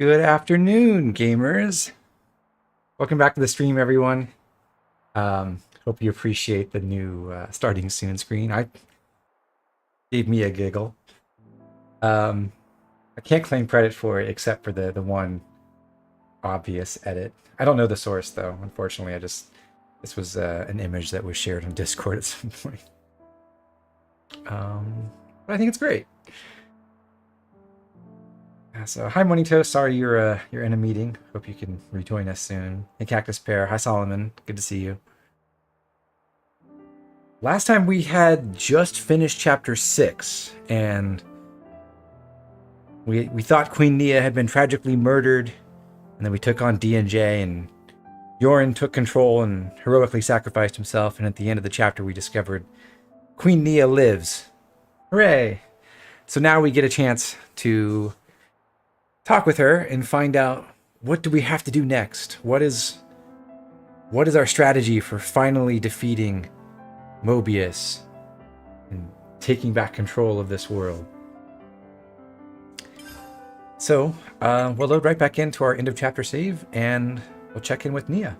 Good afternoon, gamers. Welcome back to the stream, everyone. Hope you appreciate the new starting soon screen. I gave me a giggle. I can't claim credit for it except for the one obvious edit. I don't know the source though. Unfortunately, this was an image that was shared on Discord at some point. But I think it's great. So hi Morning Toast, sorry you're in a meeting. Hope you can rejoin us soon. Hey Cactus Pear, hi Solomon, good to see you. Last time we had just finished chapter 6, and we thought Queen Nia had been tragically murdered, and then we took on D&J, and Yoren took control and heroically sacrificed himself, and at the end of the chapter we discovered Queen Nia lives. Hooray! So now we get a chance to talk with her and find out, what do we have to do next? What is our strategy for finally defeating Mobius and taking back control of this world? So we'll load right back into our end of chapter save and we'll check in with Nia.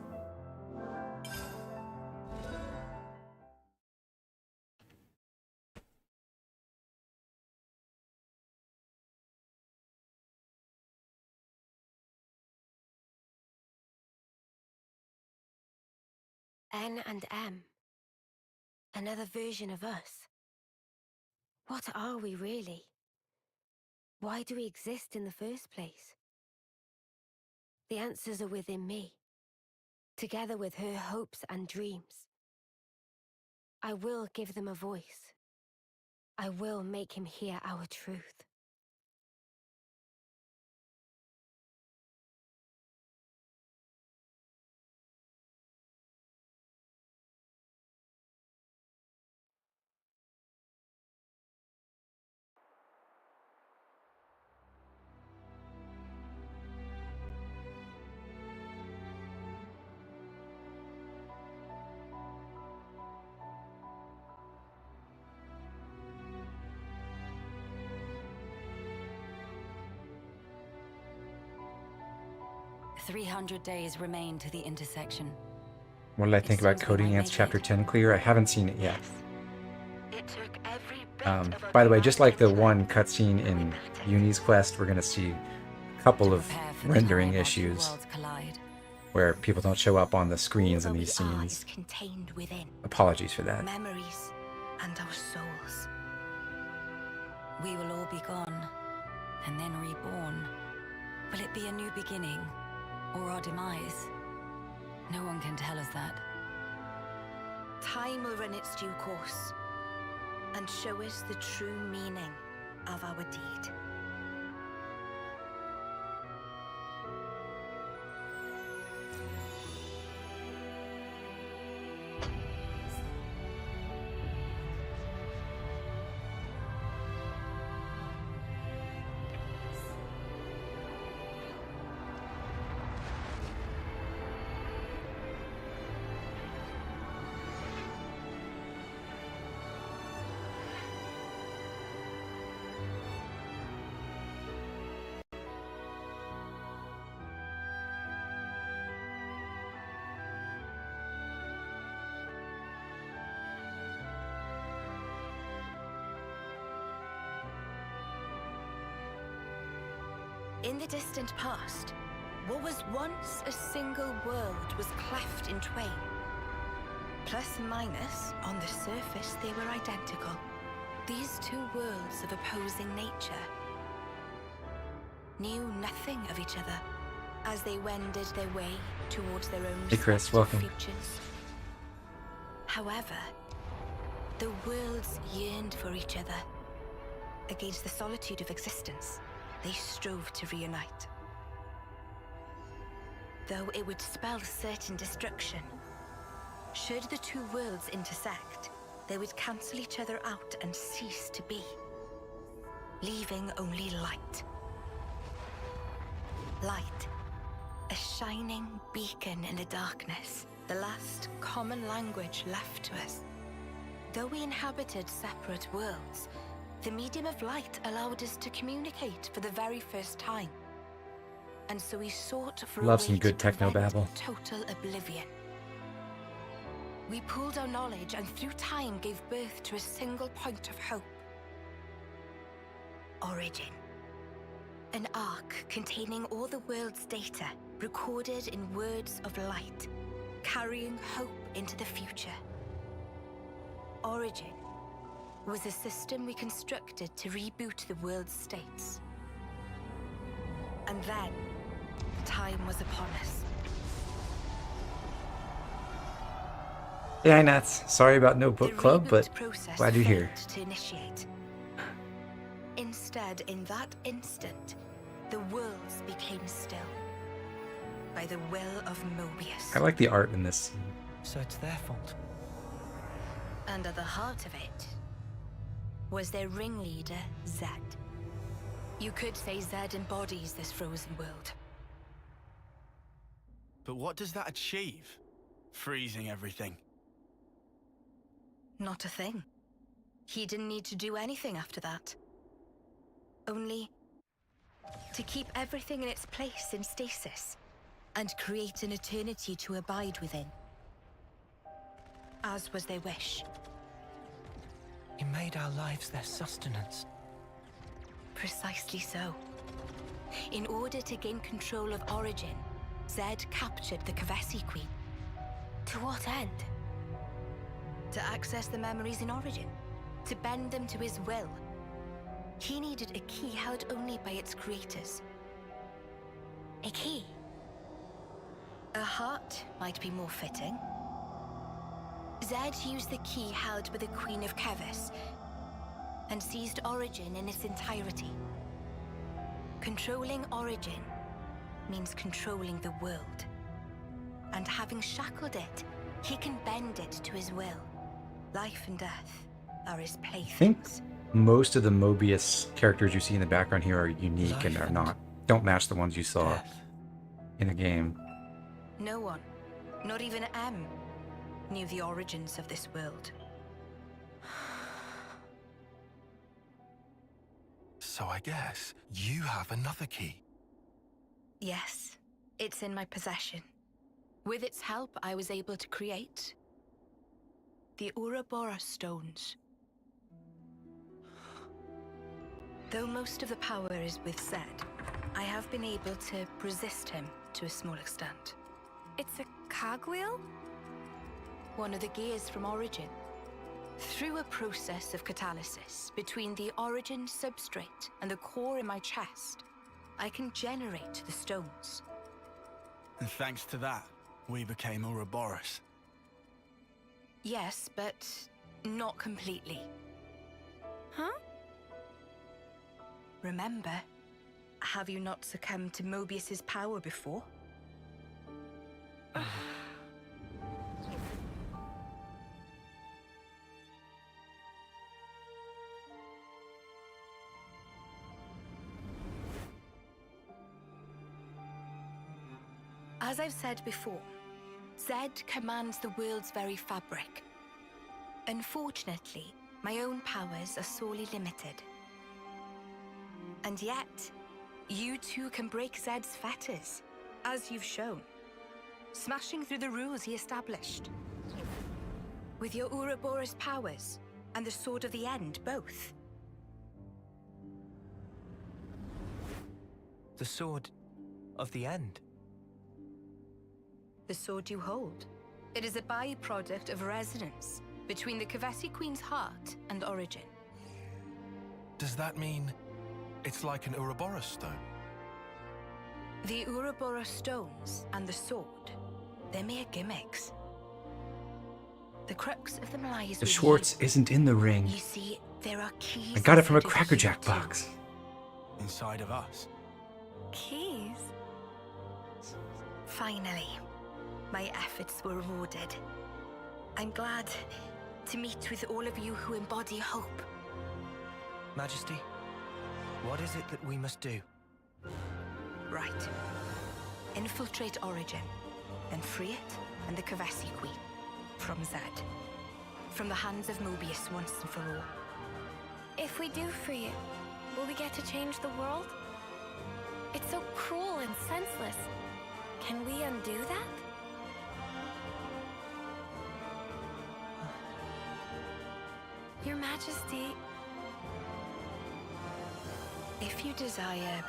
N and M. Another version of us. What are we really? Why do we exist in the first place? The answers are within me, together with her hopes and dreams. I will give them a voice. I will make him hear our truth. "300 days remain to the intersection." What did I think about Coding Ants Chapter 10 clear? I haven't seen it yet. By the way, just like the one cutscene in Uni's quest, we're going to see a couple of rendering issues where people don't show up on the screens in these scenes. Contained within Apologies for that. memories and our souls. We will all be gone, and then reborn. Will it be a new beginning, or our demise? No one can tell us that. Time will run its due course and show us the true meaning of our deed. In the distant past, what was once a single world was cleft in twain. Plus and minus, on the surface they were identical. These two worlds of opposing nature knew nothing of each other as they wended their way towards their own Hey Chris, respective welcome. futures. However, the worlds yearned for each other. Against the solitude of existence, they strove to reunite. Though it would spell certain destruction, should the two worlds intersect, they would cancel each other out and cease to be, leaving only light. Light, a shining beacon in the darkness, the last common language left to us. Though we inhabited separate worlds, the medium of light allowed us to communicate for the very first time. and so he sought for Love a some way good to techno prevent babble. total oblivion. We pooled our knowledge and through time gave birth to a single point of hope. Origin. An ark containing all the world's data, recorded in words of light, carrying hope into the future. Origin was a system we constructed to reboot the world's states. And then, time was upon us. Yeah, nuts. Sorry about no book club, The but reboot process glad you're here. failed to initiate. Instead, in that instant, the worlds became still by the will of Mobius. I like the art in this. So it's their fault. And at the heart of it was their ringleader, Zed. You could say Zed embodies this frozen world. But what does that achieve? Freezing everything. Not a thing. He didn't need to do anything after that. Only to keep everything in its place in stasis and create an eternity to abide within. As was their wish. He made our lives their sustenance. Precisely so. In order to gain control of Origin, Zed captured the Kavesi Queen. To what end? To access the memories in Origin, to bend them to his will. He needed a key held only by its creators. A key? A heart might be more fitting. Zed used the key held by the Queen of Agnus and seized Origin in its entirety. Controlling Origin means controlling the world. And having shackled it, he can bend it to his will. Life and death are his playthings. Most of the Mobius characters you see in the background here are unique and are not. Don't match the ones you saw Death. in the game. No one, not even M, knew the origins of this world. So I guess you have another key. Yes, it's in my possession. With its help, I was able to create the Ouroboros stones. Though most of the power is with Zed, I have been able to resist him to a small extent. It's a cogwheel? One of the gears from Origin. Through a process of catalysis between the Origin substrate and the core in my chest, I can generate the stones. And thanks to that, we became Ouroboros. Yes, but not completely. Huh? Remember, have you not succumbed to Mobius's power before? As I've said before, Zed commands the world's very fabric. Unfortunately, my own powers are sorely limited. And yet, you too can break Zed's fetters, as you've shown, smashing through the rules he established. With your Ouroboros powers and the Sword of the End, both. The Sword of the End. The sword you hold. It is a byproduct of resonance between the Kavesi Queen's heart and Origin. Does that mean it's like an Ouroboros stone? The Ouroboros stones and the sword, they're mere gimmicks. The crux of them lies The with Schwartz isn't in the ring. You see, there are keys. I got it from a inside of Cracker you Jack too. box. Inside of us? Keys? Finally, my efforts were rewarded. I'm glad to meet with all of you who embody hope. Majesty, what is it that we must do? Right. Infiltrate Origin, then free it and the Kavesi Queen from Zed. From the hands of Mobius once and for all. If we do free it, will we get to change the world? It's so cruel and senseless. Can we undo that? Your Majesty... If you desire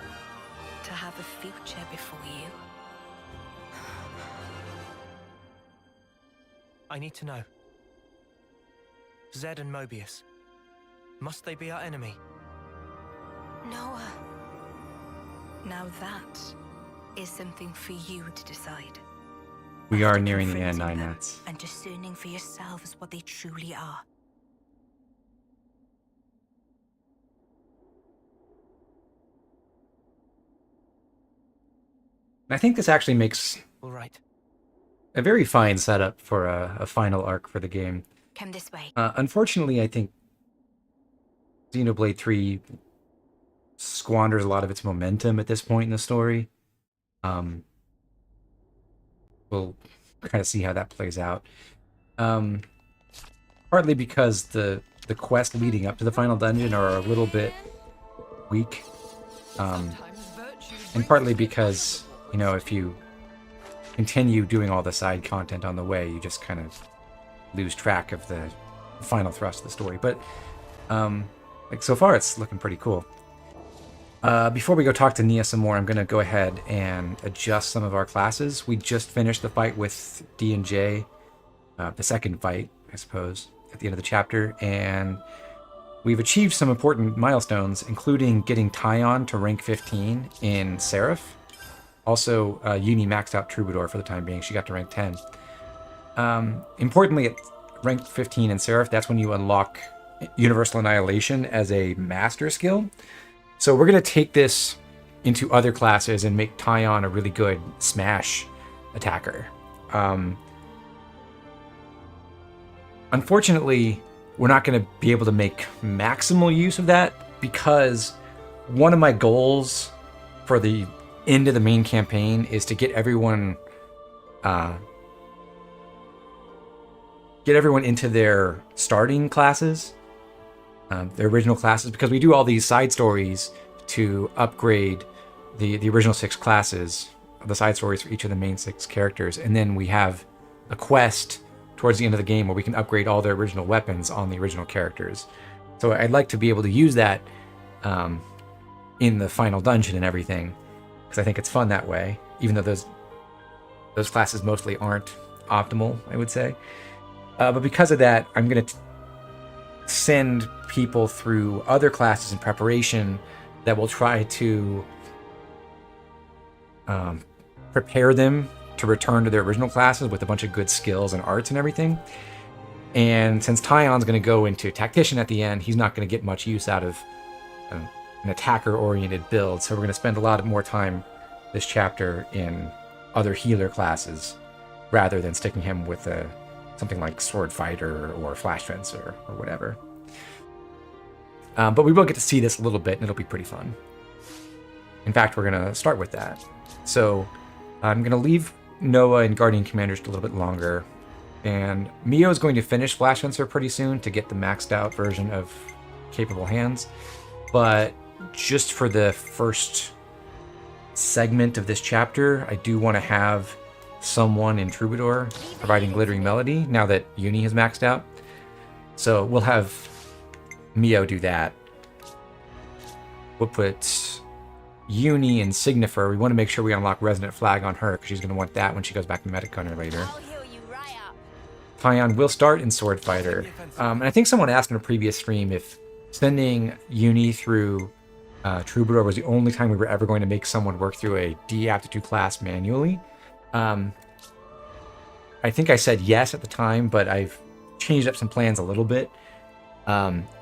to have a future before you, I need to know. Zed and Mobius. Must they be our enemy? Noah. Now that is something for you to decide. We are After nearing the end, confronting them Ninats. and discerning for yourselves what they truly are. I think this actually makes All right. a very fine setup for a final arc for the game. Come this way. Unfortunately, I think Xenoblade 3 squanders a lot of its momentum at this point in the story. We'll kind of see how that plays out. Partly because the quests leading up to the final dungeon are a little bit weak. And partly because, you know, if you continue doing all the side content on the way, you just kind of lose track of the final thrust of the story. But like so far, it's looking pretty cool. Before we go talk to Nia some more, I'm going to go ahead and adjust some of our classes. We just finished the fight with D&J, the second fight, I suppose, at the end of the chapter, and we've achieved some important milestones, including getting Tyon to rank 15 in Seraph. Also, Uni maxed out Troubadour for the time being. She got to rank 10. Importantly, at rank 15 in Seraph, that's when you unlock Universal Annihilation as a master skill. So we're going to take this into other classes and make Tyon a really good smash attacker. Unfortunately, we're not going to be able to make maximal use of that because one of my goals for the end of the main campaign is to get everyone into their starting classes, their original classes, because we do all these side stories to upgrade the original 6 classes, the side stories for each of the main 6 characters, and then we have a quest towards the end of the game where we can upgrade all their original weapons on the original characters. So I'd like to be able to use that in the final dungeon and everything, because I think it's fun that way, even though those classes mostly aren't optimal, I would say. But because of that, I'm going to send people through other classes in preparation that will try to prepare them to return to their original classes with a bunch of good skills and arts and everything. And since Tyon's going to go into Tactician at the end, he's not going to get much use out of an attacker-oriented build, so we're going to spend a lot more time this chapter in other healer classes rather than sticking him with something like Sword Fighter or Flash Fencer or whatever. But we will get to see this a little bit, and it'll be pretty fun. In fact, we're going to start with that. So I'm going to leave Noah and Guardian Commander just a little bit longer. And Mio is going to finish Flash Fencer pretty soon to get the maxed out version of Capable Hands. But just for the first segment of this chapter, I do want to have someone in Troubadour providing Glittering Melody now that Uni has maxed out. So we'll have Mio do that. We'll put Uni and Signifer. We want to make sure we unlock Resonant Flag on her because she's going to want that when she goes back to Metacunner later. Tyon will start in Sword Fighter. And I think someone asked in a previous stream if sending Uni through Troubadour was the only time we were ever going to make someone work through a D aptitude class manually. I think I said yes at the time, but I've changed up some plans a little bit.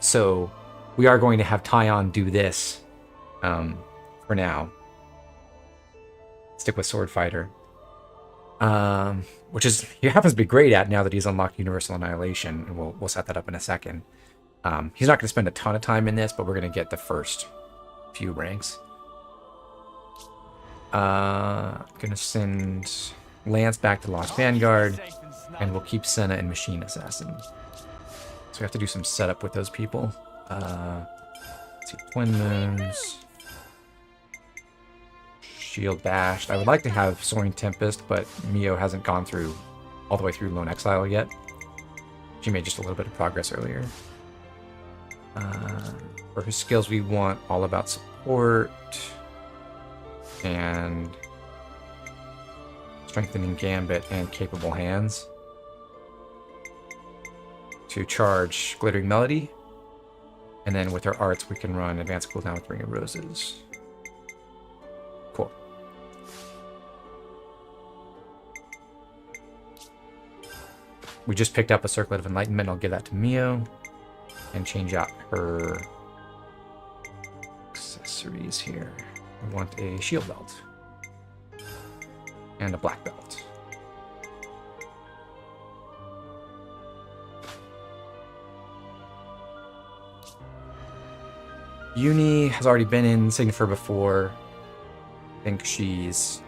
So we are going to have Tyon do this for now. Stick with Sword Fighter. Which is he happens to be great at now that he's unlocked Universal Annihilation, and we'll set that up in a second. He's not going to spend a ton of time in this, but we're going to get the first few ranks. I'm going to send Lance back to Lost Vanguard, and we'll keep Sena and Machine Assassin. So we have to do some setup with those people. Let's see, Twin Moons. shield bashed. I would like to have Soaring Tempest, but Mio hasn't gone through all the way through Lone Exile yet. She made just a little bit of progress earlier. For her skills, we want All About Support and Strengthening Gambit and Capable Hands to charge Glittering Melody. And then with her arts, we can run Advanced Cooldown with Ring of Roses. Cool. We just picked up a Circlet of Enlightenment. I'll give that to Mio and change out her accessories here. I want a shield belt and a black belt. Uni has already been in Signifer before. I think she's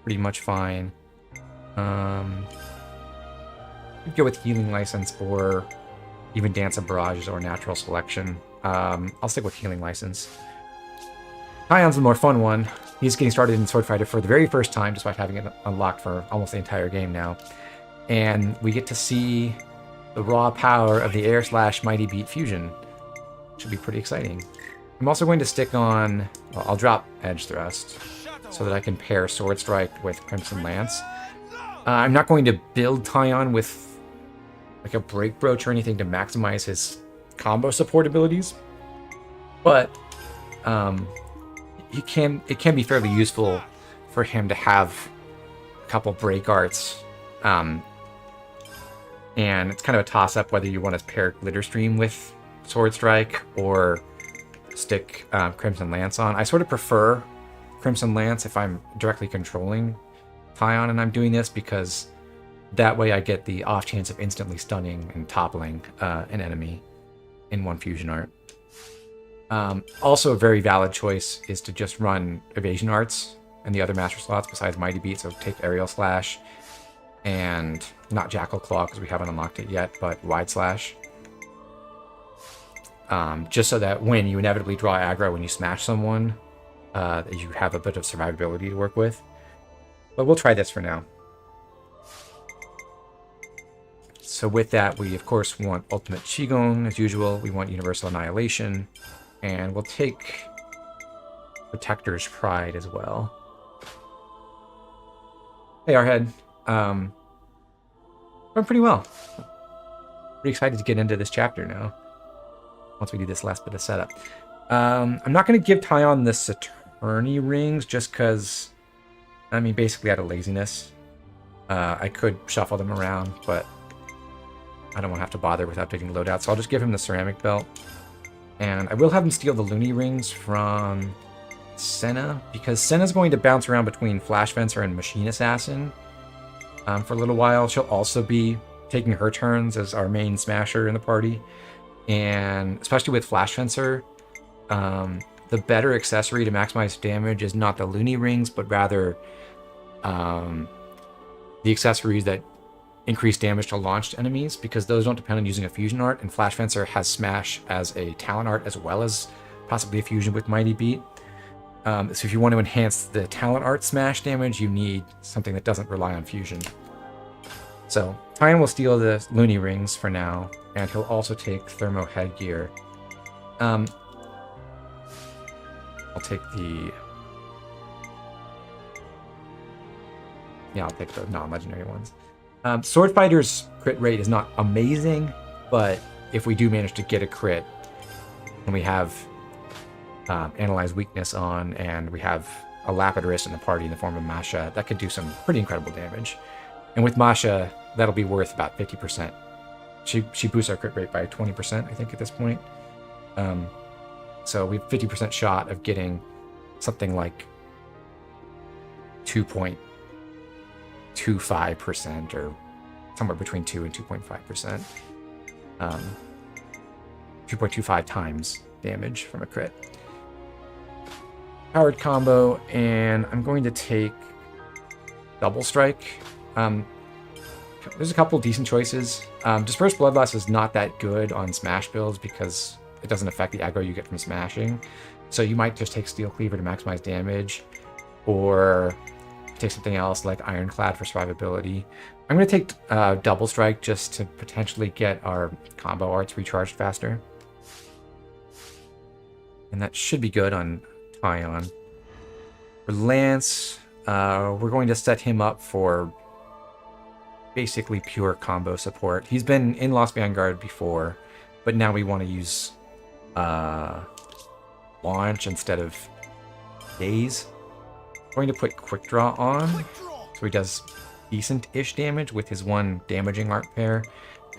pretty much fine. We'd go with Healing License or even Dance of Barrages or Natural Selection. I'll stick with Healing License. Tion's the more fun one. He's getting started in Sword Fighter for the very first time, despite having it unlocked for almost the entire game now. And we get to see the raw power of the Air/Mighty Beat fusion. Should be pretty exciting. I'm also going to stick on... Well, I'll drop Edge Thrust so that I can pair Sword Strike with Crimson Lance. I'm not going to build Tyon with like a Break Brooch or anything to maximize his combo support abilities, but it can be fairly useful for him to have a couple break arts, and it's kind of a toss-up whether you want to pair Glitterstream with Sword Strike or stick Crimson Lance on. I sort of prefer Crimson Lance if I'm directly controlling Tyon and I'm doing this, because that way I get the off chance of instantly stunning and toppling an enemy in one fusion art. Also a very valid choice is to just run evasion arts and the other master slots besides Mighty Beat, so take Aerial Slash and not Jackal Claw because we haven't unlocked it yet, but Wide Slash. Just so that when you inevitably draw aggro when you smash someone, you have a bit of survivability to work with. But we'll try this for now. So with that, we of course want Ultimate Qigong as usual. We want Universal Annihilation, and we'll take Protector's Pride as well. Hey, Arhead. Going pretty well. Pretty excited to get into this chapter now, once we do this last bit of setup. I'm not going to give Tyon the Saturni rings just because, I mean, basically out of laziness. I could shuffle them around, but I don't want to have to bother with updating loadout, so I'll just give him the ceramic belt. And I will have him steal the Loony rings from Sena, because Sena's going to bounce around between Flash Fencer and Machine Assassin for a little while. She'll also be taking her turns as our main smasher in the party. And especially with Flash Fencer, the better accessory to maximize damage is not the Loony rings, but rather the accessories that increase damage to launched enemies, because those don't depend on using a fusion art, and Flash Fencer has Smash as a talent art as well as possibly a fusion with Mighty Beat. So if you want to enhance the talent art Smash damage, you need something that doesn't rely on fusion. So Tyon will steal the Loony rings for now, and he'll also take Thermo Headgear. I'll take the... Yeah, I'll take the non-legendary ones. Sword Fighter's crit rate is not amazing, but if we do manage to get a crit, and we have Analyze Weakness on, and we have a Lapidus in the party in the form of Masha, that could do some pretty incredible damage. And with Masha, that'll be worth about 50%. She boosts our crit rate by 20%, I think, at this point. So we have 50% shot of getting something like 2.25% or somewhere between 2 and 2.5%. 2.25 times damage from a crit. Powered combo, and I'm going to take Double Strike. There's a couple decent choices. Dispersed Bloodlust is not that good on Smash builds because it doesn't affect the aggro you get from smashing. So you might just take Steel Cleaver to maximize damage, or take something else like Ironclad for survivability. I'm going to take Double Strike just to potentially get our combo arts recharged faster. And that should be good on Tyon. For Lance, we're going to set him up for basically pure combo support. He's been in Lost Vanguard before, but now we want to use Launch instead of Daze. I'm going to put Quick Draw on, so he does decent-ish damage with his one damaging art pair,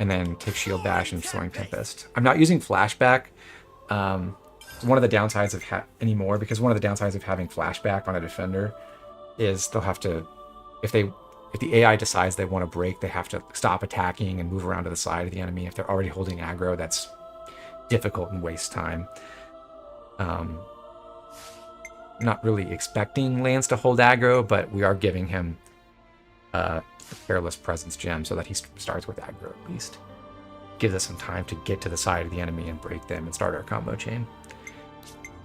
and then take Shield Bash and Soaring Tempest. I'm not using Flashback. One of the downsides of anymore, because one of the downsides of having Flashback on a defender is they'll have to, if the AI decides they want to break, they have to stop attacking and move around to the side of the enemy. If they're already holding aggro, that's difficult and wastes time. Not really expecting Lance to hold aggro, but we are giving him the Careless Presence gem so that he starts with aggro at least. Gives us some time to get to the side of the enemy and break them and start our combo chain.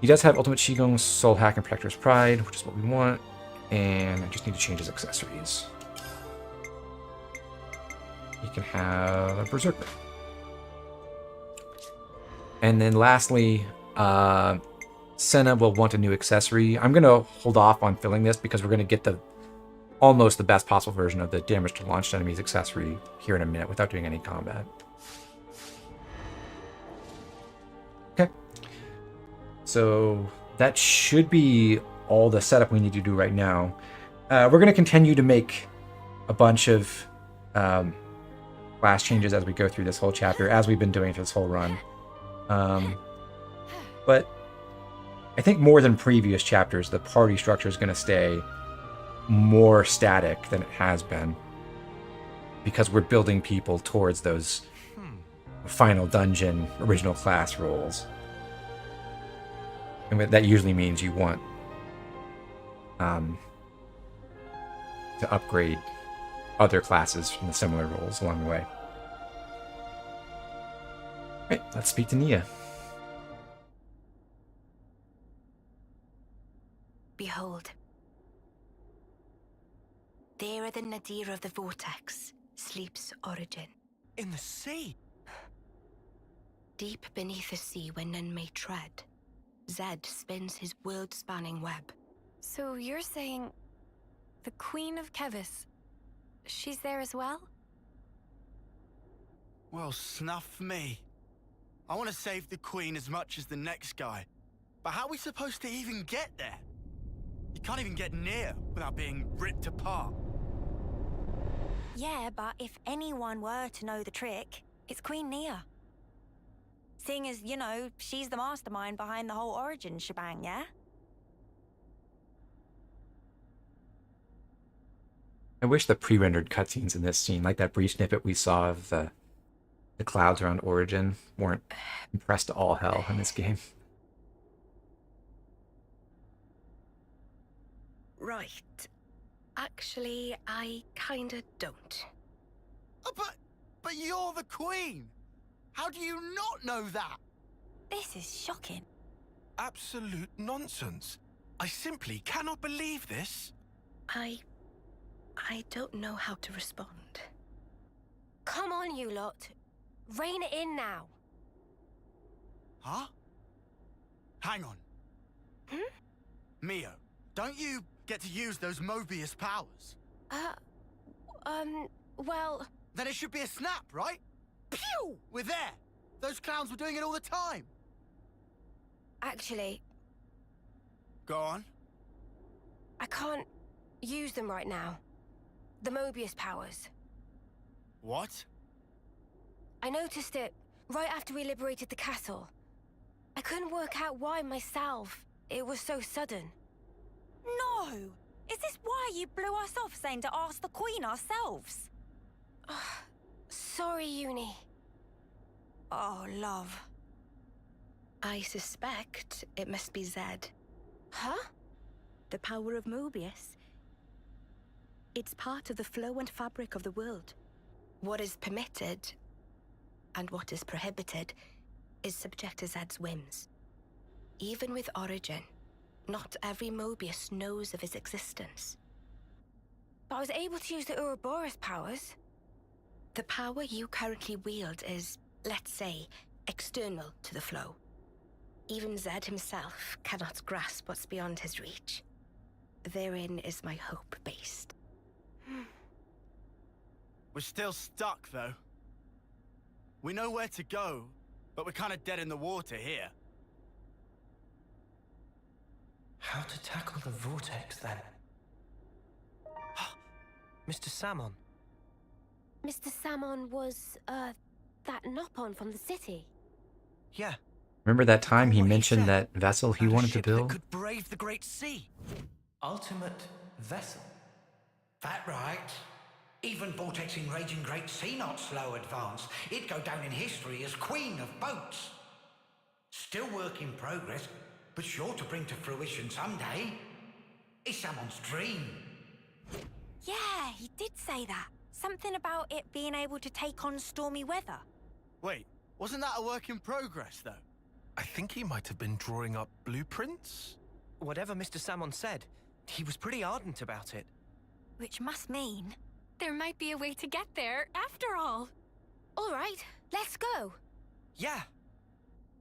He does have Ultimate Qigong, Soul Hack, and Protector's Pride, which is what we want. And I just need to change his accessories. He can have a Berserker. And then lastly, Sena will want a new accessory. I'm going to hold off on filling this because we're going to get almost the best possible version of the damage to launched enemies accessory here in a minute without doing any combat. Okay. So that should be all the setup we need to do right now. We're going to continue to make a bunch of class changes as we go through this whole chapter, as we've been doing for this whole run. But I think more than previous chapters, the party structure is going to stay more static than it has been, because we're building people towards those final dungeon original class roles. And that usually means you want to upgrade other classes from the similar roles along the way. Right, let's speak to Nia. Behold. There at the nadir of the vortex sleeps Origin. In the sea? Deep beneath the sea where none may tread, Zed spins his world-spanning web. So you're saying the Queen of Kevis, she's there as well? Well, snuff me. I want to save the Queen as much as the next guy. But how are we supposed to even get there? You can't even get near without being ripped apart. Yeah, but if anyone were to know the trick, it's Queen Nia. Seeing as, you know, she's the mastermind behind the whole Origin shebang, yeah? I wish the pre-rendered cutscenes in this scene, like that brief snippet we saw of the clouds around Origin, weren't compressed to all hell in this game. Right. Actually, I kinda don't. But you're the Queen! How do you not know that? This is shocking. Absolute nonsense. I simply cannot believe this. I don't know how to respond. Come on, you lot. Rein it in now. Huh? Hang on. Mio, don't you get to use those Mobius powers? Well... Then it should be a snap, right? Pew! We're there! Those clowns were doing it all the time! Actually, Go on. I can't use them right now. The Mobius powers. What? I noticed it right after we liberated the castle. I couldn't work out why myself. It was so sudden. No! Is this why you blew us off saying to ask the Queen ourselves? Sorry, Uni. Oh, love. I suspect it must be Zed. Huh? The power of Mobius. It's part of the flow and fabric of the world. What is permitted and what is prohibited is subject to Zed's whims. Even with Origin, not every Mobius knows of his existence. But I was able to use the Ouroboros powers. The power you currently wield is, let's say, external to the flow. Even Zed himself cannot grasp what's beyond his reach. Therein is my hope based. We're still stuck, though. We know where to go, but we're kind of dead in the water here. How to tackle the vortex, then? Mr. Salmon. Mr. Salmon was, that Nopon from the city. Yeah. Remember that time he What he mentioned said that vessel he about a wanted to ship that build? could brave the great sea. Ultimate vessel. That right. Even vortexing raging great sea not slow advance. It'd go down in history as Queen of Boats. Still work in progress, but sure to bring to fruition someday. It's someone's dream. Yeah, he did say that. Something about it being able to take on stormy weather. Wait, wasn't that a work in progress, though? I think he might have been drawing up blueprints? Whatever Mr. Salmon said, he was pretty ardent about it. Which must mean... There might be a way to get there, after all. All right, let's go. Yeah.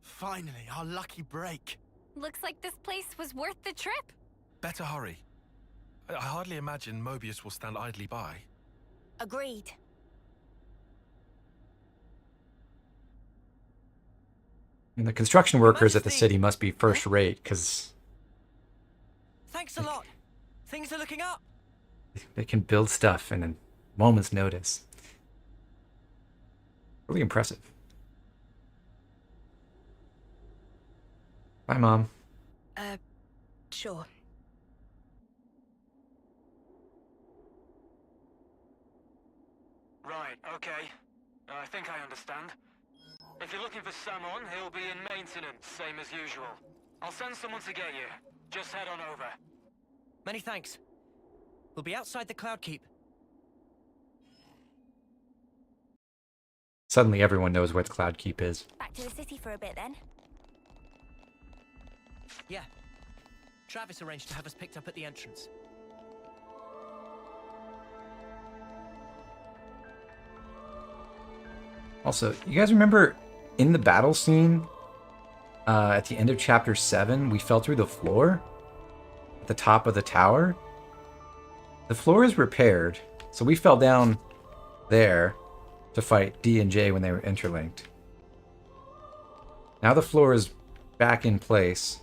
Finally, our lucky break. Looks like this place was worth the trip. Better hurry. I hardly imagine Mobius will stand idly by. Agreed. And the construction workers at the city must be first rate, because Thanks a lot. Things are looking up. they can build stuff in a moment's notice. Really impressive. Bye, Mom. Sure. Right, okay. I think I understand. If you're looking for Samon, he'll be in maintenance, same as usual. I'll send someone to get you. Just head on over. Many thanks. We'll be outside the Cloud Keep. Suddenly everyone knows where the Cloud Keep is. Back to the city for a bit then. Yeah. Travis arranged to have us picked up at the entrance. Also, you guys remember in the battle scene at the end of chapter 7, we fell through the floor at the top of the tower? The floor is repaired, so we fell down there to fight D and J when they were interlinked. Now the floor is back in place,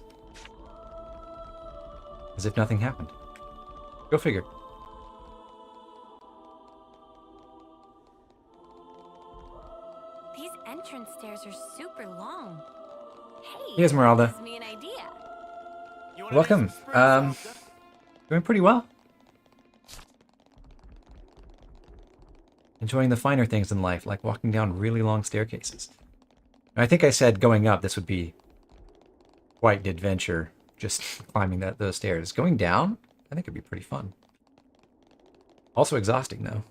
as if nothing happened. Go figure. These entrance stairs are super long. Hey, Hey, Esmeralda. gives me an idea. You wanna Welcome. make some spruce, Oscar? Doing pretty well. Enjoying the finer things in life, like walking down really long staircases. I think I said going up, this would be quite an adventure, just climbing those stairs. Going down, I think it'd be pretty fun. Also exhausting, though.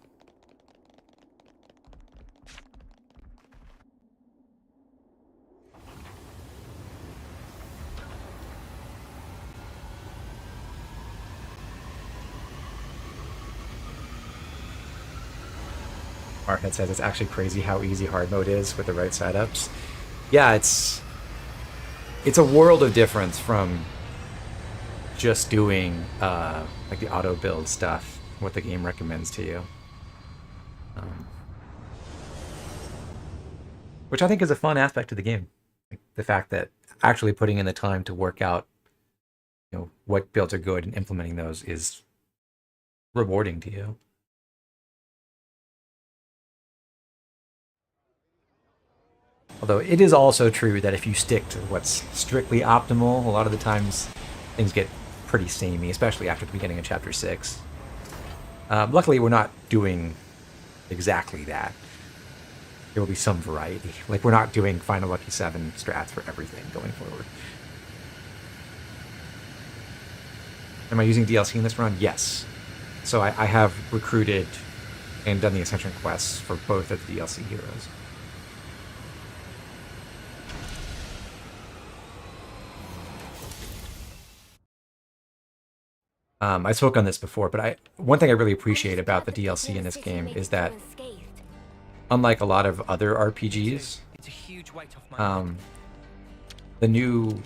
Markhead says it's actually crazy how easy hard mode is with the right setups. Yeah, it's a world of difference from just doing like the auto build stuff, what the game recommends to you. Which I think is a fun aspect of the game. Like the fact that actually putting in the time to work out, you know, what builds are good and implementing those is rewarding to you. Although it is also true that if you stick to what's strictly optimal, a lot of the times things get pretty samey, especially after the beginning of Chapter 6. Luckily, we're not doing exactly that. There will be some variety. Like, we're not doing Final Lucky 7 strats for everything going forward. Am I using DLC in this run? Yes. So I have recruited and done the Ascension quests for both of the DLC heroes. I spoke on this before, but one thing I really appreciate about the DLC in this game is that, unlike a lot of other RPGs, It's a huge weight off my the new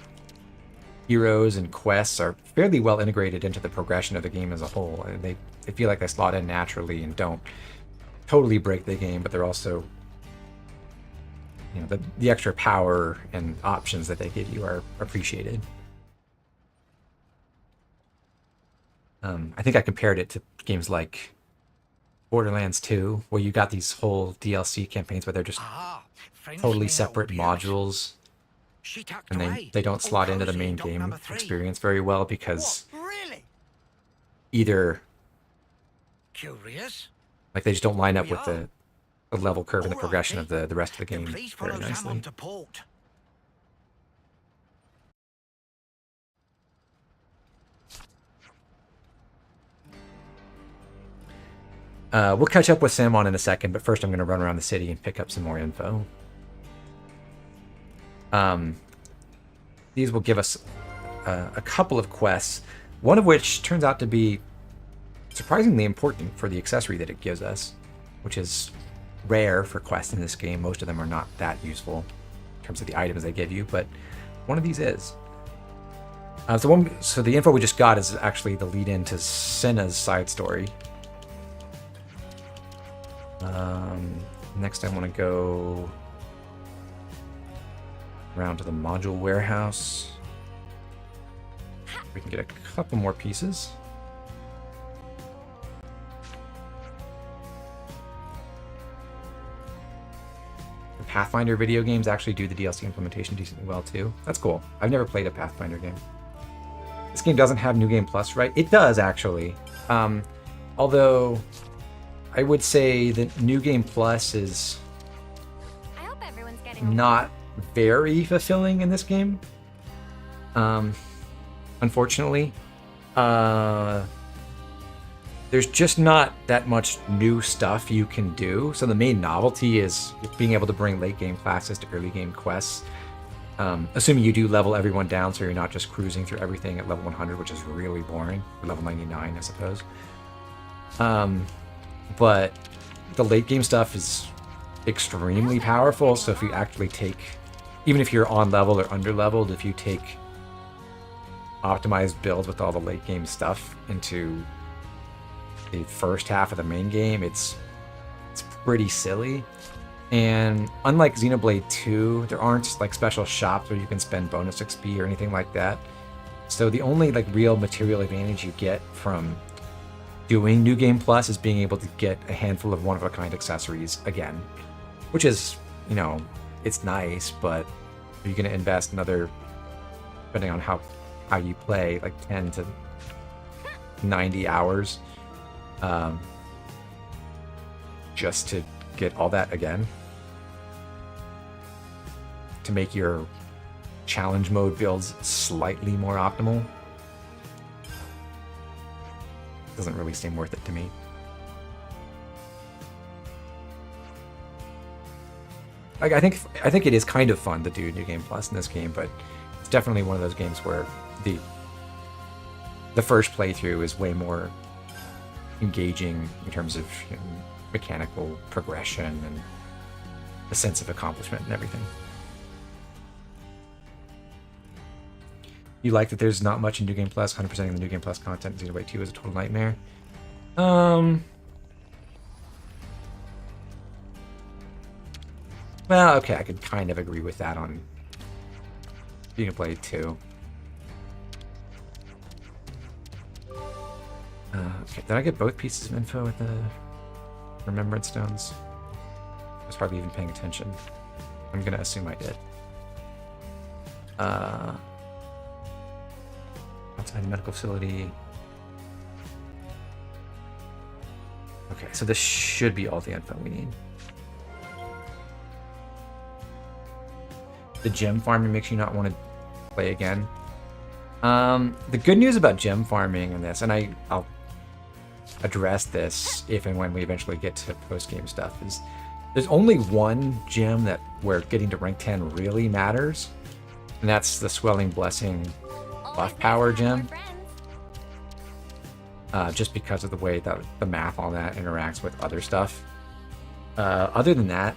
heroes and quests are fairly well integrated into the progression of the game as a whole. And they feel like they slot in naturally and don't totally break the game, but they're also, you know, the extra power and options that they give you are appreciated. I think I compared it to games like Borderlands 2, where you got these whole DLC campaigns where they're just totally separate modules, and they don't slot into the main game experience very well because either like they just don't line up with the level curve and the progression of the rest of the game very nicely. We'll catch up with Samon in a second, but first I'm going to run around the city and pick up some more info. These will give us a couple of quests, one of which turns out to be surprisingly important for the accessory that it gives us, which is rare for quests in this game. Most of them are not that useful in terms of the items they give you, but one of these is. So the info we just got is actually the lead into Sena's side story. Next I want to go around to the module warehouse. We can get a couple more pieces. The Pathfinder video games actually do the DLC implementation decently well too. That's cool. I've never played a Pathfinder game. This game doesn't have New Game Plus, right? It does actually. Although I would say that New Game Plus is not very fulfilling in this game. Unfortunately, there's just not that much new stuff you can do. So the main novelty is being able to bring late game classes to early game quests. Assuming you do level everyone down, so you're not just cruising through everything at level 100, which is really boring, or level 99, I suppose. But the late game stuff is extremely powerful, so if you actually take, even if you're on level or under leveled, if you take optimized builds with all the late game stuff into the first half of the main game, it's pretty silly. And unlike Xenoblade 2, there aren't like special shops where you can spend bonus XP or anything like that. So the only like real material advantage you get from doing New Game Plus is being able to get a handful of one-of-a-kind accessories again, which is, you know, it's nice, but you're going to invest another, depending on how you play, like 10 to 90 hours just to get all that again, to make your challenge mode builds slightly more optimal. Doesn't really seem worth it to me. Like, I think it is kind of fun to do New Game Plus in this game, but it's definitely one of those games where the first playthrough is way more engaging in terms of, you know, mechanical progression and a sense of accomplishment and everything. You like that there's not much in New Game Plus. 100% of the New Game Plus content in Xenoblade 2 is a total nightmare. Well, okay, I could kind of agree with that on Xenoblade 2. Okay, did I get both pieces of info with the Remembrance Stones? I was hardly even paying attention. I'm gonna assume I did. Outside the medical facility. Okay, so this should be all the info we need. The gem farming makes you not want to play again. The good news about gem farming in this, and I'll address this if and when we eventually get to post-game stuff, is there's only one gem where getting to rank 10 really matters, and that's the Swelling Blessing buff power gem. just because of the way that the math on that interacts with other stuff. Other than that,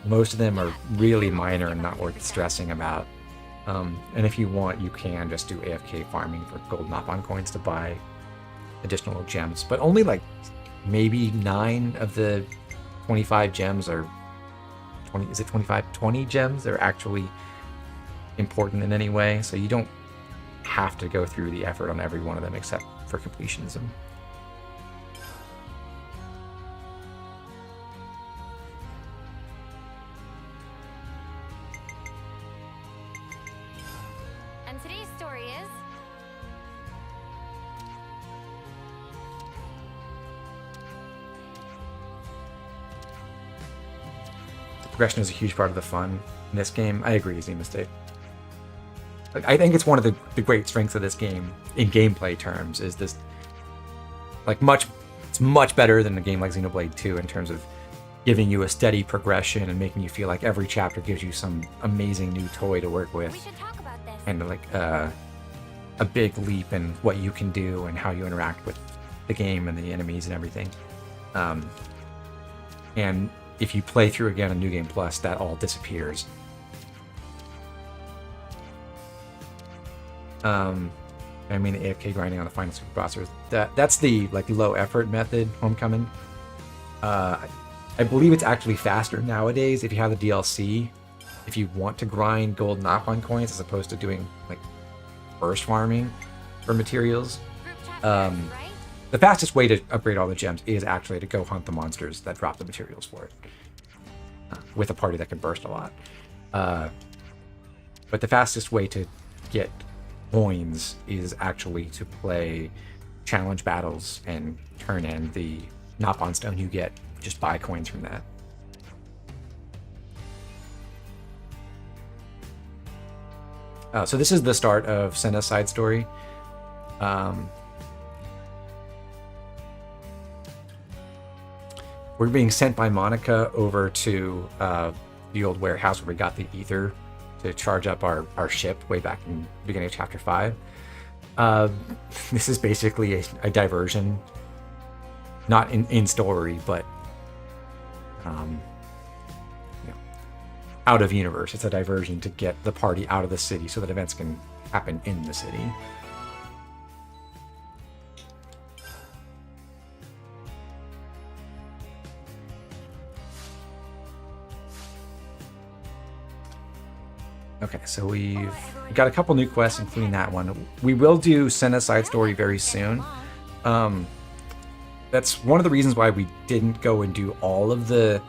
most of them are really minor and not worth stressing about. And if you want, you can just do AFK farming for gold Nopon coins to buy additional gems. But only like maybe 9 of the 25 gems are 20. Is it 25? 20 gems are actually important in any way. So you don't have to go through the effort on every one of them except for completionism. And today's story is... The progression is a huge part of the fun in this game. I agree, Z Mistake. I think it's one of the great strengths of this game in gameplay terms is this, like, it's much better than a game like Xenoblade 2 in terms of giving you a steady progression and making you feel like every chapter gives you some amazing new toy to work with. We should talk about this. And like a big leap in what you can do and how you interact with the game and the enemies and everything. And if you play through again a New Game Plus, that all disappears. I mean, the AFK grinding on the final super bosses. That's the like low effort method, Homecoming. I believe it's actually faster nowadays if you have the DLC. If you want to grind gold Nopon coins as opposed to doing like burst farming for materials. The fastest way to upgrade all the gems is actually to go hunt the monsters that drop the materials for it. With a party that can burst a lot. But the fastest way to get coins is actually to play challenge battles and turn in the Nopon stone you get. Just buy coins from that. So this is the start of Sena's side story. We're being sent by Monica over to the old warehouse where we got the ether to charge up our ship way back in the beginning of chapter 5. This is basically a diversion, not in story, but out of universe. It's a diversion to get the party out of the city so that events can happen in the city. Okay, so we've got a couple new quests, including that one. We will do Sena's side story very soon. That's one of the reasons why we didn't go and do all of the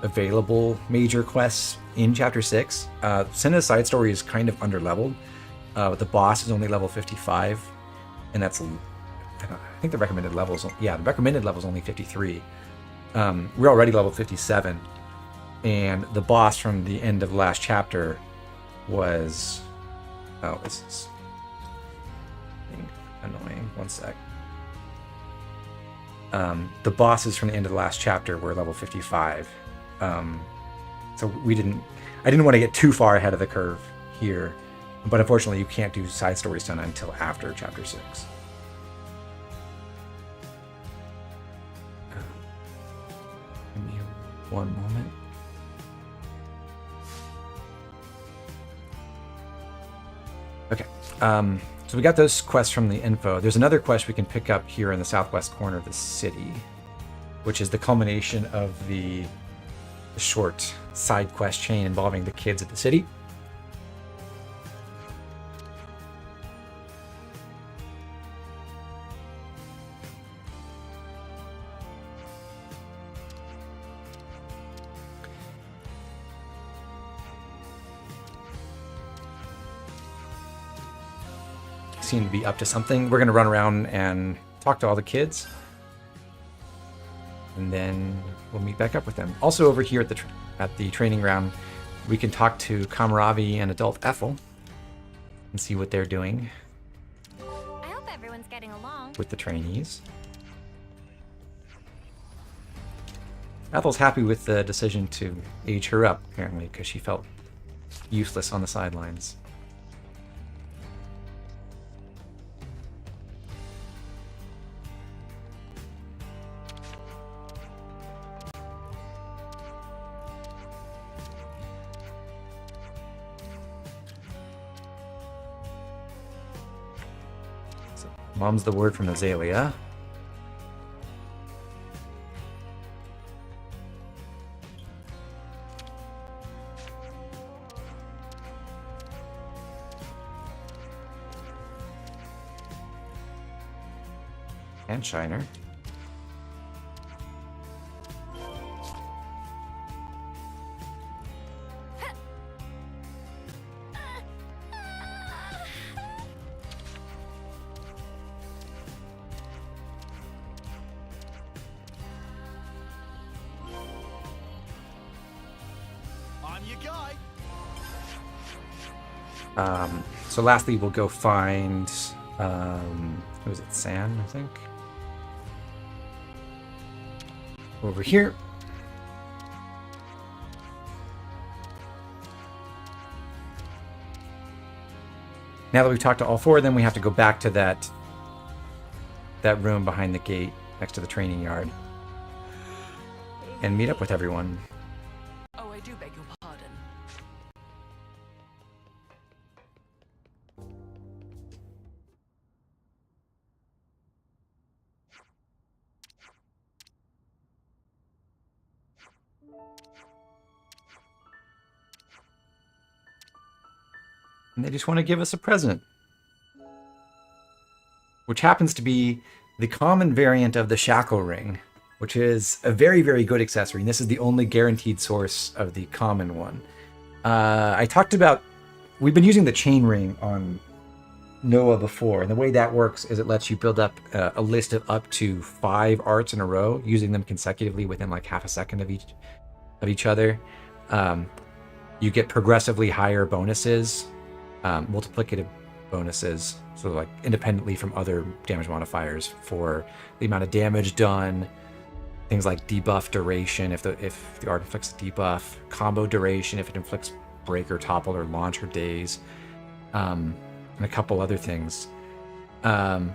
available major quests in Chapter 6. Sena's side story is kind of underleveled. The boss is only level 55, and that's, I think the recommended level is, the recommended level is only 53. We're already level 57, and the boss from the end of the last chapter was, this is annoying. One sec. The bosses from the end of the last chapter were level 55. So I didn't want to get too far ahead of the curve here, but unfortunately you can't do side story Sena until after chapter 6. Give me one moment. Okay, so we got those quests from the info. There's another quest we can pick up here in the southwest corner of the city, which is the culmination of the short side quest chain involving the kids at the city. Seem to be up to something. We're going to run around and talk to all the kids, and then we'll meet back up with them. Also over here at the training ground, we can talk to Kamaravi and adult Ethel and see what they're doing. I hope everyone's getting along with the trainees. Ethel's happy with the decision to age her up, apparently, because she felt useless on the sidelines. Mom's the word from Azalea. And Shiner. I'm your guy. So lastly, we'll go find, who was it, San, I think? Over here. Now that we've talked to all four of them, we have to go back to that room behind the gate next to the training yard and meet up with everyone. Oh, I do beg your pardon. And they just want to give us a present, which happens to be the common variant of the shackle ring, which is a very, very good accessory. And this is the only guaranteed source of the common one. I talked about, we've been using the chain ring on Noah before, and the way that works is it lets you build up a list of up to 5 arts in a row, using them consecutively within like half a second of each other. You get progressively higher bonuses, multiplicative bonuses, so like independently from other damage modifiers for the amount of damage done, things like debuff duration if the art inflicts a debuff, combo duration if it inflicts break or topple or launch or daze, and a couple other things. And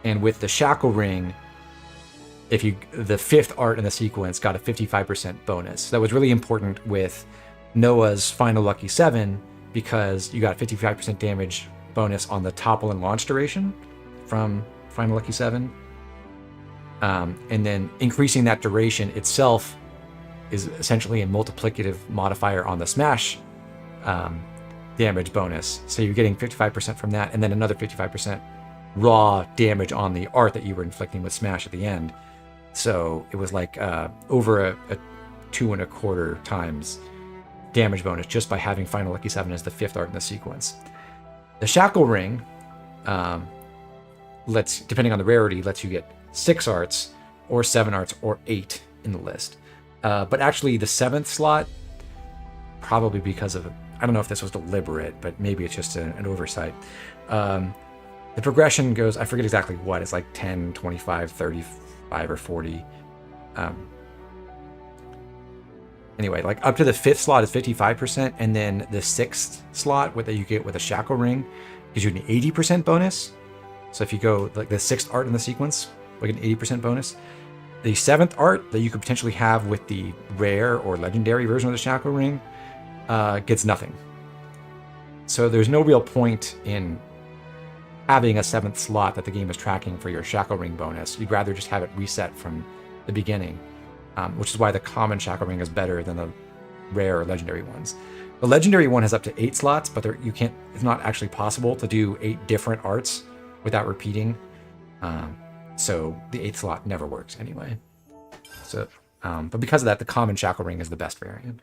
with the shackle ring, the 5th art in the sequence got a 55% bonus. That was really important with Noah's Final Lucky 7 because you got 55% damage bonus on the topple and launch duration from Final Lucky 7. And then increasing that duration itself is essentially a multiplicative modifier on the smash damage bonus. So you're getting 55% from that, and then another 55% raw damage on the art that you were inflicting with smash at the end. So it was like over a 2.25 times damage bonus just by having Final Lucky 7 as the 5th art in the sequence. The shackle ring, depending on the rarity, lets you get 6 arts or 7 arts or 8 in the list. But actually the 7th slot, probably because of, I don't know if this was deliberate, but maybe it's just an oversight. The progression goes, I forget exactly what, it's like 10, 25, 35, or 40. Anyway, like up to the 5th slot is 55%, and then the 6th slot that you get with a shackle ring gives you an 80% bonus. So if you go like the 6th art in the sequence, like an 80% bonus. The 7th art that you could potentially have with the rare or legendary version of the shackle ring gets nothing. So there's no real point in having a 7th slot that the game is tracking for your shackle ring bonus. You'd rather just have it reset from the beginning. Which is why the common shackle ring is better than the rare or legendary ones. The legendary one has up to 8 slots, but it's not actually possible to do 8 different arts without repeating. So the 8th slot never works anyway. So, but because of that, the common shackle ring is the best variant.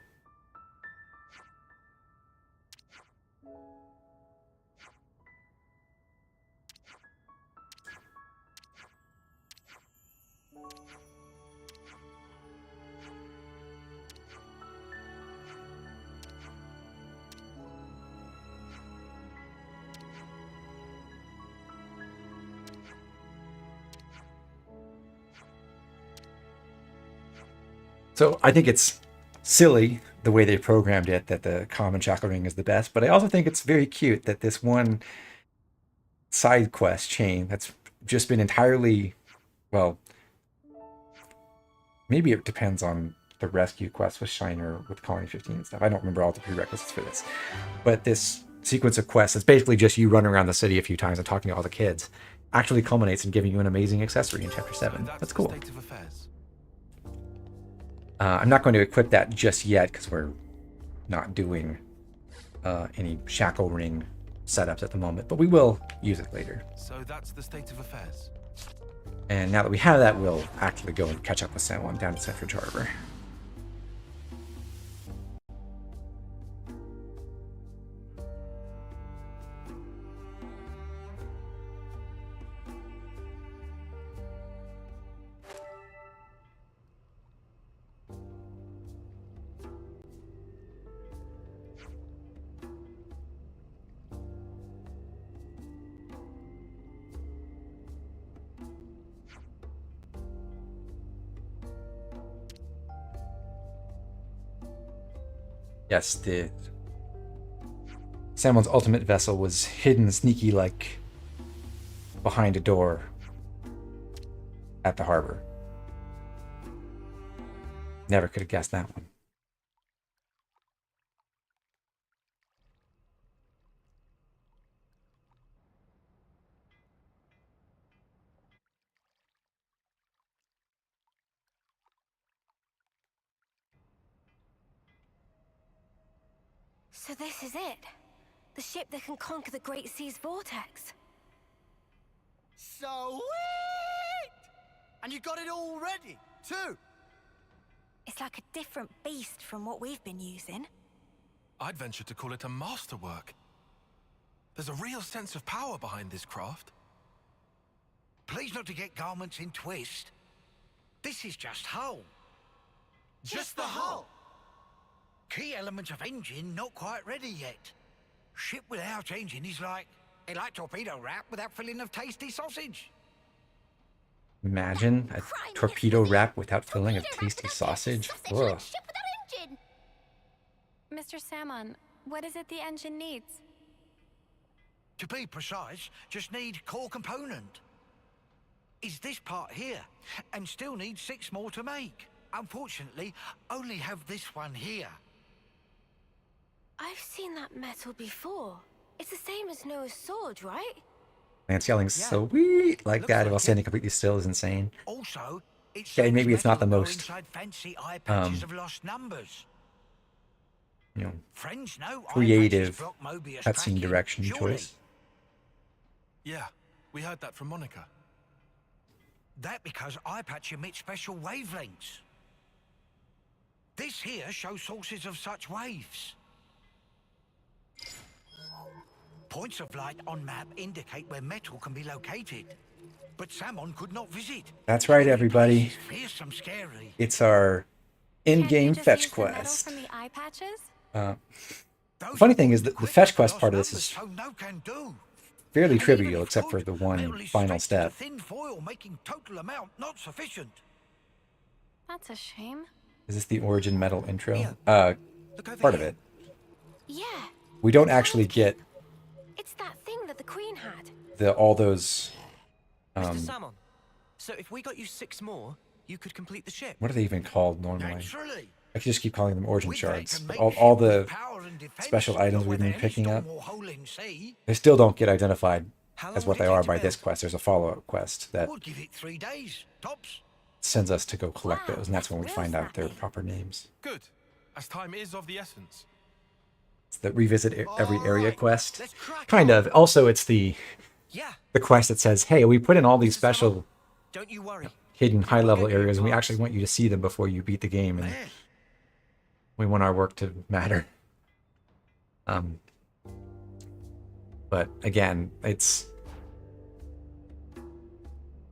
So I think it's silly the way they programmed it, that the common shackle ring is the best, but I also think it's very cute that this one side quest chain that's just been entirely, well, maybe it depends on the rescue quest with Shiner with Colony 15 and stuff. I don't remember all the prerequisites for this, but this sequence of quests is basically just you running around the city a few times and talking to all the kids. actually culminates in giving you an amazing accessory in Chapter 7. So That's the cool. state of affairs. I'm not going to equip that just yet because we're not doing any shackle ring setups at the moment, but we will use it later. So that's the state of affairs. And now that we have that, we'll actually go and catch up with San Juan down to Central Harbor. Yes, the Samuel's ultimate vessel was hidden sneaky like behind a door at the harbor. Never could have guessed that one. So this is it. The ship that can conquer the Great Sea's vortex. Sweet! And you got it all ready, too. It's like a different beast from what we've been using. I'd venture to call it a masterwork. There's a real sense of power behind this craft. Please not to get garments in twist. This is just hull. Just the hull. Key element of engine not quite ready yet. Ship without engine is like torpedo wrap without filling of tasty sausage. Imagine a torpedo wrap without filling of tasty sausage. Ugh. Mr. Salmon, what is it the engine needs? To be precise, just need core component. Is this part here, and still need 6 more to make. Unfortunately, only have this one here. I've seen that metal before. It's the same as Noah's sword, right? Lance yelling sweet like that while standing completely still is insane. Also, it's Okay, maybe it's not the most fancy eye patches of lost numbers. You know, Friends know creative block Mobius cutscene tracking, direction surely. choice. Yeah, we heard that from Monica. That because eye patch emit special wavelengths. This here shows sources of such waves. Points of light on map indicate where metal can be located, but Salmon could not visit. That's right, everybody. Fearsome, scary. It's our in-game Can't you just fetch use the metal quest. from the eye patches? The funny thing is that the fetch quest part of this is So no can do. fairly And even trivial, if except for could, the one merely final stretched to step. Thin foil, making total amount not sufficient. That's a shame. Is this the origin metal intro? Look over Part of here. it. Yeah, We don't actually get it's that thing that the Queen had. all those. Mr. Salmon, so if we got you 6 more, you could complete the ship. What are they even called normally? Naturally. I could just keep calling them origin With shards. that can But make all ship with the power and defense, special items not we've been weather any picking up, storm or hole in sea. they still don't get identified How as long what would they it are take to by this build? quest. There's a follow-up quest that Would give it 3 days, tops. sends us to go collect Wow, those, and that's when we real find out their snappy. proper names. Good, as time is of the essence. It's the revisit every area Alright, quest. let's crack Kind on. of. Also, it's the Yeah, quest that says, hey, we put in all these special don't you worry. hidden high-level get you areas, and we parts. actually want you to see them before you beat the game, and There. we want our work to matter. But again,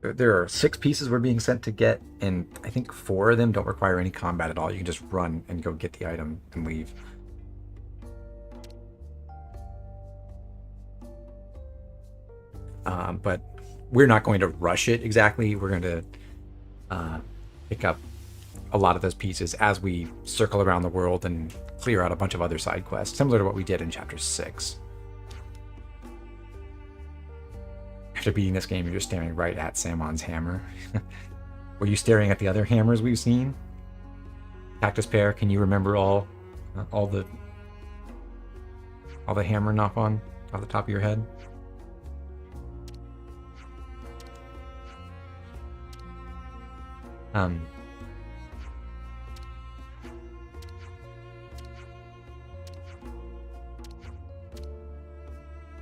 there are 6 pieces we're being sent to get, and I think 4 of them don't require any combat at all. You can just run and go get the item and leave. But we're not going to rush it exactly. We're going to pick up a lot of those pieces as we circle around the world and clear out a bunch of other side quests, similar to what we did in Chapter 6. After beating this game, you're just staring right at Samon's hammer. Were you staring at the other hammers we've seen? Cactus Pear, can you remember all the hammer knock on off the top of your head?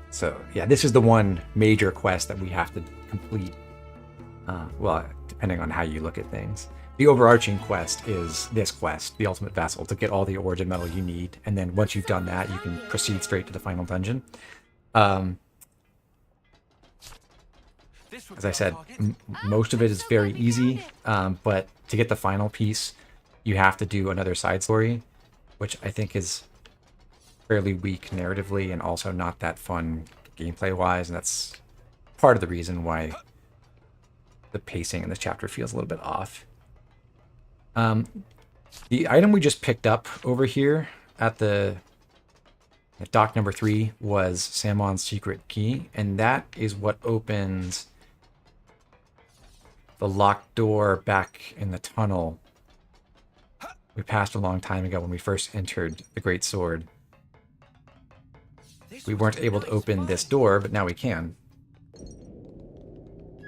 So yeah, this is the one major quest that we have to complete. Well, depending on how you look at things. The overarching quest is this quest, the Ultimate Vessel, to get all the origin metal you need. And then once you've done that, you can proceed straight to the final dungeon. As I said, most of it is very easy, but to get the final piece, you have to do another side story, which I think is fairly weak narratively and also not that fun gameplay-wise, and that's part of the reason why the pacing in this chapter feels a little bit off. The item we just picked up over here at dock number 3 was Samon's secret key, and that is what opens the locked door back in the tunnel we passed a long time ago when we first entered the Great Sword. We weren't able to open this door, but now we can.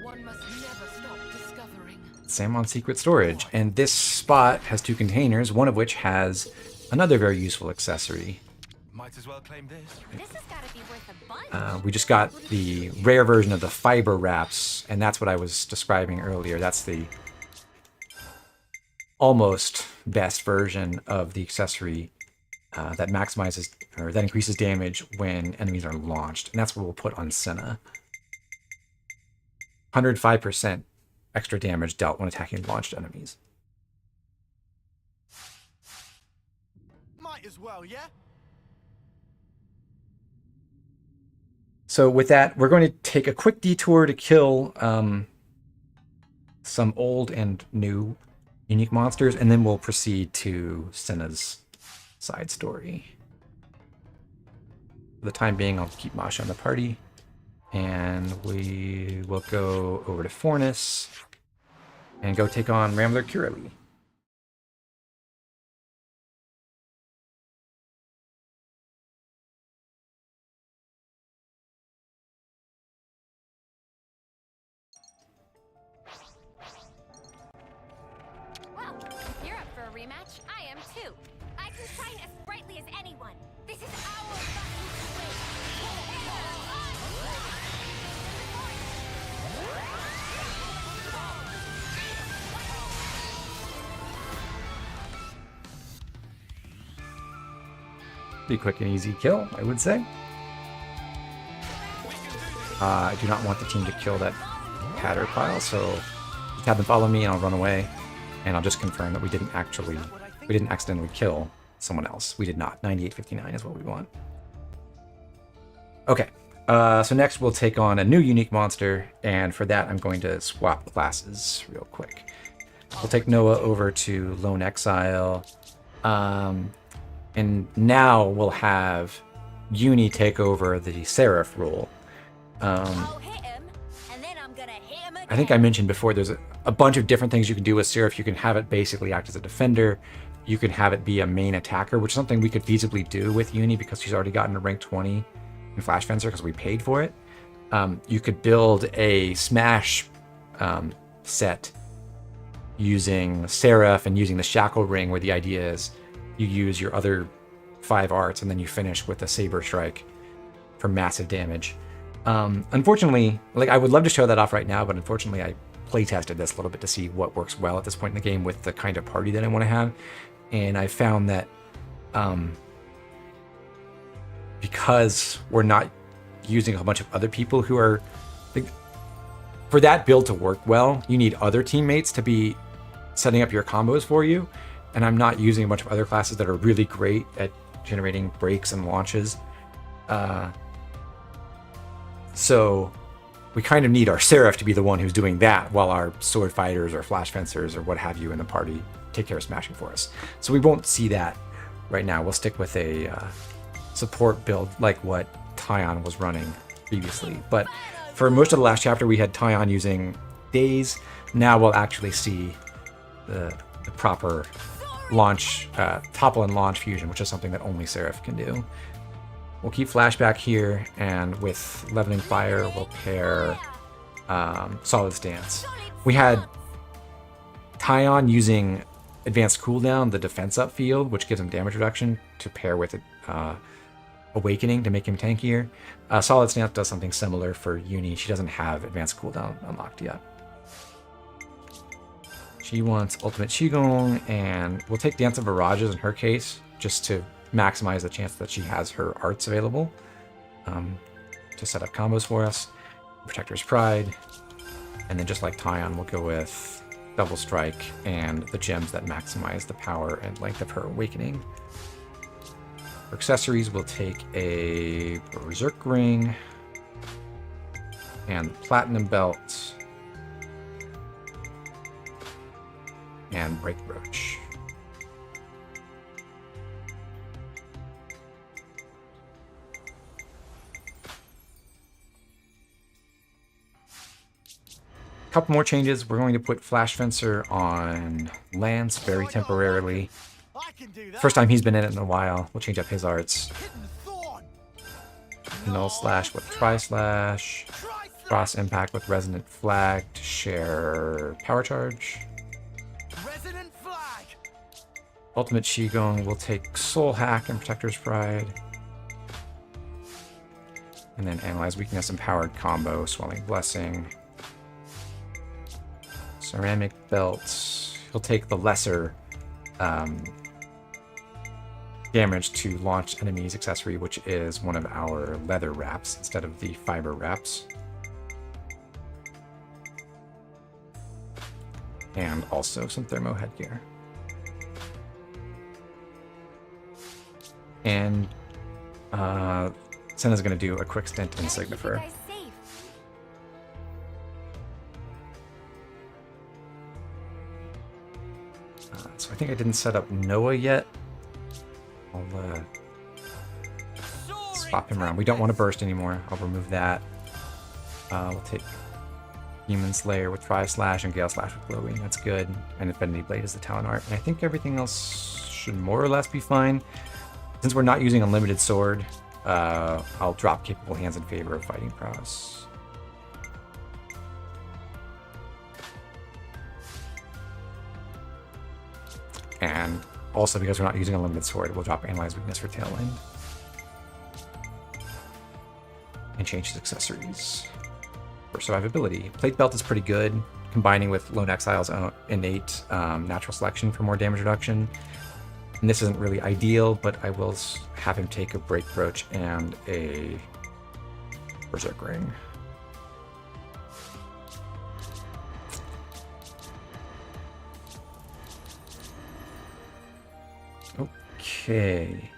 One must never stop discovering. Samon's secret storage, and this spot has 2 containers, one of which has another very useful accessory. Might as well claim this. This has got to be worth a bunch. We just got the rare version of the fiber wraps, and that's what I was describing earlier. That's the almost best version of the accessory that maximizes or that increases damage when enemies are launched, and that's what we'll put on Sena. 105% extra damage dealt when attacking launched enemies. Might as well, yeah? So with that, we're going to take a quick detour to kill some old and new unique monsters, and then we'll proceed to Sena's side story. For the time being, I'll keep Masha in the party, and we will go over to Fornis and go take on Rambler Kyrie. Well, if you're up for a rematch, I am too. I can shine as brightly as anyone. This is our button to win. Pretty quick and easy kill, I would say. I do not want the team to kill that patter pile, so just have them follow me and I'll run away. And I'll just confirm that we didn't accidentally kill someone else. We did not. 9859 is what we want. Okay, so next we'll take on a new unique monster, and for that I'm going to swap classes real quick. We'll take Noah over to Lone Exile, and now we'll have Uni take over the Seraph role. I think I mentioned before there's a bunch of different things you can do with Seraph. You can have it basically act as a defender. You can have it be a main attacker, which is something we could feasibly do with Uni because she's already gotten to rank 20 in Flash Fencer because we paid for it. You could build a Smash set using Seraph and using the Shackle Ring, where the idea is you use your other 5 arts and then you finish with a Saber Strike for massive damage. Unfortunately, like, I would love to show that off right now, but unfortunately I playtested this a little bit to see what works well at this point in the game with the kind of party that I want to have, and I found that because we're not using a bunch of other people who are, like, for that build to work well, you need other teammates to be setting up your combos for you, and I'm not using a bunch of other classes that are really great at generating breaks and launches. So we kind of need our Seraph to be the one who's doing that, while our sword fighters or flash fencers or what have you in the party take care of smashing for us. So we won't see that right now. We'll stick with a support build like what Tyon was running previously. But for most of the last chapter, we had Tyon using Daze. Now we'll actually see the proper launch, topple and launch fusion, which is something that only Seraph can do. We'll keep Flashback here, and with Leveling Fire, we'll pair Solid Stance. We had Tyon using advanced cooldown, the defense up field, which gives him damage reduction to pair with Awakening to make him tankier. Solid Stance does something similar for Uni. She doesn't have advanced cooldown unlocked yet. She wants Ultimate Qigong, and we'll take Dance of Mirages in her case, just to maximize the chance that she has her arts available to set up combos for us. Protector's Pride, and then just like Tyon, we'll go with Double Strike and the gems that maximize the power and length of her Awakening. For accessories, we'll take a Berserk Ring and the Platinum Belt and Break Brooch. Couple more changes. We're going to put Flash Fencer on Lance very temporarily. First time he's been in it in a while. We'll change up his arts. Null Slash with Tri-Slash. Cross Impact with Resonant Flag to share Power Charge. Ultimate Qigong will take Soul Hack and Protector's Pride. And then Analyze Weakness Empowered Combo, Swelling Blessing. Ceramic Belt. He'll take the lesser damage to launch enemies accessory, which is one of our leather wraps instead of the fiber wraps. And also some thermo headgear. And Sena's going to do a quick stint in Signifer. So I think I didn't set up Noah yet. I'll swap him around. We don't want to burst anymore. I'll remove that. We'll take Human Slayer with Tri-Slash and Gale Slash with Glowing. That's good. And Infinity Blade is the talent art. And I think everything else should more or less be fine. Since we're not using Unlimited Sword, I'll drop Capable Hands in favor of Fighting Prowess. And also, because we're not using Unlimited Sword, we'll drop Analyze Weakness for Tailwind. And change his accessories. For survivability, Plate Belt is pretty good, combining with Lone Exile's innate natural selection for more damage reduction. And this isn't really ideal, but I will have him take a Break Brooch and a Berserk Ring. Okay.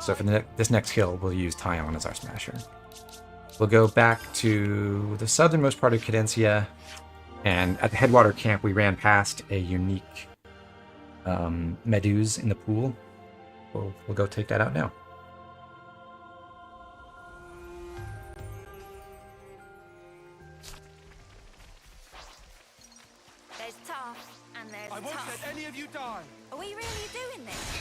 So for this next kill, we'll use Tyon as our smasher. We'll go back to the southernmost part of Cadencia, and at the Headwater camp, we ran past a unique Meduse in the pool. We'll go take that out now. There's tough, and there's I won't tough. let any of you die. Are we really doing this?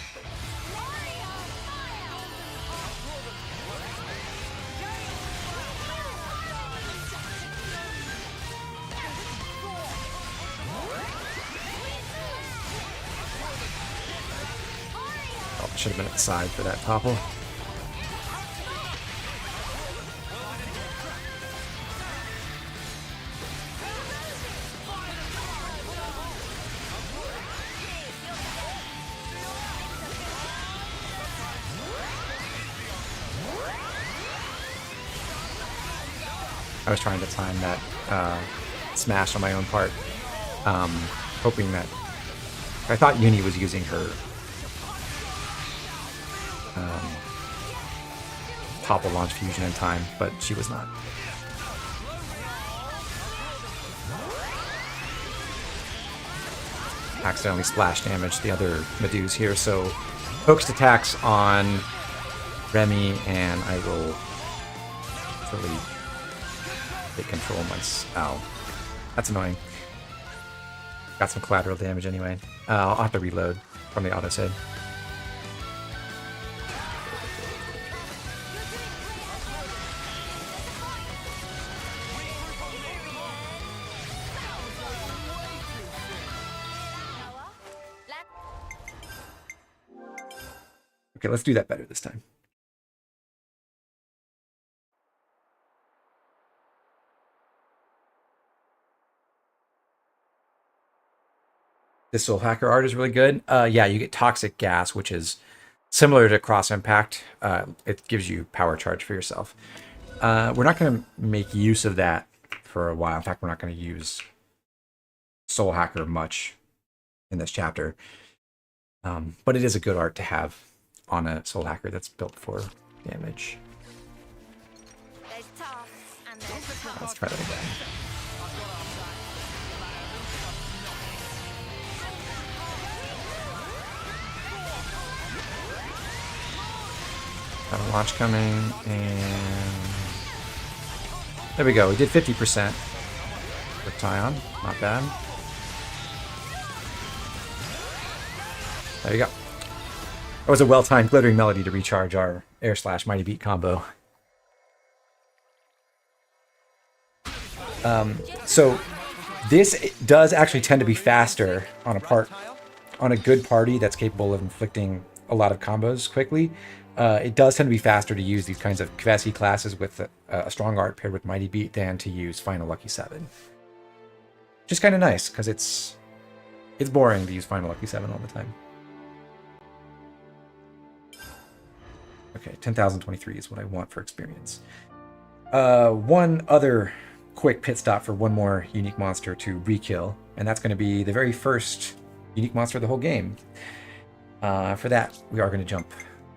Oh, should have been at the side for that topple. I was trying to time that smash on my own part, hoping that I thought Uni was using her topple launch fusion in time, but she was not. Accidentally splash damaged the other Meduse here, so focused attacks on Remy, and I will really take control of my... Ow. That's annoying. Got some collateral damage anyway. I'll have to reload from the autosave. Okay, let's do that better this time. This Soul Hacker art is really good. Yeah, you get toxic gas, which is similar to cross impact. It gives you power charge for yourself. We're not going to make use of that for a while. In fact, we're not going to use Soul Hacker much in this chapter. But it is a good art to have on a Soul Hacker that's built for damage. Let's try that again. Got a launch coming, and there we go. We did 50% with Tyon. Not bad. There you go. That was a well-timed glittering melody to recharge our air slash mighty beat combo. So this does actually tend to be faster on a good party that's capable of inflicting a lot of combos quickly. It does tend to be faster to use these kinds of Kvesi classes with a strong art paired with mighty beat than to use Final Lucky 7. Which is kind of nice because it's boring to use Final Lucky 7 all the time. Okay, 10,023 is what I want for experience. One other quick pit stop for one more unique monster to re-kill, and that's going to be the very first unique monster of the whole game. For that, we are going to jump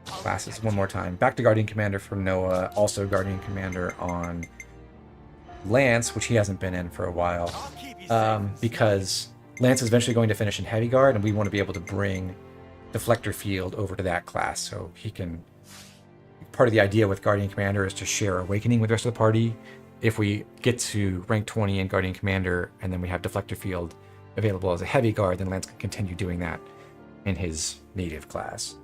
classes one more time. Back to Guardian Commander for Noah, also Guardian Commander on Lance, which he hasn't been in for a while, because Lance is eventually going to finish in Heavy Guard, and we want to be able to bring Deflector Field over to that class so he can... Part of the idea with Guardian Commander is to share Awakening with the rest of the party. If we get to rank 20 in Guardian Commander, and then we have Deflector Field available as a Heavy Guard, then Lance can continue doing that in his native class.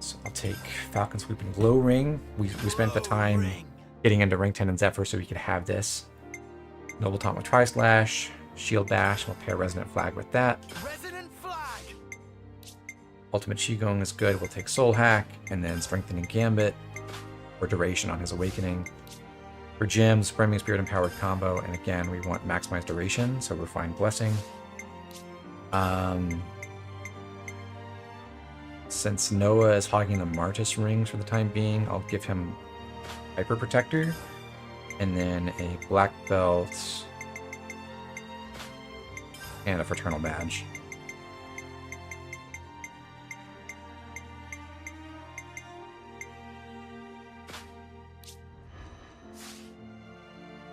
So I'll take Falcon Swoop and Glow Ring. We spent the time getting into rank 10 and Zephyr so we could have this. Noble Taunt with Tri-Slash, Shield Bash, we'll pair Resonant Flag with that. Ultimate Qigong is good, we'll take Soul Hack, and then Strengthening Gambit for duration on his Awakening. For Gems, Brimming Spirit Empowered combo, and again, we want maximized duration, so we're fine Blessing. Since Noah is hogging the Martis rings for the time being, I'll give him Hyper Protector, and then a Black Belt, and a Fraternal Badge.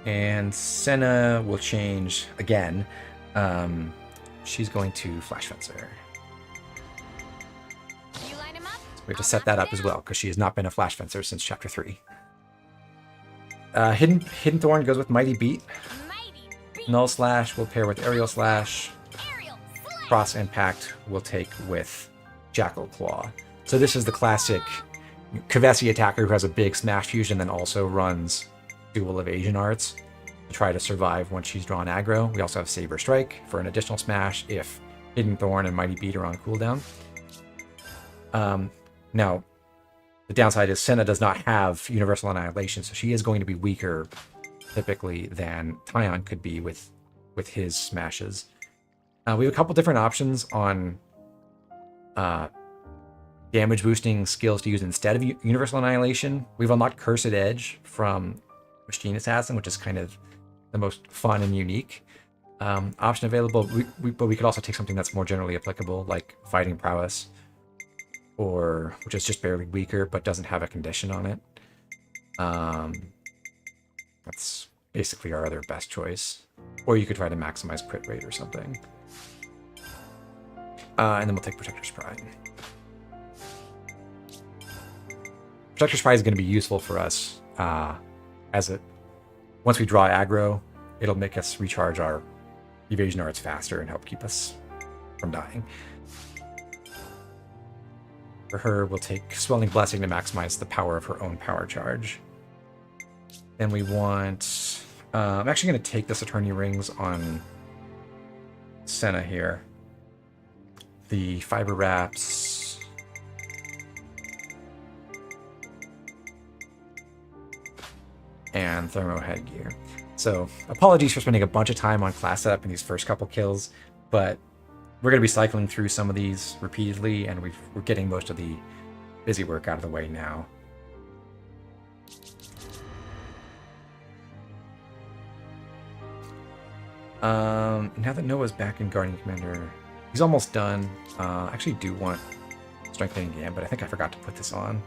And Sena will change again. She's going to Flash Fencer. We have to set that up as well, because she has not been a Flash Fencer since Chapter 3. Hidden Thorn goes with Mighty Beat. Null Slash will pair with Aerial Slash. Cross Impact will take with Jackal Claw. So this is the classic Kvesi attacker who has a big Smash Fusion, then also runs dual evasion arts to try to survive once she's drawn aggro. We also have Saber Strike for an additional smash if Hidden Thorn and Mighty Beat are on cooldown. Now, the downside is Sena does not have Universal Annihilation, so she is going to be weaker typically than Tyon could be with his smashes. We have a couple different options on damage boosting skills to use instead of Universal Annihilation. We've unlocked Cursed Edge from Machine Assassin, which is kind of the most fun and unique option available. But we could also take something that's more generally applicable, like Fighting Prowess, or which is just barely weaker but doesn't have a condition on it. That's basically our other best choice. Or you could try to maximize crit rate or something. And then we'll take Protector's Pride. Protector's Pride is going to be useful for us once we draw aggro, it'll make us recharge our evasion arts faster and help keep us from dying. For her, we'll take Swelling Blessing to maximize the power of her own power charge. Then we want... I'm actually going to take this Attorney Rings on Sena here. The Fiber Wraps and thermo headgear. So apologies for spending a bunch of time on class setup in these first couple kills, but we're going to be cycling through some of these repeatedly, and we're getting most of the busy work out of the way now. Now that Noah's back in Guardian Commander, he's almost done. I actually do want Strengthening Gambit. I think I forgot to put this on.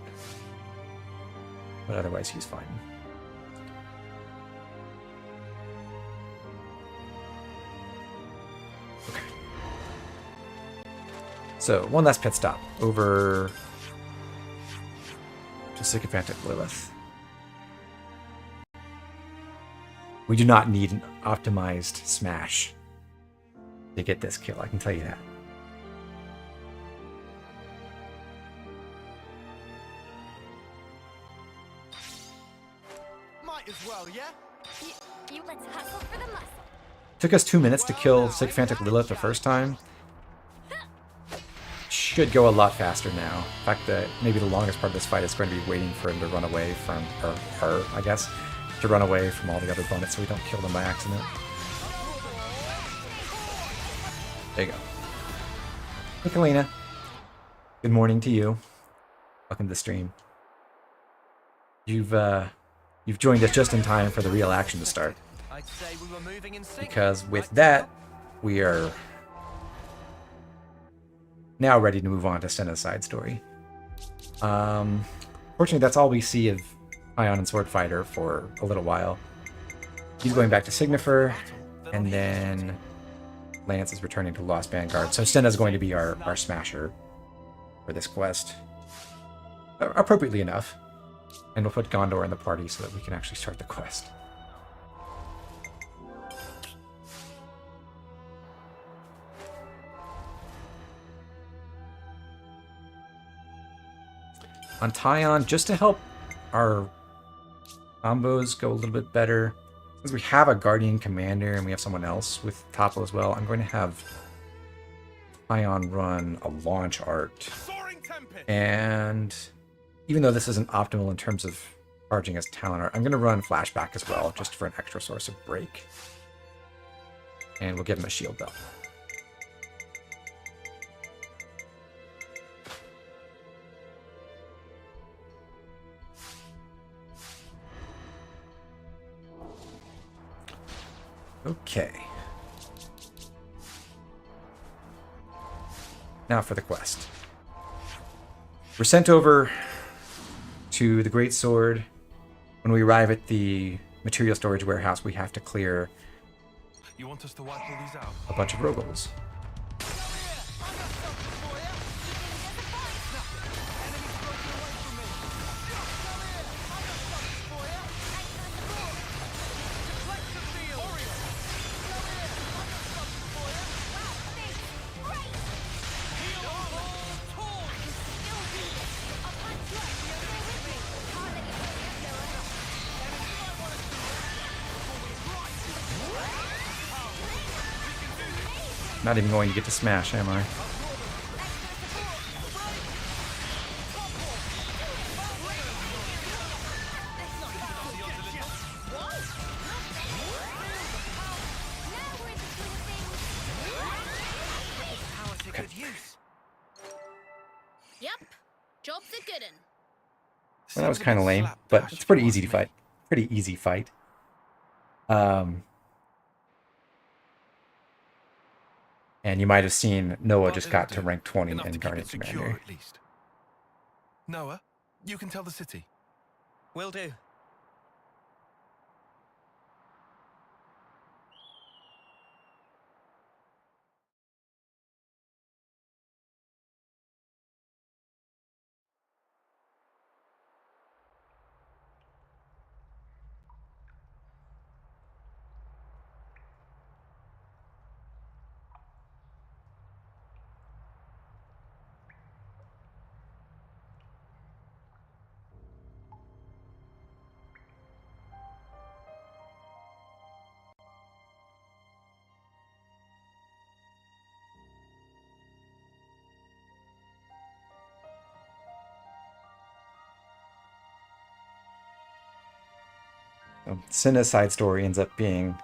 But otherwise, he's fine. Okay. So, one last pit stop over to Sycophantic Lilith. We do not need an optimized smash to get this kill, I can tell you that. Might as well, yeah? You let's hustle for the muscle. Took us 2 minutes to kill Sycophantic Lilith the first time. Should go a lot faster now. In fact, maybe the longest part of this fight is going to be waiting for him to run away from, or her, I guess, to run away from all the other bonus so we don't kill them by accident. There you go. Hey, Kalina. Good morning to you. Welcome to the stream. You've joined us just in time for the real action to start. I'd say we were moving in sync. Because with that, we are now ready to move on to Sena's side story. Fortunately, that's all we see of Ion and Sword Fighter for a little while. He's going back to Signifer, and then Lance is returning to Lost Vanguard. So Sena's going to be our smasher for this quest. Appropriately enough. And we'll put Gondor in the party so that we can actually start the quest. On Tyon, just to help our combos go a little bit better, since we have a Guardian Commander and we have someone else with Topo as well, I'm going to have Tyon run a launch art. And even though this isn't optimal in terms of charging as talent art, I'm going to run Flashback as well, just for an extra source of break. And we'll give him a shield belt. Okay. Now for the quest. We're sent over to the Great Sword. When we arrive at the material storage warehouse, we have to clear You want us to wipe all these out? a bunch of Rogals. Not even going to get to smash, am I? Okay. Yep, job's a good un. Well, that was kind of lame, but it's pretty easy to fight. Pretty easy fight. And you might have seen Noah just got to rank 20 in Guardian Commander. At least. Noah, you can tell the city. Will do. Sena's side story ends up being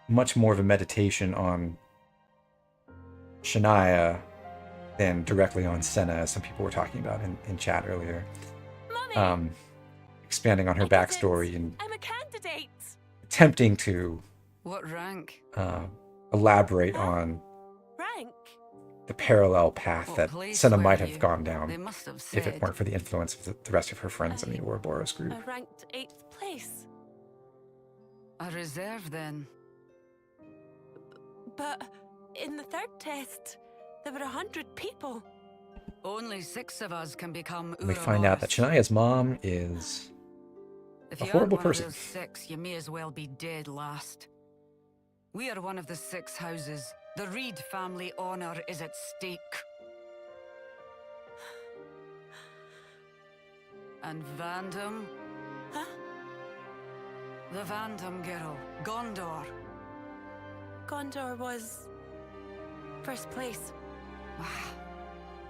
much more of a meditation on Shania than directly on Sena, as some people were talking about in chat earlier. Mummy! Expanding on her backstory and I'm a candidate! attempting to What rank? Elaborate on Rank? the parallel path What that place Sena were might have you? gone down They must have if said. it weren't for the influence of the rest of her friends in the Ouroboros group. I ranked 8th place. A reserve then. But in the third test, there were 100 people. Only 6 of us can become And we find out that Shania's mom is If a you horrible aren't one person. of those 6, you may as well be dead last. We are one of the 6 houses. The Reed family honor is at stake. And Vandam? Huh? The Vandam girl, Gondor. Gondor was first place.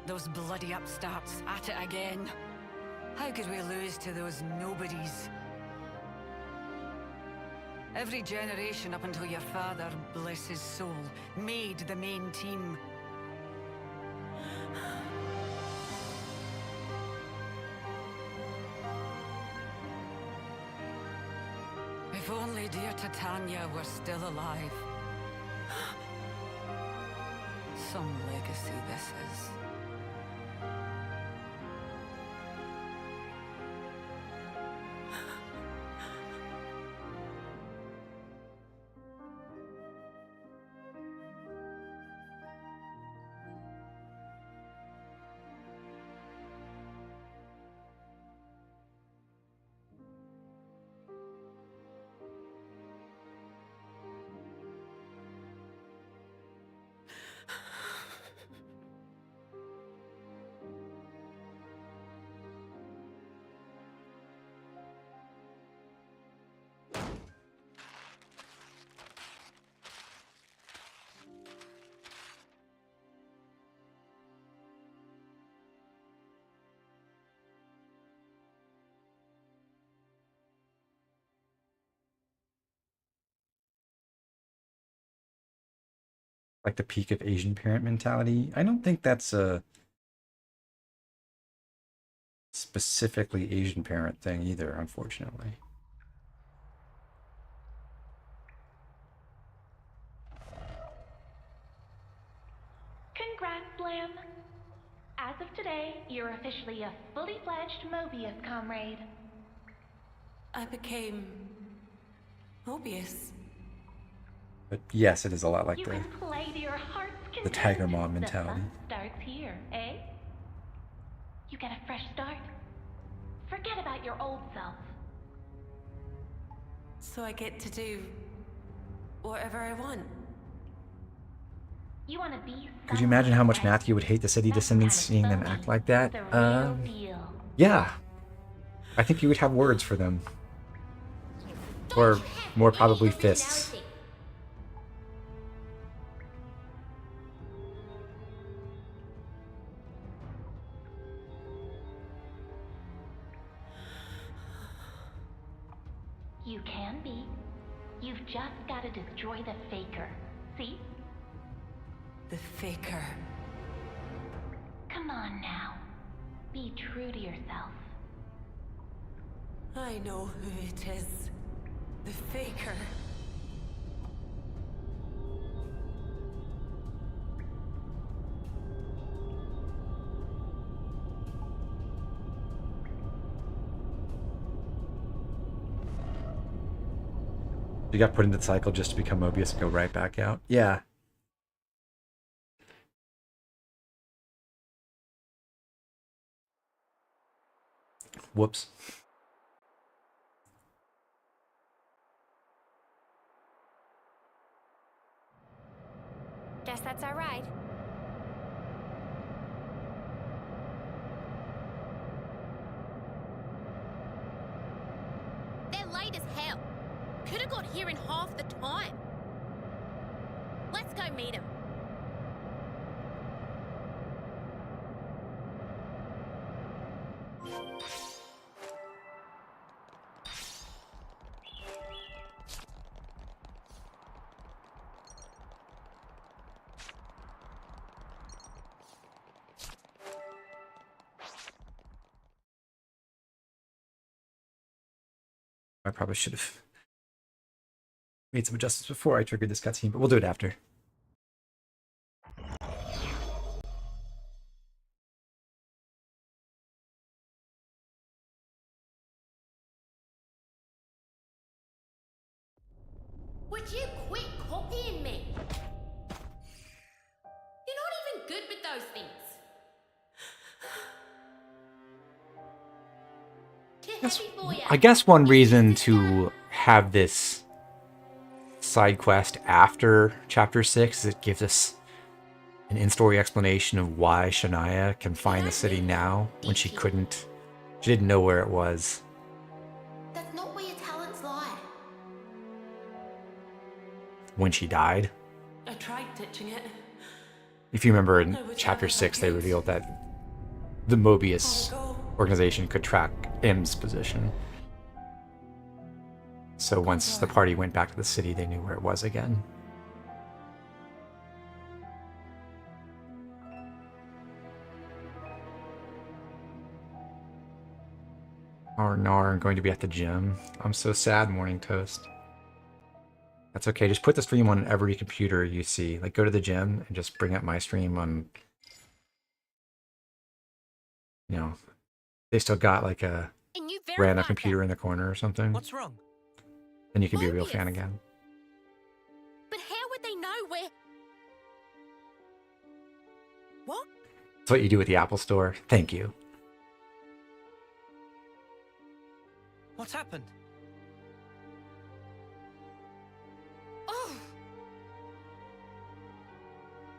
Those bloody upstarts at it again. How could we lose to those nobodies? Every generation up until your father, bless his soul, made the main team. If only dear Titania were still alive. Some legacy this is. Like the peak of Asian parent mentality. I don't think that's a specifically Asian parent thing either, unfortunately. Congrats, Lamb. As of today, you're officially a fully fledged Mobius comrade. I became Mobius. But yes, it is a lot like You can play to your heart's content. the Tiger Mom mentality. The fun starts here, eh? You get a fresh start. Forget about your old self. So I get to do whatever I want. You want to be. Could you imagine how much Matthew would hate the city descendants seeing them act like that? Yeah. I think you would have words for them. Or more probably fists. You can be. You've just got to destroy the Faker. See? The Faker. Come on now. Be true to yourself. I know who it is. The Faker. You got put into the cycle just to become Mobius and go right back out? Yeah. Whoops. Guess that's our ride. They're late as hell. Could have got here in half the time. Let's go meet him. probably should have made some adjustments before I triggered this cutscene, but we'll do it after. Would you quit copying me? You're not even good with those things. I guess one reason to have this side quest after Chapter 6 is it gives us an in-story explanation of why Shania can find the city now when she couldn't. She didn't know where it was. That's not where your talents lie. When she died. I tried ditching it. If you remember in Chapter 6, they revealed that the Mobius organization could track M's position. So once the party went back to the city, they knew where it was again. I'm going to be at the gym. I'm so sad, Morning Toast. That's okay. Just put the stream on every computer you see. Like, go to the gym and just bring up my stream on... You know, they still got like a random computer in the corner or something. What's wrong? Then you can be a real fan again. But how would they know where... What? That's what you do at the Apple Store. Thank you. What's happened? Oh!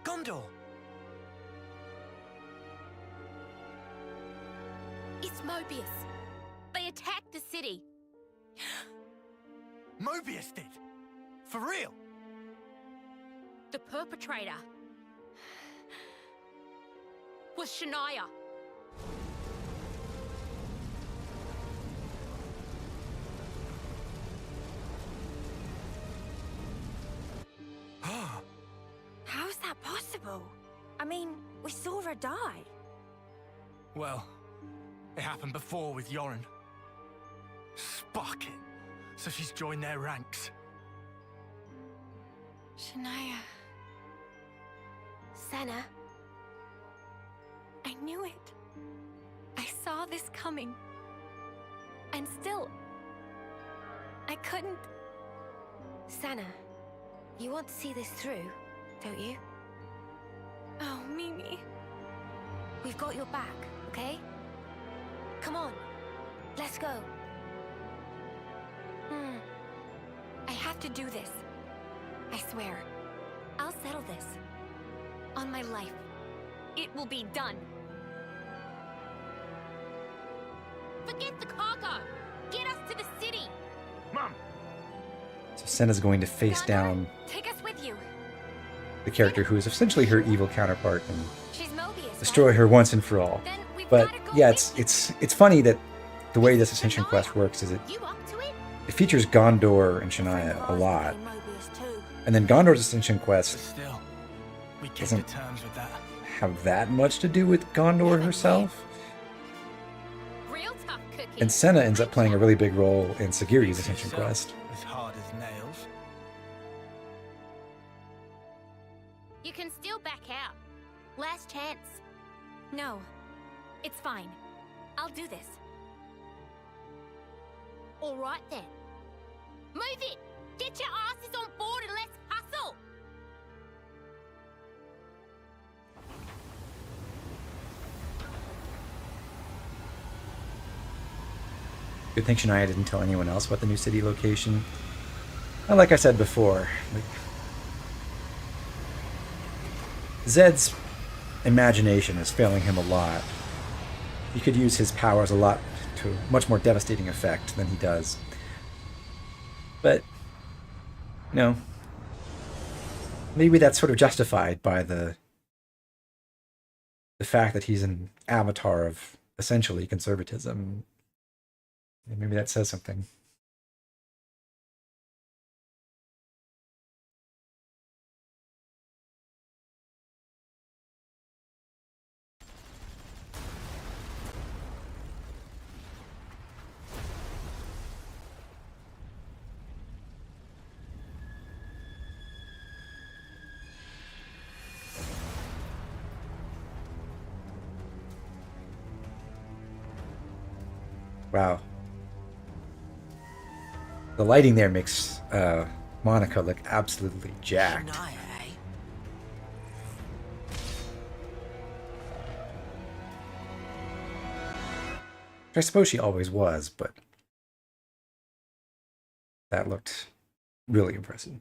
Gondor! It's Mobius. They attacked the city. Mobius did? For real? The perpetrator was Shania. How's that possible? I mean, we saw her die. Well, it happened before with Yoren. Spark it. So she's joined their ranks. Shania. Sena, I knew it. I saw this coming. And still, I couldn't. Sena, you want to see this through, don't you? Oh, Mimi. We've got your back, okay? Come on, let's go. I have to do this. I swear. I'll settle this. On my life. It will be done. Forget the cargo. Get us to the city. Mom. So Sena's going to face down Take us with you. the character who is essentially her evil counterpart and She's Mobius, destroy her once and for all. Then we've But gotta go yeah, with it's funny that the way this Ascension quest works is it features Gondor and Shania a lot. And then Gondor's Ascension quest Still, we came doesn't to terms with that. have that much to do with Gondor herself. Real tough cookie. And Sena ends up playing a really big role in Sagiri's Ascension So, quest. as hard as nails. You can still back out. Last chance. No. It's fine. I'll do this. All right then. Move it. Get your asses on board and let's hustle. Good thing Shania didn't tell anyone else about the new city location. And like I said before, Zed's imagination is failing him a lot. He could use his powers a lot to much more devastating effect than he does. But, you know, maybe that's sort of justified by the fact that he's an avatar of essentially conservatism. Maybe that says something. Wow. The lighting there makes Monica look absolutely jacked. Shania, eh? I suppose she always was, but that looked really impressive.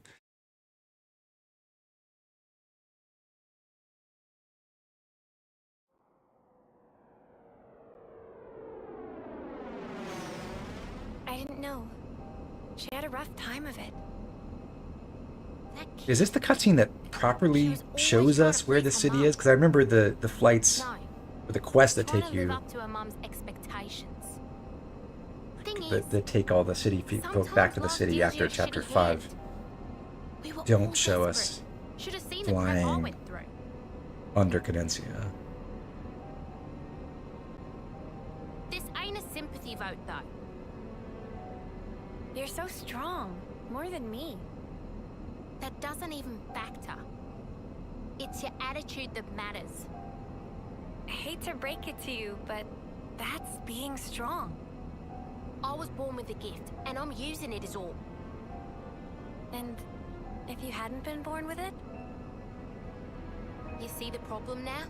I didn't know. She had a rough time of it. Is this the cutscene that properly shows us where the city is? Because I remember the flights or the quests that take you up to her mum's expectations. that take all the city people back to the city after chapter 5 don't show us flying under Cadencia. This ain't a sympathy vote, though. You're so strong. More than me. That doesn't even factor. It's your attitude that matters. I hate to break it to you, but that's being strong. I was born with a gift, and I'm using it as all. And if you hadn't been born with it? You see the problem now?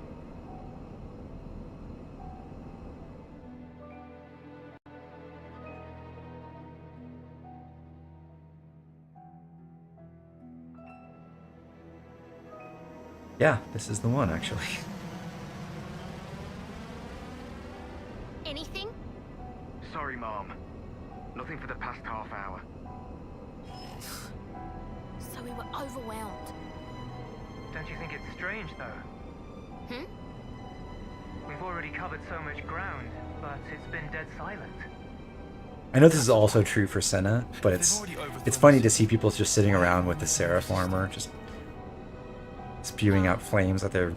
Yeah, this is the one, actually. Anything? Sorry, Mom. Nothing for the past half hour. So we were overwhelmed. Don't you think it's strange, though? Hmm? We've already covered so much ground, but it's been dead silent. I know this is also true for Sena, but it's funny to see people just sitting around with the Seraph armor, just spewing out flames at their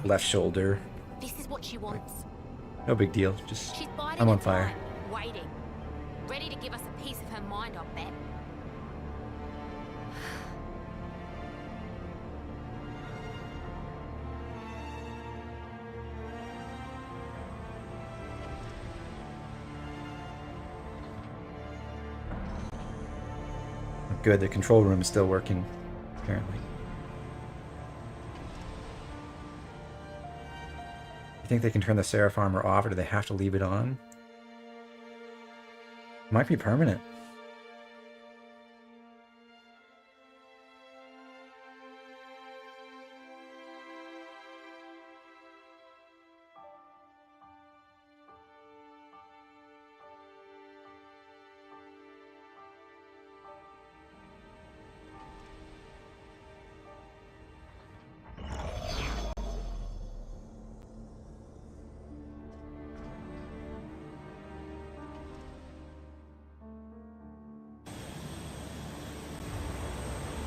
left shoulder. This is what she wants. No big deal, just She's biding I'm on her fire. time, waiting. Ready to give us a piece of her mind, I bet. Good, the control room is still working, apparently. You think they can turn the Seraph armor off, or do they have to leave it on? Might be permanent.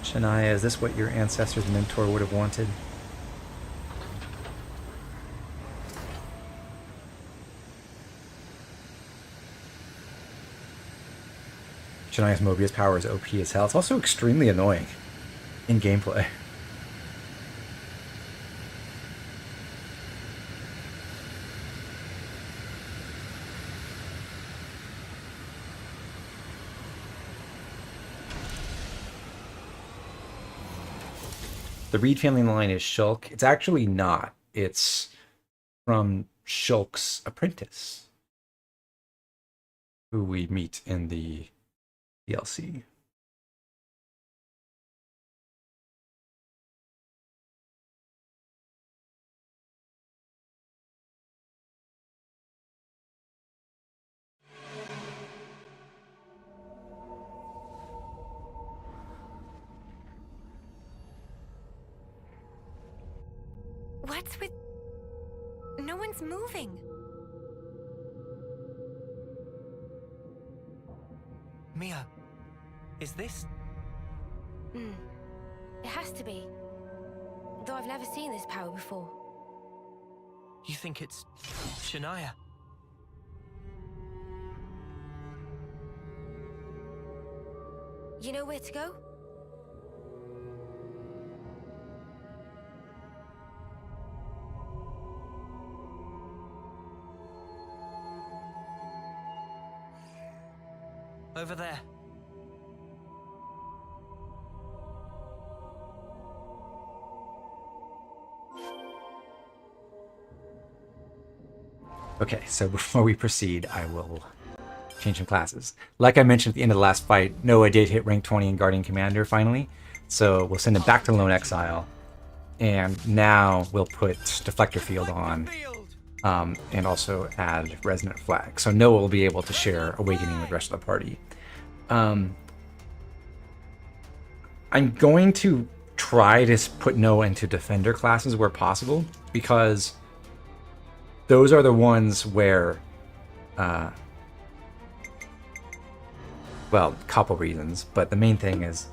Shania, is this what your ancestor's mentor would have wanted? Shania's Mobius power is OP as hell. It's also extremely annoying in gameplay. The Reed family line is Shulk. It's actually not. It's from Shulk's apprentice, who we meet in the DLC. What's with... No one's moving. Mia, is this... It has to be. Though I've never seen this power before. You think it's... Shania? You know where to go? Over there. Okay, so before we proceed, I will change some classes. Like I mentioned at the end of the last fight, Noah did hit rank 20 in Guardian Commander finally, so we'll send him back to Lone Exile, and now we'll put Deflector Field on, and also add Resonant Flag. So Noah will be able to share Awakening with the rest of the party. I'm going to try to put Noah into Defender classes where possible, because those are the ones where, well, a couple reasons, but the main thing is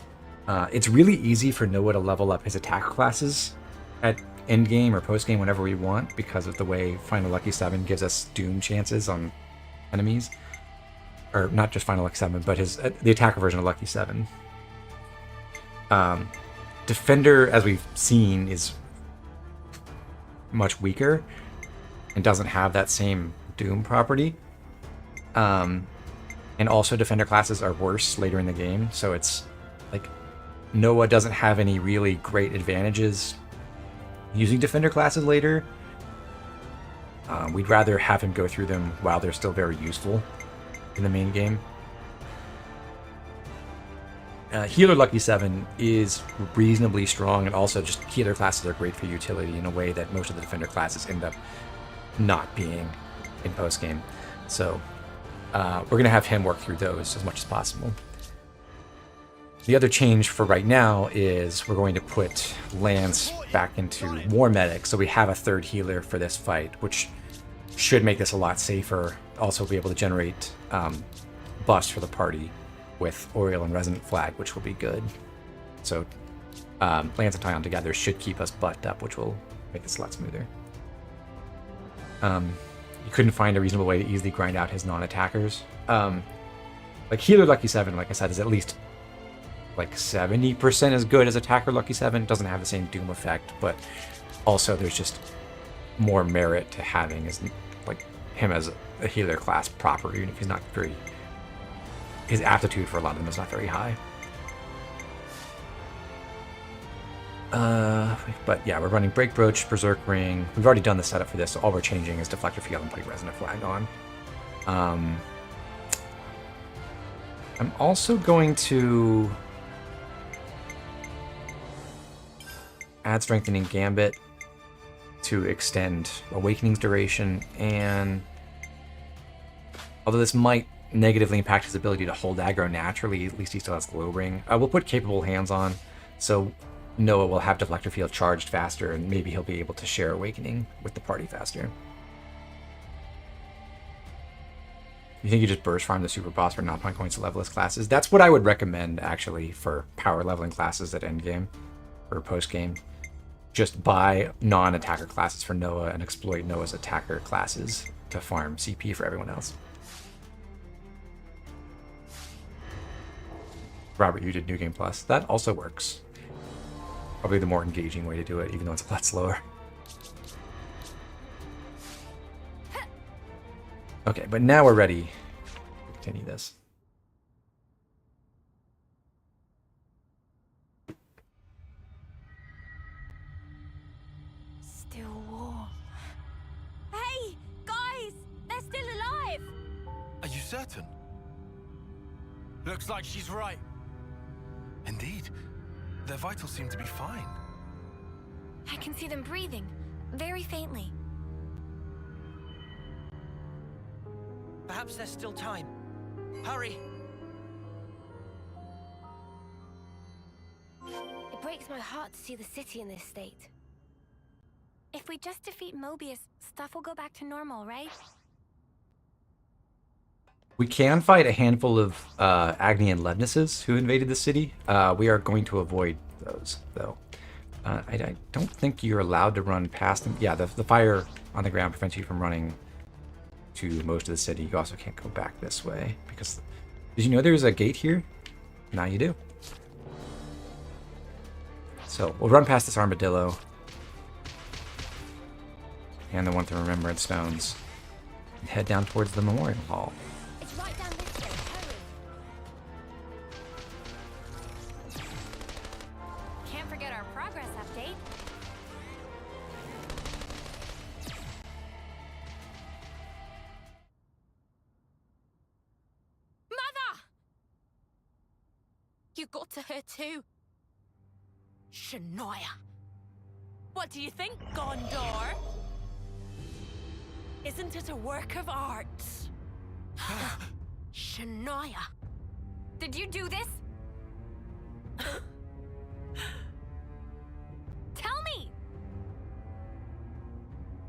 it's really easy for Noah to level up his attack classes at endgame or postgame whenever we want, because of the way Final Lucky 7 gives us doom chances on enemies. Or not just Final Lucky 7, but the attacker version of Lucky 7. Defender, as we've seen, is much weaker and doesn't have that same doom property. And also Defender classes are worse later in the game, so it's like Noah doesn't have any really great advantages using Defender classes later. We'd rather have him go through them while they're still very useful in the main game. Healer Lucky 7 is reasonably strong, and also just healer classes are great for utility in a way that most of the Defender classes end up not being in postgame. So we're going to have him work through those as much as possible. The other change for right now is we're going to put Lance back into War Medic, so we have a third healer for this fight, which should make this a lot safer. Also be able to generate buffs for the party with Oriole and Resonant Flag, which will be good. So Lance and Tyon together should keep us butted up, which will make this a lot smoother. You couldn't find a reasonable way to easily grind out his non-attackers. Like Healer Lucky 7, like I said, is at least like 70% as good as Attacker Lucky 7. Doesn't have the same Doom effect, but also there's just more merit to having him as a healer class proper, even if he's not very... His aptitude for a lot of them is not very high. But yeah, we're running Break Brooch, Berserk Ring. We've already done the setup for this, so all we're changing is Deflector Field and putting Resonant Flag on. I'm also going to add Strengthening Gambit to extend Awakening's duration, and although this might negatively impact his ability to hold aggro naturally, at least he still has Glow Ring. We'll put Capable Hands on, so Noah will have Deflector Field charged faster, and maybe he'll be able to share Awakening with the party faster. You think you just burst farm the super boss for non-point coins to level his classes? That's what I would recommend, actually, for power leveling classes at endgame or postgame. Just buy non-attacker classes for Noah and exploit Noah's attacker classes to farm CP for everyone else. Robert, you did New Game Plus. That also works. Probably the more engaging way to do it, even though it's a lot slower. Okay, but now we're ready to continue this. Still warm. Hey, guys! They're still alive! Are you certain? Looks like she's right. Indeed. Their vitals seem to be fine. I can see them breathing, very faintly. Perhaps there's still time. Hurry! It breaks my heart to see the city in this state. If we just defeat Mobius, stuff will go back to normal, right? We can fight a handful of Agni and Lednuses who invaded the city. We are going to avoid those, though. I don't think you're allowed to run past them. Yeah, the fire on the ground prevents you from running to most of the city. You also can't go back this way, because... Did you know there's a gate here? Now you do. So, we'll run past this armadillo. And the one with the Remembrance Stones. And head down towards the Memorial Hall. It's right down this way. Hurry. progress update. Mother! You got to her too. Shania. What do you think, Gondor? Isn't it a work of art? Shania. Did you do this? Tell me!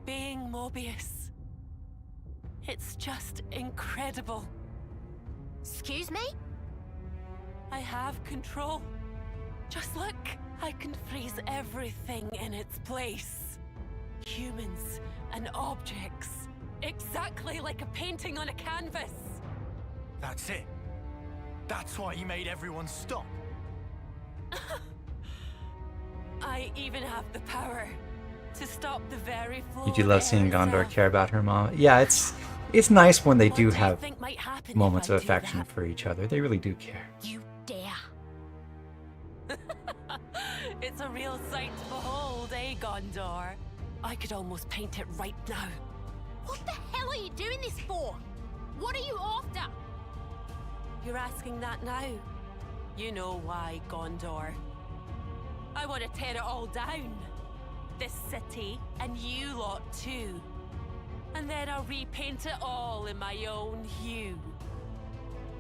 Being Mobius. It's just incredible. Excuse me? I have control. Just look, I can freeze everything in its place. Humans and objects. Exactly like a painting on a canvas. That's it. That's why you made everyone stop. I even have the power to stop the very flow. You do love of seeing air Gondor itself. care about her mom. Yeah, it's nice when they What do you have think might happen if moments I of do affection that? for each other. They really do care. You dare. It's a real sight to behold, eh, Gondor? I could almost paint it right now. What the hell are you doing this for? What are you after? You're asking that now? You know why, Gondor. I want to tear it all down. This city, and you lot too. And then I'll repaint it all in my own hue.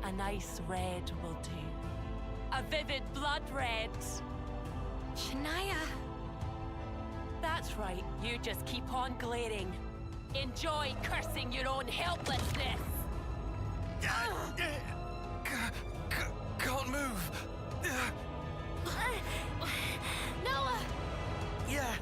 A nice red will do. A vivid blood red. Shania. That's right, you just keep on glaring. Enjoy cursing your own helplessness. Can't move. Noah! Yeah.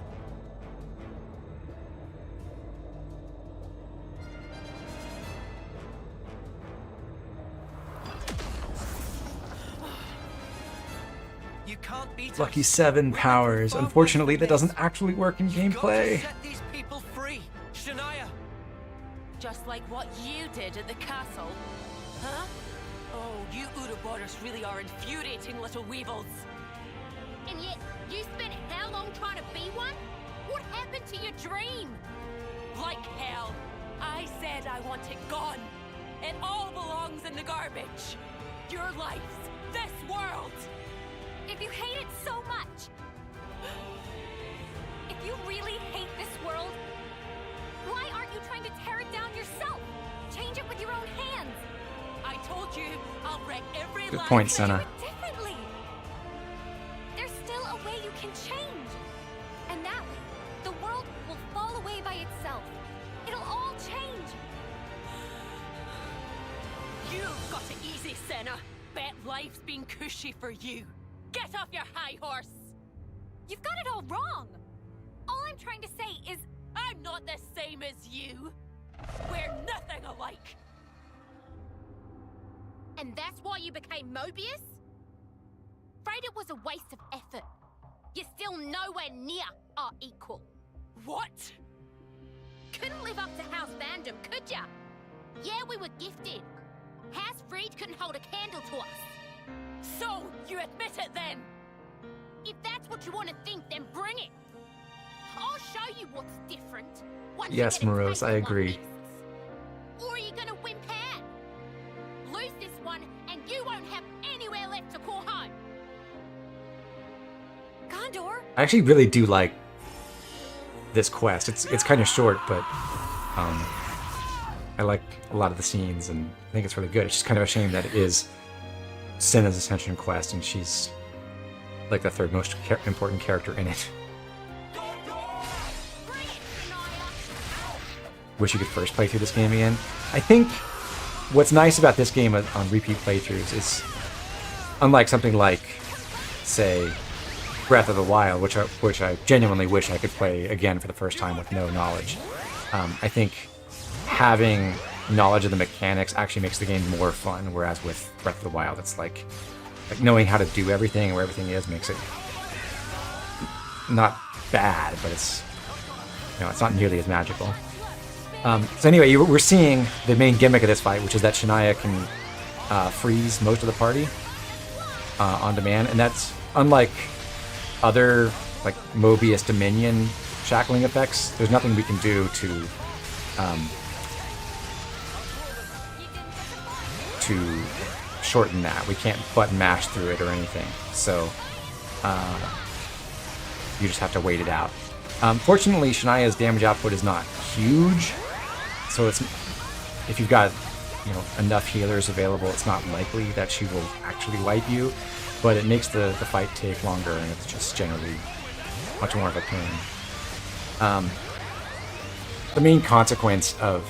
You can't beat Lucky us. 7 We're powers. far Unfortunately, worse that than doesn't this. actually work in You've got to gameplay. set these people free, Shania. Just like what you did at the castle. Huh? Oh, you Ouroboros really are infuriating little weevils. And yet, you spent how long trying to be one? What happened to your dream? Like hell. I said I want it gone. It all belongs in the garbage. Your lives, this world. If you hate it so much, if you really hate this world, why aren't you trying to tear it down yourself? Change it with your own hands. I told you, I'll wreck every Good life. point, Do Sena. it differently. There's still a way you can change. And that way, the world will fall away by itself. It'll all change. You've got it easy, Sena. Bet life's been cushy for you. Get off your high horse. You've got it all wrong. All I'm trying to say is, I'm not the same as you. We're nothing alike. and that's why you became Mobius? Afraid it was a waste of effort. You're still nowhere near our equal. What? Couldn't live up to House Vandom, could ya? Yeah, we were gifted. House Freed couldn't hold a candle to us. So, you admit it then? If that's what you want to think, then bring it. I'll show you what's different. Once you Yes, get a Morose, taste I of my agree. beasts. Or are you gonna wimp out? Lose this one, and you won't have anywhere left to call home. Gondor? I actually really do like this quest. It's kind of short, but I like a lot of the scenes, and I think it's really good. It's just kind of a shame that it is Sena's Ascension quest, and she's like the third most important character in it. Wish you could first play through this game again. I think what's nice about this game on repeat playthroughs is, unlike something like, say, Breath of the Wild, which I genuinely wish I could play again for the first time with no knowledge. I think having knowledge of the mechanics actually makes the game more fun, whereas with Breath of the Wild, it's like knowing how to do everything and where everything is makes it not bad, but it's it's not nearly as magical. So anyway, we're seeing the main gimmick of this fight, which is that Shania can freeze most of the party on demand, and that's unlike other like Mobius Dominion shackling effects, there's nothing we can do to shorten that. We can't button mash through it or anything. So you just have to wait it out. Fortunately, Shania's damage output is not huge, so it's if you've got enough healers available, it's not likely that she will actually wipe you, but it makes the fight take longer, and it's just generally much more of a pain. The main consequence of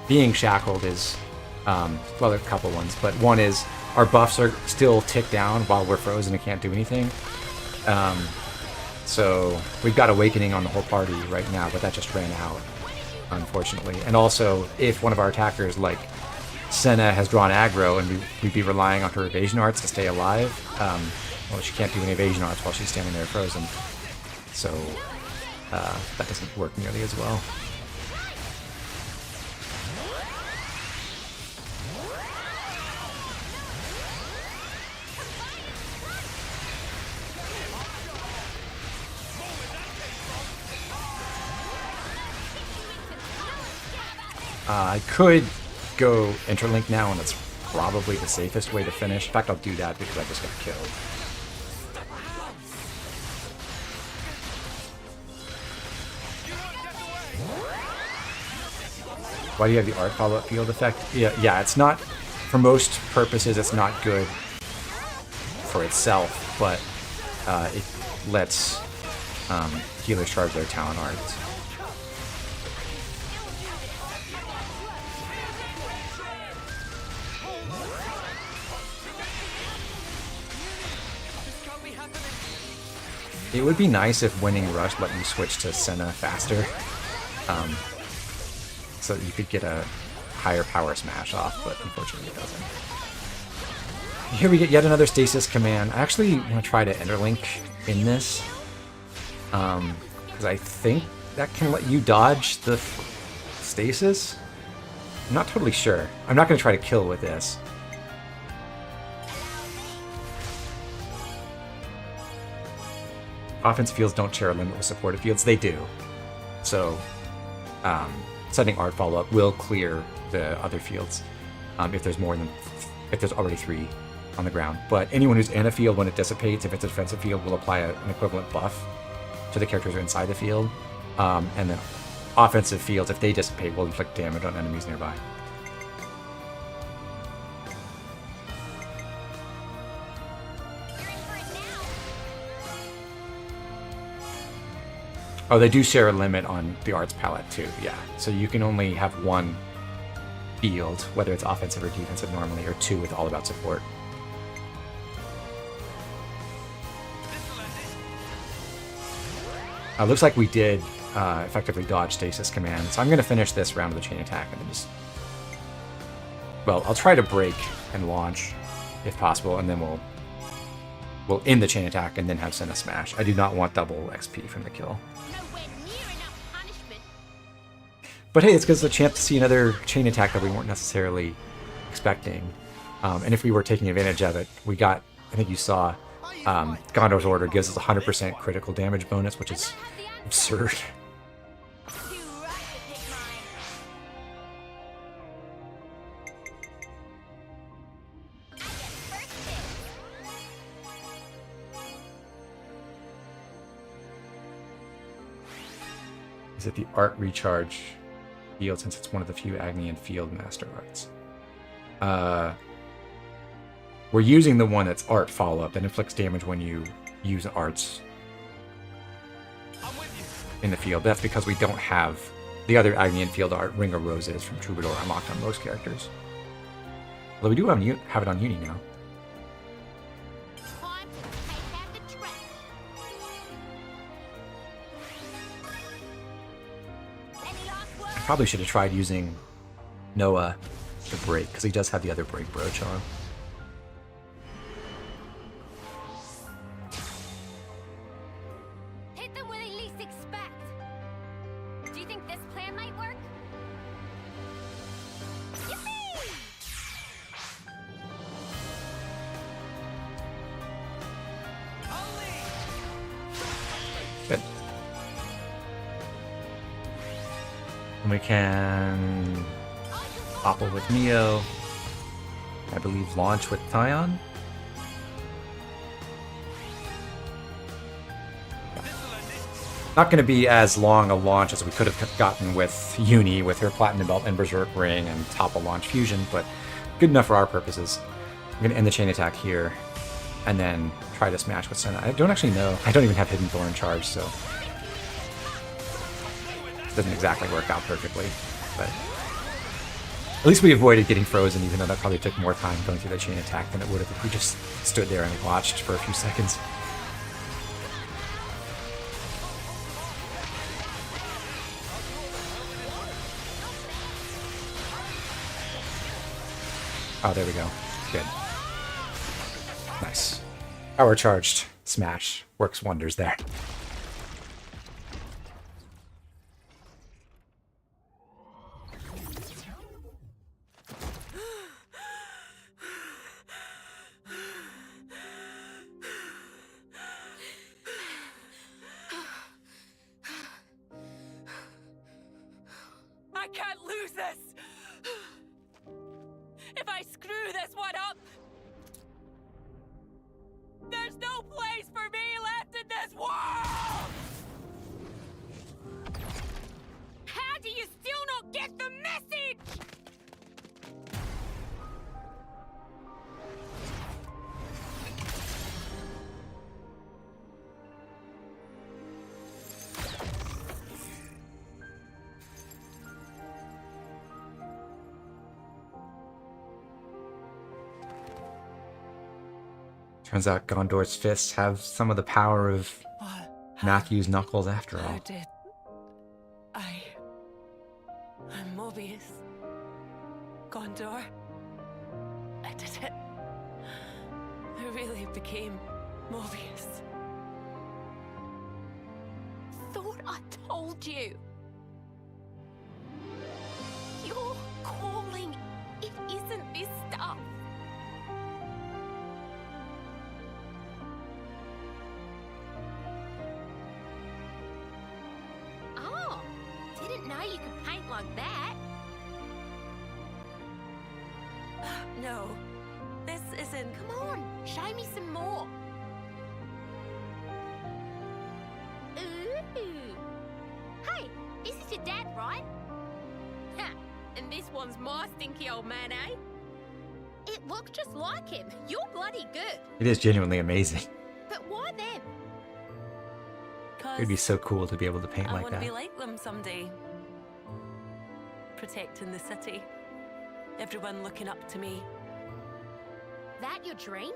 being shackled is, well, there are a couple ones, but one is our buffs are still ticked down while we're frozen and can't do anything. So we've got Awakening on the whole party right now, but that just ran out, unfortunately. And also, if one of our attackers, like Sena, has drawn aggro and we'd be relying on her evasion arts to stay alive, well, she can't do any evasion arts while she's standing there frozen. So that doesn't work nearly as well. I could go interlink now, and that's probably the safest way to finish. In fact, I'll do that because I just got killed. Why do you have the art follow-up field effect? Yeah, it's not, for most purposes, it's not good for itself, but it lets healers charge their talent arts. It would be nice if winning Rush let you switch to Sena faster, so that you could get a higher power smash off, but unfortunately it doesn't. Here we get yet another stasis command. I actually want to try to interlink in this, because I think that can let you dodge the stasis? I'm not totally sure. I'm not going to try to kill with this. Offensive fields don't share a limit with supported fields. They do. So, setting art follow-up will clear the other fields if there's already 3 on the ground. But anyone who's in a field, when it dissipates, if it's a defensive field, will apply an equivalent buff to the characters who are inside the field. And then offensive fields, if they dissipate, will inflict damage on enemies nearby. Oh, they do share a limit on the arts palette too, yeah. So you can only have 1 field, whether it's offensive or defensive normally, or 2 with all about support. Looks like we did effectively dodge stasis command, so I'm going to finish this round of the chain attack and then just... Well, I'll try to break and launch, if possible, and then we'll end the chain attack and then have Sena smash. I do not want double XP from the kill. But hey, it's because it's a chance to see another chain attack that we weren't necessarily expecting. And if we were taking advantage of it, we got, I think you saw, Gondor's Order gives us 100% critical damage bonus, which is absurd. Is it the art recharge field, since it's one of the few Agnian field master arts? We're using the one that's art follow-up that inflicts damage when you use arts in the field. That's because we don't have the other Agnian field art, Ring of Roses from Troubadour, unlocked on most characters. Although we do have it on Uni now. Probably should have tried using Noah to break, because he does have the other break brooch on. Hit them where they least expect. Do you think this plan might work? Yippee! Good. And we can topple with Neo. I believe launch with Tyon. Not going to be as long a launch as we could have gotten with Uni with her Platinum Belt and Berserk Ring and Topple Launch Fusion, but good enough for our purposes. I'm going to end the chain attack here and then try to smash with Sena. I don't actually know. I don't even have Hidden Thorn charge, so it doesn't exactly work out perfectly. But at least we avoided getting frozen, even though that probably took more time going through the chain attack than it would have if we just stood there and watched for a few seconds. Oh, there we go. Good. Nice. Power charged smash works wonders there. I can't lose this! If I screw this one up, there's no place for me left in this world! How do you still not get the message? Turns out Gondor's fists have some of the power of Matthew's knuckles after all. How did I'm Mobius. Gondor. I did it. I really became Mobius. Thought I told you. Your calling, it isn't this stuff. Oh, didn't know you could paint like that. No, this isn't. Come on, show me some more. Ooh. Hey, this is your dad, right? Ha! And this one's my stinky old man, eh? It looks just like him. You're bloody good. It is genuinely amazing. But why them? It'd be so cool to be able to paint I like want to that. be like them someday. Protecting the city. Everyone looking up to me. That your dream?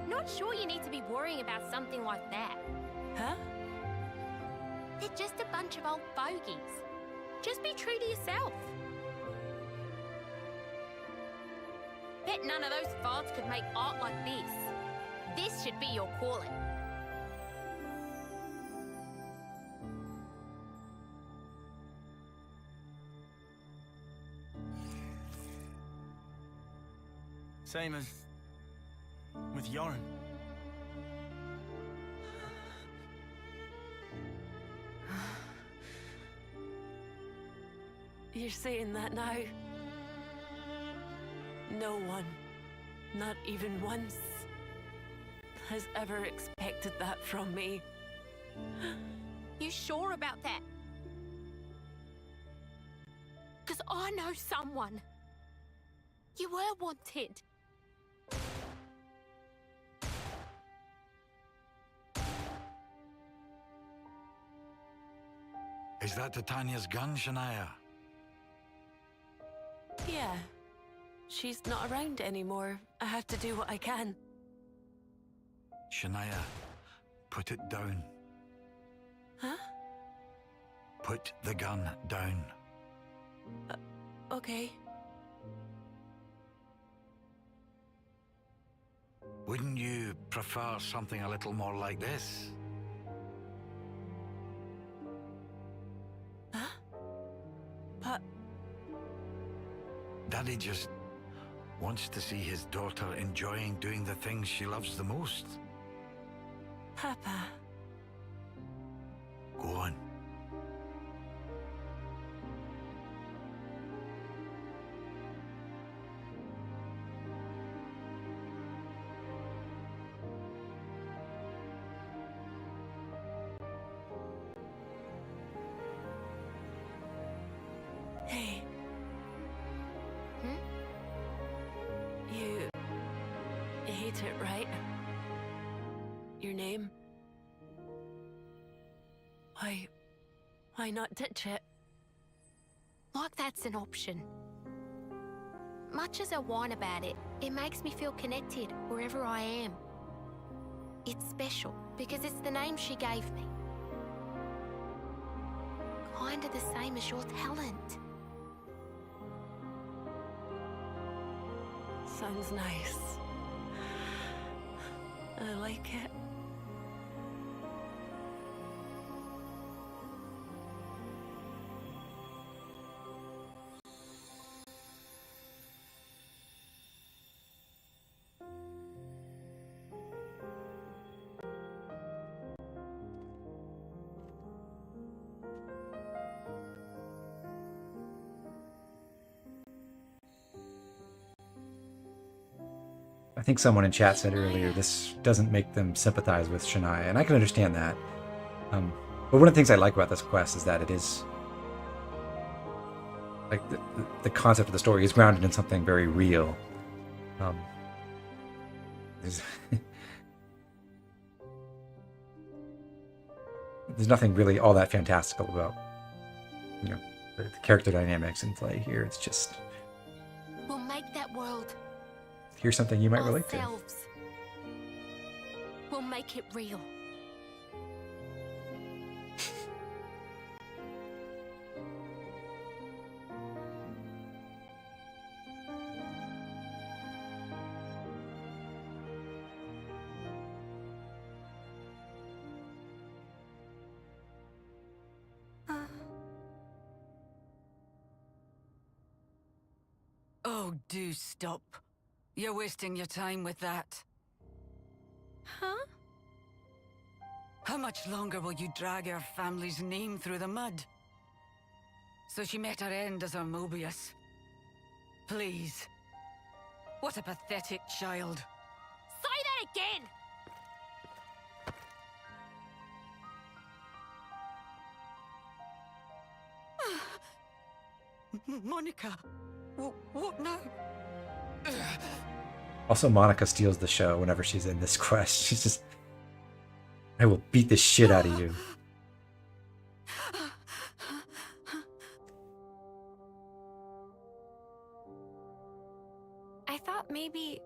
Not sure you need to be worrying about something like that. Huh? They're just a bunch of old fogies. Just be true to yourself. Bet none of those farts could make art like this. This should be your calling. Same as with Yoren. You're saying that now? No one, not even once, has ever expected that from me. You sure about that? 'Cause I know someone. You were wanted. Is that Titania's gun, Shania? Yeah. She's not around anymore. I have to do what I can. Shania, put it down. Huh? Put the gun down. Okay. Wouldn't you prefer something a little more like this? Huh? But... Daddy just wants to see his daughter enjoying doing the things she loves the most. Papa. Go on. Hey. Hmm? You hate it, right? Your name? Why not ditch it? Like that's an option. Much as I whine about it, it makes me feel connected wherever I am. It's special because it's the name she gave me. Kinda the same as your talent. Sounds nice. I like it. I think someone in chat said earlier this doesn't make them sympathize with Shania, and I can understand that. But one of the things I like about this quest is that it is like the concept of the story is grounded in something very real. There's there's nothing really all that fantastical about, you know, the character dynamics in play here. It's just We'll make that world. here's something you might relate to. Ourselves. We'll make it real. Oh, do stop. You're wasting your time with that. Huh? How much longer will you drag our family's name through the mud? So she met her end as our Mobius. Please. What a pathetic child. Say that again! Monica. What now? Also, Monica steals the show whenever she's in this quest. She's just, I will beat the shit out of you. I thought maybe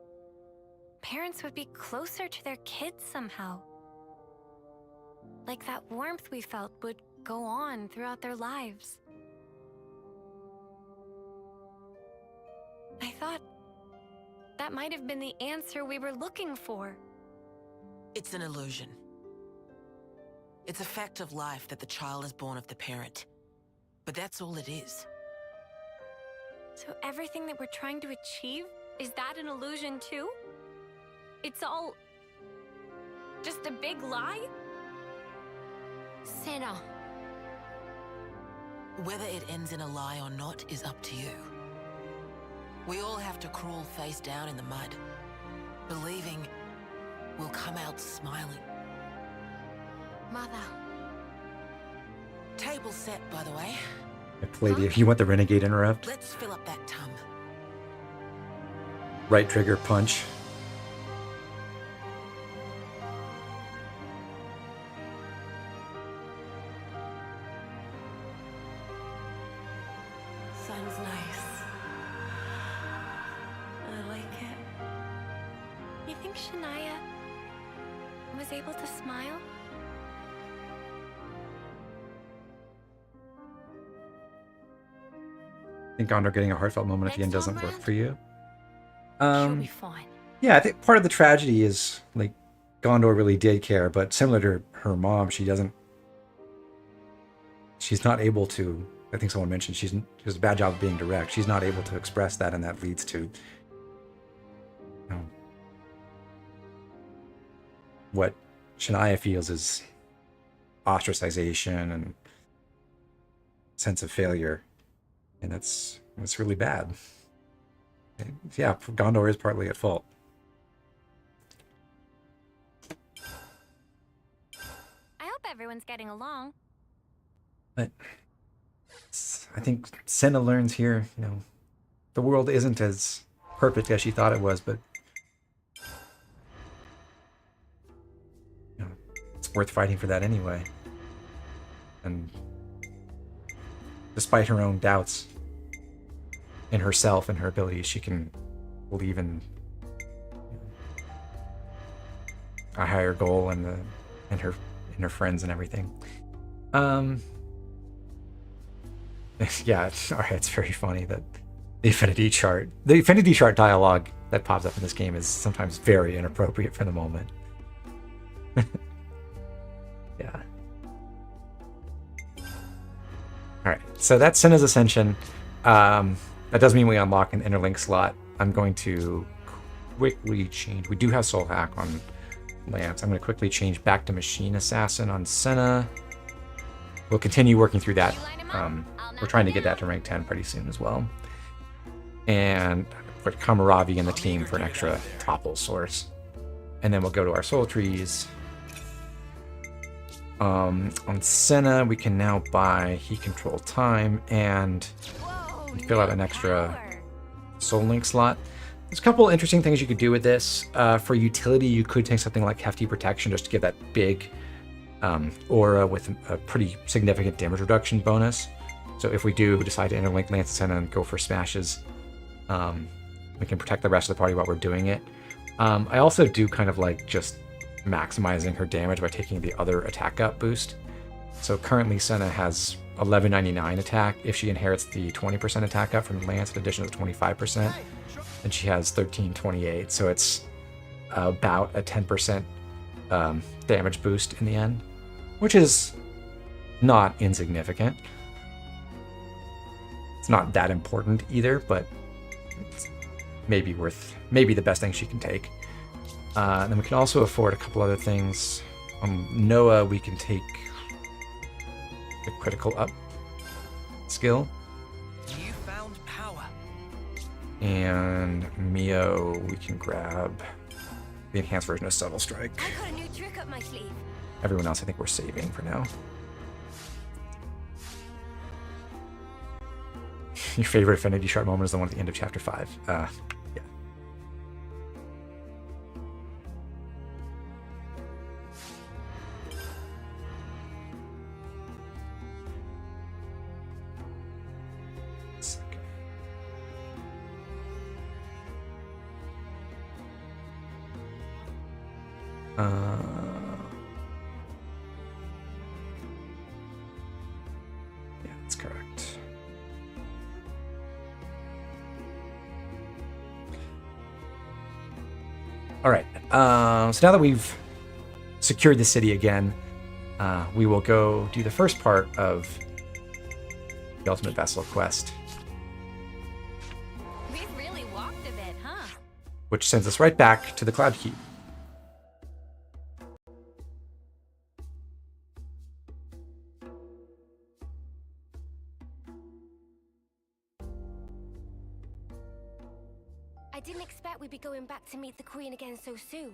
parents would be closer to their kids somehow. Like that warmth we felt would go on throughout their lives. I thought that might have been the answer we were looking for. It's an illusion. It's a fact of life that the child is born of the parent. But that's all it is. So everything that we're trying to achieve, is that an illusion too? It's all just a big lie? Sena. Whether it ends in a lie or not is up to you. We all have to crawl face down in the mud, believing we'll come out smiling. Mother. Table set, by the way. I played you. You want the Renegade interrupt? Let's fill up that tum. Right trigger punch. Sounds nice. I like it. You think Shania was able to smile? I think Gondor getting a heartfelt moment at the end Next doesn't time work round? for you. She'll be fine. Yeah, I think part of the tragedy is like Gondor really did care, but similar to her mom, she's not able to. I think someone mentioned she does a bad job of being direct. She's not able to express that, and that leads to what Shania feels is ostracization and sense of failure, and that's really bad. Yeah, Gondor is partly at fault. I hope everyone's getting along. But I think Sena learns here, you know, the world isn't as perfect as she thought it was, but you know, it's worth fighting for that anyway. And despite her own doubts in herself and her abilities, she can believe in a higher goal and her friends and everything. Yeah, it's very funny that the affinity chart dialogue that pops up in this game is sometimes very inappropriate for the moment. Yeah. Alright, so that's Sena's Ascension. That does mean we unlock an interlink slot. I'm going to quickly change. We do have Soul Hack on Lance. I'm going to quickly change back to Machine Assassin on Sena. We'll continue working through that. We're trying to get that to rank 10 pretty soon as well. And put Kamaravi in the team for an extra topple source. And then we'll go to our soul trees. On Sena, we can now buy Heat Control Time and fill out an extra Soul Link slot. There's a couple interesting things you could do with this. For utility, you could take something like Hefty Protection just to give that big aura with a pretty significant damage reduction bonus. So if we do decide to interlink Lance and Sena and go for smashes, we can protect the rest of the party while we're doing it. I also do kind of like just maximizing her damage by taking the other attack up boost. So currently Sena has 1199 attack. If she inherits the 20% attack up from Lance in addition to the 25%, then she has 1328. So it's about a 10% damage boost in the end, which is not insignificant. It's not that important either, but it's maybe the best thing she can take. And then we can also afford a couple other things. On Noah, we can take the critical up skill. You found power. And Mio, we can grab the enhanced version of Subtle Strike. I got a new trick up my sleeve. Everyone else, I think we're saving for now. Your favorite Affinity Shard moment is the one at the end of Chapter 5. Yeah. Yeah, that's correct. All right. So now that we've secured the city again, we will go do the first part of the Ultimate Vessel quest, We've really walked a bit, huh? which sends us right back to the Cloud Keep. I didn't expect we'd be going back to meet the Queen again so soon.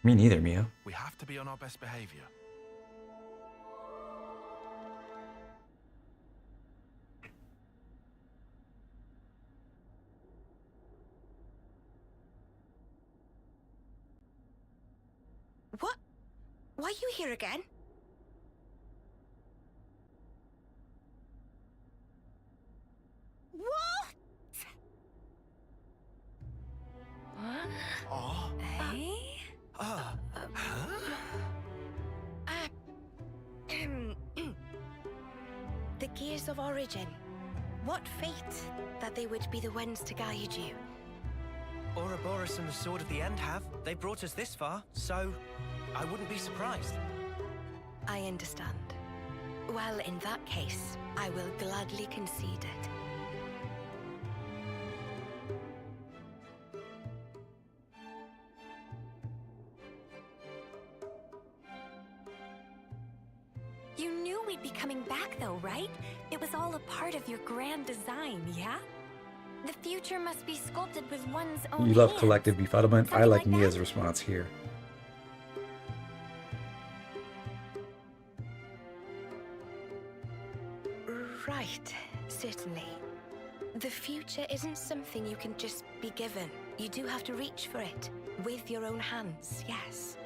Me neither, Mio. We have to be on our best behavior. What? Why are you here again? What? Oh. Hey? The Gears of Origin. What fate that they would be the ones to guide you. Ouroboros and the Sword of the End have. They brought us this far, so I wouldn't be surprised. I understand. Well, in that case, I will gladly concede it. we'd be coming back though, right? It was all a part of your grand design, yeah? The future must be sculpted with one's own You love hands. collective befuddlement. I Something like like Nia's that? response here. Right, certainly. The future isn't something you can just be given. You do have to reach for it with your own hands, yes.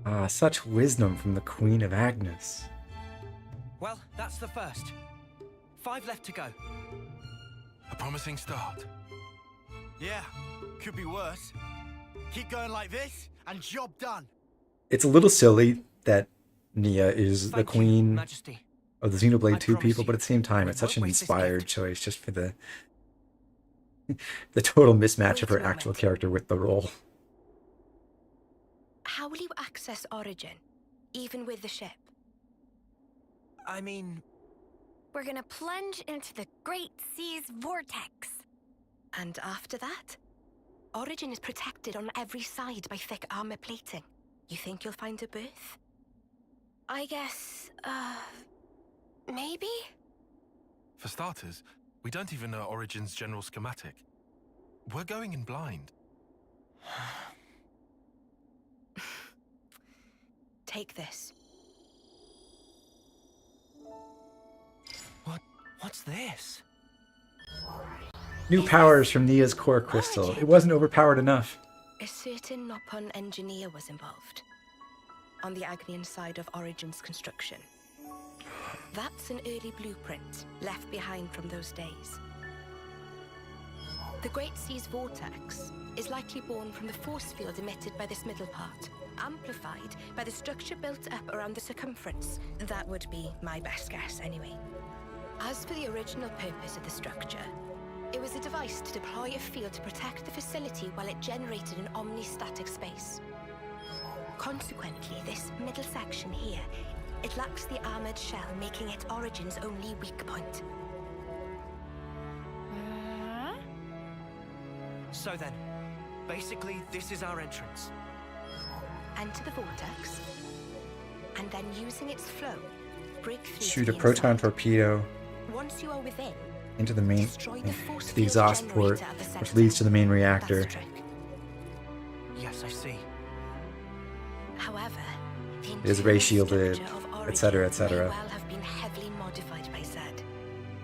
Ah, such wisdom from the Queen of Agnus. Well, that's the first. 5 left to go. A promising start. Yeah, could be worse. Keep going like this, and job done. It's a little silly that Nia is the Thank you, queen Majesty. of the Xenoblade 2 promise people, you, but at the same time, we it's such won't an waste this inspired gift. choice just for the total mismatch of Wait her a actual moment. character with the role. How will you access Origin, even with the ship? I mean, We're gonna plunge into the Great Sea's vortex. And after that? Origin is protected on every side by thick armor plating. You think you'll find a berth? I guess, maybe? For starters, we don't even know Origin's general schematic. We're going in blind. Take this. what's this? New powers from Nia's core crystal. It wasn't overpowered enough. A certain Nopon engineer was involved. On the Agnian side of Origin's construction. That's an early blueprint left behind from those days. The Great Sea's vortex is likely born from the force field emitted by this middle part, amplified by the structure built up around the circumference. That would be my best guess, anyway. As for the original purpose of the structure, it was a device to deploy a field to protect the facility while it generated an omnistatic space. Consequently, this middle section here, it lacks the armored shell, making it Origin's only weak point. So then, basically, this is our entrance. Enter the vortex, and then using its flow, break through Shoot to a the proton inside. torpedo Once you are within, into the main, destroy the force to the field exhaust port, generator at the which center. leads to the main That's reactor. the trick. Yes, I see. However, the It is internal ray shielded, structure of Origin etc., may etc. well have been heavily modified by Zed.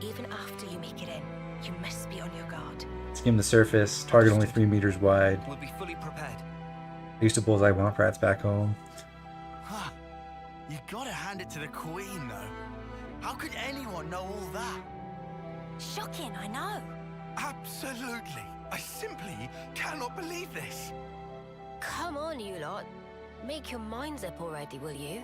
Even after you make it in, you must be on your guard. Skim the surface. Target only 3 meters wide. We'll be fully prepared. Used to bullseye womp rats back home. Huh. You gotta hand it to the Queen, though. How could anyone know all that? Shocking, I know. Absolutely. I simply cannot believe this. Come on, you lot. Make your minds up already, will you?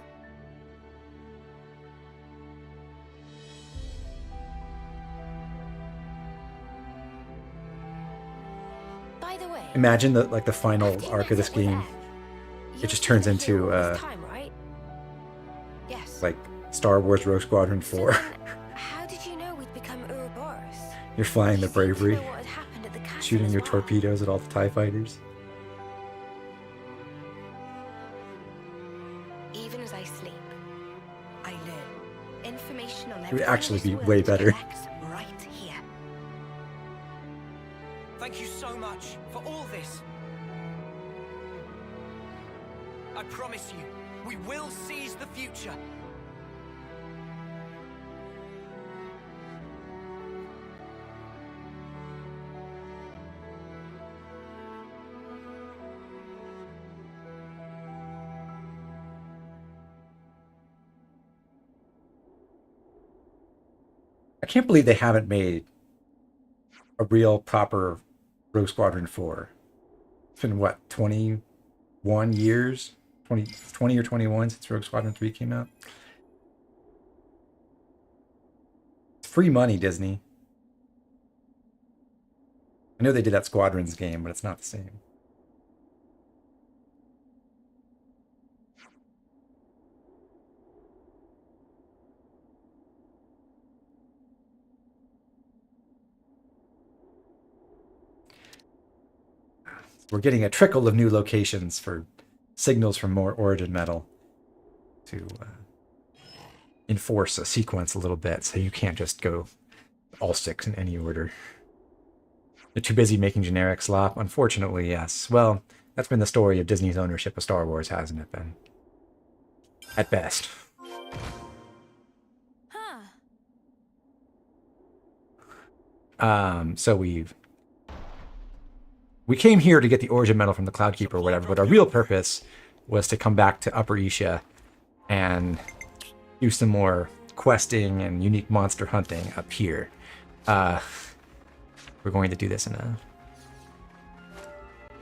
By the way, Imagine the final arc of this game. It just turns into time, right? Yes. like Star Wars Rogue Squadron 4. How did you know we'd become Ouroboros? You're flying the bravery, Know what had happened at the castle shooting as your well? torpedoes at all the TIE fighters. Even as I sleep, I learn information on It would everything actually this be world way better. collects right here. Thank you so much for all this. I promise you, we will seize the future. I can't believe they haven't made a proper Rogue Squadron 4. It's been, what, 21 years? 20 or 21 since Rogue Squadron 3 came out? It's free money, Disney. I know they did that Squadrons game, but it's not the same. We're getting a trickle of new locations for signals from more origin metal to enforce a sequence a little bit, so you can't just go all 6 in any order. They're too busy making generic slop? Unfortunately, yes. Well, that's been the story of Disney's ownership of Star Wars, hasn't it been? At best. So we came here to get the origin metal from the Cloud Keeper or whatever, but our real purpose was to come back to Upper Aetia and do some more questing and unique monster hunting up here. We're going to do this in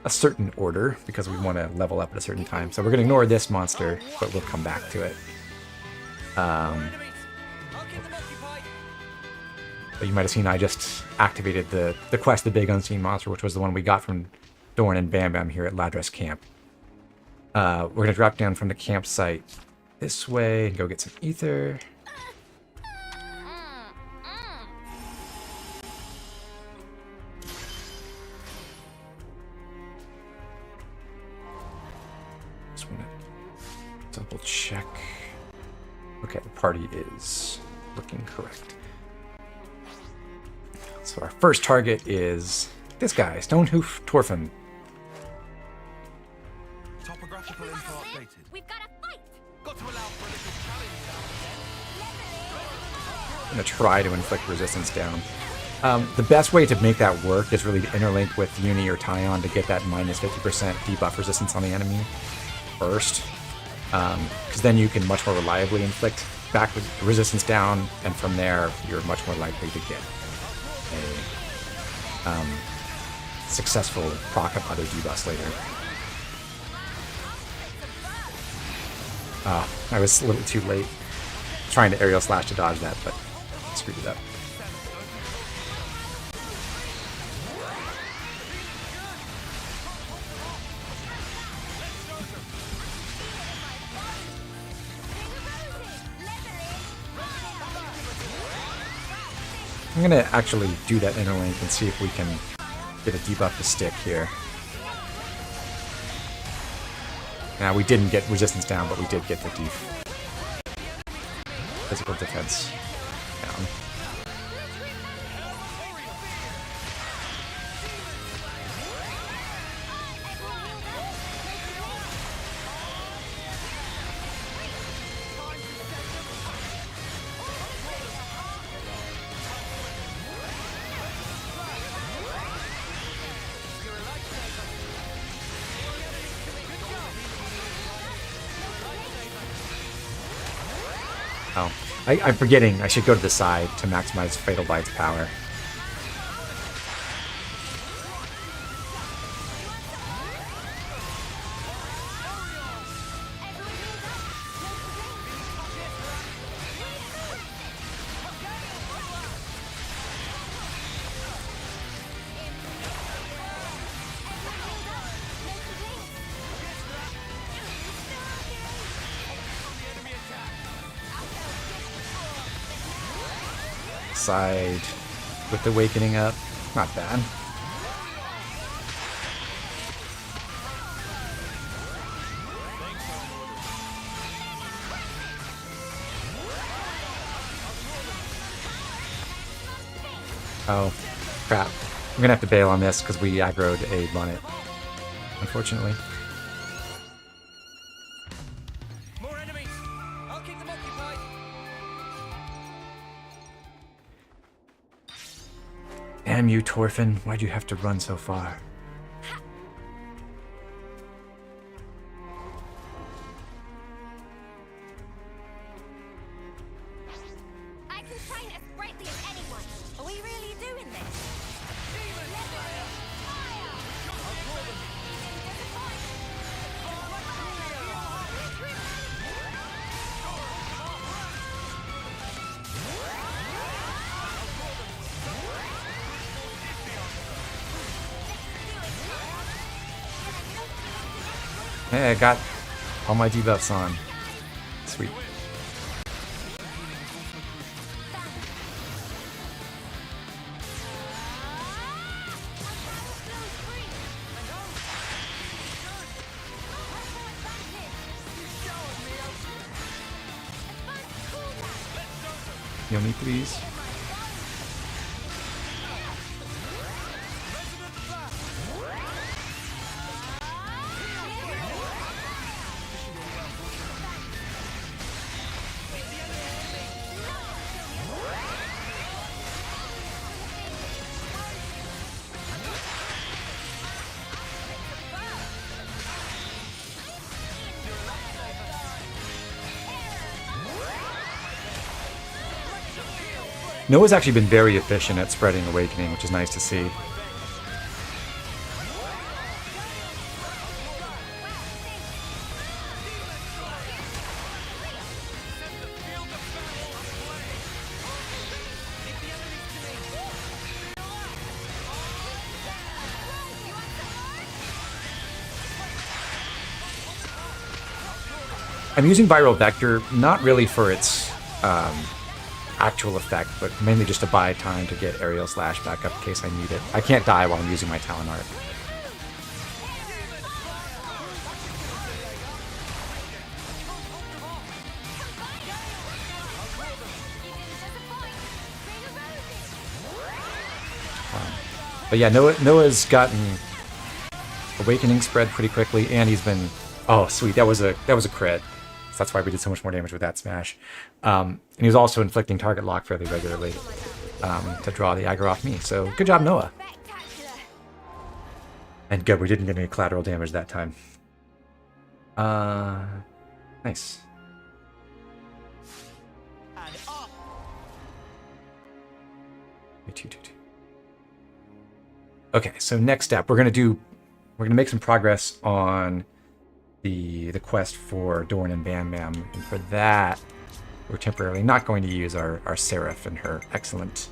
a certain order because we want to level up at a certain time. So we're going to ignore this monster, but we'll come back to it. But you might have seen I just activated the quest, the Big Unseen Monster, which was the one we got from Dorn and Bam Bam here at Ladras Camp. We're going to drop down from the campsite this way and go get some ether. Just want to double check. Okay, the party is looking correct. So our first target is this guy, Stonehoof Torfin. Topographical info updated. We've got a fight. Got to allow for a little challenge now and then. I'm going to try to inflict resistance down. The best way to make that work is really to interlink with Uni or Tyon to get that minus 50% debuff resistance on the enemy first. Because then you can much more reliably inflict back with resistance down, and from there you're much more likely to get a successful proc of other debuffs later. I was a little too late trying to aerial slash to dodge that, but screwed it up. I'm gonna actually do that interlink and see if we can get a debuff to stick here. Now we didn't get resistance down, but we did get the physical defense down. Oh, I'm forgetting. I should go to the side to maximize Fatal Bite's power. Side with the Awakening up. Not bad. Oh, crap. I'm gonna have to bail on this because we aggroed a bonnet, unfortunately. More enemies. I'll keep them occupied. Damn you, Torfin. Why'd you have to run so far? I can shine as brightly as anyone. Are we really doing this? Hey, I got all my debuffs on. Sweet. Heal me, please. Noah's actually been very efficient at spreading Awakening, which is nice to see. I'm using Viral Vector, not really for its actual effect, but mainly just to buy time to get Aerial Slash back up in case I need it. I can't die while I'm using my Talon Art. But yeah, Noah's gotten Awakening spread pretty quickly, and he's been... Oh, sweet. That was a crit. So that's why we did so much more damage with that smash. And he was also inflicting target lock fairly regularly to draw the aggro off me. So good job, Noah. And good, we didn't get any collateral damage that time. Nice. Okay, so next step, we're gonna make some progress on the quest for Dorn and Bam Bam, and for that, we're temporarily not going to use our Seraph and her excellent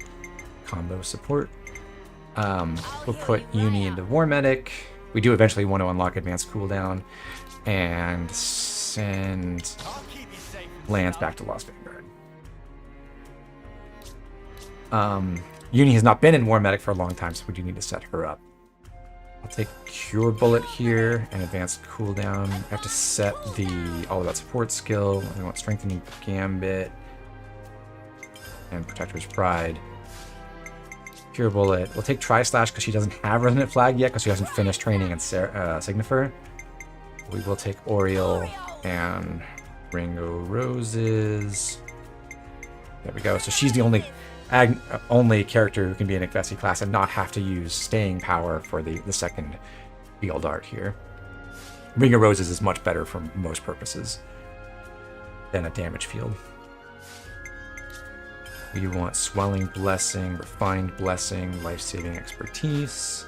combo support. We'll put Uni into War Medic. We do eventually want to unlock Advanced Cooldown, and send Lance back to Lost Vanguard. Uni has not been in War Medic for a long time, so we do need to set her up. I'll take Cure Bullet here and Advanced Cooldown. I have to set the All About Support skill. We want Strengthening Gambit and Protector's Pride. Cure Bullet. We'll take Tri-Slash because she doesn't have Resonant Flag yet because she hasn't finished training in Signifer. We will take Oriel and Ringo Roses. There we go. So she's the only character who can be an Igvesi class and not have to use staying power for the second field art here. Ring of Roses is much better for most purposes than a damage field. We want Swelling Blessing, Refined Blessing, Life-Saving Expertise,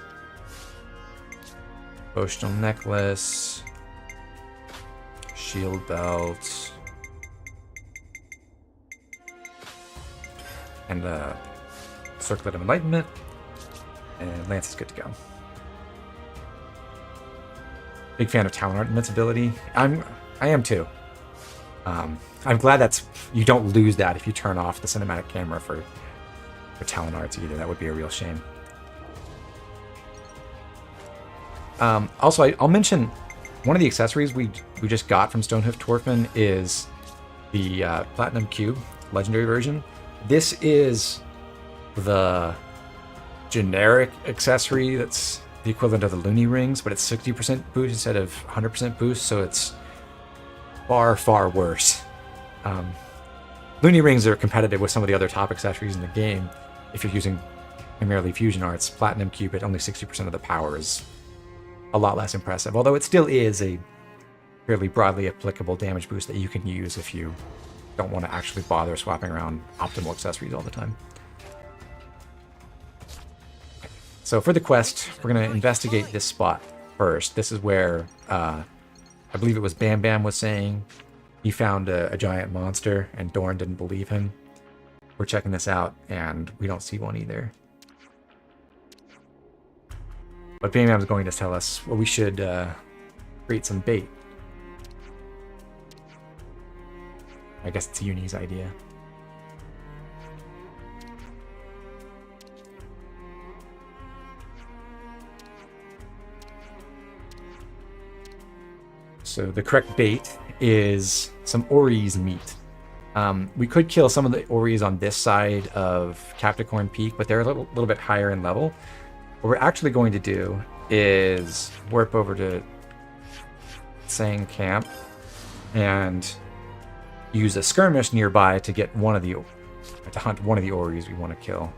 Emotional Necklace, Shield Belt, and Circlet of Enlightenment, and Lance is good to go. Big fan of Talon Art Invincibility. I am too. I'm glad you don't lose that if you turn off the cinematic camera for Talon Arts either. That would be a real shame. Also, I'll mention one of the accessories we just got from Stonehoof Torfman is the Platinum Cube Legendary version. This is the generic accessory that's the equivalent of the Looney Rings, but it's 60% boost instead of 100% boost, so it's far, far worse. Looney Rings are competitive with some of the other top accessories in the game. If you're using primarily Fusion Arts, Platinum Cube at only 60% of the power is a lot less impressive, although it still is a fairly broadly applicable damage boost that you can use if you don't want to actually bother swapping around optimal accessories all the time. So for the quest, we're going to investigate this spot first. This is where I believe it was Bam Bam was saying he found a giant monster and Dorn didn't believe him. We're checking this out and we don't see one either. But Bam Bam's going to tell us, well, we should create some bait. I guess it's Uni's idea. So the correct bait is some Ori's meat. We could kill some of the Oris on this side of Capricorn Peak, but they're a little bit higher in level. What we're actually going to do is warp over to Sang Camp and use a skirmish nearby to get to hunt one of the Oris we want to kill.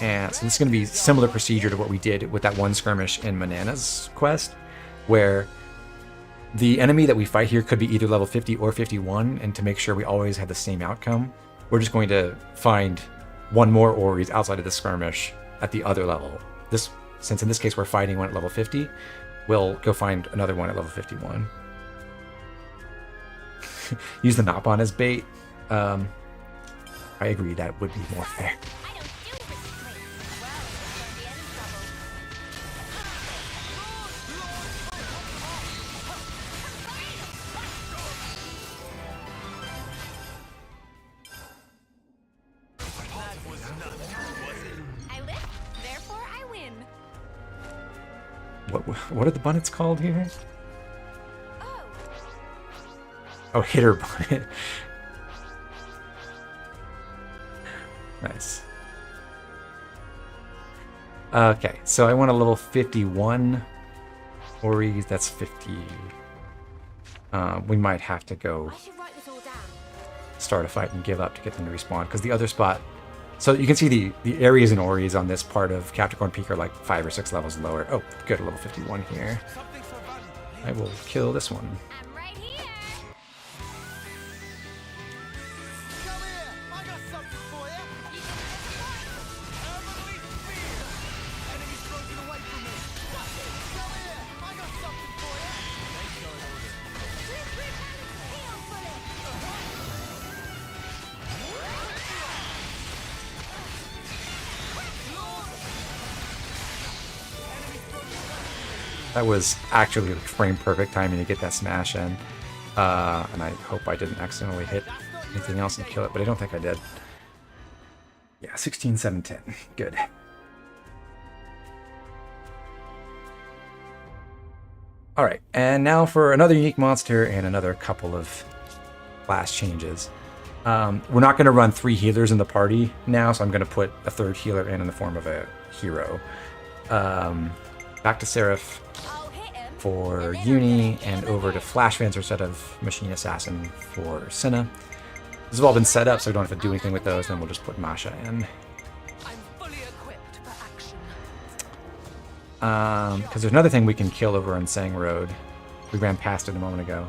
And so this is going to be similar procedure to what we did with that one skirmish in Manana's quest, where the enemy that we fight here could be either level 50 or 51, and to make sure we always have the same outcome, we're just going to find one more Oris outside of the skirmish at the other level. Since in this case we're fighting one at level 50, we'll go find another one at level 51. Use the Nopon as bait. I agree, that would be more fair. What are the bunnets called here? Oh, hitter bunnet. Nice. Okay, so I want a level 51 Oris. That's 50. We might have to go start a fight and give up to get them to respawn, because the other spot. So you can see the areas and Oris on this part of Capricorn Peak are like 5 or 6 levels lower. Oh, good, level 51 here. I will kill this one. That was actually frame perfect timing to get that smash in. And I hope I didn't accidentally hit anything else and kill it, but I don't think I did. Yeah, 16, 7, 10. Good. Alright, and now for another unique monster and another couple of class changes. We're not going to run 3 healers in the party now, so I'm going to put a 3rd healer in the form of a hero. Back to Seraph for Uni, and over to Flash Fencer instead of Machine Assassin for Sena. This has all been set up, so we don't have to do anything with those, then we'll just put Masha in. Because there's another thing we can kill over on Sang Road. We ran past it a moment ago.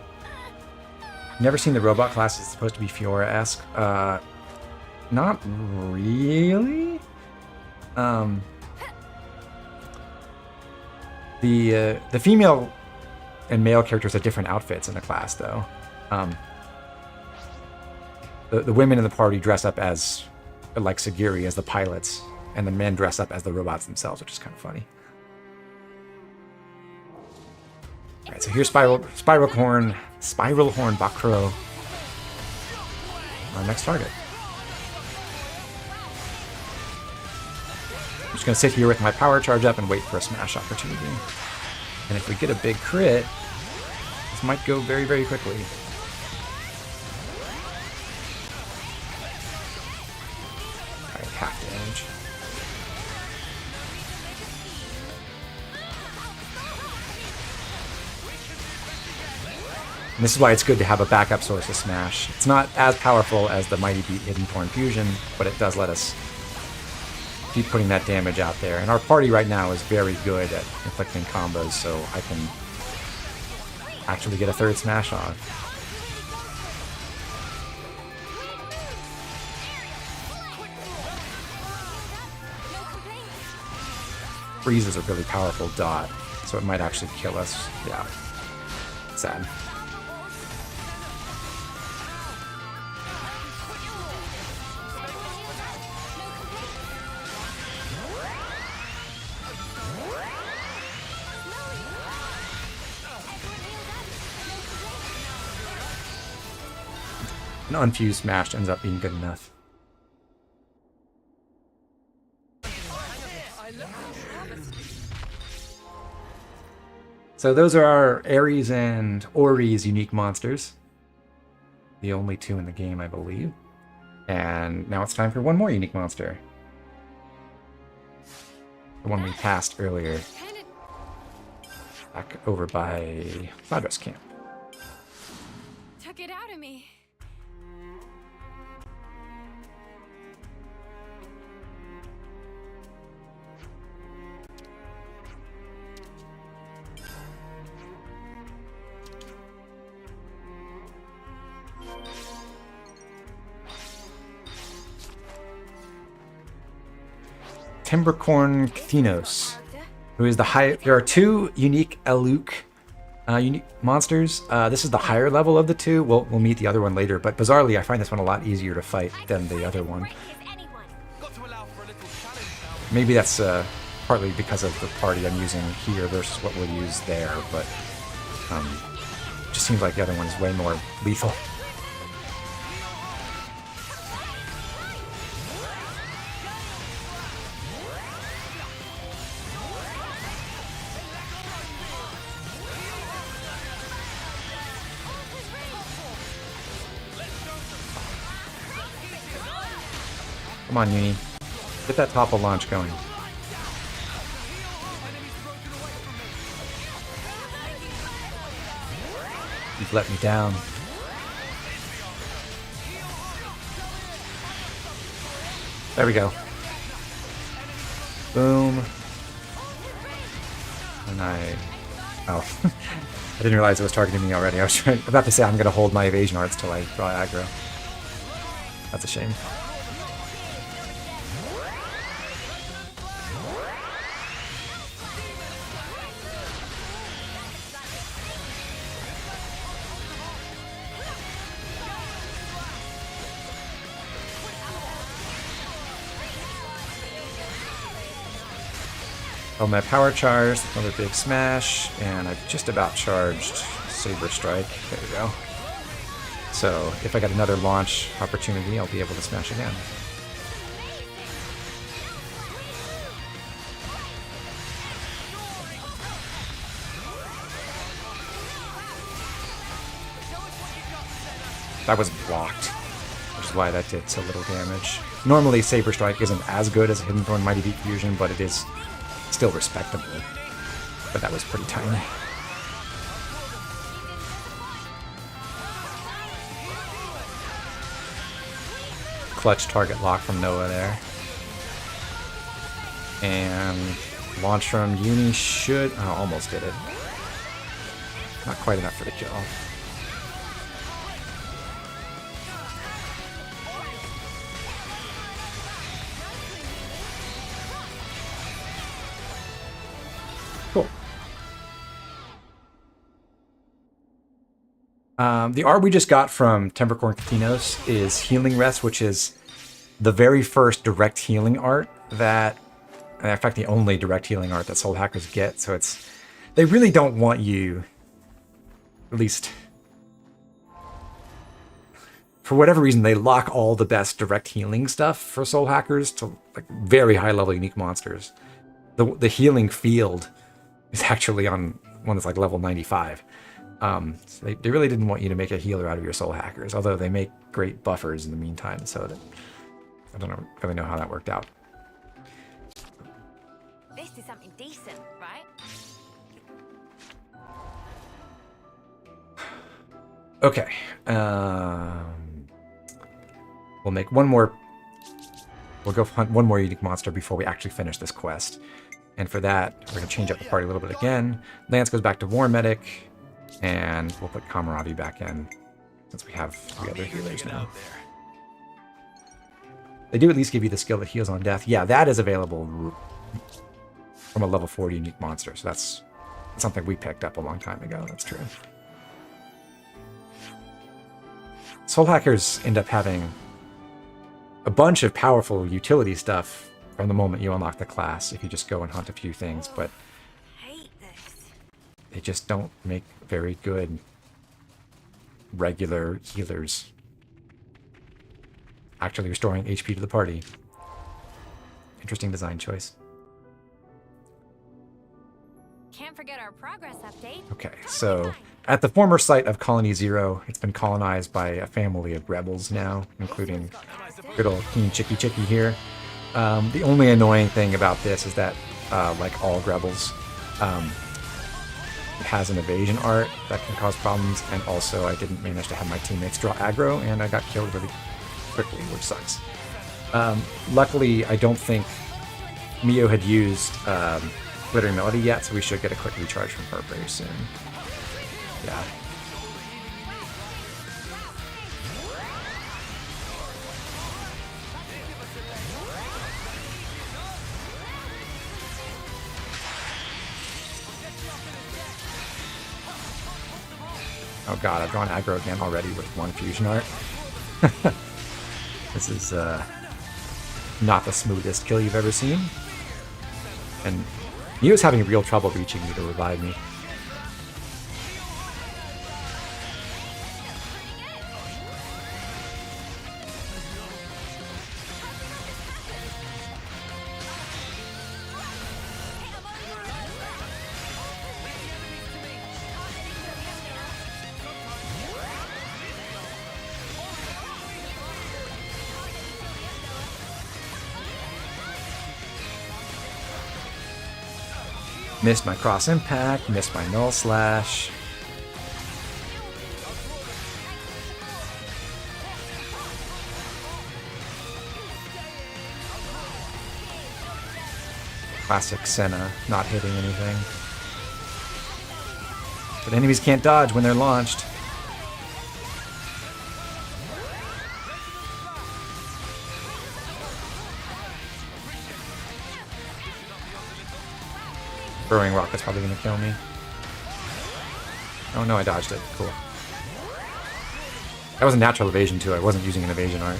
Never seen the robot class. It's supposed to be Fiora-esque. Not really. The female and male characters have different outfits in the class, though. The women in the party dress up as, like Sagiri, as the pilots, and the men dress up as the robots themselves, which is kind of funny. Alright, so here's Spiral Horn Bakro. Our next target. I'm just going to sit here with my power charge up and wait for a smash opportunity. And if we get a big crit, this might go very, very quickly. Alright, half damage. And this is why it's good to have a backup source of smash. It's not as powerful as the Mighty Beat Hidden Torn Fusion, but it does let us keep putting that damage out there. And our party right now is very good at inflicting combos, so I can actually get a 3rd smash on. Freeze is a really powerful dot, so it might actually kill us. Yeah. Sad. An unfused smash ends up being good enough. So those are our Ares and Ori's unique monsters. The only 2 in the game, I believe. And now it's time for one more unique monster. The one we passed earlier. Back over by Ladros Camp. Took it out of me. Timbercorn Cthenos, who is the high. There are 2 unique Eluk unique monsters. This is the higher level of the 2. We'll meet the other one later, but bizarrely, I find this one a lot easier to fight than the other one. Maybe that's partly because of the party I'm using here versus what we'll use there, but it just seems like the other one is way more lethal. Come on, Uni. Get that topple launch going. You've let me down. There we go. Boom. And oh. I didn't realize it was targeting me already. I was about to say I'm going to hold my evasion arts till I draw aggro. That's a shame. Oh, my power charge, another big smash, and I've just about charged Saber Strike. There we go. So if I get another launch opportunity, I'll be able to smash again. That was blocked, which is why that did so little damage. Normally, Saber Strike isn't as good as Hidden Thorn Mighty Beat Fusion, but it is still respectable. But that was pretty tiny. Clutch target lock from Noah there. And launch from Uni should... Oh, almost did it. Not quite enough for the kill. Cool. The art we just got from Timbercorn Cthenos is Healing Rest, which is the very first direct healing art that, in fact, the only direct healing art that Soul Hackers get. So it's, they really don't want you, at least for whatever reason, they lock all the best direct healing stuff for Soul Hackers to like very high level unique monsters. The healing field is actually on one that's like level 95. So they really didn't want you to make a healer out of your Soul Hackers, although they make great buffers in the meantime, so that, I don't really know how that worked out. This is something decent, right? Okay. We'll make one more... We'll go hunt one more unique monster before we actually finish this quest. And for that, we're going to change up the party a little bit again. Lance goes back to War Medic, and we'll put Kamaravi back in, since we have 3 other healers now. They do at least give you the skill that heals on death. Yeah, that is available from a level 40 unique monster, so that's something we picked up a long time ago. That's true. Soul Hackers end up having a bunch of powerful utility stuff from the moment you unlock the class, if you just go and hunt a few things, but they just don't make very good regular healers. Actually restoring HP to the party. Interesting design choice. Can't forget our progress update. Okay, so at the former site of Colony Zero, it's been colonized by a family of rebels now, including good old King Chicky Chicky here. The only annoying thing about this is that, like all rebels, it has an evasion art that can cause problems, and also I didn't manage to have my teammates draw aggro, and I got killed really quickly, which sucks. Luckily, I don't think Mio had used Glittering Melody yet, so we should get a quick recharge from her very soon. Yeah. Oh god, I've drawn aggro again already with one fusion art. This is not the smoothest kill you've ever seen. And Mio's having real trouble reaching me to revive me. Missed my cross impact, missed my null slash. Classic Sena, not hitting anything. But enemies can't dodge when they're launched. Throwing rocket's probably gonna kill me. Oh no, I dodged it. Cool. That was a natural evasion too. I wasn't using an evasion art.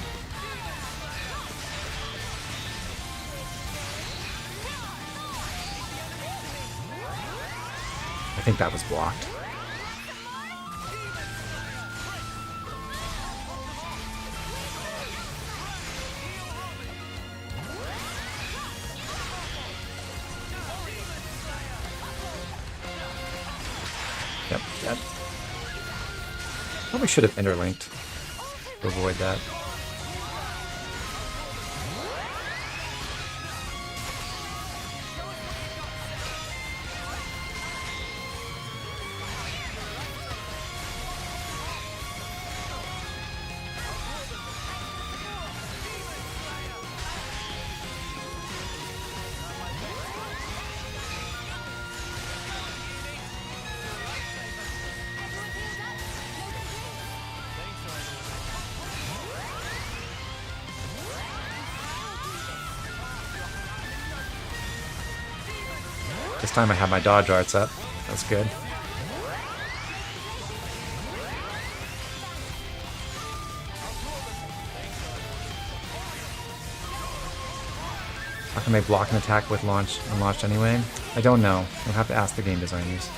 I think that was blocked. Yep, dead. Probably should have interlinked to avoid that. This time I have my dodge arts up. That's good. How can they block an attack with unlaunched anyway? I don't know. I'll have to ask the game designers.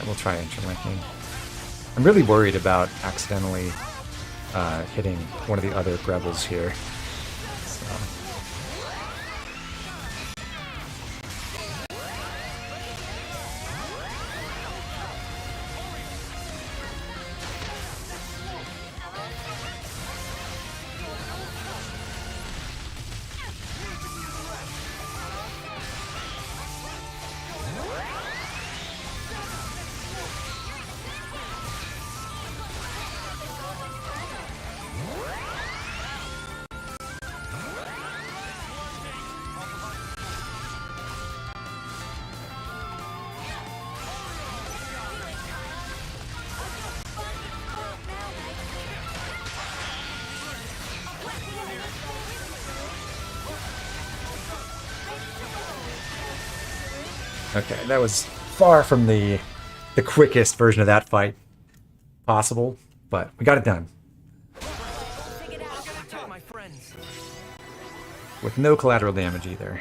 We'll try interlinking. I'm really worried about accidentally hitting one of the other rebels here. So. Okay, that was far from the quickest version of that fight possible, but we got it done. With no collateral damage either.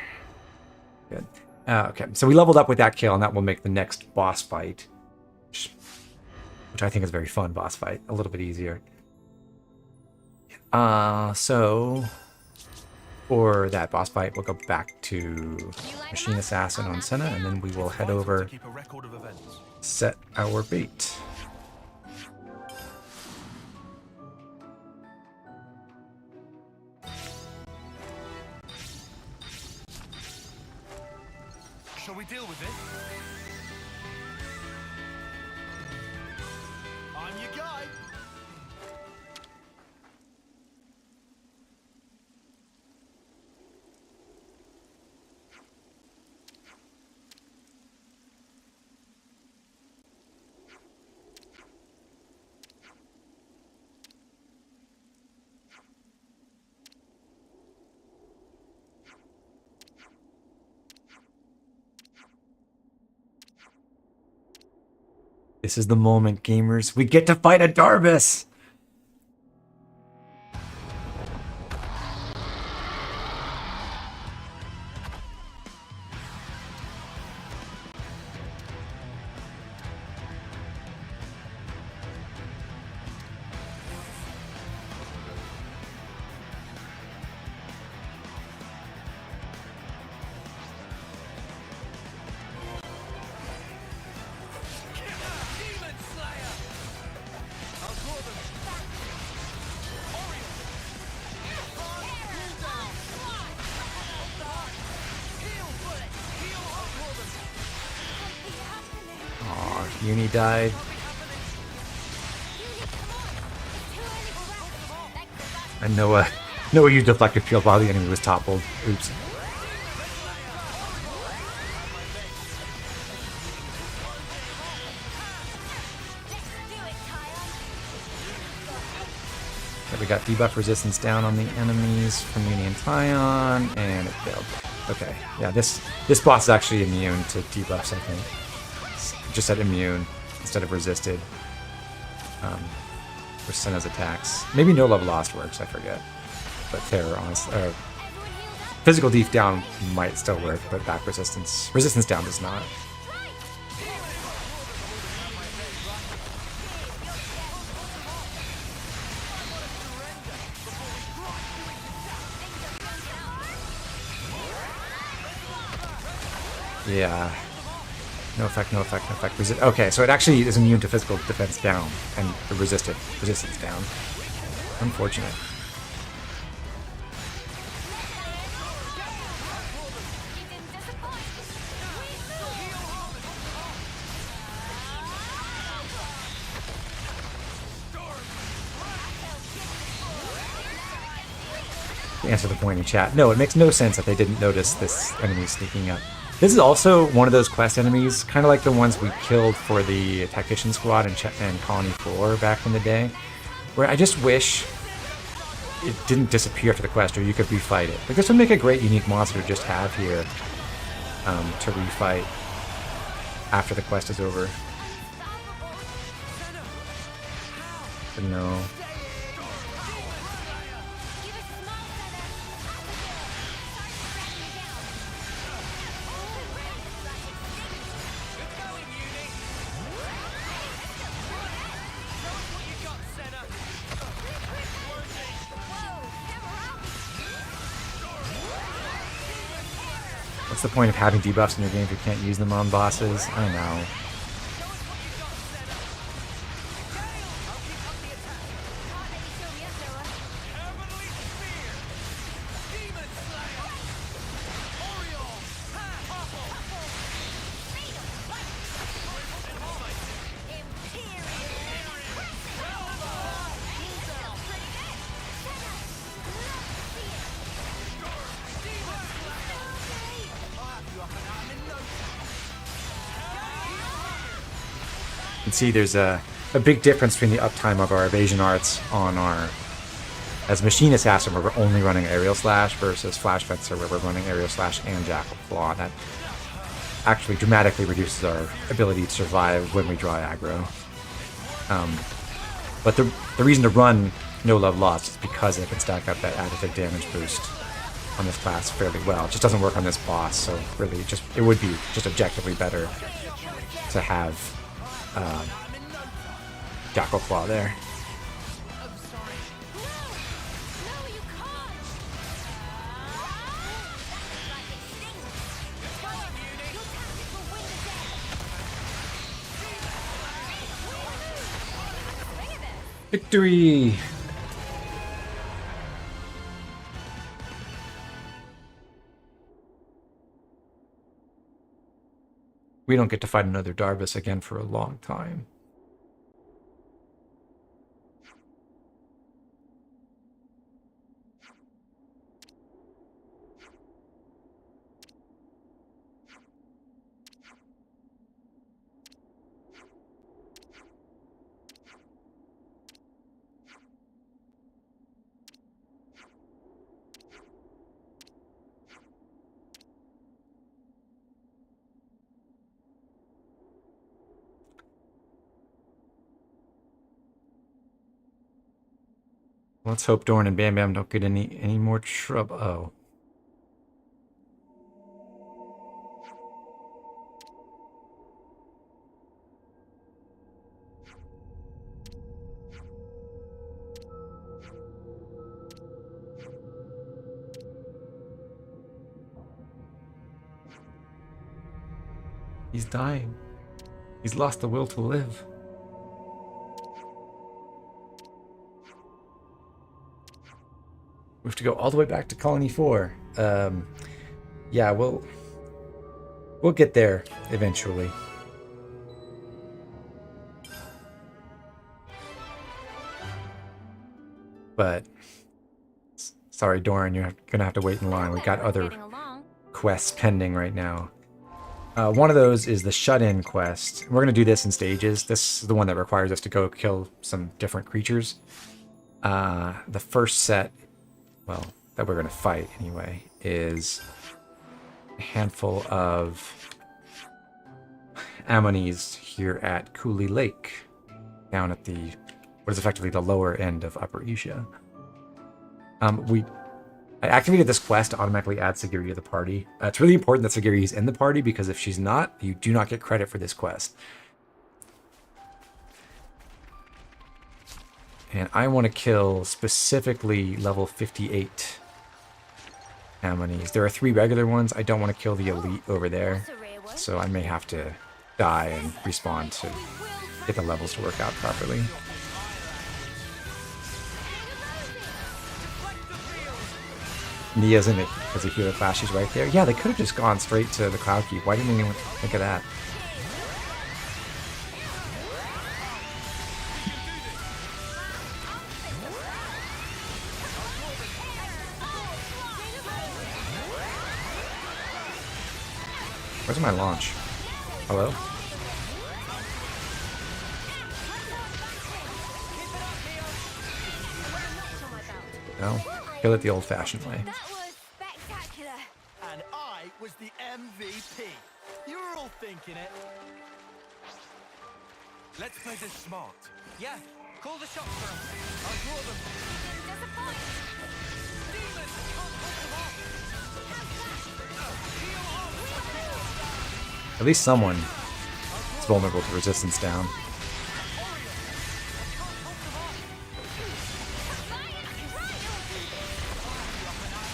Good. Okay, so we leveled up with that kill, and that will make the next boss fight, which I think is a very fun boss fight, a little bit easier. So for that boss fight, we'll go back to Machine Assassin on Sena, and then we will head over, set our bait. Shall we deal with it? I'm your guy. This is the moment, gamers. We get to fight a Darbus! Uni died. And Noah used deflective field while the enemy was toppled. Oops. Okay, we got debuff resistance down on the enemies from Uni and Tyon, and it failed. Okay, yeah, this boss is actually immune to debuffs, I think. Just said immune instead of resisted for Sena's attacks. Maybe no love lost works, I forget. But terror, honestly, physical def down might still work, but back resistance down does not. Yeah. No effect, no effect, no effect. Okay, so it actually is immune to physical defense down and the resistance down. Unfortunate. To answer the point in chat, no, it makes no sense that they didn't notice this enemy sneaking up. This is also one of those quest enemies, kind of like the ones we killed for the Tactician Squad and Colony 4 back in the day, where I just wish it didn't disappear after the quest, or you could refight it. Like, this would make a great unique monster to just have here to refight after the quest is over. But no. What's the point of having debuffs in your game if you can't use them on bosses? I know. See, there's a big difference between the uptime of our evasion arts on our as Machine Assassin, where we're only running Aerial Slash, versus Flash Fencer, where we're running Aerial Slash and Jackal Claw. That actually dramatically reduces our ability to survive when we draw aggro. But the reason to run No Love Lost is because it can stack up that additive damage boost on this class fairly well. It just doesn't work on this boss, so really it would be just objectively better to have Jackal Claw there. Victory! We don't get to fight another Darvis again for a long time. Let's hope Dorn and Bam Bam don't get any more trouble. Oh. He's dying. He's lost the will to live. We have to go all the way back to Colony 4. Yeah, we'll get there eventually. But sorry, Doran, you're gonna have to wait in line. We got other quests pending right now. One of those is the shut-in quest. We're gonna do this in stages. This is the one that requires us to go kill some different creatures. The first set, well, that we're going to fight anyway, is a handful of Ammonis here at Cooley Lake, down at the, what is effectively the lower end of Upper Aetia. I activated this quest to automatically add Sagiri to the party. It's really important that Sagiri is in the party, because if she's not, you do not get credit for this quest. And I want to kill specifically level 58 Ammonis. There are 3 regular ones. I don't want to kill the elite over there, so I may have to die and respawn to get the levels to work out properly. Nia's in it because of healer class. She's right there. Yeah, they could have just gone straight to the Cloud Keep. Why didn't anyone think of that? Where's my launch? Hello? No, kill it the old-fashioned way. That was spectacular. And I was the MVP. You were all thinking it. Let's play this smart. Yeah, call the shots for us. I'll draw them. There's a point. Demons! Can't hold them off. At least someone is vulnerable to resistance down.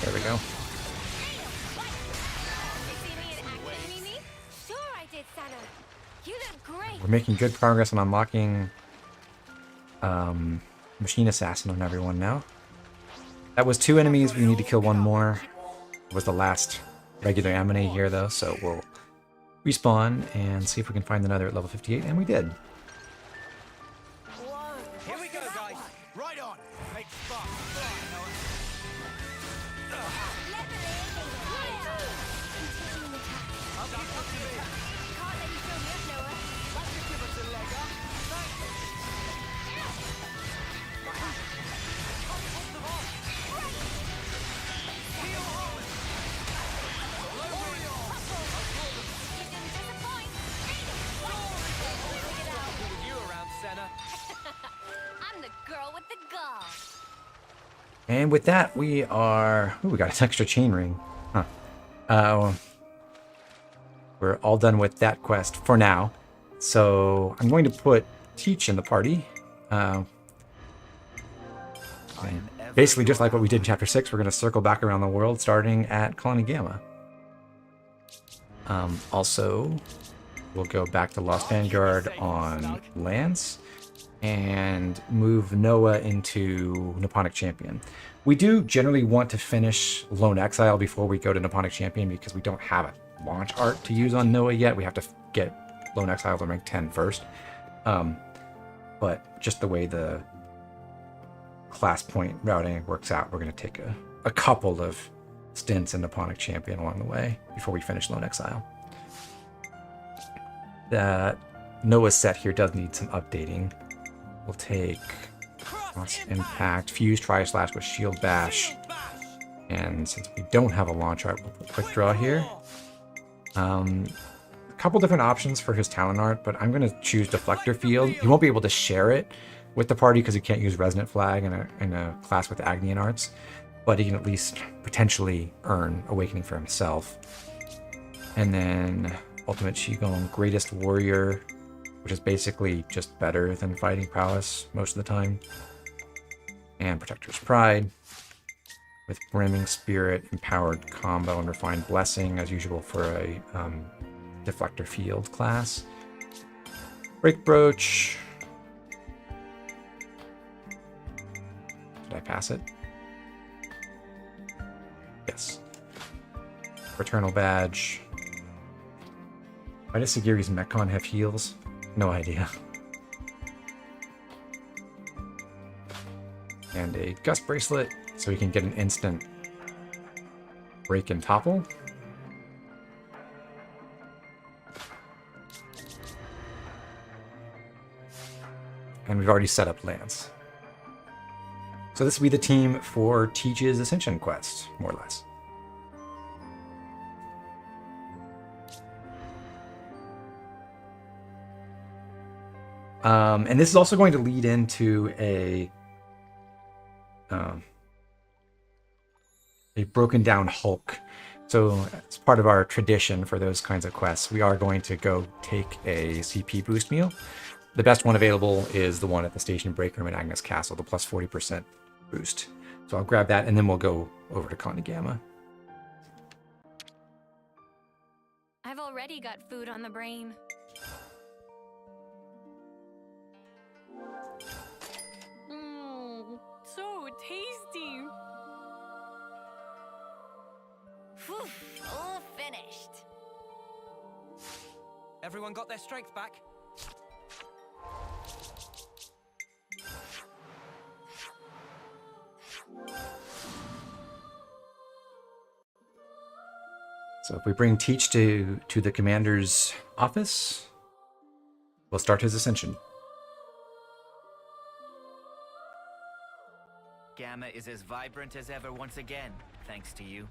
There we go. Sure I did, Sena. You look great. We're making good progress on unlocking Machine Assassin on everyone now. That was 2 enemies. We need to kill 1 more. It was the last regular Ammonite here, though, so we'll respawn and see if we can find another at level 58, and we did. Here we go, guys. Right on. Make sparks fly, Noah. I'll keep up to me. Can't let you show me up, Noah. That should give us a leg up. I'm the girl with the gall. And with that, we are... Ooh, we got an extra chain ring. Huh. We're all done with that quest for now. So I'm going to put Teach in the party. Basically, just like what we did in Chapter 6, we're going to circle back around the world, starting at Colony Gamma. Also, we'll go back to Lost Vanguard on Lance and move Noah into Nipponic Champion. We do generally want to finish Lone Exile before we go to Nipponic Champion because we don't have a launch art to use on Noah yet. We have to get Lone Exile to rank 10 first. But just the way the class point routing works out, we're going to take a couple of stints in Nipponic Champion along the way before we finish Lone Exile. That Noah's set here does need some updating. We'll take Cross Impact, Fuse Tri-Slash with Shield Bash, and since we don't have a launch art, we'll put Quick Draw here. A couple different options for his talent art, but I'm going to choose Deflector Field. He won't be able to share it with the party because he can't use Resonant Flag in a class with Agnian arts, but he can at least potentially earn Awakening for himself. And then Ultimate Qigong, Greatest Warrior, which is basically just better than Fighting Prowess most of the time. And Protector's Pride, with Brimming Spirit, Empowered Combo, and Refined Blessing, as usual for a Deflector Field class. Break Brooch. Did I pass it? Yes. Fraternal Badge. Why does Sagiri's Mechon have heals? No idea. And a Gust Bracelet, so we can get an instant break and topple. And we've already set up Lance. So this will be the team for Teach's Ascension quest, more or less. And this is also going to lead into a broken down Hulk. So as part of our tradition for those kinds of quests, we are going to go take a CP boost meal. The best one available is the one at the Station Break Room at Agnus Castle, the plus 40% boost. So I'll grab that and then we'll go over to Colony Gamma. I've already got food on the brain. So tasty. Whew, all finished. Everyone got their strength back? So if we bring Teach to the commander's office, we'll start his ascension. Gamma is as vibrant as ever once again, thanks to you.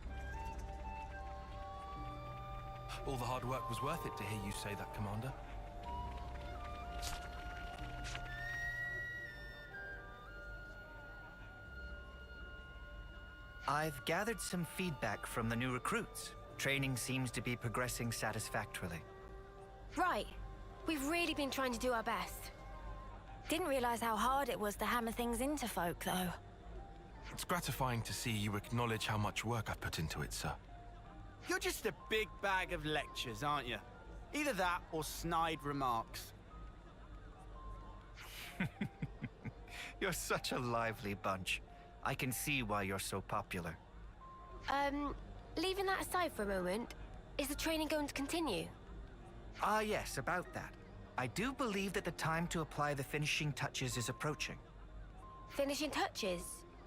All the hard work was worth it to hear you say that, Commander. I've gathered some feedback from the new recruits. Training seems to be progressing satisfactorily. Right. We've really been trying to do our best. Didn't realize how hard it was to hammer things into folk, though. It's gratifying to see you acknowledge how much work I've put into it, sir. You're just a big bag of lectures, aren't you? Either that or snide remarks. You're such a lively bunch. I can see why you're so popular. Leaving that aside for a moment, is the training going to continue? Yes, about that. I do believe that the time to apply the finishing touches is approaching. Finishing touches?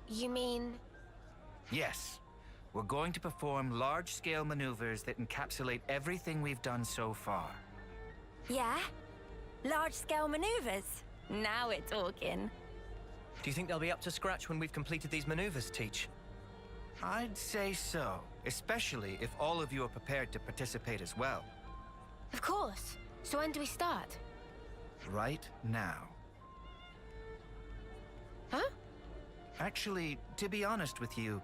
You mean... Yes. We're going to perform large-scale maneuvers that encapsulate everything we've done so far. Yeah? Large-scale maneuvers? Now we're talking. Do you think they'll be up to scratch when we've completed these maneuvers, Teach? I'd say so, especially if all of you are prepared to participate as well. Of course. So when do we start? Right now. Huh? Actually, to be honest with you,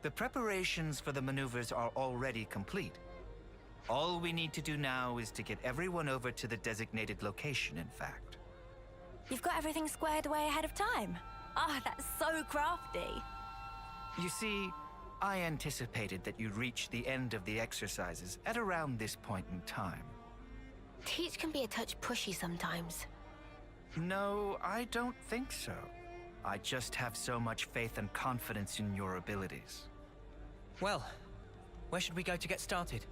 the preparations for the maneuvers are already complete. All we need to do now is to get everyone over to the designated location, in fact. You've got everything squared away ahead of time. Ah, that's so crafty. You see, I anticipated that you'd reach the end of the exercises at around this point in time. Teach can be a touch pushy sometimes. No, I don't think so. I just have so much faith and confidence in your abilities. Well, where should we go to get started?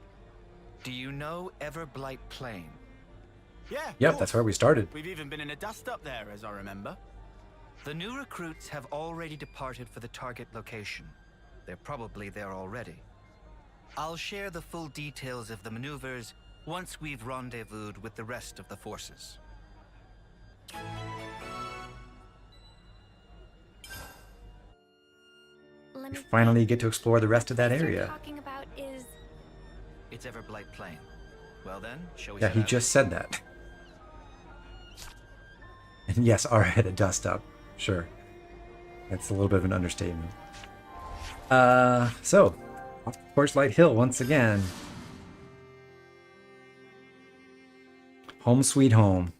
Do you know Everblight Plain? Yeah. Yep, that's where we started. We've even been in a dust up there, as I remember. The new recruits have already departed for the target location. They're probably there already. I'll share the full details of the maneuvers once we've rendezvoused with the rest of the forces. We finally get to explore the rest of that area. Talking about is It's Everblight Plain. Well then, shall we Yeah, set he out? just said that. And yes, our head of dust up. Sure. That's a little bit of an understatement. So, off to Torchlight Hill once again. Home sweet home.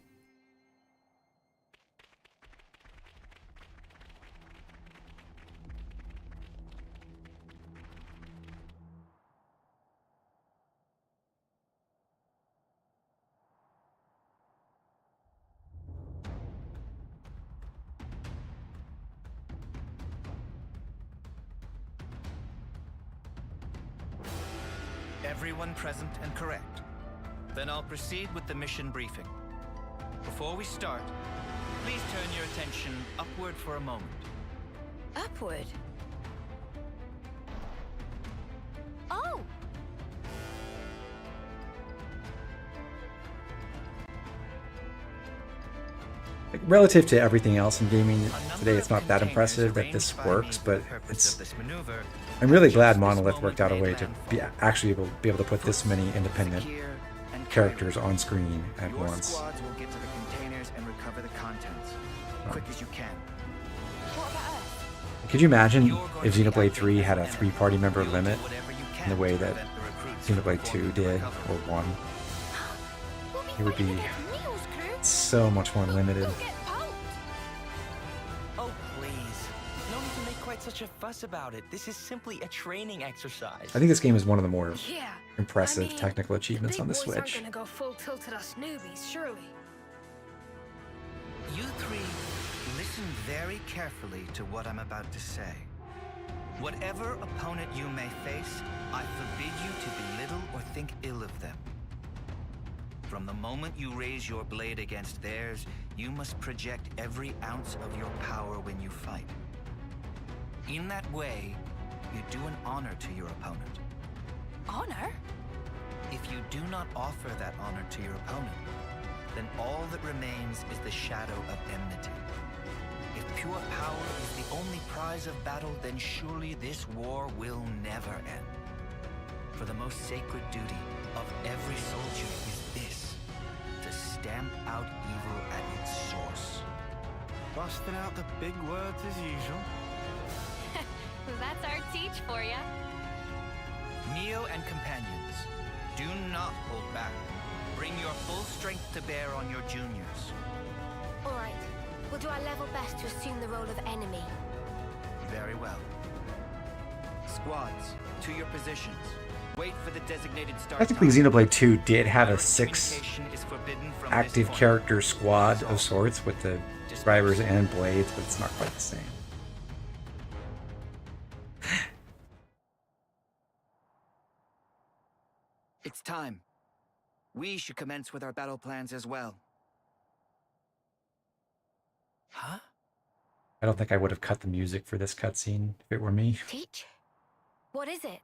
Everyone present and correct. Then I'll proceed with the mission briefing. Before we start, please turn your attention upward for a moment. Upward? Oh! Like, relative to everything else in gaming today, it's not that impressive that this works, but I'm really glad Monolith worked out a way to actually be able to put this many independent characters on screen at Your once. squads will get to the containers and recover the contents. Quick as you can. Could you imagine if Xenoblade 3 had a 3-party member limit in the way that Xenoblade 2 did, or 1? It would be so much more limited. Oh, please. No need to make quite such a fuss about it. This is simply a training exercise. I think this game is one of the more Yeah. impressive I mean, technical achievements on the big boys aren't Switch. gonna go full tilt at us newbies, surely. You three, listen very carefully to what I'm about to say. Whatever opponent you may face, I forbid you to belittle or think ill of them. From the moment you raise your blade against theirs, you must project every ounce of your power when you fight. In that way, you do an honor to your opponent. Honor? If you do not offer that honor to your opponent, then all that remains is the shadow of enmity. If pure power is the only prize of battle, then surely this war will never end. For the most sacred duty of every soldier is this: to stamp out evil at its source. Busting out the big words as usual. That's our teach for ya. Neo and companions, do not hold back. Bring your full strength to bear on your juniors. All right, we'll do our level best to assume the role of enemy. Very well. Squads, to your positions. Wait for the designated start Technically, time. Xenoblade 2 did have a 6 Communication is forbidden from active this point. character squad of sorts with the drivers and blades, but it's not quite the same. It's time. We should commence with our battle plans as well. Huh? I don't think I would have cut the music for this cutscene if it were me. Teach? What is it?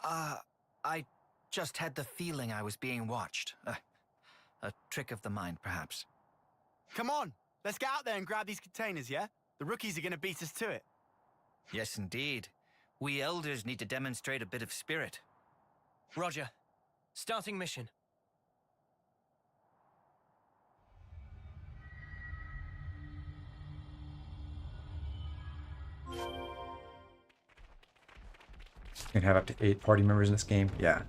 I just had the feeling I was being watched. A trick of the mind, perhaps. Come on, let's get out there and grab these containers, yeah? The rookies are gonna beat us to it. Yes, indeed. We elders need to demonstrate a bit of spirit. Roger. Starting mission. You can have up to 8 party members in this game. Yeah.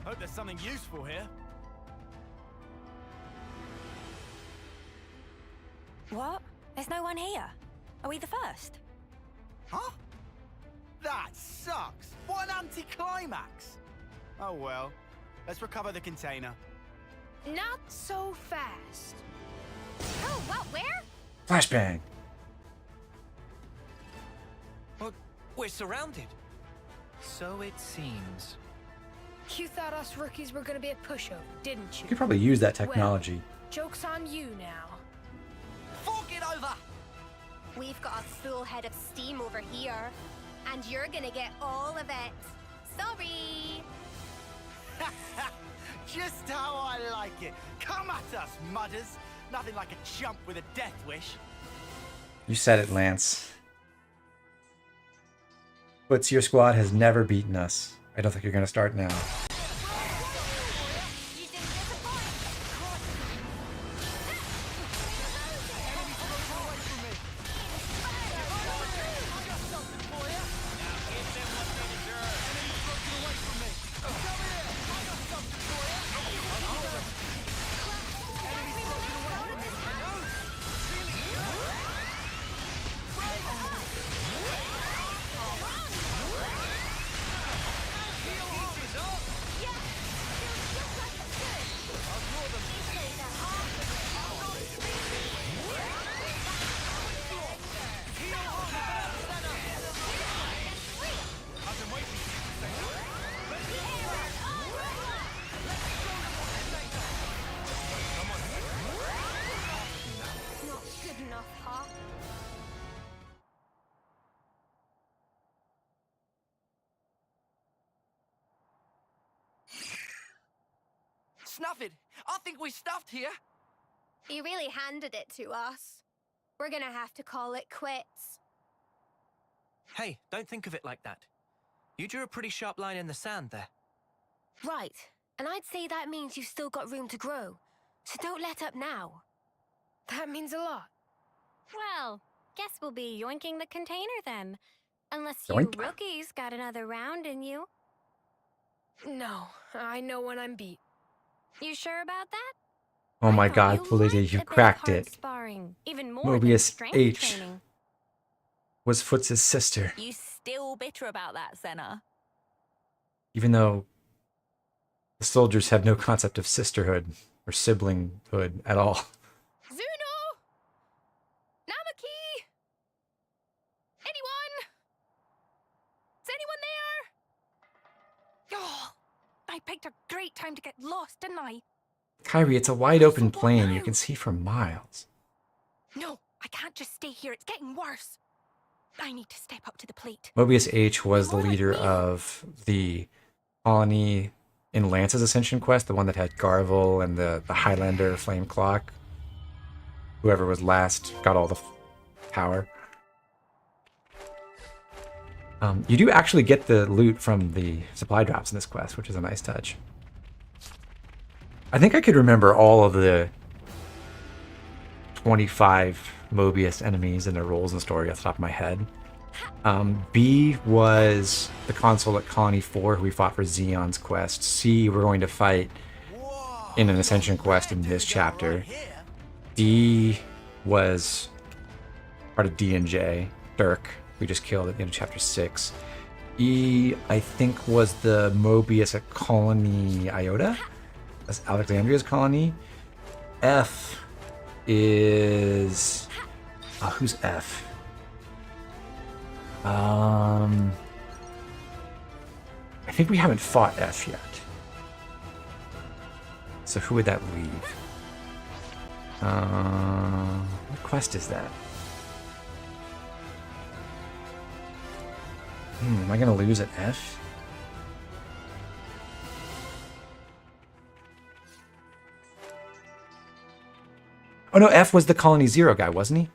Hope there's something useful here. What? There's no one here. Are we the first? Huh? That sucks. What an anticlimax. Oh well. Let's recover the container. Not so fast. Oh, what? Where? Flashbang. Well, we're surrounded. So it seems. You thought us rookies were gonna be a pushover, didn't you? You could probably use that technology. Well, joke's on you now. Fork it over! We've got a full head of steam over here, and you're gonna get all of it. Sorry! Just how I like it. Come at us, mudders. Nothing like a chump with a death wish. You said it, Lance. But your squad has never beaten us. I don't think you're going to start now. Snuff it! I think we stuffed here! You really handed it to us. We're gonna have to call it quits. Hey, don't think of it like that. You drew a pretty sharp line in the sand there. Right, and I'd say that means you've still got room to grow. So don't let up now. That means a lot. Well, guess we'll be yoinking the container then. Unless you Yoink. rookies got another round in you. No, I know when I'm beat. You sure about that? Oh my god, Polita, you cracked Hard it. sparring, even more than Mobius strength H training. was Foots' sister. You still bitter about that, Sena? Even though the soldiers have no concept of sisterhood or siblinghood at all. Zuno! Namaki! Anyone? Is anyone there? Oh, I picked a great time to get lost, didn't I? Kyrie, it's a wide open plain. You can see for miles. No, I can't just stay here. It's getting worse. I need to step up to the plate. Mobius H was the leader of the colony in Lance's Ascension quest, the one that had Garvel and the Highlander Flame Clock. Whoever was last got all the power. You do actually get the loot from the supply drops in this quest, which is a nice touch. I think I could remember all of the 25 Mobius enemies and their roles in the story off the top of my head. B was the consul at Colony 4 who we fought for Xeon's quest. C we're going to fight in an Ascension quest in this chapter. D was part of D&J, Dirk, we just killed at the end of chapter 6. E, I think, was the Mobius at Colony Iota. That's Alexandria's colony. F is... who's F? I think we haven't fought F yet. So who would that leave? What quest is that? Am I gonna lose at F? Oh no, F was the Colony Zero guy, wasn't he?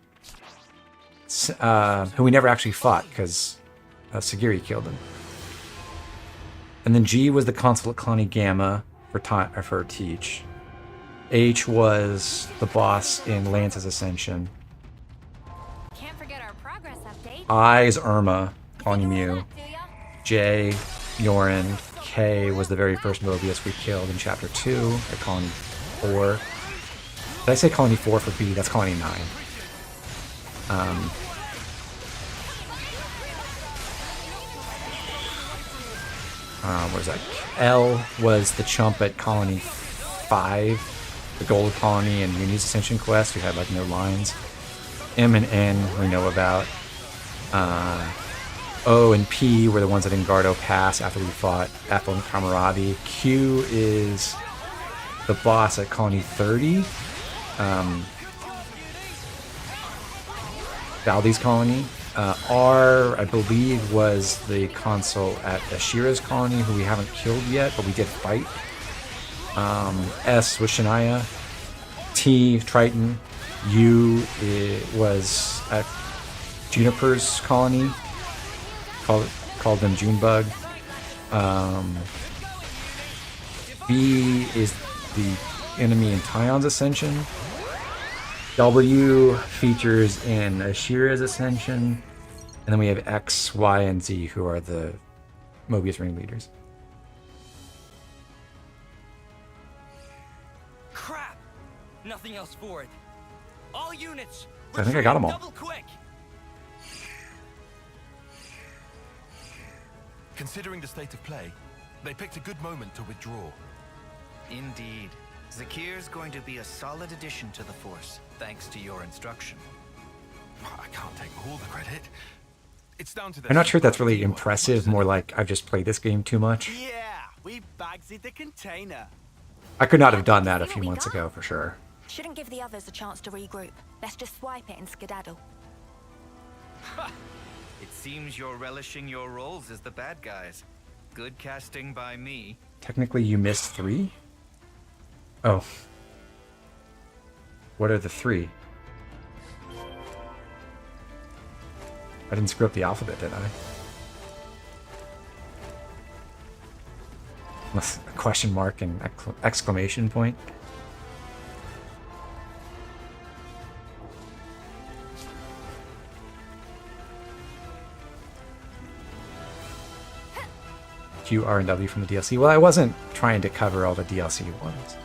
Who we never actually fought because Sagiri killed him. And then G was the consulate colony Gamma for Teach. H was the boss in Lance's Ascension. Can't forget our progress update. I is Irma, colony Mew. J, Yorin. K was the very first Mobius we killed in Chapter 2 at Colony 4. Did I say Colony 4 for B? That's Colony 9. What is that? L was the chump at Colony 5, the Gold Colony and Uni's Ascension Quest, who had like no lines. M and N we know about. O and P were the ones at Engardo Pass after we fought Ethel and Kamarabi. Q is the boss at Colony 30. Valdi's colony. R, I believe, was the consul at Ashira's colony, who we haven't killed yet, but we did fight. S was Shania. T, Triton. U was at Juniper's colony. Called them Junebug. B is the enemy in Tyon's Ascension. W features in Ashira's Ascension. And then we have X, Y, and Z, who are the Mobius ringleaders. Crap! Nothing else for it. All units. I think I got them all. Double quick. Considering the state of play, they picked a good moment to withdraw. Indeed. Zakir's going to be a solid addition to the Force, thanks to your instruction. I can't take all the credit. It's down to I'm not sure that's really impressive, more like I've just played this game too much. Yeah, we bagsy the container. I could not have done that a few months ago, for sure. Shouldn't give the others a chance to regroup. Let's just swipe it and skedaddle. It seems you're relishing your roles as the bad guys. Good casting by me. Technically, you missed 3? Oh. What are the 3? I didn't screw up the alphabet, did I? Unless a question mark and exclamation point. Q, R, and W from the DLC. Well, I wasn't trying to cover all the DLC ones.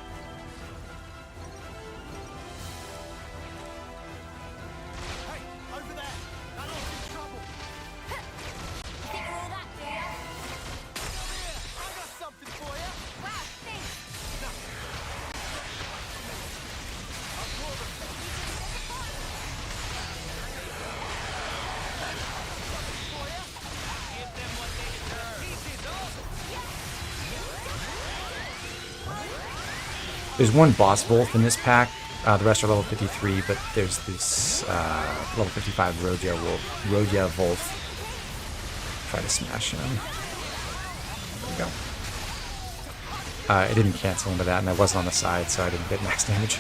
There's one boss Wolf in this pack. The rest are level 53, but there's this level 55 Rodia Wolf. Try to smash him. There we go. It didn't cancel into that, and I wasn't on the side, so I didn't get max damage.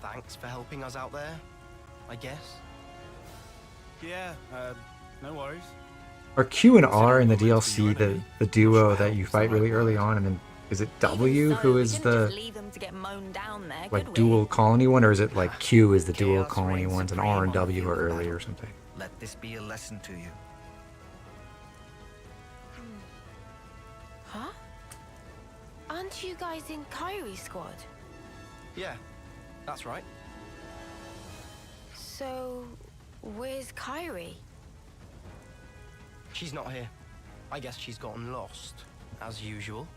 Thanks for helping us out there, I guess. Yeah, no worries. Are Q and R in the DLC the duo that you fight really early on, and then is it W who is the like dual colony one, or is it like Q is the dual colony ones and R and W are early or something? Let this be a lesson to you. Huh? Aren't you guys in Kyrie's squad? Yeah, that's right. So, where's Kyrie? She's not here. I guess she's gotten lost, as usual.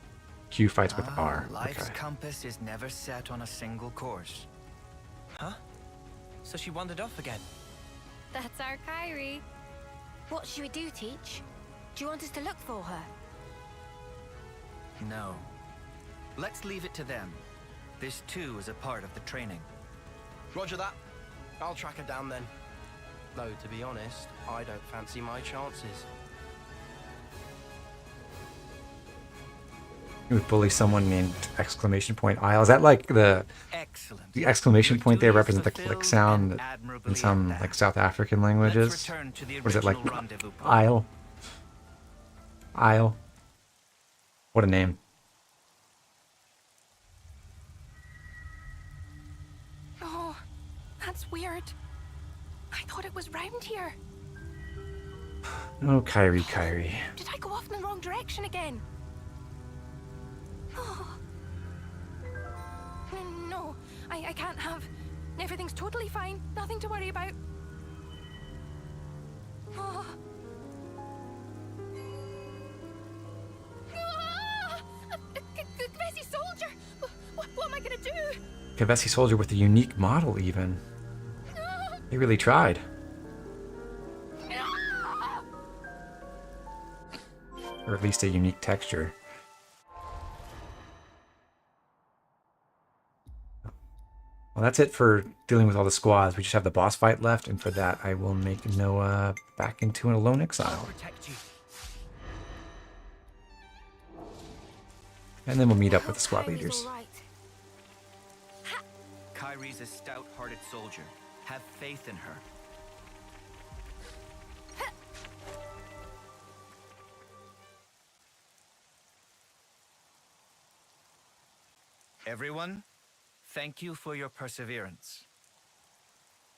Q fights with R. Life's Okay. compass is never set on a single course. Huh? So she wandered off again? That's our Kyrie. What should we do, Teach? Do you want us to look for her? No. Let's leave it to them. This too is a part of the training. Roger that. I'll track her down then. Though, to be honest, I don't fancy my chances. We bully someone named exclamation point Isle. Is that like the exclamation point there represent the click sound in some like South African languages? Or is it like Isle? Isle? What a name. Oh, that's weird. I thought it was round here. Oh, Kyrie. Did I go off in the wrong direction again? Oh. No, I can't have. Everything's totally fine. Nothing to worry about. Oh. Kavesi soldier! What am I gonna do? Kavesi soldier with a unique model, even. They really tried. Or at least a unique texture. Well, that's it for dealing with all the squads. We just have the boss fight left, and for that, I will make Noah back into an alone exile. And then we'll meet up with the squad leaders. Kyrie's a stout-hearted soldier. Have faith in her. Everyone, thank you for your perseverance.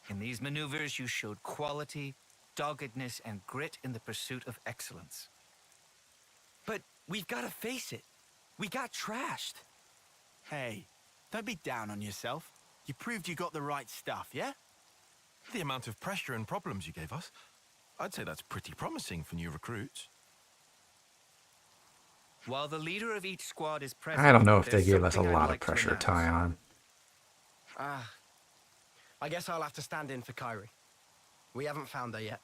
In these maneuvers, you showed quality, doggedness, and grit in the pursuit of excellence. But we've got to face it. We got trashed. Hey, don't be down on yourself. You proved you got the right stuff, yeah? The amount of pressure and problems you gave us, I'd say that's pretty promising for new recruits. While the leader of each squad is present, I don't know if they gave us a something I'd lot of like to pressure, announce. Tyon. I guess I'll have to stand in for Kyrie. We haven't found her yet.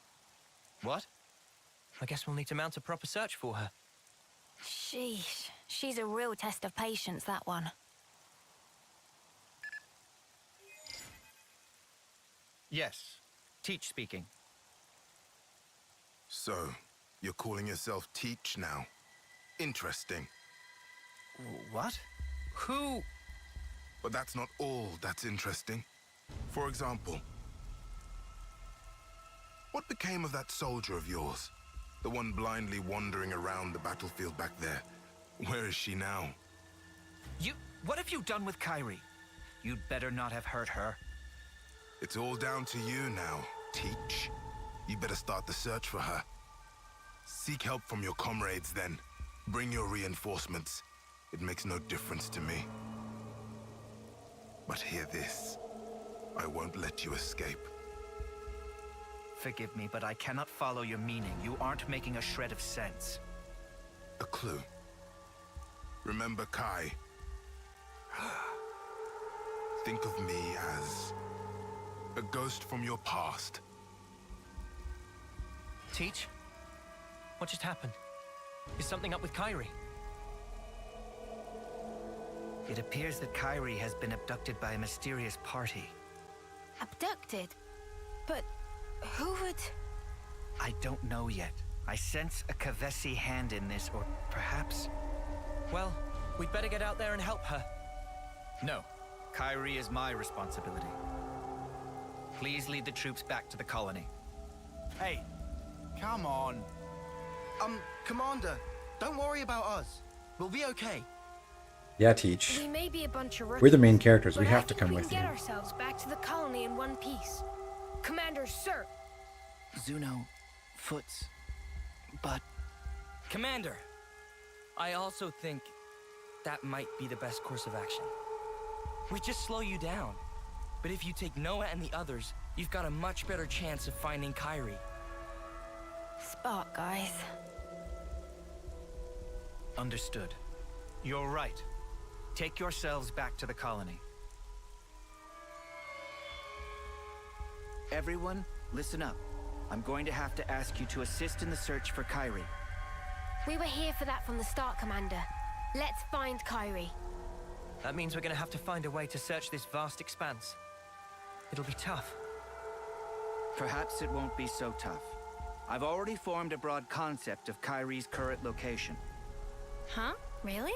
What? I guess we'll need to mount a proper search for her. Sheesh. She's a real test of patience, that one. Yes, Teach speaking. So, you're calling yourself Teach now? Interesting. What? Who? But that's not all that's interesting. For example, what became of that soldier of yours? The one blindly wandering around the battlefield back there. Where is she now? What have you done with Kyrie? You'd better not have hurt her. It's all down to you now, Teach. You better start the search for her. Seek help from your comrades then. Bring your reinforcements. It makes no difference to me. But hear this. I won't let you escape. Forgive me, but I cannot follow your meaning. You aren't making a shred of sense. A clue. Remember Kai. Think of me as a ghost from your past. Teach? What just happened? Is something up with Kyrie? It appears that Kyrie has been abducted by a mysterious party. Abducted? But who would... I don't know yet. I sense a Kavesi hand in this, or perhaps... Well, we'd better get out there and help her. No. Kyrie is my responsibility. Please lead the troops back to the colony. Hey, come on. Commander, don't worry about us. We'll be okay. Yeah, Teach. We may be a bunch of rookies, We're the main characters. We but have I to think come we with can you. get ourselves back to the colony in one piece. Commander, sir. Zuno, Foots, but... Commander, I also think that might be the best course of action. We just slow you down. But if you take Noah and the others, you've got a much better chance of finding Kyrie. Spark, guys. Understood. You're right. Take yourselves back to the colony. Everyone, listen up. I'm going to have to ask you to assist in the search for Kyrie. We were here for that from the start, Commander. Let's find Kyrie. That means we're gonna have to find a way to search this vast expanse. It'll be tough. Perhaps it won't be so tough. I've already formed a broad concept of Kyrie's current location. Huh? Really?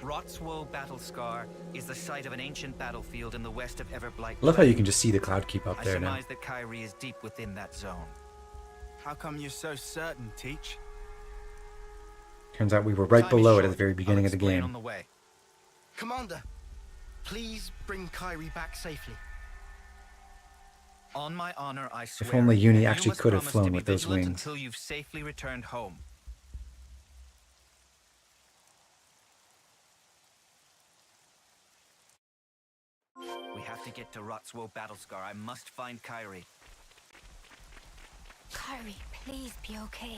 Rotswoe Battle Scar is the site of an ancient battlefield in the west of Everblight. I love how you can just see the cloud keep up I there now. surmise that Kyrie is deep within that zone. How come you're so certain, Teach? Turns out we were right Time is below it at short. the very beginning of the Explain game. on the way. Commander, please bring Kyrie back safely. On my honor, I swear. If only Uni you actually must could have promise flown to be with those vigilant wings. until you've safely returned home. We have to get to Rotswoe Battlescar. I must find Kyrie. Kyrie, please be okay.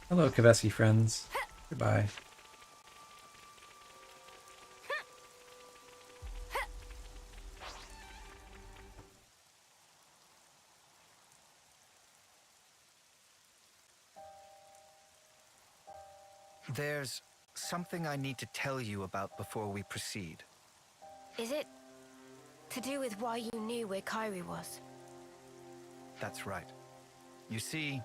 Hello, Kavesi friends. Goodbye. There's something I need to tell you about before we proceed. Is it to do with why you knew where Kyrie was? That's right. You see,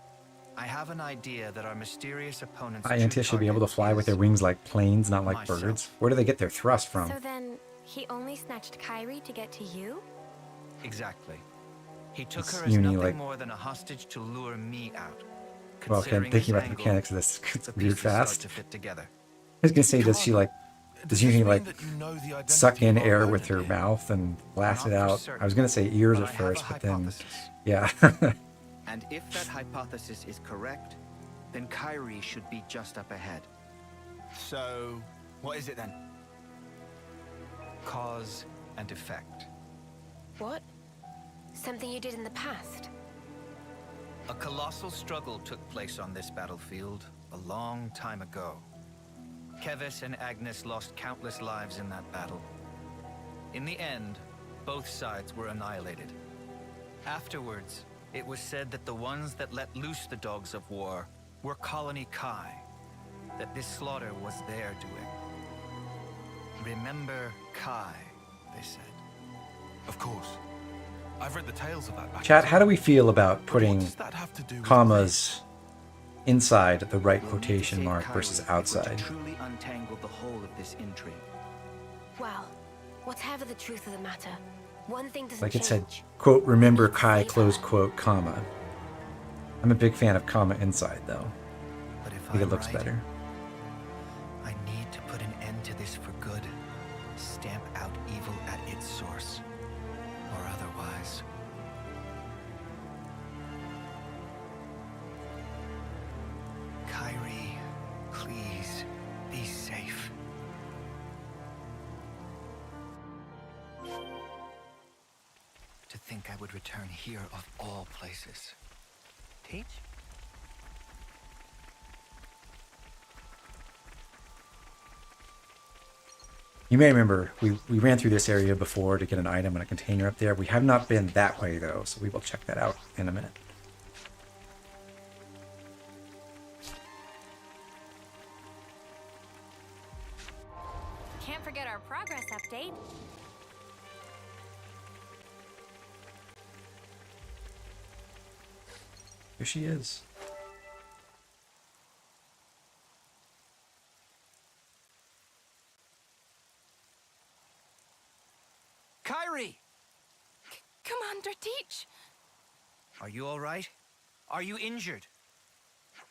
I have an idea that our mysterious opponents Aetia should be able to fly with their wings like planes, not like myself. birds. Where do they get their thrust from? So then, he only snatched Kyrie to get to you? Exactly. He took It's her as Uni, nothing like- more than a hostage to lure me out. Well, okay, I'm Considering thinking this about the angle, mechanics of this. It's the weird pieces start fast. to fit together. I was gonna say, does Uni like suck in air with her mouth and blast it out? I was gonna say ears at first, but then, yeah. And if that hypothesis is correct, then Kyrie should be just up ahead. So, what is it then? Cause and effect. What? Something you did in the past? A colossal struggle took place on this battlefield a long time ago. Kevis and Agnus lost countless lives in that battle. In the end, both sides were annihilated. Afterwards, it was said that the ones that let loose the dogs of war were Colony Kai, that this slaughter was their doing. Remember Kai, they said. Of course. I've read the tales of that back. Chat, how do we feel about putting does that have to do with commas inside the right We'll need to quotation save mark Kyrie versus if we're to outside? truly untangle the whole of this intrigue. Well, whatever the truth of the matter, one thing doesn't Like it said, change. quote, remember Kai, close quote, comma. I'm a big fan of comma inside, though. But if I think it I'm looks right, better. I need to put an end to this for good. Stamp out evil at its source. Or otherwise. Kyrie, please, be safe. To think I would return here of all places. Teach? You may remember we ran through this area before to get an item and a container up there. We have not been that way, though, so we will check that out in a minute. Can't forget our progress update. Here she is. Kyrie! Commander Teach, Are you all right? Are you injured?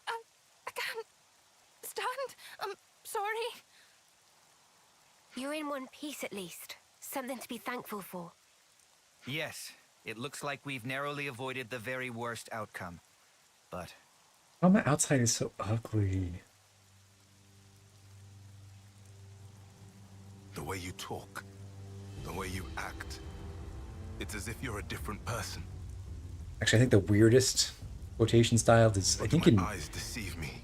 I can't stand. I'm sorry. You're in one piece at least. Something to be thankful for. Yes, it looks like we've narrowly avoided the very worst outcome. But Oh, my outside is so ugly. The way you talk, the way you act, it's as if you're a different person. Actually, I think the weirdest quotation style is, I think, Eyes deceive me.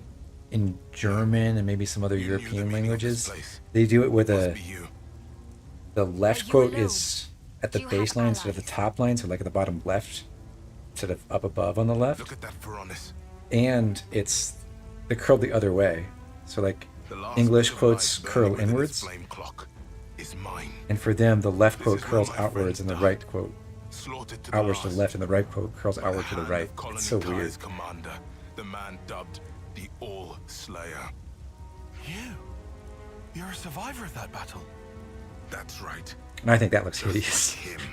in German and maybe some other European languages, they do it with the left quote is at the baseline instead of the top line, so like at the bottom left instead of up above on the left. Look at that Veronis. And it's the curl the other way. So like The last English bit of quotes light burning curl within its inwards. flame clock is is mine. And for them, the left quote This is curls where my outwards, and the friends right quote Slaughtered to the outwards to the last. left, and the right quote curls By the outward to the hand right. of Colony It's so Kai's weird. commander, the man dubbed the All Slayer. You're a survivor of that battle. That's right. And I think that looks Just hideous. like him.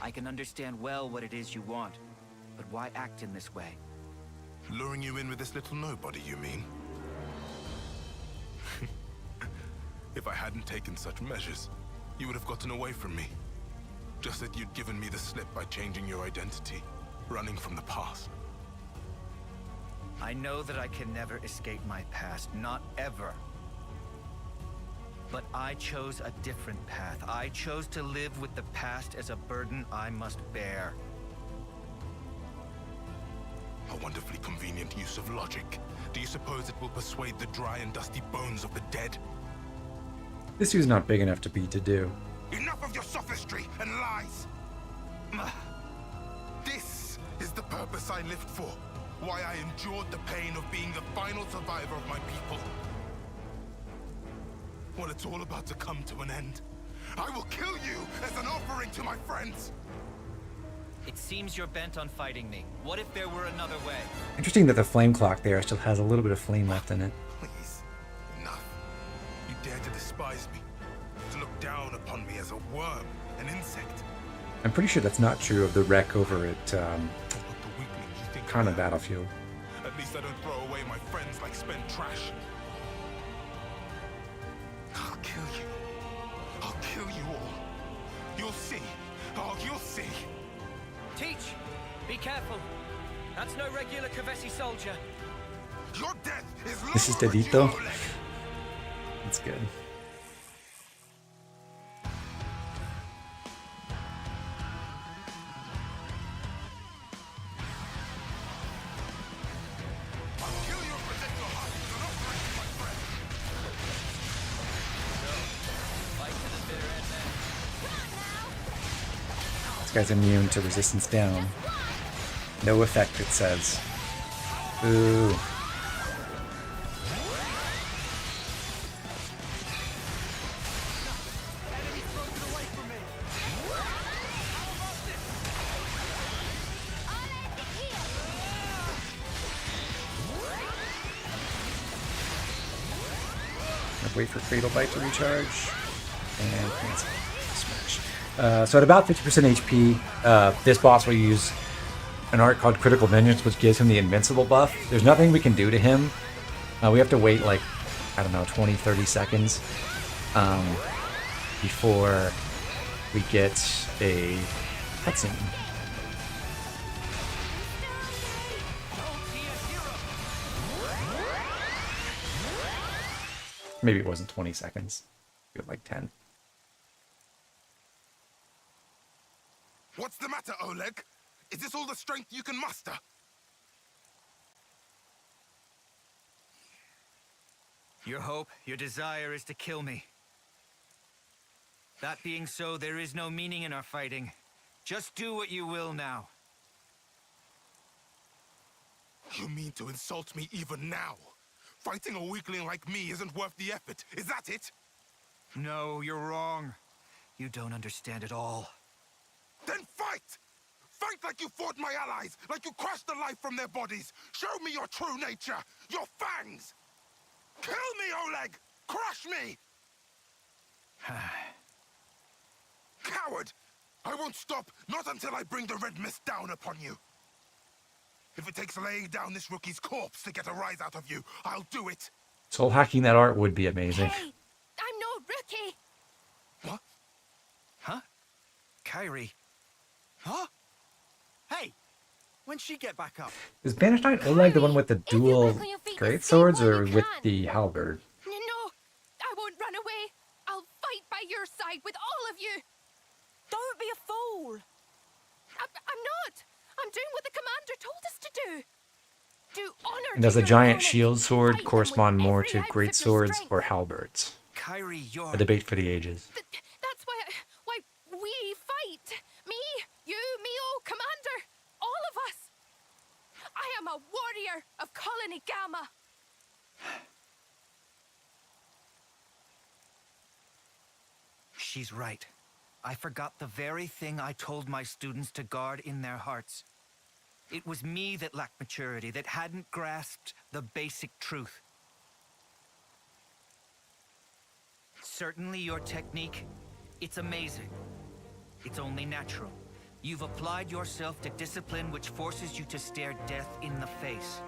I can understand well what it is you want, but why act in this way? Luring you in with this little nobody, you mean? If I hadn't taken such measures, you would have gotten away from me. Just that you'd given me the slip by changing your identity, running from the past. I know that I can never escape my past, not ever. But I chose a different path. I chose to live with the past as a burden I must bear. A wonderfully convenient use of logic. Do you suppose it will persuade the dry and dusty bones of the dead? This dude's not big enough to be to do. Enough of your sophistry and lies! This is the purpose I lived for. Why I endured the pain of being the final survivor of my people. Well, it's all about to come to an end. I will kill you as an offering to my friends. It seems you're bent on fighting me. What if there were another way? Interesting that the flame clock there still has a little bit of flame left in it. Please, enough. You dare to despise me, to look down upon me as a worm, an insect. I'm pretty sure that's not true of the wreck over at Kana Battlefield. At least I don't throw away my friends like spent trash. I'll kill you. I'll kill you all. You'll see. Oh, you'll see. Teach! Be careful. That's no regular Kavesi soldier. Your death is This is Dedito. That's good. This guy's immune to resistance down. No effect, it says. Ooh. Wait for Fatal Bite to recharge. And cancel. Smash. So at about 50% HP, this boss will use an art called Critical Vengeance, which gives him the Invincible buff. There's nothing we can do to him. We have to wait like, I don't know, 20, 30 seconds before we get a cutscene. Maybe it wasn't 20 seconds. It was like 10. What's the matter, Oleg? Is this all the strength you can muster? Your hope, your desire is to kill me. That being so, there is no meaning in our fighting. Just do what you will now. You mean to insult me even now? Fighting a weakling like me isn't worth the effort, is that it? No, you're wrong. You don't understand at all. Then fight! Fight like you fought my allies, like you crushed the life from their bodies. Show me your true nature, your fangs! Kill me, Oleg! Crush me! Coward! I won't stop, not until I bring the red mist down upon you. If it takes laying down this rookie's corpse to get a rise out of you, I'll do it. Soul hacking that art would be amazing. Hey, I'm no rookie. What? Huh? Kyrie. Huh? Hey, when'd she get back up? Is Banished Knight Oleg the one with the dual great swords or with the halberd? No, I won't run away. I'll fight by your side with all of you. Don't be a fool. I'm not. I'm doing what the commander told us to do. Do honor And does to a your giant opponent. shield sword correspond more to ounce great of your swords strength. or halberds? Kyrie, you're... A debate for the ages. That's why we fight. Me, you, Mio, commander, all of us. I am a warrior of Colony Gamma. She's right. I forgot the very thing I told my students to guard in their hearts. It was me that lacked maturity, that hadn't grasped the basic truth. Certainly your technique, it's amazing. It's only natural. You've applied yourself to discipline which forces you to stare death in the face.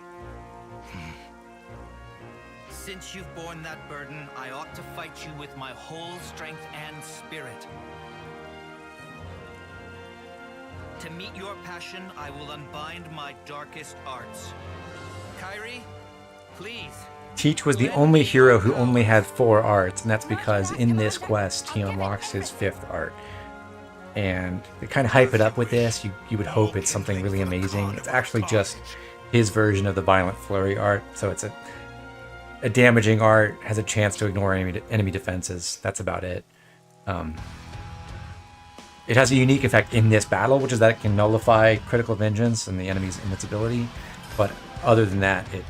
Since you've borne that burden, I ought to fight you with my whole strength and spirit. To meet your passion, I will unbind my darkest arts. Kyrie, please. Teach was the only hero who only had 4 arts, and that's because in this quest he unlocks his 5th art. And they kind of hype it up with this. You would hope it's something really amazing. It's actually just his version of the Violent Flurry art. So it's a damaging art, has a chance to ignore enemy defenses. That's about it. It has a unique effect in this battle, which is that it can nullify critical vengeance and the enemy's invincibility. But other than that, it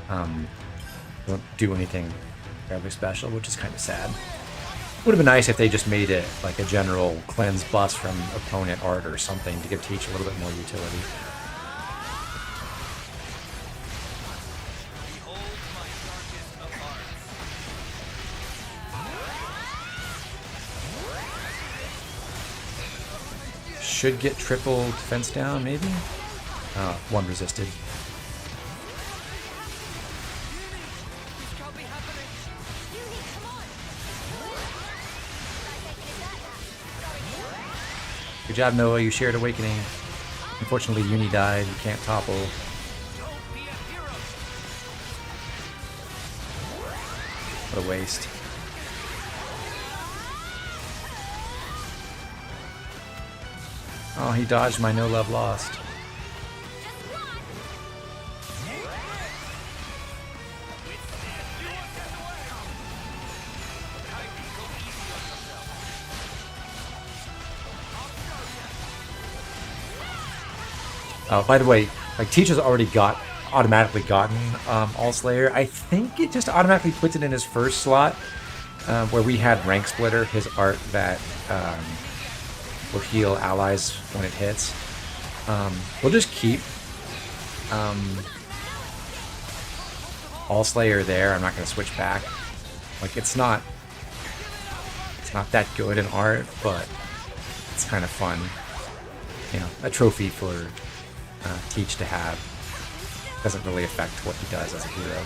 doesn't do anything terribly special, which is kind of sad. Would have been nice if they just made it like a general cleanse bus from opponent art or something to give Teach a little bit more utility. Should get triple defense down, maybe? 1 resisted. Good job, Noah. You shared Awakening. Unfortunately, Uni died. You can't topple. What a waste. Oh, he dodged my no love lost. Oh, by the way, like Teach has already automatically gotten All Slayer. I think it just automatically puts it in his first slot, where we had Rank Splitter, his art that will heal allies when it hits. We'll just keep All Slayer there. I'm not going to switch back. Like it's not that good in art, but it's kind of fun. You know, a trophy for Teach to have. Doesn't really affect what he does as a hero.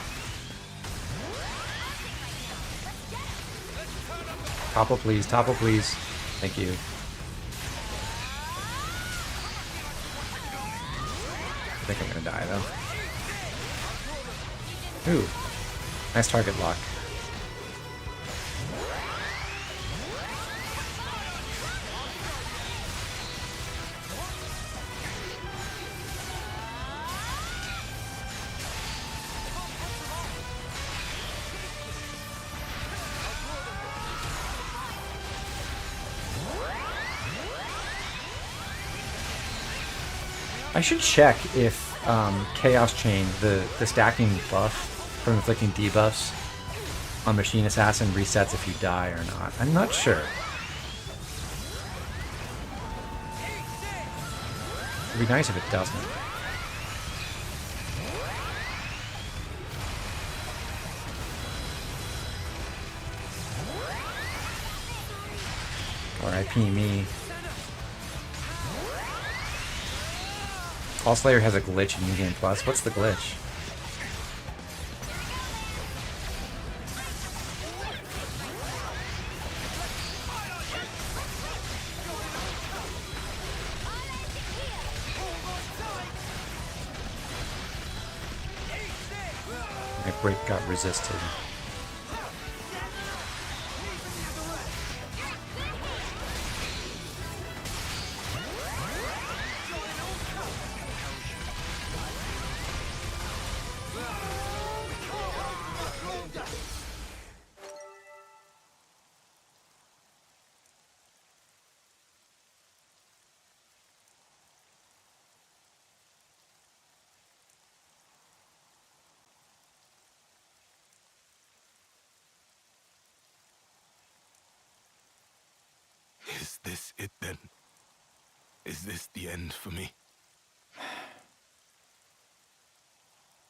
Topple please, topple please. Thank you. I think I'm gonna die though. Ooh, nice target lock. I should check if Chaos Chain, the stacking buff from inflicting debuffs on Machine Assassin resets if you die or not. I'm not sure. It'd be nice if it doesn't. R.I.P. me. All Slayer has a glitch in New Game Plus. What's the glitch? My break got resisted. this it then? Is this the end for me?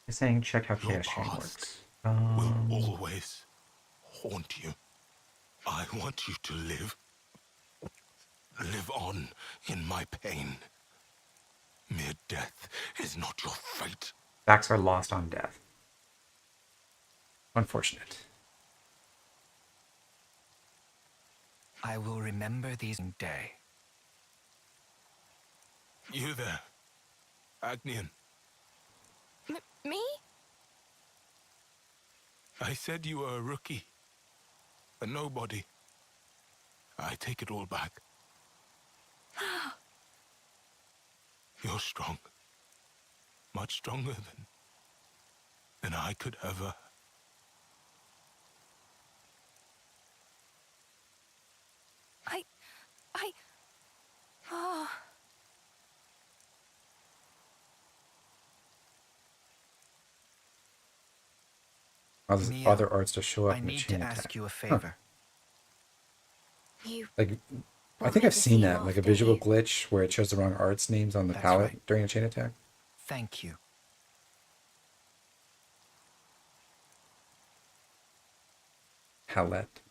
You're saying check how Your chaos chain past works. will always haunt you. I want you to live on in my pain. Mere death is not your fate. Facts are lost on death. Unfortunate. I will remember these day. You there, Agnian. Me? I said you were a rookie. A nobody. I take it all back. You're strong. Much stronger than I could ever. Oh. Causes other arts to show up I in the need chain to attack. ask you a favor. You Like, I think I've seen that, like a visual glitch where it shows the wrong arts names on the That's palette right. during a chain attack. Thank you. Palette.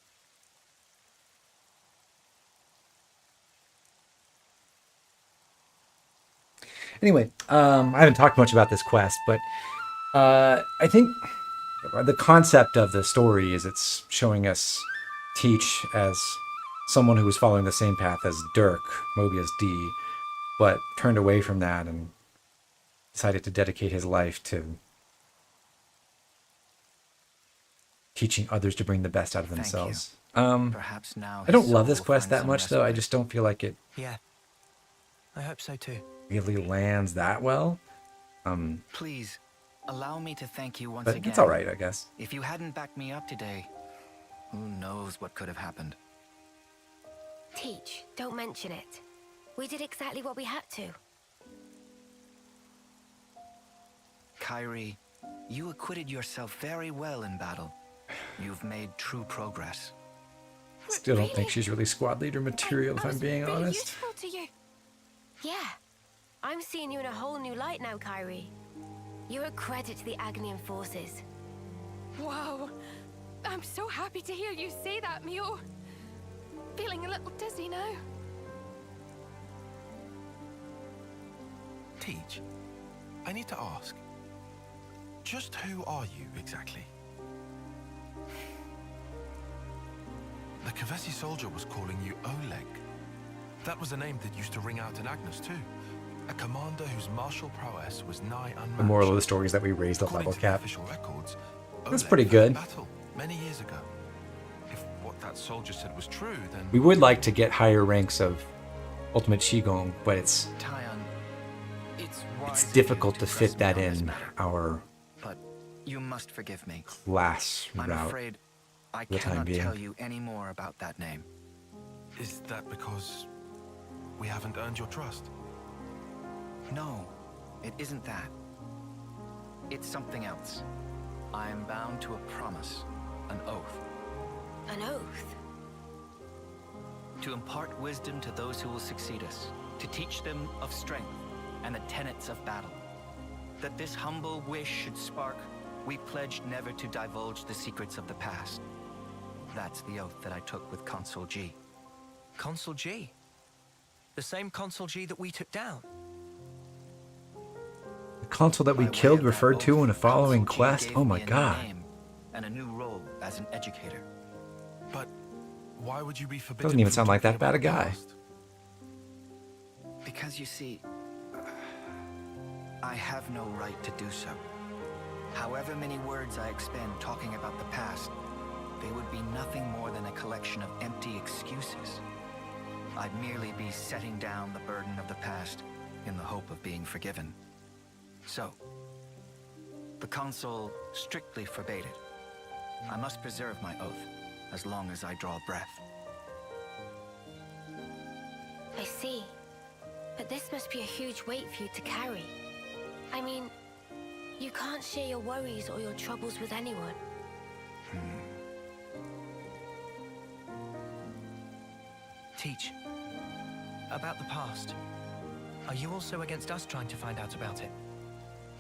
Anyway, I haven't talked much about this quest, but I think the concept of the story is it's showing us Teach as someone who was following the same path as Dirk, Mobius D, but turned away from that and decided to dedicate his life to teaching others to bring the best out of themselves. Perhaps now I don't his love soul this will quest find that some much, though. I respite. just don't feel like it Yeah. I hope so too. really lands that well. Please, allow me to thank you once But again. it's all right, I guess. If you hadn't backed me up today, who knows what could have happened. Teach, don't mention it. We did exactly what we had to. Kyrie, you acquitted yourself very well in battle. You've made true progress. Still don't think she's really squad leader material, if I'm being Really honest. useful to you. Yeah. I'm seeing you in a whole new light now, Kyrie. You're a credit to the Agnian forces. Wow. I'm so happy to hear you say that, Mio. Feeling a little dizzy now. Teach, I need to ask. Just who are you, exactly? The Kavesi soldier was calling you Oleg. That was a name that used to ring out in Agnus, too. A commander whose martial prowess was nigh unmatched. The moral of the story is that we raised the According level to the cap. official records, That's Oleg pretty fought good. battle many years ago. If what that soldier said was true, then We would like to get higher ranks of Ultimate Qigong, but it's difficult to fit that in our But you must forgive me. class I'm route afraid I for the time cannot being. tell you any more about that name. Is that because we haven't earned your trust? No, it isn't that. It's something else. I am bound to a promise, an oath. An oath? To impart wisdom to those who will succeed us, to teach them of strength and the tenets of battle. That this humble wish should spark, we pledged never to divulge the secrets of the past. That's the oath that I took with Consul G. Consul G? The same Consul G that we took down? The consul that we killed referred to in a following quest? Oh my god. And a new role as an educator. But why would you be forbidden? Doesn't even from sound like talking that bad a about the guy. past? Because you see, I have no right to do so. However many words I expend talking about the past, they would be nothing more than a collection of empty excuses. I'd merely be setting down the burden of the past in the hope of being forgiven. So, the consul strictly forbade it. I must preserve my oath as long as I draw breath. I see. But this must be a huge weight for you to carry. I mean, you can't share your worries or your troubles with anyone. Teach, about the past. Are you also against us trying to find out about it?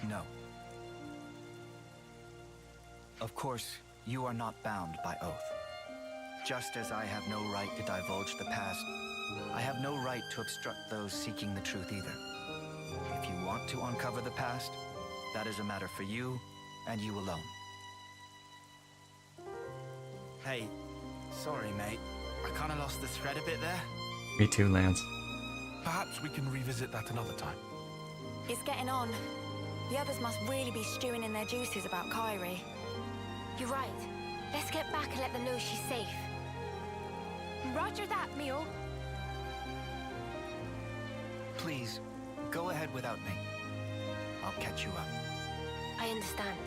No. Of course, you are not bound by oath. Just as I have no right to divulge the past, I have no right to obstruct those seeking the truth either. If you want to uncover the past, that is a matter for you and you alone. Hey, sorry, mate. I kind of lost the thread a bit there. Me too, Lance. Perhaps we can revisit that another time. It's getting on. The others must really be stewing in their juices about Kyrie. You're right. Let's get back and let them know she's safe. Roger that, Mio. Please, go ahead without me. I'll catch you up. I understand.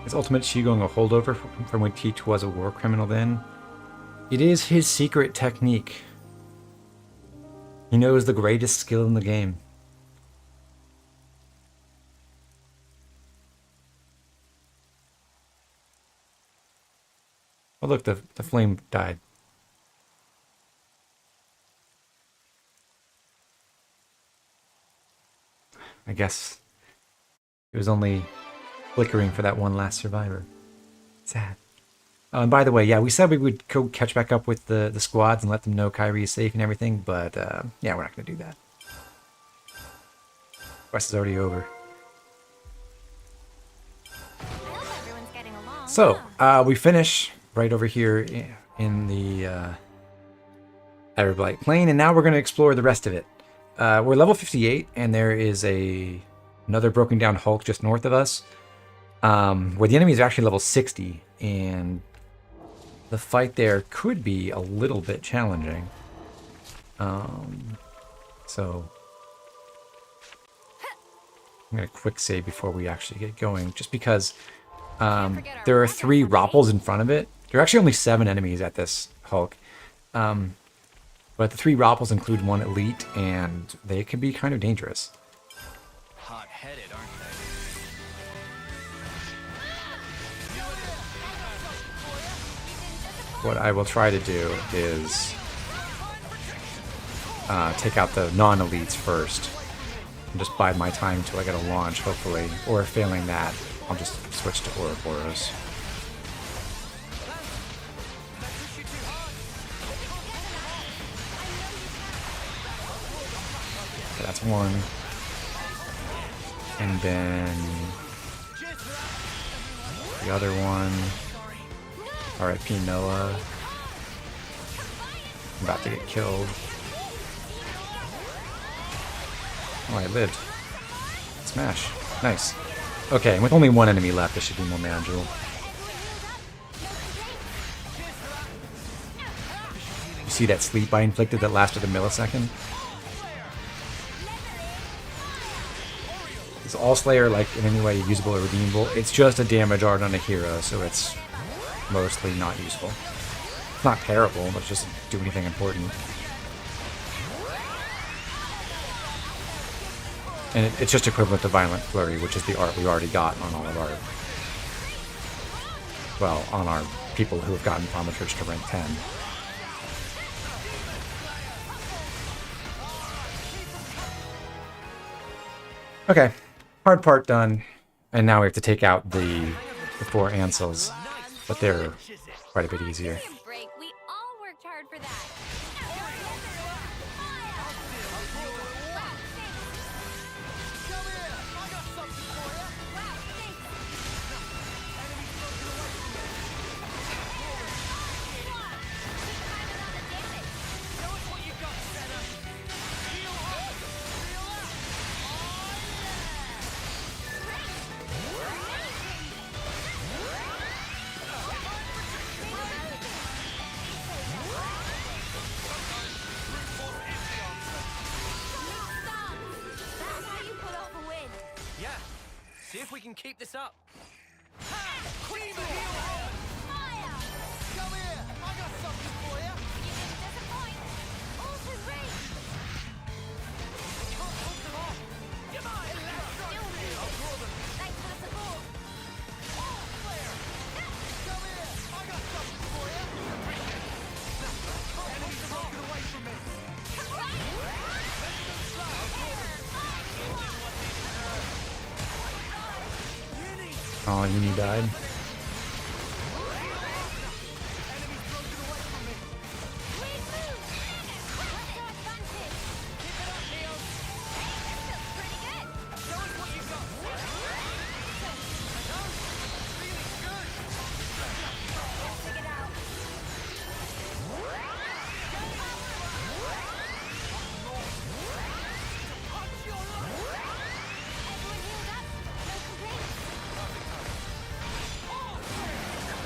Is Ultimate Qigong a holdover from when Teach was a war criminal then? It is his secret technique. He knows the greatest skill in the game. Oh look, the flame died. I guess it was only flickering for that one last survivor. Sad. Oh, and by the way, yeah, we said we would go catch back up with the squads and let them know Kyrie is safe and everything, but yeah, we're not going to do that. Quest is already over. So, we finish right over here in the Everblight Plain, and now we're going to explore the rest of it. We're level 58, and there is another broken down Hulk just north of us, where the enemy is actually level 60, and the fight there could be a little bit challenging. So I'm going to quick save before we actually get going, just because there are 3 Ropples in front of it. There are actually only 7 enemies at this Hulk. But the 3 Ropples include 1 elite, and they can be kind of dangerous. Hot-headed, aren't What I will try to do is take out the non-elites first. And just bide my time until I get a launch, hopefully. Or failing that, I'll just switch to Ouroboros. Okay, that's 1. And then the other one. R.I.P. Noah. I'm about to get killed. Oh, I lived. Smash. Nice. Okay, and with only 1 enemy left, this should be more manageable. You see that sleep I inflicted that lasted a millisecond? Is Allslayer like in any way usable or redeemable? It's just a damage art on a hero, so it's mostly not useful. It's not terrible, but it doesn't do anything important. And it's just equivalent to Violent Flurry, which is the art we already got on all of our... Well, on our people who have gotten Thaumaturge to rank 10. Okay, hard part done. And now we have to take out the 4 Ansels. But they're quite a bit easier. We all worked hard for that. See if we can keep this up. Come here! I got something for you! You didn't disappoint. Ultra range. Can't hold them off! Oh, Uni died.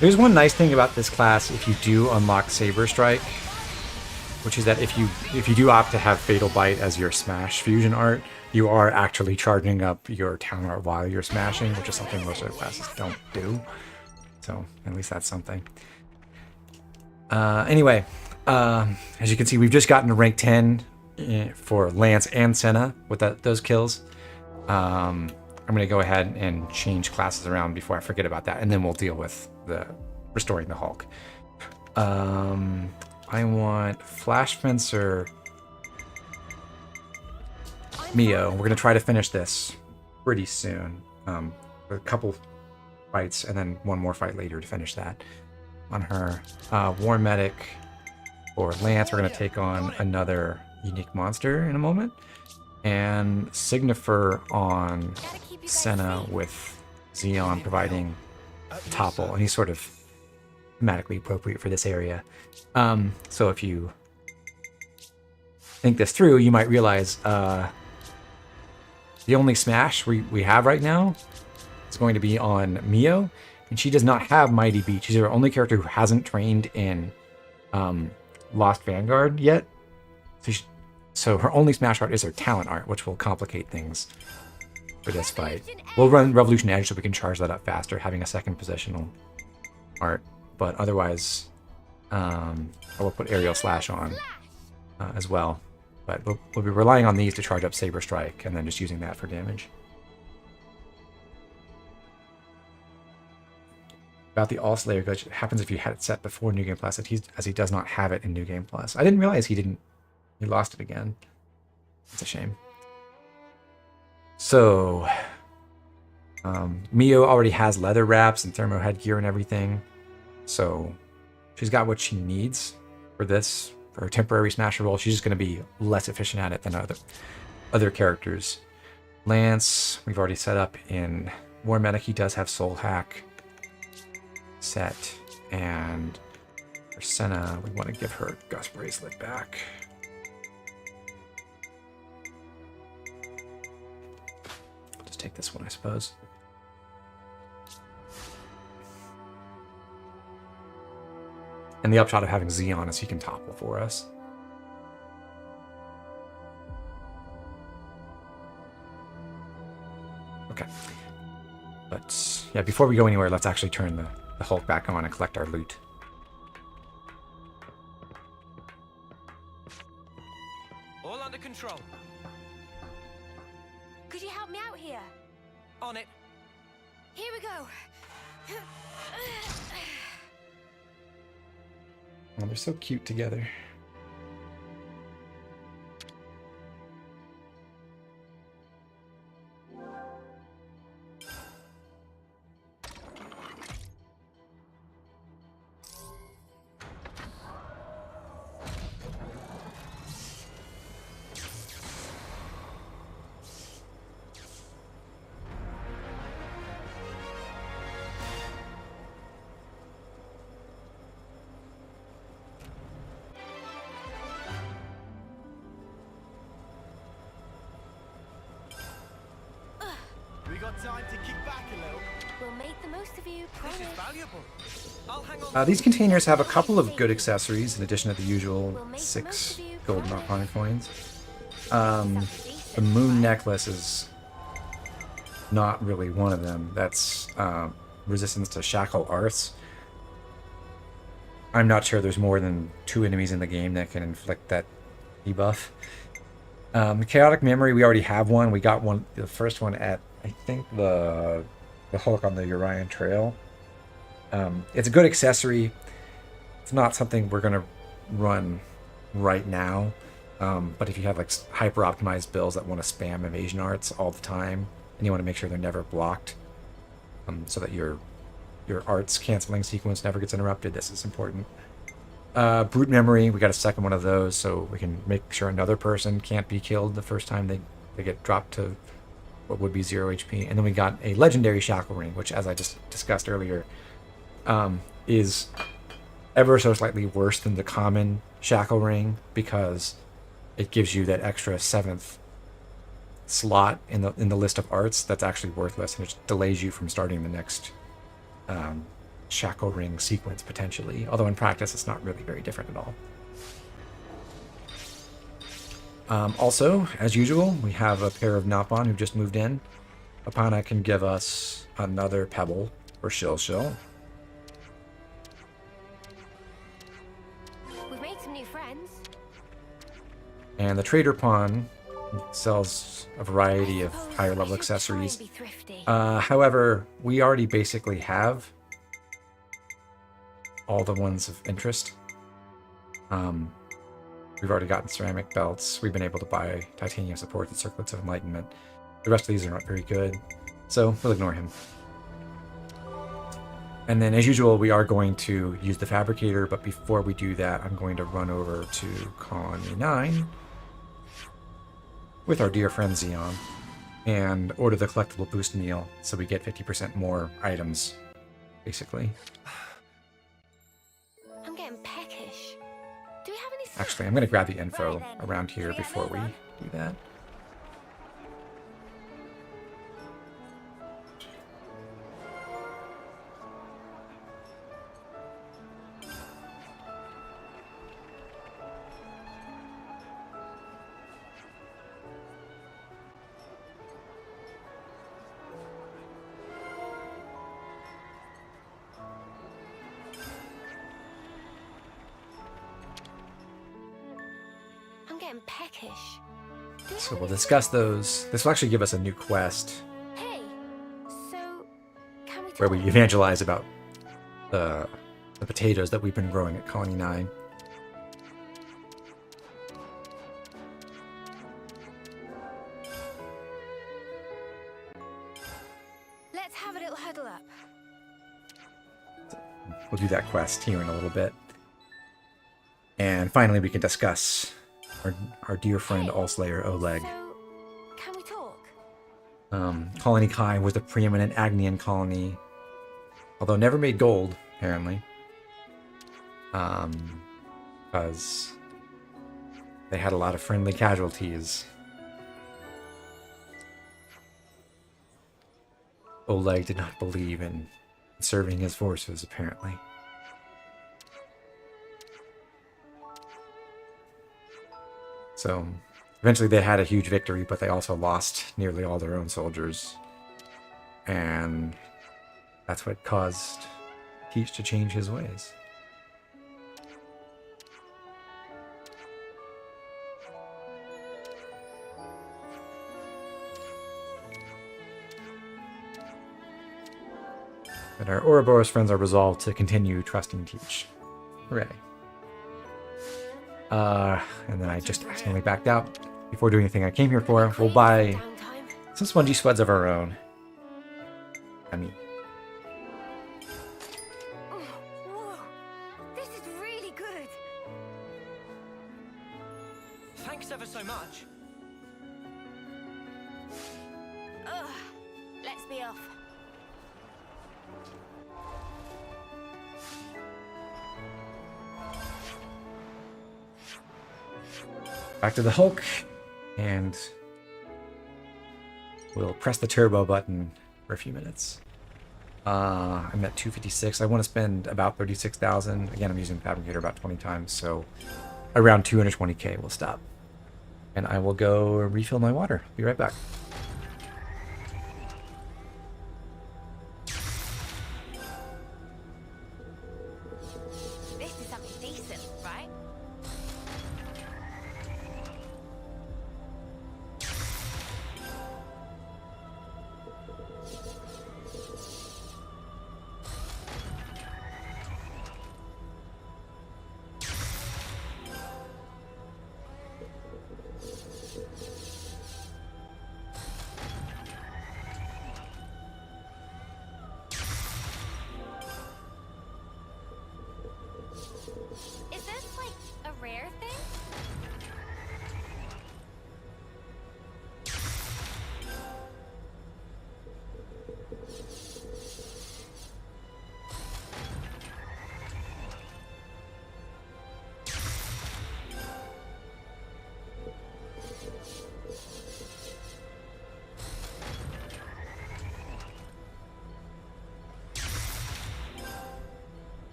There's one nice thing about this class if you do unlock Saber Strike, which is that if you do opt to have Fatal Bite as your smash fusion art, you are actually charging up your talent art while you're smashing, which is something most other classes don't do. So at least that's something. Anyway, as you can see, we've just gotten to rank 10 for Lance and Sena with those kills. I'm going to go ahead and change classes around before I forget about that, and then we'll deal with the restoring the Hulk. I want Flash Fencer Mio. We're going to try to finish this pretty soon. A couple fights and then one more fight later to finish that on her. War Medic or Lance, we're going to take on another unique monster in a moment. And Signifer on Sena with Xeon providing Topple, and he's sort of thematically appropriate for this area. So if you think this through, you might realize the only smash we have right now is going to be on Mio, and she does not have Mighty Beat. She's our only character who hasn't trained in Lost Vanguard yet. So her only smash art is her talent art, which will complicate things for this fight. We'll run Revolution Edge so we can charge that up faster, having a second positional art. But otherwise, I will put Aerial Slash on as well. But we'll be relying on these to charge up Saber Strike, and then just using that for damage. About the All Slayer glitch, it happens if you had it set before New Game Plus, as he does not have it in New Game Plus. I didn't realize he lost it again. It's a shame. So, Mio already has leather wraps and thermo headgear and everything. So, she's got what she needs for this, for her temporary smasher role. She's just going to be less efficient at it than other characters. Lance, we've already set up in War Medic. He does have Soul Hack set. And for Sena, we want to give her Gust Bracelet back. Take this one, I suppose. And the upshot of having Xeon is he can topple for us. Okay. But yeah, before we go anywhere, let's actually turn the Hulk back on and collect our loot. All under control. Could you help me out here? On it. Here we go. Oh, they're so cute together. Time to kick back a little. We'll make the most of you, promise. This is valuable. I'll hang on. These containers have a couple of good accessories in addition to the usual 6 golden Arcana coins. The Moon Necklace is not really one of them. That's resistance to Shackle Arts. I'm not sure there's more than 2 enemies in the game that can inflict that debuff. Chaotic Memory, we already have one. We got one, the first one at, I think, the Hulk on the Urian Trail. It's a good accessory. It's not something we're going to run right now. But if you have like hyper optimized builds that want to spam evasion arts all the time, and you want to make sure they're never blocked, so that your arts canceling sequence never gets interrupted. This is important. Brute memory, we got a second one of those, so we can make sure another person can't be killed the first time they get dropped to what would be 0 HP. And then we got a legendary shackle ring, which, as I just discussed earlier, is ever so slightly worse than the common shackle ring because it gives you that extra 7th slot in the list of arts that's actually worthless, and it delays you from starting the next shackle ring sequence potentially, although in practice it's not really very different at all. Also, as usual, we have a pair of Napon who just moved in. Apana can give us another pebble for Shill. We've made some new friends. And the trader pawn sells a variety of higher level accessories. However, we already basically have all the ones of interest. We've already gotten ceramic belts. We've been able to buy titanium supports and circlets of enlightenment. The rest of these are not very good, so we'll ignore him. And then, as usual, we are going to use the fabricator, but before we do that, I'm going to run over to Colony 9 with our dear friend Xeon and order the collectible boost meal so we get 50% more items, basically. I'm getting peckish. Do we have any... Actually, I'm going to grab the info around here before we do that. I'm getting peckish. So we'll discuss those. This will actually give us a new quest Hey, so can we where we evangelize about the potatoes that we've been growing at Colony 9. Let's have a little huddle up. We'll do that quest here in a little bit. And finally, we can discuss our dear friend Allslayer Oleg. Can we talk? Colony Kai was the preeminent Agnian colony, although never made gold, apparently. Because they had a lot of friendly casualties. Oleg did not believe in serving his forces, apparently. So, eventually they had a huge victory, but they also lost nearly all their own soldiers. And that's what caused Teach to change his ways. And our Ouroboros friends are resolved to continue trusting Teach. Hooray. And then I just accidentally backed out before doing anything I came here for. We'll buy some spongy spuds of our own. I mean... Whoa, this is really good. Thanks ever so much. Ugh, let's be off. Back to the Hulk, and we'll press the turbo button for a few minutes. I'm at 256. I want to spend about 36,000. Again, I'm using the Fabricator about 20 times, so around 220k we'll stop. And I will go refill my water. Be right back. This is something decent, right?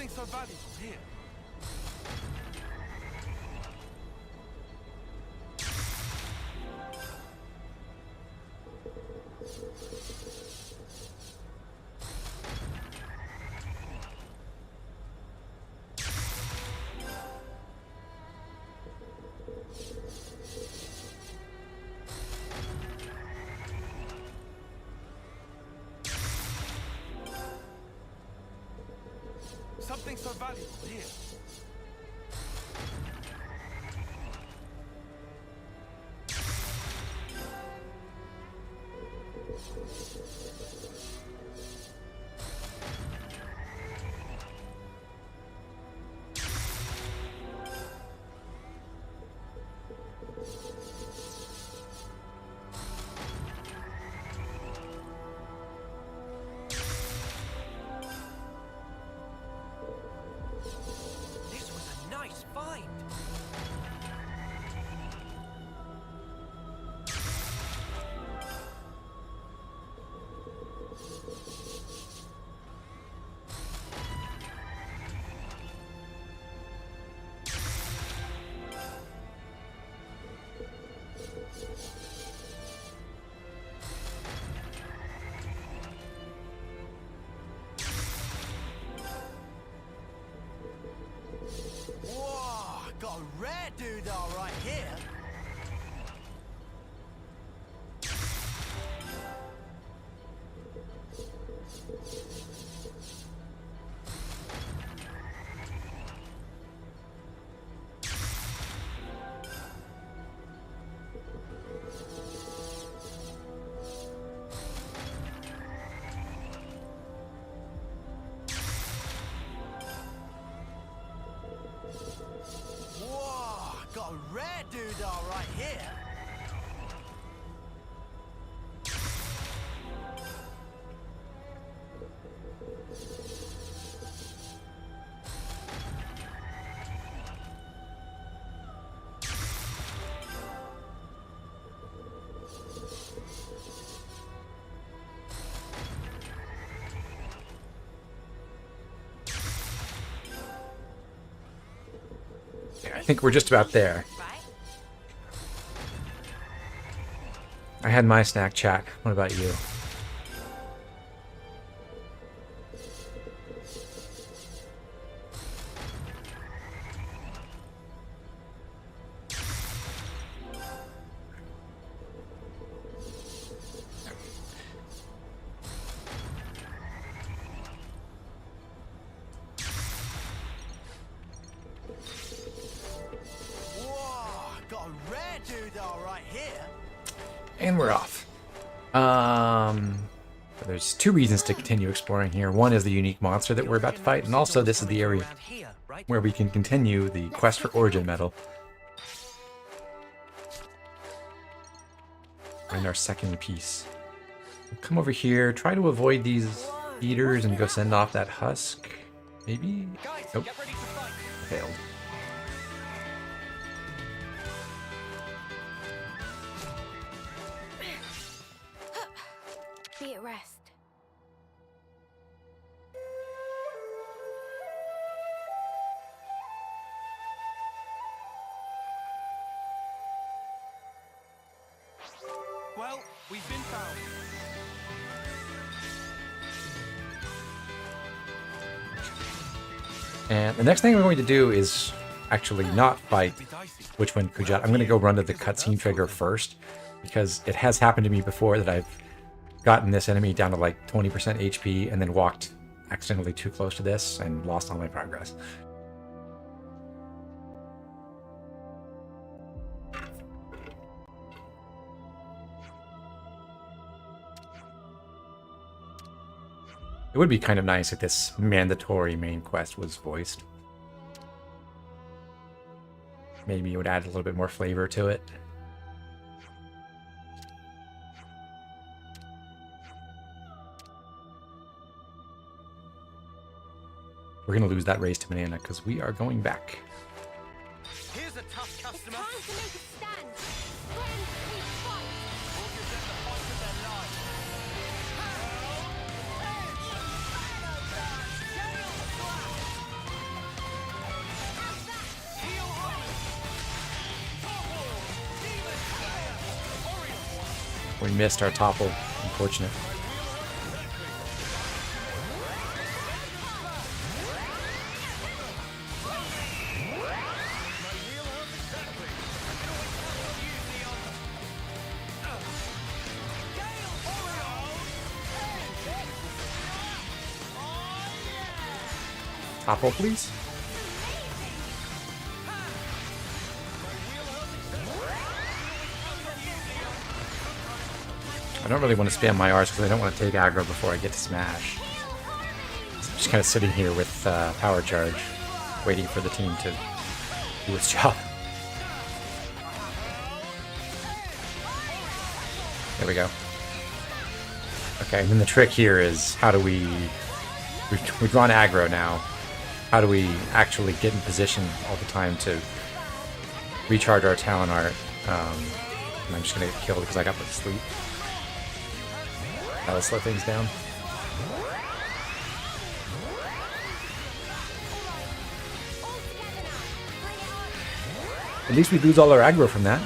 Something so valuable here. Something so valuable here. Nice find! Whoa, got a rare doodah right here. Whoa, got a rare doodah right here. I think we're just about there. I had my snack chat. What about you? Whoa, got a rare doodah right here. And we're off. There's two reasons to continue exploring here. One is the unique monster that we're about to fight, and also this is the area where we can continue the quest for Origin Medal. And our second piece. Come over here, try to avoid these eaters and go send off that husk. Maybe? Nope. Failed. Be at rest. Well, we've been found. And the next thing we're going to do is actually not fight Witchwind Kujat. I'm going to go run to the cutscene trigger first, because it has happened to me before that I've gotten this enemy down to like 20% HP and then walked accidentally too close to this and lost all my progress. It would be kind of nice if this mandatory main quest was voiced. Maybe it would add a little bit more flavor to it. We're going to lose that race to Banana because we are going back. Here's a tough customer. Time to make a stand. When we fight. We'll give them the fight of their lives. We missed our topple. Unfortunate. Topple, please. I don't really want to spam my R's because I don't want to take aggro before I get to smash. So I'm just kind of sitting here with power charge, waiting for the team to do its job. There we go. Okay, and then the trick here is how do we... We've drawn aggro now. How do we actually get in position all the time to recharge our Talon Art? And I'm just going to get killed because I got put to sleep. That'll slow things down. At least we lose all our aggro from that.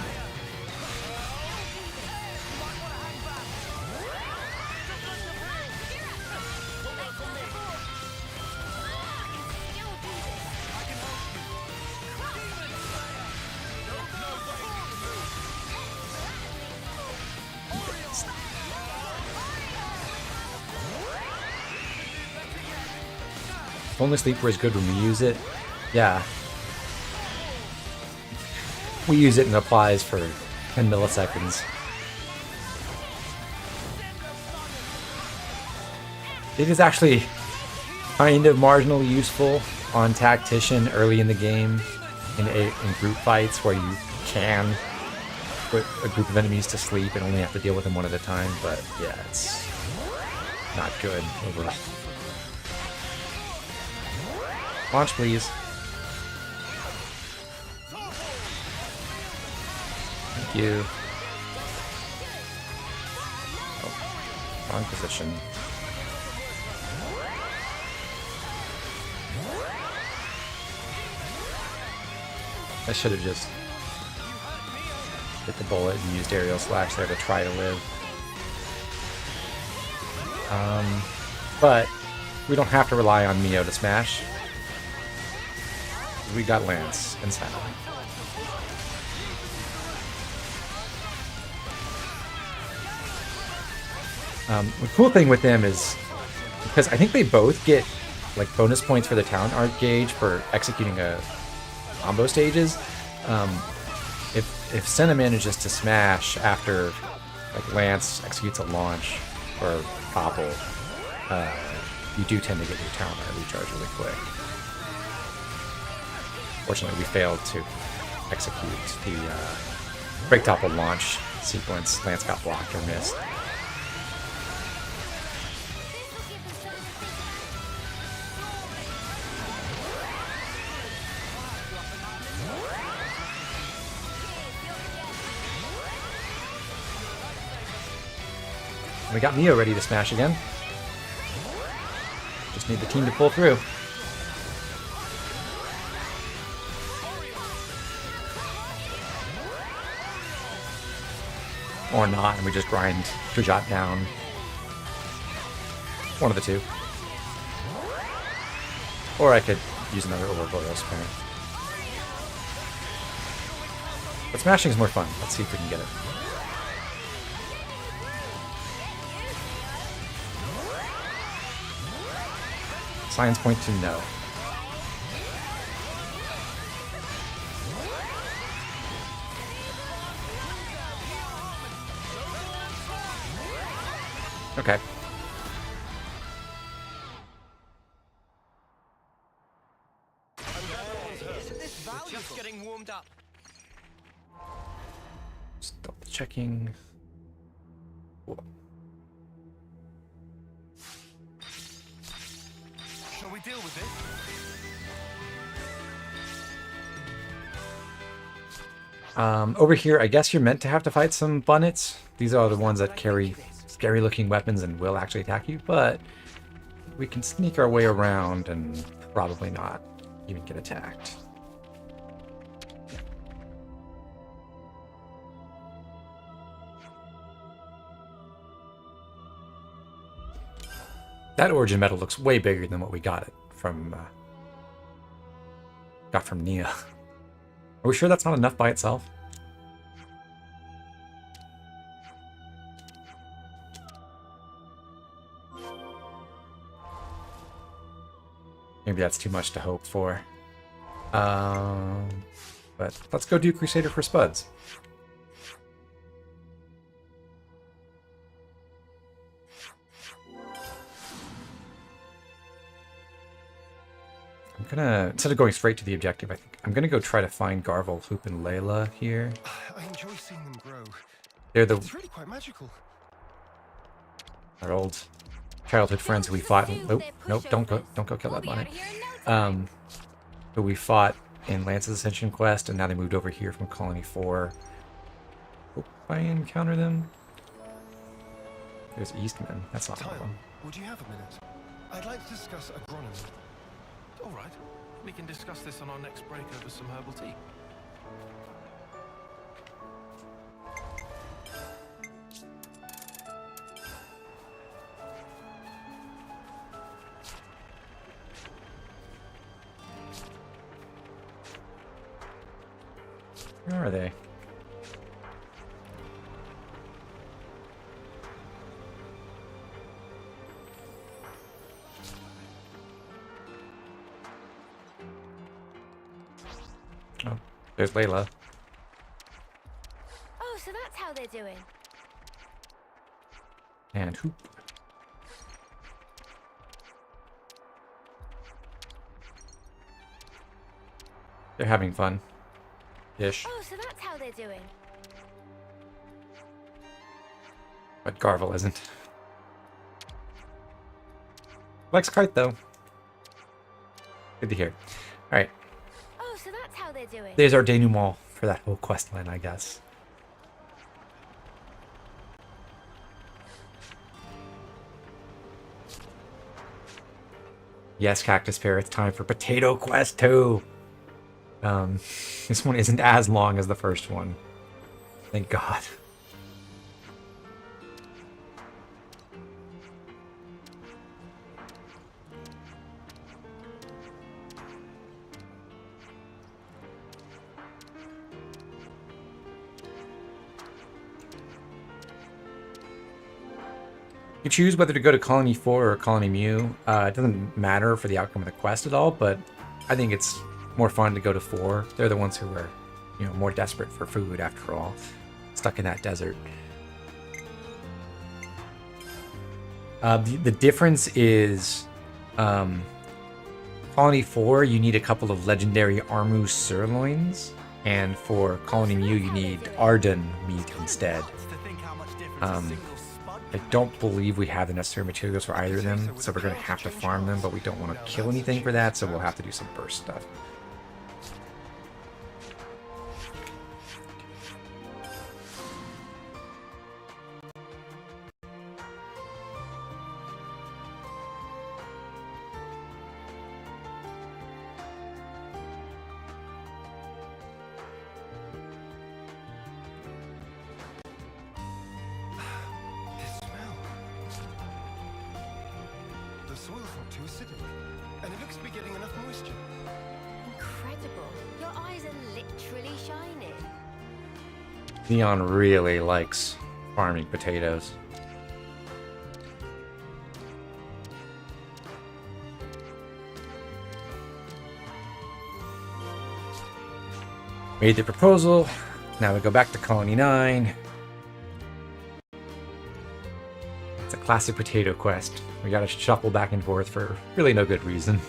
Only sleeper is good when we use it. Yeah. We use it and it applies for 10 milliseconds. It is actually kind of marginally useful on Tactician early in the game in group fights where you can put a group of enemies to sleep and only have to deal with them one at a time, but yeah, it's not good overall. Launch, please. Thank you. Oh, wrong position. I should have just hit the bullet and used aerial slash there to try to live. But we don't have to rely on Mio to smash. We got Lance and Sena. The cool thing with them is because I think they both get like bonus points for the talent art gauge for executing a combo stages. If Sena manages to smash after like Lance executes a launch or topple, you do tend to get your talent art recharge really quick. Fortunately, we failed to execute the break topple launch sequence. Lance got blocked or missed. We got Mio ready to smash again. Just need the team to pull through. Or not, and we just grind Trajot down. One of the two. Or I could use another Overboreal Sprint. But smashing is more fun. Let's see if we can get it. Signs point to no. Okay. Just getting warmed up. Stop checking. Cool. Shall we deal with this? Over here, I guess you're meant to have to fight some bunnets. These are the ones that carry scary looking weapons and will actually attack you, but we can sneak our way around and probably not even get attacked. That origin medal looks way bigger than what we got from Nia. Are we sure that's not enough by itself? Maybe that's too much to hope for. But let's go do Crusader for Spuds. I'm gonna, instead of going straight to the objective, I think I'm gonna go try to find Garvel, Hoop, and Layla here. I enjoy seeing them grow. They're the It's really quite magical. our old childhood friends who we fought. Oh, nope, don't go kill that bunny. Who we fought in Lance's Ascension quest, and now they moved over here from Colony 4. Hope I encounter them. There's Eastman. That's not one of them. Would you have a minute? I'd like to discuss agronomy. All right. We can discuss this on our next break over some herbal tea. Where are they? Oh, there's Layla. Oh, so that's how they're doing. And Hoop. They're having fun. Ish. Oh, so that's how they're doing. But Garvel isn't. Likes kite though. Good to hear. Alright. Oh, so that's how they're doing. There's our denouement for that whole quest line, I guess. Yes, Cactus Pear, it's time for Potato Quest 2. This one isn't as long as the first one. Thank God. You choose whether to go to Colony 4 or Colony Mu. It doesn't matter for the outcome of the quest at all, but I think it's more fun to go to 4. They're the ones who are, you know, more desperate for food after all, stuck in that desert. The difference is, Colony 4, you need a couple of legendary Armu sirloins, and for Colony Mu, you need Arden meat instead. I don't believe we have the necessary materials for either of them, so we're going to have to farm them, but we don't want to kill anything for that, so we'll have to do some burst stuff. Leon really likes farming potatoes. Made the proposal. Now we go back to Colony 9. It's a classic potato quest. We gotta shuffle back and forth for really no good reason.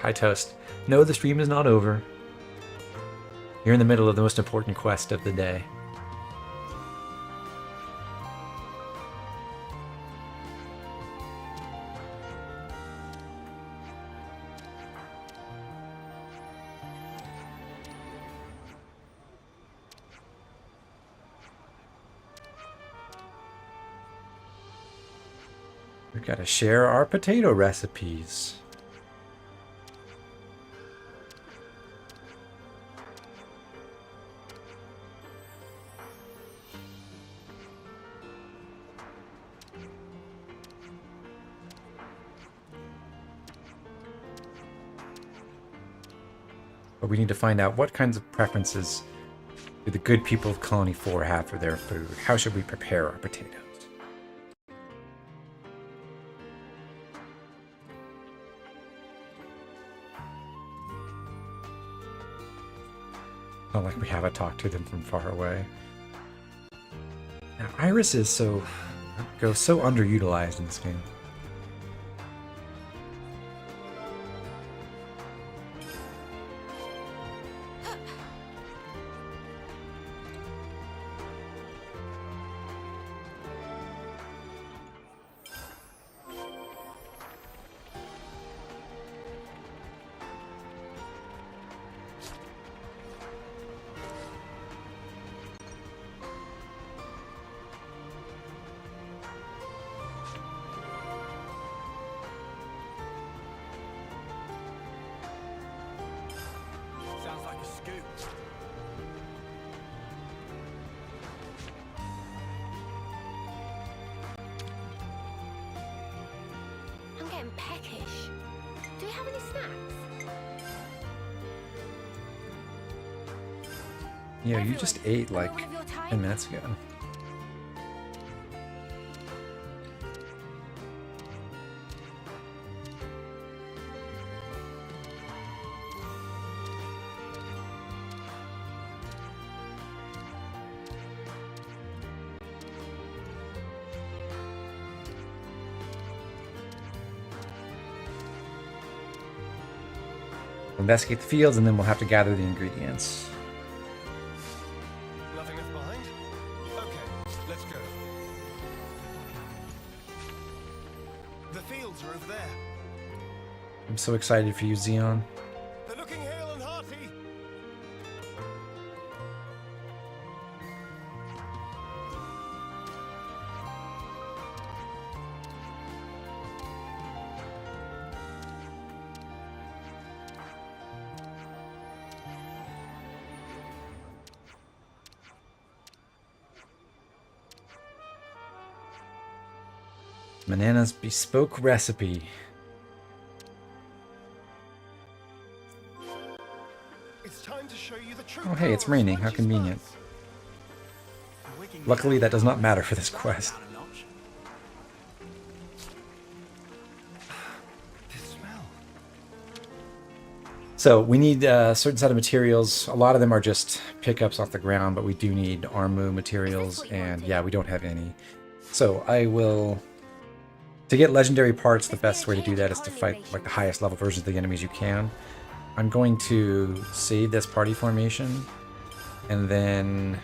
Hi Toast. No, the stream is not over. You're in the middle of the most important quest of the day. Gotta share our potato recipes. But we need to find out what kinds of preferences do the good people of Colony 4 have for their food. How should we prepare our potatoes? Not like we haven't talked to them from far away. Now, Iris is so underutilized in this game. I'm getting peckish. Do you have any snacks? Yeah, you just ate like 10 minutes ago. Investigate the fields, and then we'll have to gather the ingredients. Nothing left behind? Okay, let's go. The fields are over there. I'm so excited for you, Xeon. They're looking hale and hearty. Manana's bespoke recipe. It's time to show you the true Oh hey, it's raining. How convenient. Luckily, that does not matter for this quest. So we need a certain set of materials. A lot of them are just pickups off the ground, but we do need Armu materials, and yeah, we don't have any. So I will... To get legendary parts, the best way to do that is to fight like the highest level versions of the enemies you can. I'm going to save this party formation and then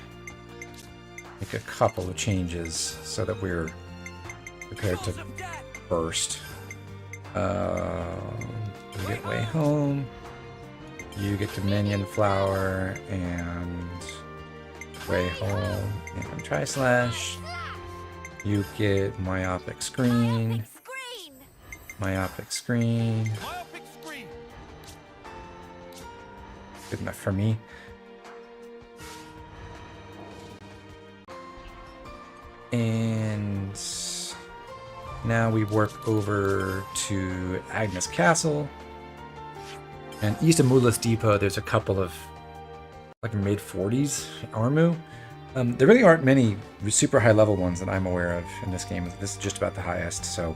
make a couple of changes so that we're prepared to burst. You get Way Home, you get Dominion Flower, and Way Home, and Tri-Slash. You get Myopic Screen. Myopic Screen. Good enough for me. And now we work over to Agnus Castle. And east of Mulith Depot, there's a couple of like mid-40s Armu. There really aren't many super high level ones that I'm aware of in this game. This is just about the highest, so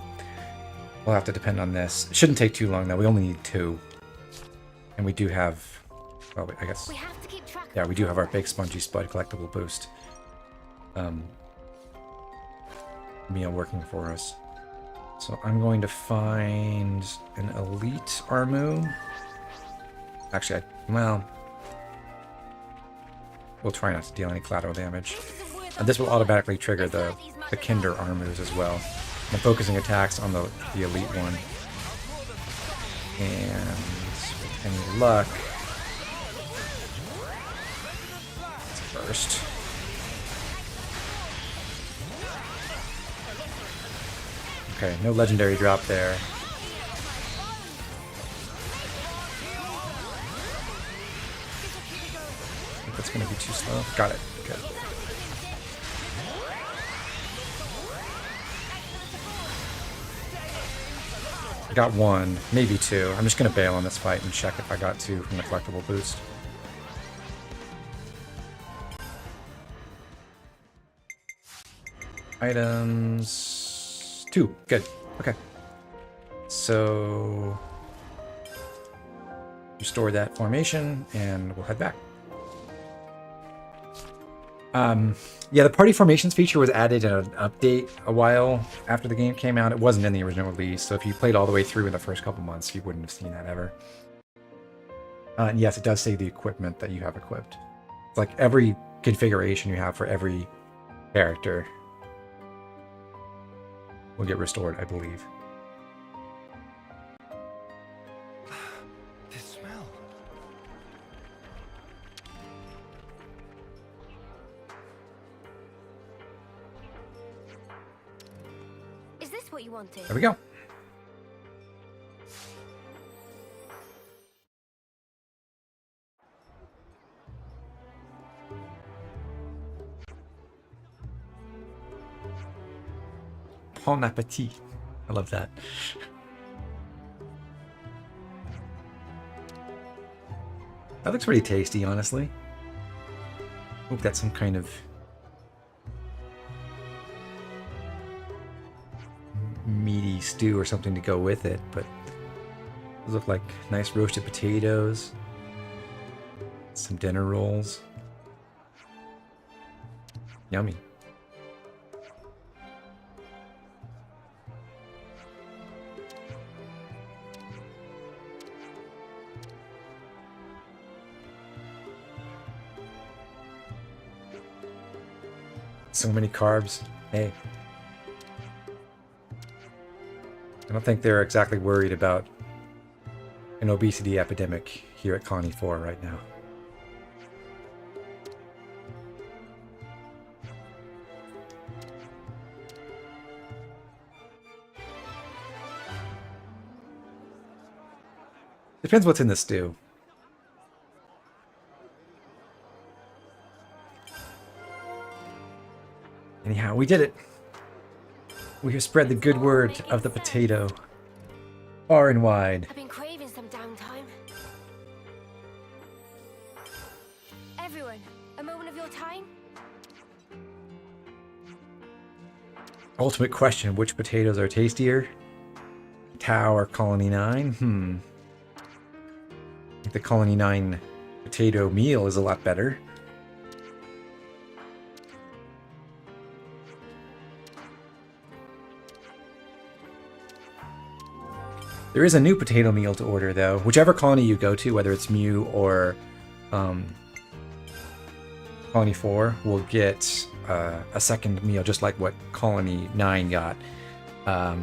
we'll have to depend on this. It shouldn't take too long though. We only need 2. And we do have, well, I guess, yeah, we do have our big Spongy Spud collectible boost. Meal working for us. So I'm going find an elite Armu. Actually, we'll try not to deal any collateral damage. And this will automatically trigger the Kinder Armus as well. I'm focusing attacks on the elite one. And with any luck, let's burst. Okay, no legendary drop there. I think that's gonna be too slow. Got it. Good. I got one, maybe two. I'm just gonna bail on this fight and check if I got two from the collectible boost. Items... 2. Good. Okay. So... restore that formation, and we'll head back. Yeah, the party formations feature was added in an update a while after the game came out. It wasn't in the original release, so if you played all the way through in the first couple months, you wouldn't have seen that ever. And yes, it does say the equipment that you have equipped. It's like every configuration you have for every character will get restored, I believe. This smell. Is this what you wanted? There we go. Bon appetit. I love that. That looks pretty tasty, honestly. Hope that's some kind of meaty stew or something to go with it, but those look like nice roasted potatoes, some dinner rolls. Yummy. So many carbs. Hey. I don't think they're exactly worried about an obesity epidemic here at Colony 4 right now. Depends what's in the stew. Anyhow, we did it. We have spread the good word of the potato far and wide. I've been craving some downtime. Everyone, a moment of your time? Ultimate question, which potatoes are tastier? Tau or Colony 9? I think the Colony 9 potato meal is a lot better. There is a new potato meal to order, though. Whichever colony you go to, whether it's Mew or Colony 4, will get a second meal, just like what Colony 9 got. The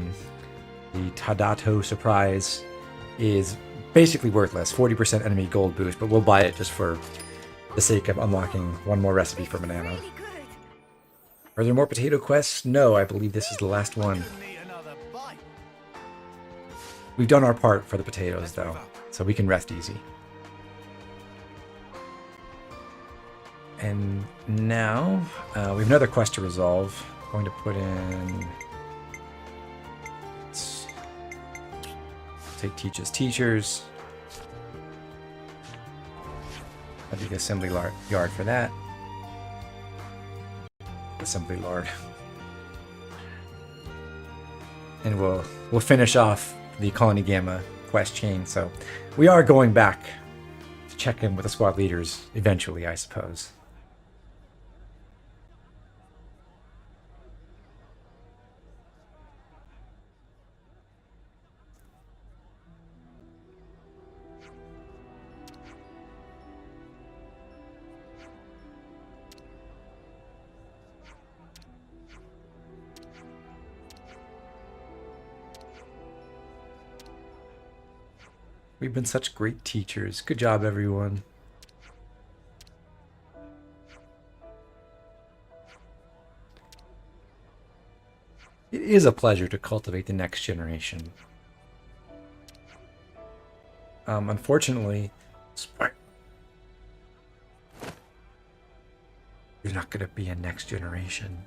Tadato surprise is basically worthless, 40% enemy gold boost, but we'll buy it just for the sake of unlocking one more recipe for Banana. Are there more potato quests? No, I believe this is the last one. We've done our part for the potatoes, though, so we can rest easy. And now, we have another quest to resolve. I'm going to put in... Let's take Teaches Teachers. I'll do the assembly yard for that. Assembly Lord. And we'll finish off the Colony Gamma quest chain, so we are going back to check in with the squad leaders eventually, I suppose. We've been such great teachers. Good job, everyone. It is a pleasure to cultivate the next generation. Unfortunately, there's not going to be a next generation.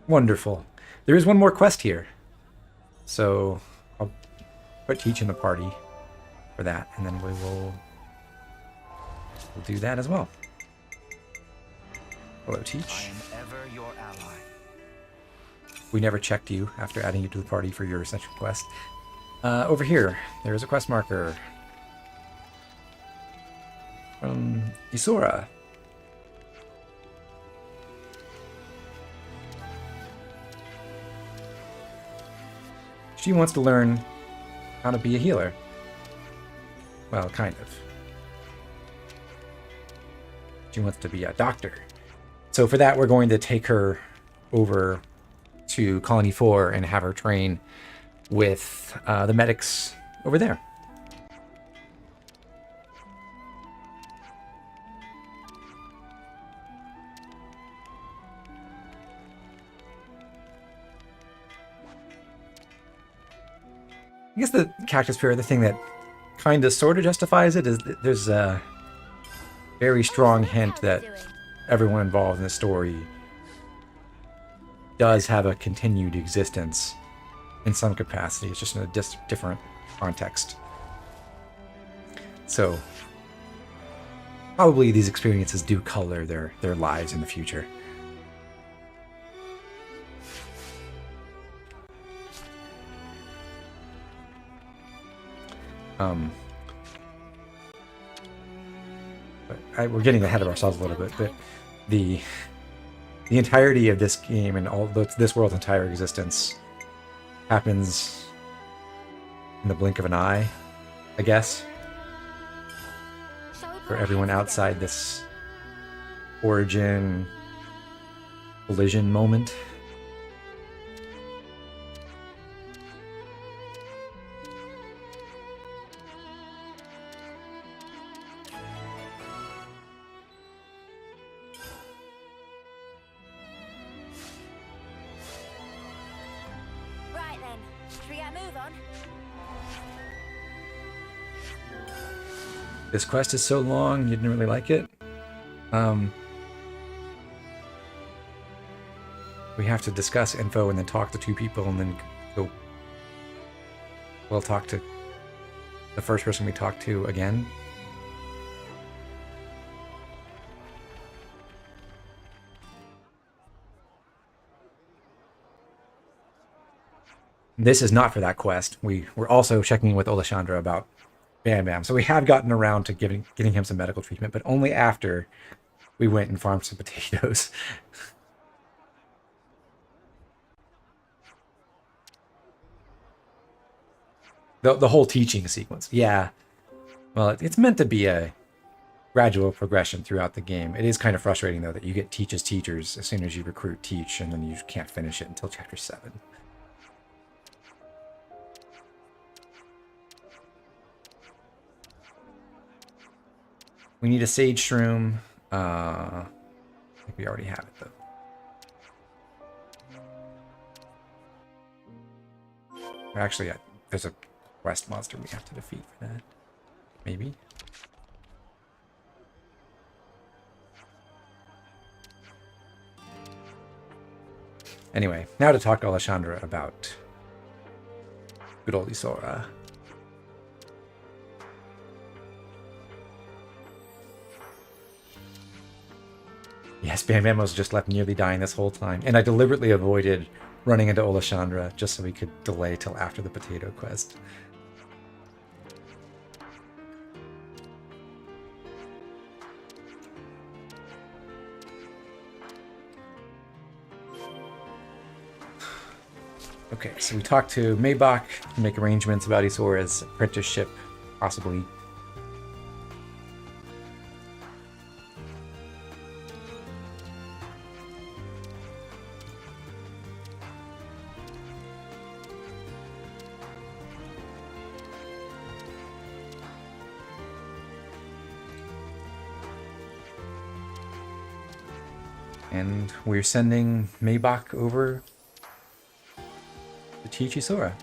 Wonderful. There is one more quest here. So I'll put Teach in the party for that, and then we'll do that as well. Hello, Teach. I am ever your ally. We never checked you after adding you to the party for your Ascension quest. Over here, there is a quest marker from Isora. She wants to learn how to be a healer. Well, kind of. She wants to be a doctor. So for that, we're going to take her over to Colony 4 and have her train with the medics over there. I guess the cactus prayer, the thing that kind of sort of justifies it, is that there's a very strong hint that everyone involved in the story does have a continued existence in some capacity. It's just in a different context. So probably these experiences do color their lives in the future. We're getting ahead of ourselves a little bit, but the entirety of this game and all this world's entire existence happens in the blink of an eye, I guess, for everyone outside this origin collision moment. This quest is so long, you didn't really like it. We have to discuss info and then talk to two people and then go. We'll talk to the first person we talked to again. This is not for that quest. We're also checking with Olashandra about Bam Bam. So we have gotten around to getting him some medical treatment, but only after we went and farmed some potatoes. The whole teaching sequence. Yeah. Well, it's meant to be a gradual progression throughout the game. It is kind of frustrating, though, that you get Teach's teachers as soon as you recruit Teach, and then you can't finish it until Chapter 7. We need a sage shroom. I think we already have it, though. Actually, there's a quest monster we have to defeat for that. Maybe. Anyway, now to talk to Alessandra about good old Isora. Yes, Bam Bam was just left nearly dying this whole time, and I deliberately avoided running into Olashandra just so we could delay till after the potato quest. Okay, so we talked to Maybach to make arrangements about Isora's apprenticeship, possibly. And we're sending Maybach over to teach Isora.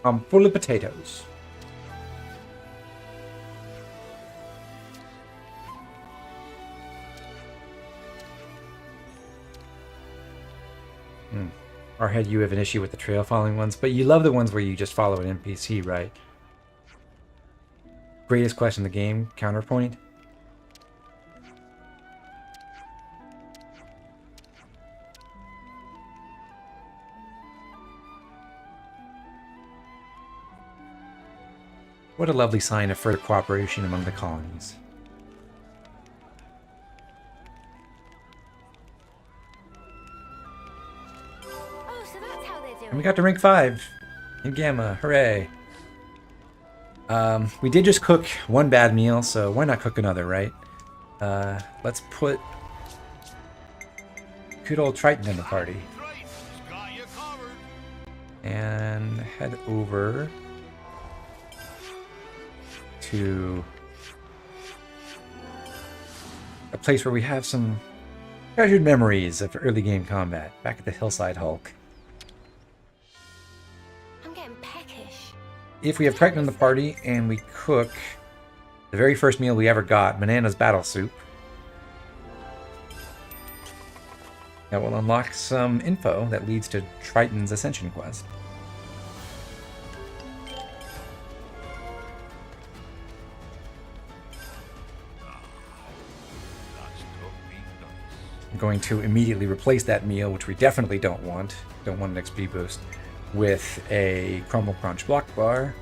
I'm full of potatoes. Arhead, you have an issue with the trail following ones, but you love the ones where you just follow an NPC, right? Greatest question in the game, counterpoint. What a lovely sign of further cooperation among the colonies. And we got to rank 5 in Gamma, hooray! We did just cook one bad meal, so why not cook another, right? Let's put good old Triton in the party. And head over to a place where we have some treasured memories of early game combat, back at the Hillside Hulk. I'm getting peckish. If we have Triton in the party and we cook the very first meal we ever got, Banana's Battle Soup, that will unlock some info that leads to Triton's Ascension quest. I'm going to immediately replace that meal, which we definitely don't want an XP boost, with a Crumble Crunch block bar.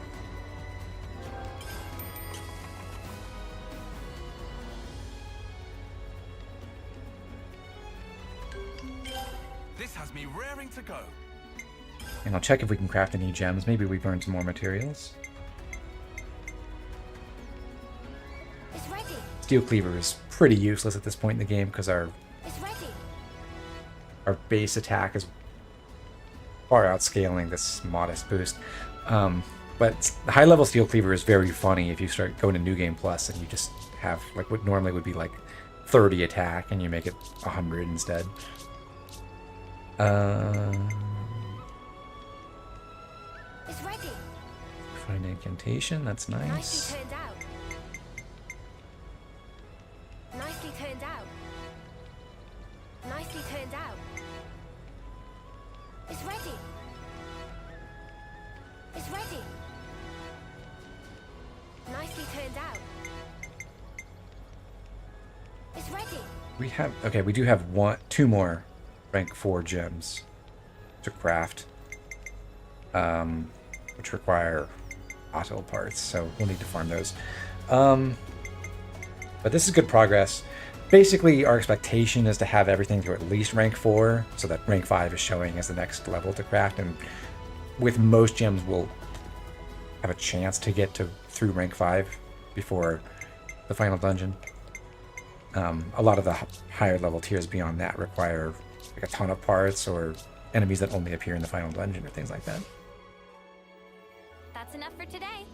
This has me raring to go. And I'll check if we can craft any gems. Maybe we burn some more materials. It's ready. Steel Cleaver is pretty useless at this point in the game because our base attack is far outscaling this modest boost. But the high level Steel Cleaver is very funny if you start going to New Game Plus and you just have like what normally would be like 30 attack and you make it 100 instead. It's ready. Find incantation, that's nice. Nicely turned out. Nicely turned out. Nicely turned out. It's ready. It's ready. Nicely turned out. It's ready. We have, okay, we do have two more rank 4 gems to craft, which require auto parts, so we'll need to farm those. But this is good progress. Basically, our expectation is to have everything to at least rank 4, so that rank 5 is showing as the next level to craft, and with most gems we'll have a chance to get through rank 5 before the final dungeon. A lot of the higher level tiers beyond that require like a ton of parts or enemies that only appear in the final dungeon or things like that. That's enough for today.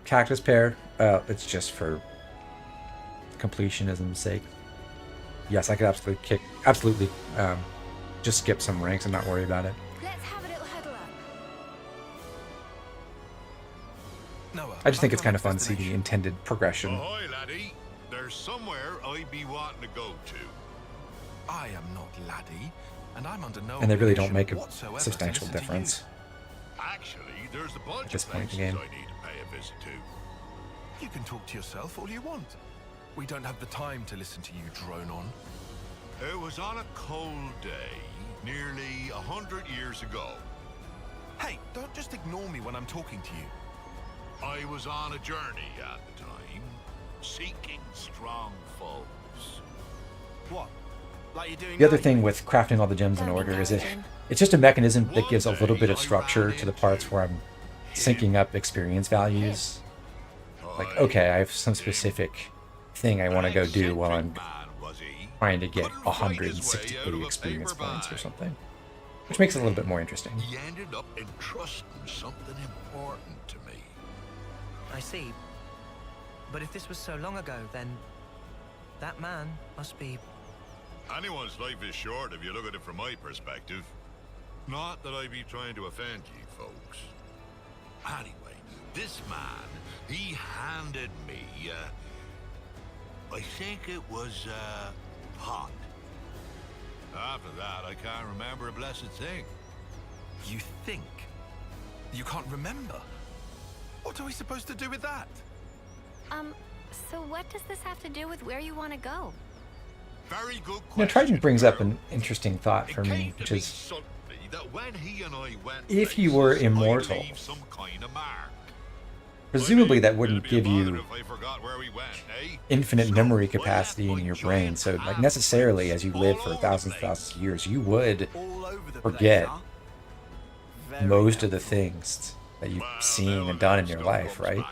Cactus Pear, it's just for completionism's sake. Yes, I could absolutely just skip some ranks and not worry about it. Let's have a little huddle up. I just think it's kind of fun to see the intended progression. Ahoy, laddie. There's somewhere I'd be wanting to go to. I am not laddie, and I'm under no And they really don't make a obligation whatsoever to substantial listen to you. difference. Actually, there's a bunch at this of point in the places game. I need to pay a visit to. You can talk to yourself all you want. We don't have the time to listen to you drone on. It was on a cold day, nearly 100 years ago. Hey, don't just ignore me when I'm talking to you. I was on a journey at the time, seeking strong foes. What? Like you're doing The other now? thing with crafting all the gems in order is it's just a mechanism that gives a little bit of structure to the parts where I'm syncing up experience values. Like, okay, I have some specific thing I want to go do while I'm trying to get 160 experience points or something. Which makes it a little bit more interesting. He ended up entrusting something important to me. I see. But if this was so long ago, then that man must be... Anyone's life is short if you look at it from my perspective. Not that I be trying to offend you folks. Anyway, this man, he handed me, I think it was a pot. After that, I can't remember a blessed thing. You think? You can't remember? What are we supposed to do with that? So what does this have to do with where you want to go? Very good You know, question. Triton brings up an interesting thought for me, which is, Suddenly that when he and I went if you were places, I'd immortal, leave some kind of mark. presumably that wouldn't give you If I forgot where we went, eh? infinite memory capacity in your brain. So, like, necessarily, as you live for thousands of years, you would forget most of the things that you've seen and done in your life, right?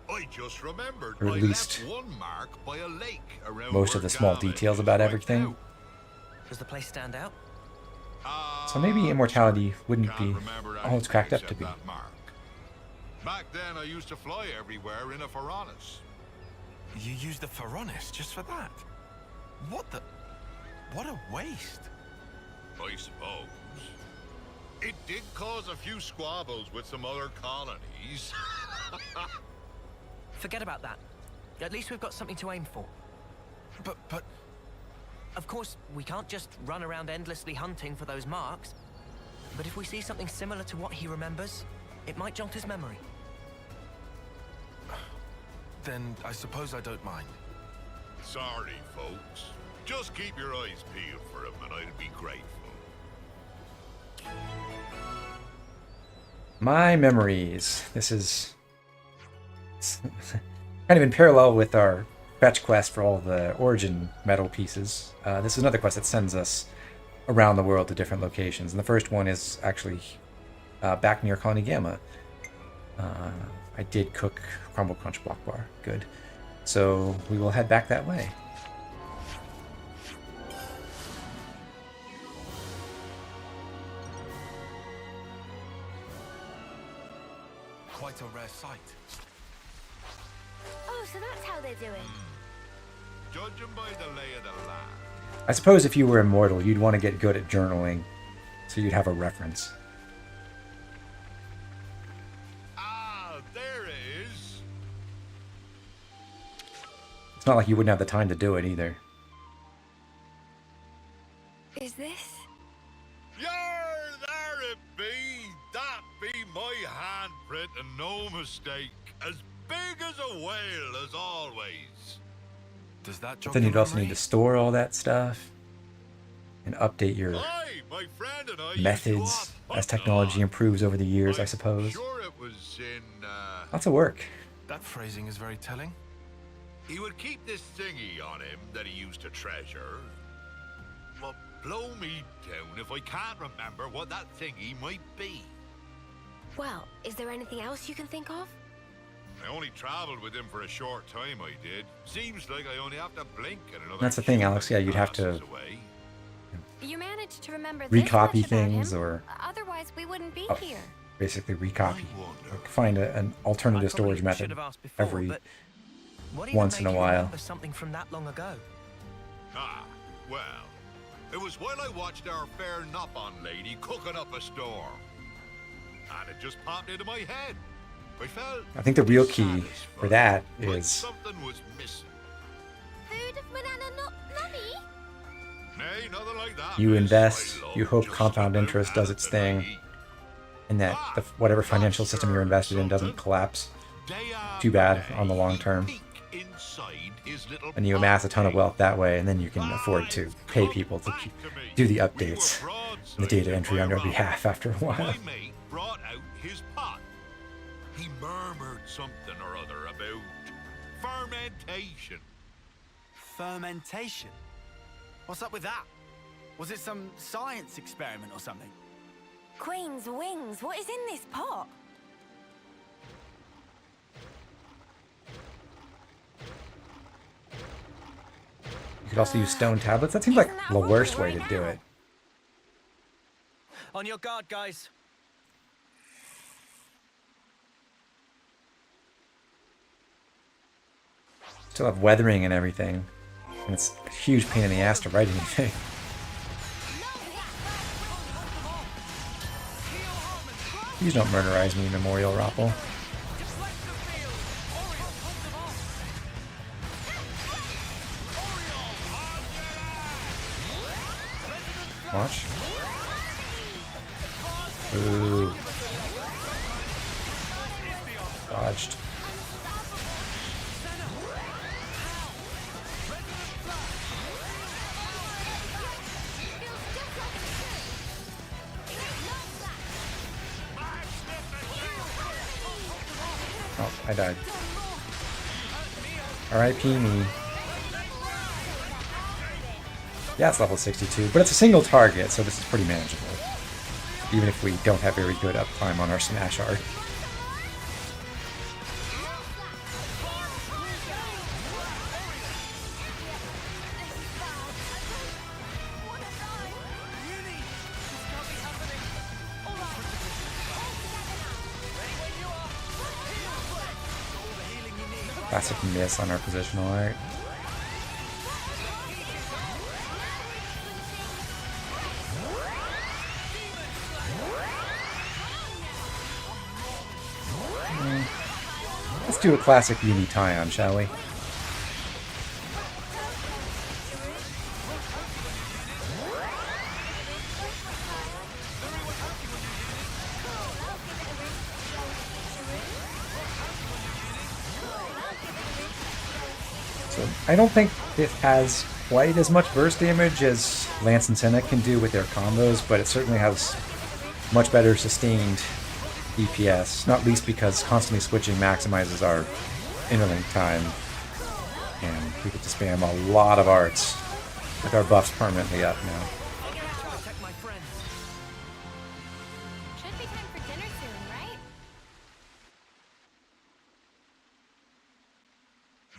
I just remembered Or at I least left one mark by a lake around most where of the small Gamma details is about right everything. now. Does the place stand out? So maybe immortality wouldn't Can't be remember all it's cracked up anything to be. except that mark. Back then, I used to fly everywhere in a Pharaonis. You used the Pharaonis just for that? What the... What a waste. I suppose. It did cause a few squabbles with some other colonies. Forget about that. At least we've got something to aim for. But... Of course, we can't just run around endlessly hunting for those marks. But if we see something similar to what he remembers, it might jog his memory. Then I suppose I don't mind. Sorry, folks. Just keep your eyes peeled for him and I'd be grateful. My memories. This is kind of in parallel with our fetch quest for all the origin metal pieces. This is another quest that sends us around the world to different locations. And the first one is actually back near Colony Gamma. I did cook Crumble Crunch Block Bar. Good. So we will head back that way. Quite a rare sight. Oh, so that's how they're doing. Judging by the lay of the land. I suppose if you were immortal, you'd want to get good at journaling, so you'd have a reference. Ah, there it is. It's not like you wouldn't have the time to do it either. Is this? Yar, there it be. That be my handprint and no mistake. As big as a whale as always. Does that But then you'd also need to store all that stuff and update your Aye, my friend and I methods as technology improves over the years, I suppose. Sure it was in, Lots of work. That phrasing is very telling. He would keep this thingy on him that he used to treasure. Well, blow me down if I can't remember what that thingy might be. Well, is there anything else you can think of? I only traveled with him for a short time, I did. Seems like I only have to blink and another That's the thing, Alex. Yeah, you'd have to passes away. You managed to remember this much recopy about things him. or Otherwise, we wouldn't be here. basically recopy. Like find an alternative storage method every once in a while. Something from that long ago. Ah, well, it was while I watched our fair Nop-on lady cooking up a storm. And it just popped into my head. I felt I think the real key for that like is something was missing. Food of banana nummy? Nay, nothing like that. you miss. invest, I love you hope just compound about interest does its anything I thing, eat. and that whatever financial system you're invested in doesn't collapse too bad on the long term. And you amass a ton of wealth that way, and then you can afford to pay people to do the updates and the data entry on your behalf after a while. Brought out his pot. He murmured something or other about fermentation. Fermentation? What's up with that? Was it some science experiment or something? Queen's wings, what is in this pot? You could also use stone tablets. That seems like the worst way to do it. On your guard, guys. Still have weathering and everything. And it's a huge pain in the ass to write anything. Please don't murderize me, Memorial Roppel. Watch. Ooh. Dodged. Oh, I died. R.I.P. me. Yeah, it's level 62, but it's a single target, so this is pretty manageable. Even if we don't have very good uptime on our Smash art. Classic miss on our positional art. Let's do a classic Uni tie-on, shall we? So I don't think it has quite as much burst damage as Lance and Sena can do with their combos, but it certainly has much better sustained DPS, not least because constantly switching maximizes our interlink time, and we get to spam a lot of arts with our buffs permanently up now. Should be time for dinner soon, right?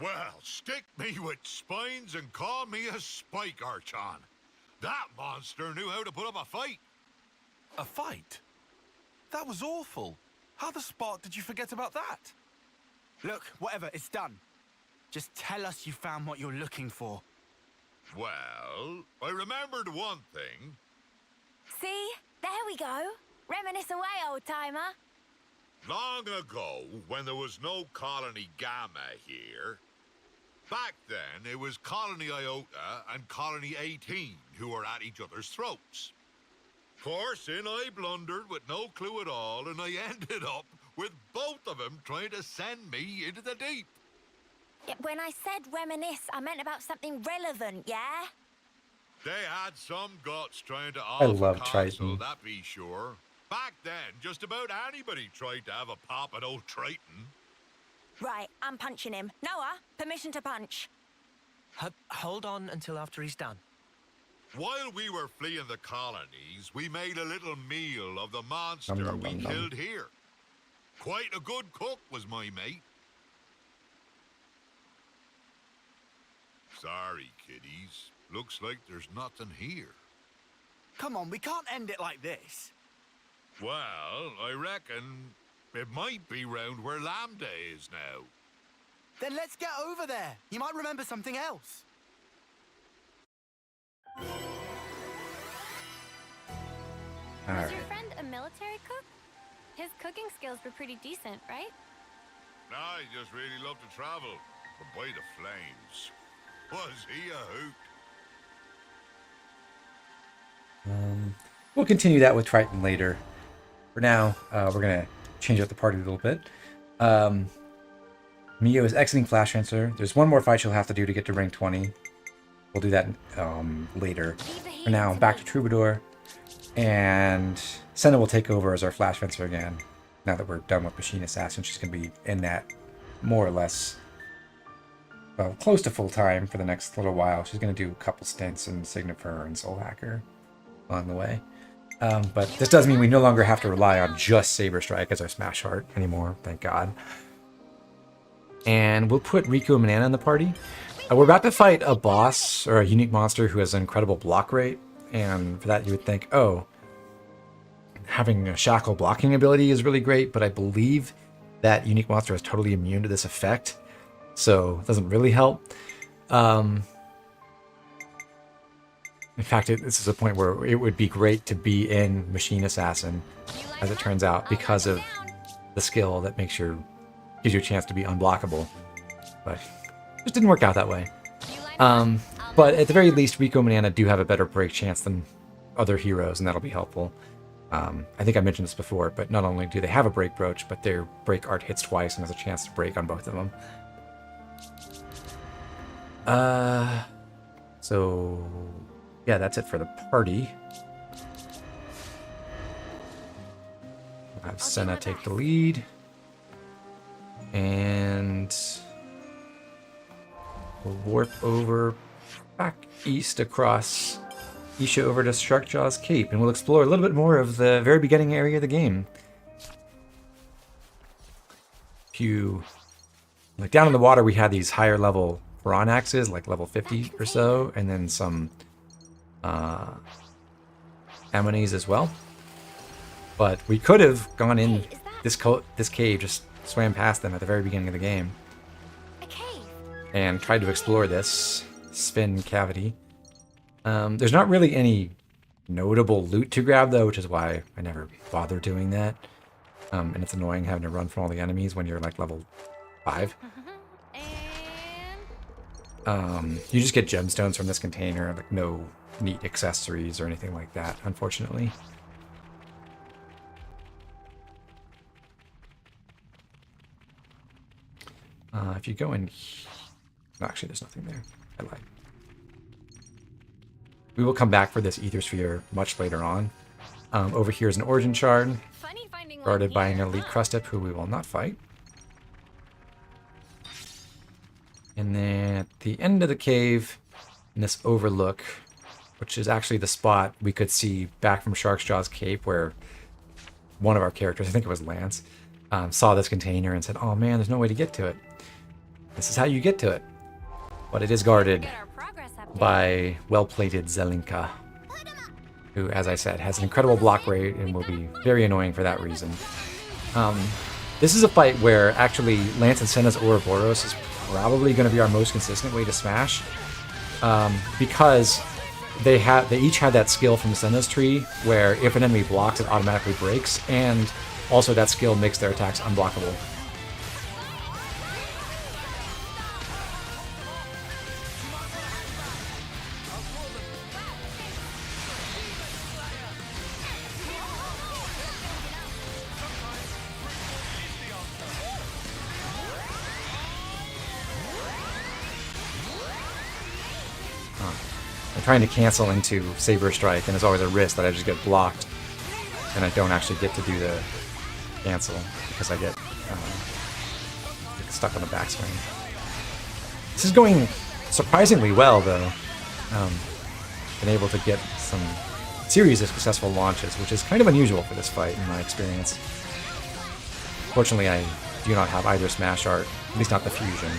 Well, stick me with spines and call me a spike archon. That monster knew how to put up a fight. A fight? That was awful. How the spark did you forget about that? Look, whatever, it's done. Just tell us you found what you're looking for. Well, I remembered one thing. See? There we go. Reminisce away, old-timer. Long ago, when there was no Colony Gamma here, back then it was Colony Iota and Colony 18 who were at each other's throats. Of course, in I blundered with no clue at all, and I ended up with both of them trying to send me into the deep. Yeah, when I said reminisce, I meant about something relevant, yeah? They had some guts trying to I love castle, Triton. that be sure. Back then, just about anybody tried to have a pop at old Triton. Right, I'm punching him. Noah, permission to punch. Hold on until after he's done. While we were fleeing the colonies, we made a little meal of the monster Nom, nom, we nom, nom. killed here. Quite a good cook was my mate. Sorry, kiddies. Looks like there's nothing here. Come on, we can't end it like this. Well, I reckon it might be round where Lambda is now. Then let's get over there. You might remember something else. Was your friend a military cook? His cooking skills were pretty decent, right? Nah, he just really loved to travel. But by the flames, was he a hoot? We'll continue that with Triton later. For now, we're going to change up the party a little bit. Mio is exiting Flash Transfer. There's one more fight she'll have to do to get to rank 20. We'll do that later. For now, back to Troubadour. And Sena will take over as our Flash Fencer again. Now that we're done with Machine Assassin, she's going to be in that more or less, well, close to full time for the next little while. She's going to do a couple stints in Signifer and Soul Hacker along the way. But this does mean we no longer have to rely on just Saber Strike as our Smash Heart anymore, thank God. And we'll put Riku and Manana in the party. We're about to fight a boss or a unique monster who has an incredible block rate. And for that, you would think, oh, having a shackle blocking ability is really great, but I believe that unique monster is totally immune to this effect, so it doesn't really help. In fact, this is a point where it would be great to be in Machine Assassin, as it turns out, because of the skill that gives you a chance to be unblockable. But it just didn't work out that way. But at the very least, Riku and Manana do have a better break chance than other heroes, and that'll be helpful. I think I mentioned this before, but not only do they have a break brooch, but their break art hits twice and has a chance to break on both of them. So yeah, that's it for the party. We'll have Sena take the lead. And we'll warp over back east across Isha over to Sharkjaw's Cape, and we'll explore a little bit more of the very beginning area of the game. Like down in the water, we had these higher level Piran axes, like level 50 or so, and then some Ammones as well. But we could have gone in this cave, just swam past them at the very beginning of the game, and tried to explore this spin cavity. There's not really any notable loot to grab, though, which is why I never bother doing that. And it's annoying having to run from all the enemies when you're like level 5. You just get gemstones from this container, like no neat accessories or anything like that, unfortunately. If you go in... Actually, there's nothing there. I lied. We will come back for this Ether Sphere much later on. Over here is an Origin Shard, guarded by an Elite Crustep, who we will not fight. And then at the end of the cave, in this overlook, which is actually the spot we could see back from Sharkjaw's Cape, where one of our characters, I think it was Lance, saw this container and said, oh man, there's no way to get to it. This is how you get to it. But it is guarded by well-plated Zelinka, who, as I said, has an incredible block rate and will be very annoying for that reason. This is a fight where actually Lance and Sena's Ouroboros is probably going to be our most consistent way to smash, because they each have that skill from Sena's tree where if an enemy blocks, it automatically breaks, and also that skill makes their attacks unblockable. Trying to cancel into Saber Strike, and there's always a risk that I just get blocked and I don't actually get to do the cancel because I get stuck on the backswing. This is going surprisingly well, though. Been able to get some series of successful launches, which is kind of unusual for this fight in my experience. Fortunately, I do not have either Smash Art, at least not the Fusion,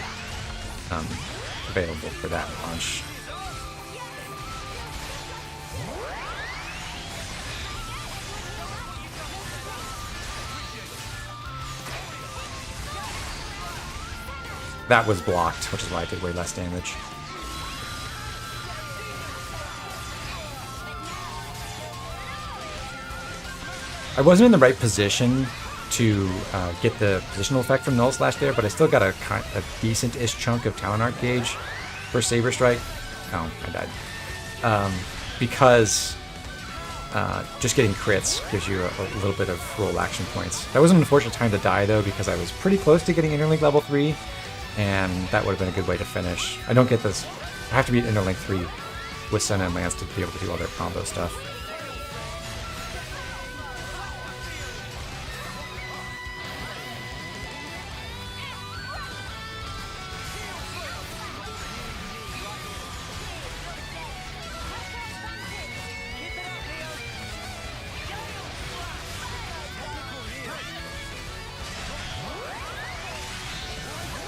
available for that launch. That was blocked, which is why I did way less damage. I wasn't in the right position to get the positional effect from Null Slash there, but I still got a decent-ish chunk of Talon Art gauge for Saber Strike. Oh, I died. Because just getting crits gives you a little bit of roll action points. That was an unfortunate time to die, though, because I was pretty close to getting interlink level 3, and that would have been a good way to finish. I don't get this. I have to beat interlink 3 with Sena and Lance to be able to do all their combo stuff.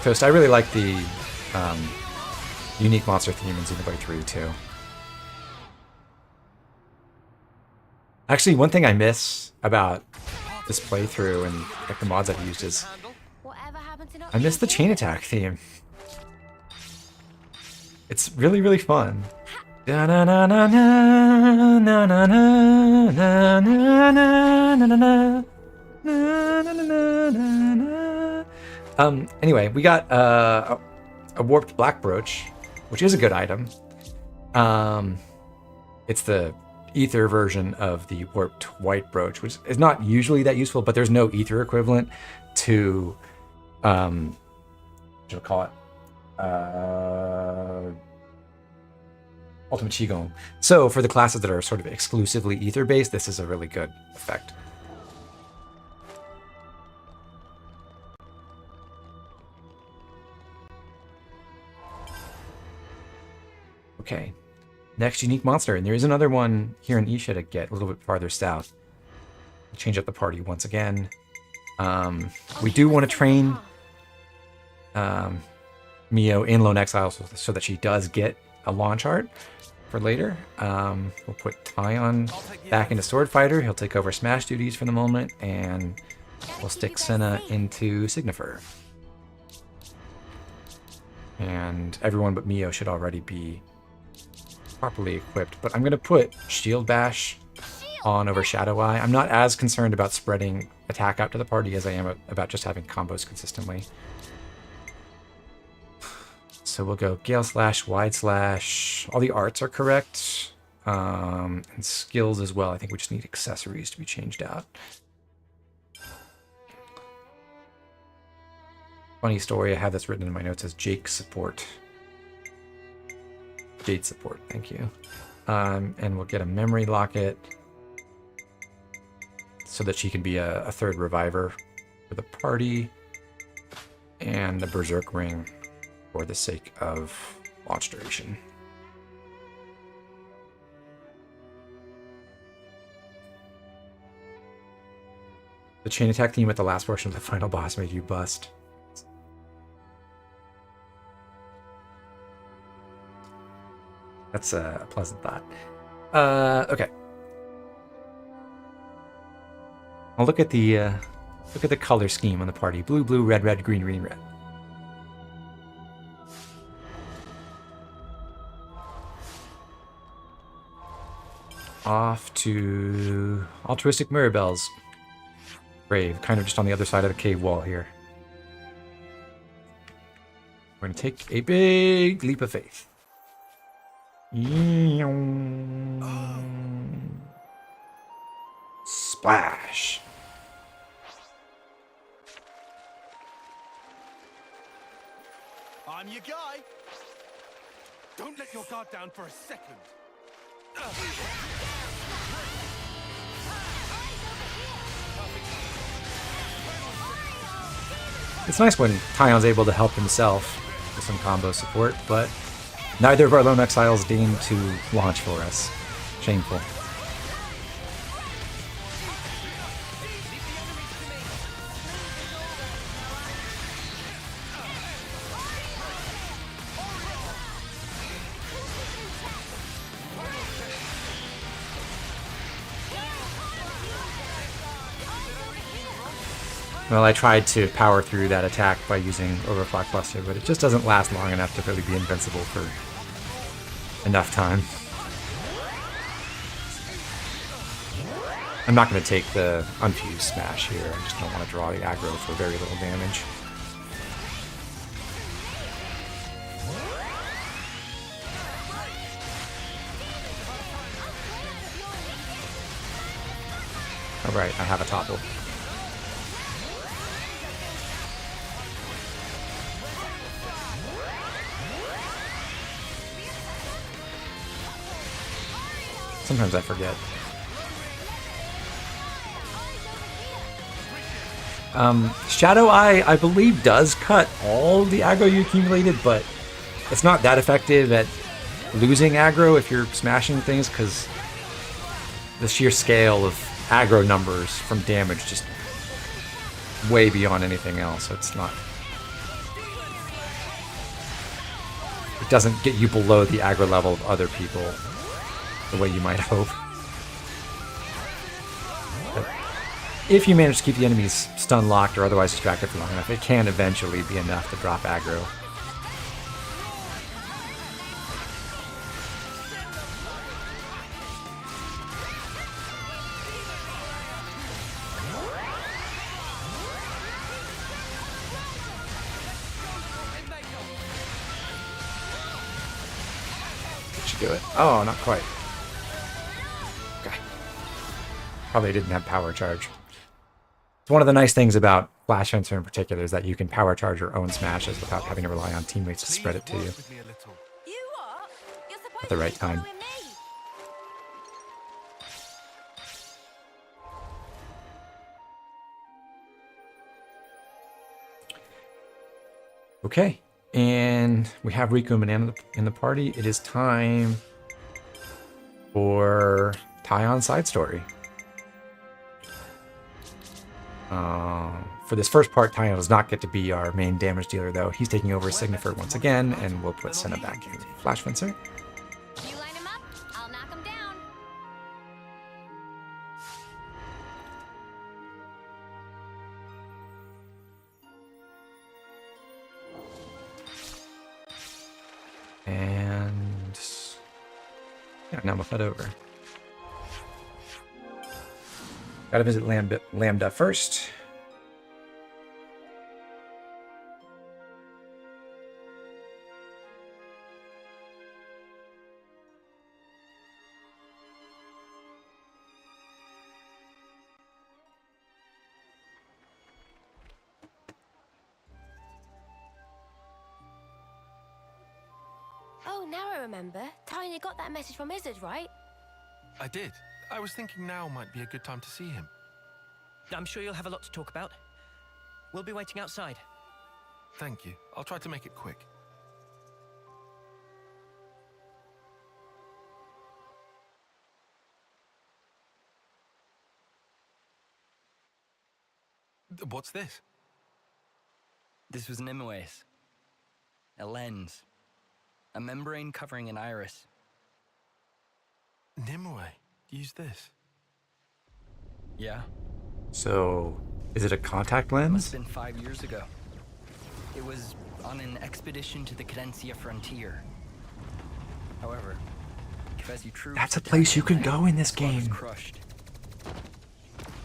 Toast, I really like the unique monster theme in Xenoblade 3 too. Actually, one thing I miss about this playthrough and like the mods I've used is I miss the chain attack theme. It's really, really fun. Anyway, we got a warped black brooch, which is a good item. It's the ether version of the warped white brooch, which is not usually that useful, but there's no ether equivalent to, what do you call it? Ultimate Qigong. So for the classes that are sort of exclusively ether based, this is a really good effect. Okay, next unique monster, and there is another one here in Aetia to get a little bit farther south. Change up the party once again. We do want to train Mio in Lone Exile so that she does get a launch art for later. We'll put Tyon back into Sword Fighter. He'll take over Smash duties for the moment, and we'll stick Sena into Signifer. And everyone but Mio should already be properly equipped, but I'm going to put Shield Bash on over Shadow Eye. I'm not as concerned about spreading attack out to the party as I am about just having combos consistently. So we'll go Gale Slash, Wide Slash. All the arts are correct. And skills as well. I think we just need accessories to be changed out. Funny story, I have this written in my notes as Jake support. Jade support, thank you. And we'll get a memory locket so that she can be a third reviver for the party, and a berserk ring for the sake of launch duration. The chain attack theme at the last portion of the final boss made you bust. That's a pleasant thought. Okay. I'll look at the color scheme on the party. Blue, blue, red, red, green, green, red. Off to Altruistic Mirabelle's grave, kind of just on the other side of the cave wall here. We're going to take a big leap of faith. Splash. I'm your guy. Don't let your guard down for a second. It's nice when Tyon's able to help himself with some combo support, but neither of our Lone Exiles deigned to launch for us. Shameful. Well, I tried to power through that attack by using Overclock Buster, but it just doesn't last long enough to really be invincible for enough time. I'm not going to take the unfused smash here. I just don't want to draw the aggro for very little damage. All right, I have a topple. Sometimes I forget. Shadow Eye, I believe, does cut all the aggro you accumulated, but it's not that effective at losing aggro if you're smashing things, because the sheer scale of aggro numbers from damage just way beyond anything else. So it's not... It doesn't get you below the aggro level of other people the way you might hope. But if you manage to keep the enemies stun locked or otherwise distracted for long enough, it can eventually be enough to drop aggro. Did she do it? Oh, not quite. Okay. Probably didn't have power charge. It's one of the nice things about Flash Fencer in particular is that you can power charge your own smashes without having to rely on teammates to spread it to you at the right time. Okay, and we have Riku and Banana in the party. It is time for Taion side story. For this first part, Taion does not get to be our main damage dealer, though. He's taking over Signifer once again, and we'll put Sena back in Flash Fencer. You line him up, I'll knock him down. And yeah, now we'll head over. Gotta visit Lambda first. Oh, now I remember. Tiny got that message from Izzard, right? I did. I was thinking now might be a good time to see him. I'm sure you'll have a lot to talk about. We'll be waiting outside. Thank you. I'll try to make it quick. What's this? This was Nimue's. A lens. A membrane covering an iris. Nimue used this. Yeah. So, is it a contact It lens? must have been 5 years ago. It was on an expedition to the Cadencia frontier. However, as you true, That's a place you can go in this I was game. crushed.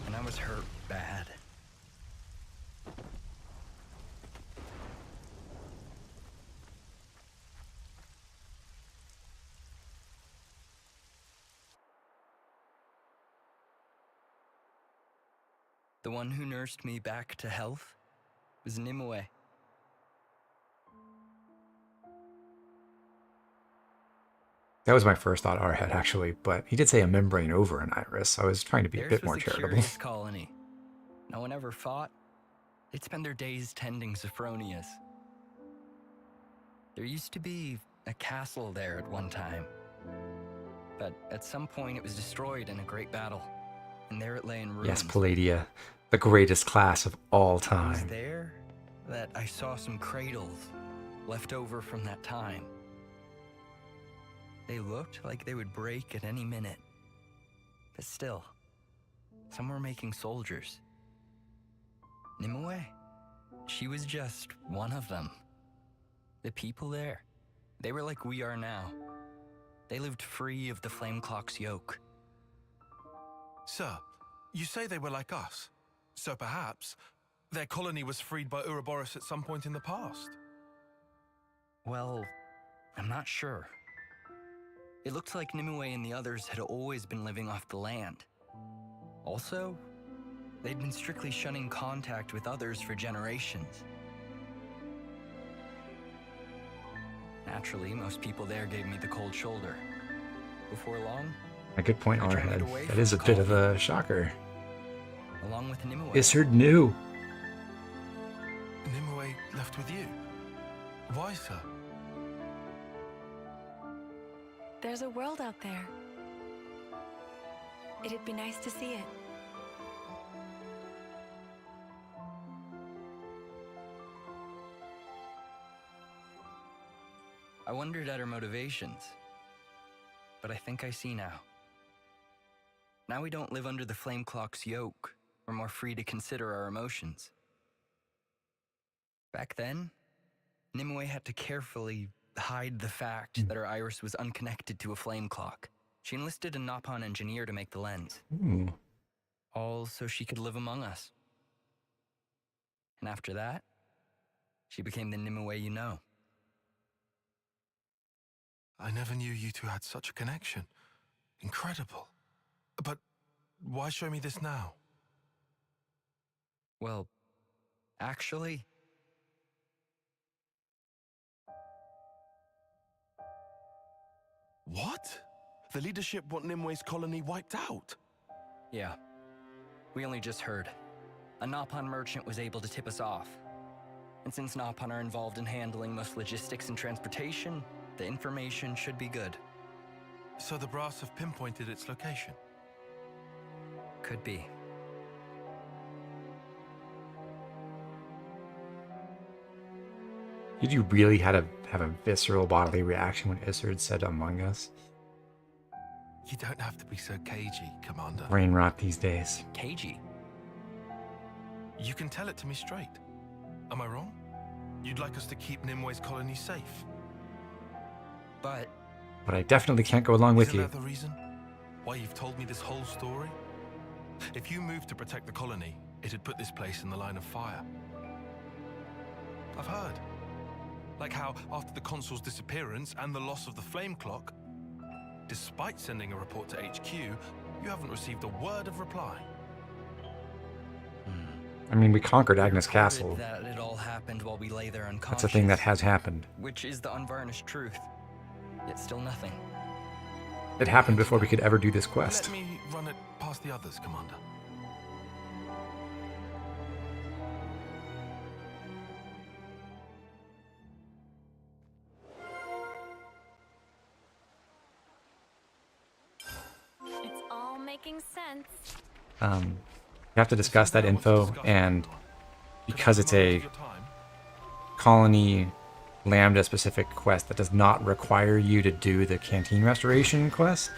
And I was hurt bad. The one who nursed me back to health was Nimue. That was my first thought I had, actually, but he did say a membrane over an iris, so I was trying to be a Theirs bit was more a charitable. curious colony. No one ever fought. They'd spend their days tending Sophronias. There used to be a castle there at one time. But at some point it was destroyed in a great battle. And there it lay in ruins. Yes, Palladia, the greatest class of all It was time. there that I saw some cradles left over from that time. They looked like they would break at any minute. But still, some were making soldiers. Nimue, she was just one of them. The people there, they were like we are now. They lived free of the Flame Clock's yoke. Sir, you say they were like us. So perhaps their colony was freed by Ouroboros at some point in the past. Well, I'm not sure. It looked like Nimue and the others had always been living off the land. Also, They'd been strictly shunning contact with others for generations. Naturally, most people there gave me the cold shoulder. Before long, A good point, I Arhead. drifted away That from is a the bit of colony. a shocker. Along with Nimue. Isard knew. Nimue left with you? Why, sir? There's a world out there. It'd be nice to see it. I wondered at her motivations, but I think I see now. Now we don't live under the Flame Clock's yoke. We're more free to consider our emotions. Back then, Nimue had to carefully hide the fact that her iris was unconnected to a flame clock. She enlisted a Nopon engineer to make the lens. Ooh. All so she could live among us. And after that, she became the Nimue you know. I never knew you two had such a connection. Incredible. But why show me this now? Well, actually... What? The leadership want Nimue's colony wiped out? Yeah. We only just heard. A Nopon merchant was able to tip us off. And since Nopon are involved in handling most logistics and transportation, the information should be good. So the brass have pinpointed its location? Could be. Did you really have a visceral bodily reaction when Isard said Among Us? You don't have to be so cagey, Commander. Brain rot these days. Cagey? You can tell it to me straight. Am I wrong? You'd like us to keep Nimue's colony safe? But I definitely can't go along with Isn't you. that the reason why you've told me this whole story? If you moved to protect the colony, it'd put this place in the line of fire. I've heard. Like how, after the consul's disappearance and the loss of the flame clock, despite sending a report to HQ, you haven't received a word of reply. I mean, we conquered Agnus Castle. That it all happened while we lay there unconscious. That's a thing that has happened. Which is the unvarnished truth. Yet still nothing. It happened before we could ever do this quest. Let me run it past the others, Commander. It's all making sense. You have to discuss that info, and because it's a colony Lambda specific quest that does not require you to do the canteen restoration quest,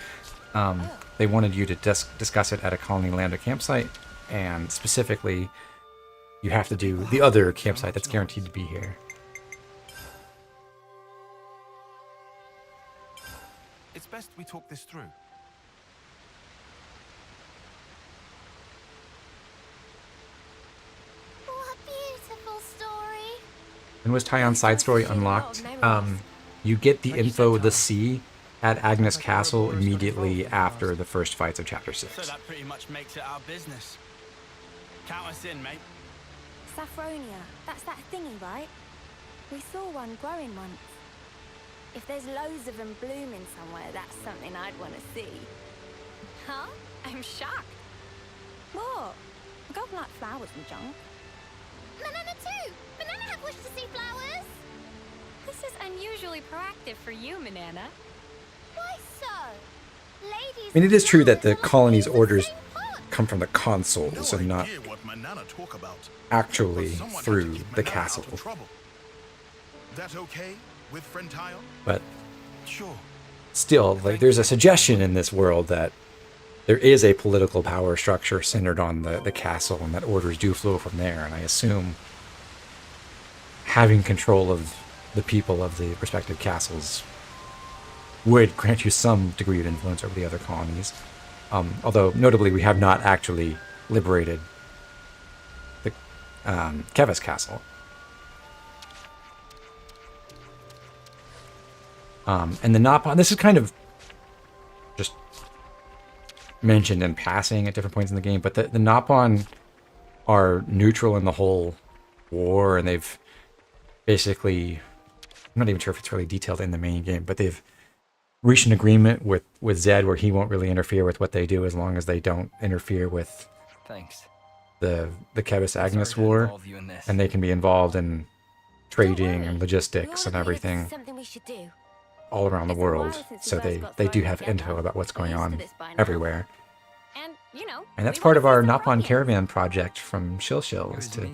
they wanted you to discuss it at a colony Lambda campsite, and specifically you have to do the other campsite that's guaranteed to be here. It's best we talk this through. What a beautiful story. And was Tyon's side story unlocked? You get the info, the C, at Agnus Castle immediately after the first fights of Chapter 6. So that pretty much makes it our business. Count us in, mate. Saffronia, that's that thingy, right? We saw one growing once. If there's loads of them blooming somewhere, that's something I'd want to see. Huh? I'm shocked. What? I don't like flowers and junk. Banana too! Banana have wished to see flowers! This is unusually proactive for you, Manana. Why so? Ladies... I mean, it is true that the colony's orders come from the consuls and not actually through the castle. That okay with friend Tyon? But sure. Still, like, there's a suggestion in this world that there is a political power structure centered on the castle, and that orders do flow from there. And I assume having control of the people of the respective castles would grant you some degree of influence over the other colonies. Although, notably, we have not actually liberated the Kevis castle. And the Nopon, this is kind of just mentioned in passing at different points in the game, but the Nopon are neutral in the whole war, and they've basically, I'm not even sure if it's really detailed in the main game, but they've reached an agreement with Zed where he won't really interfere with what they do as long as they don't interfere with Thanks. the Queen of Agnus war, and they can be involved in trading and logistics and everything Something we should do. all around the world. So they do have info about what's going on everywhere. And, you know, And that's part of our Napon Caravan project from Shilshil, is to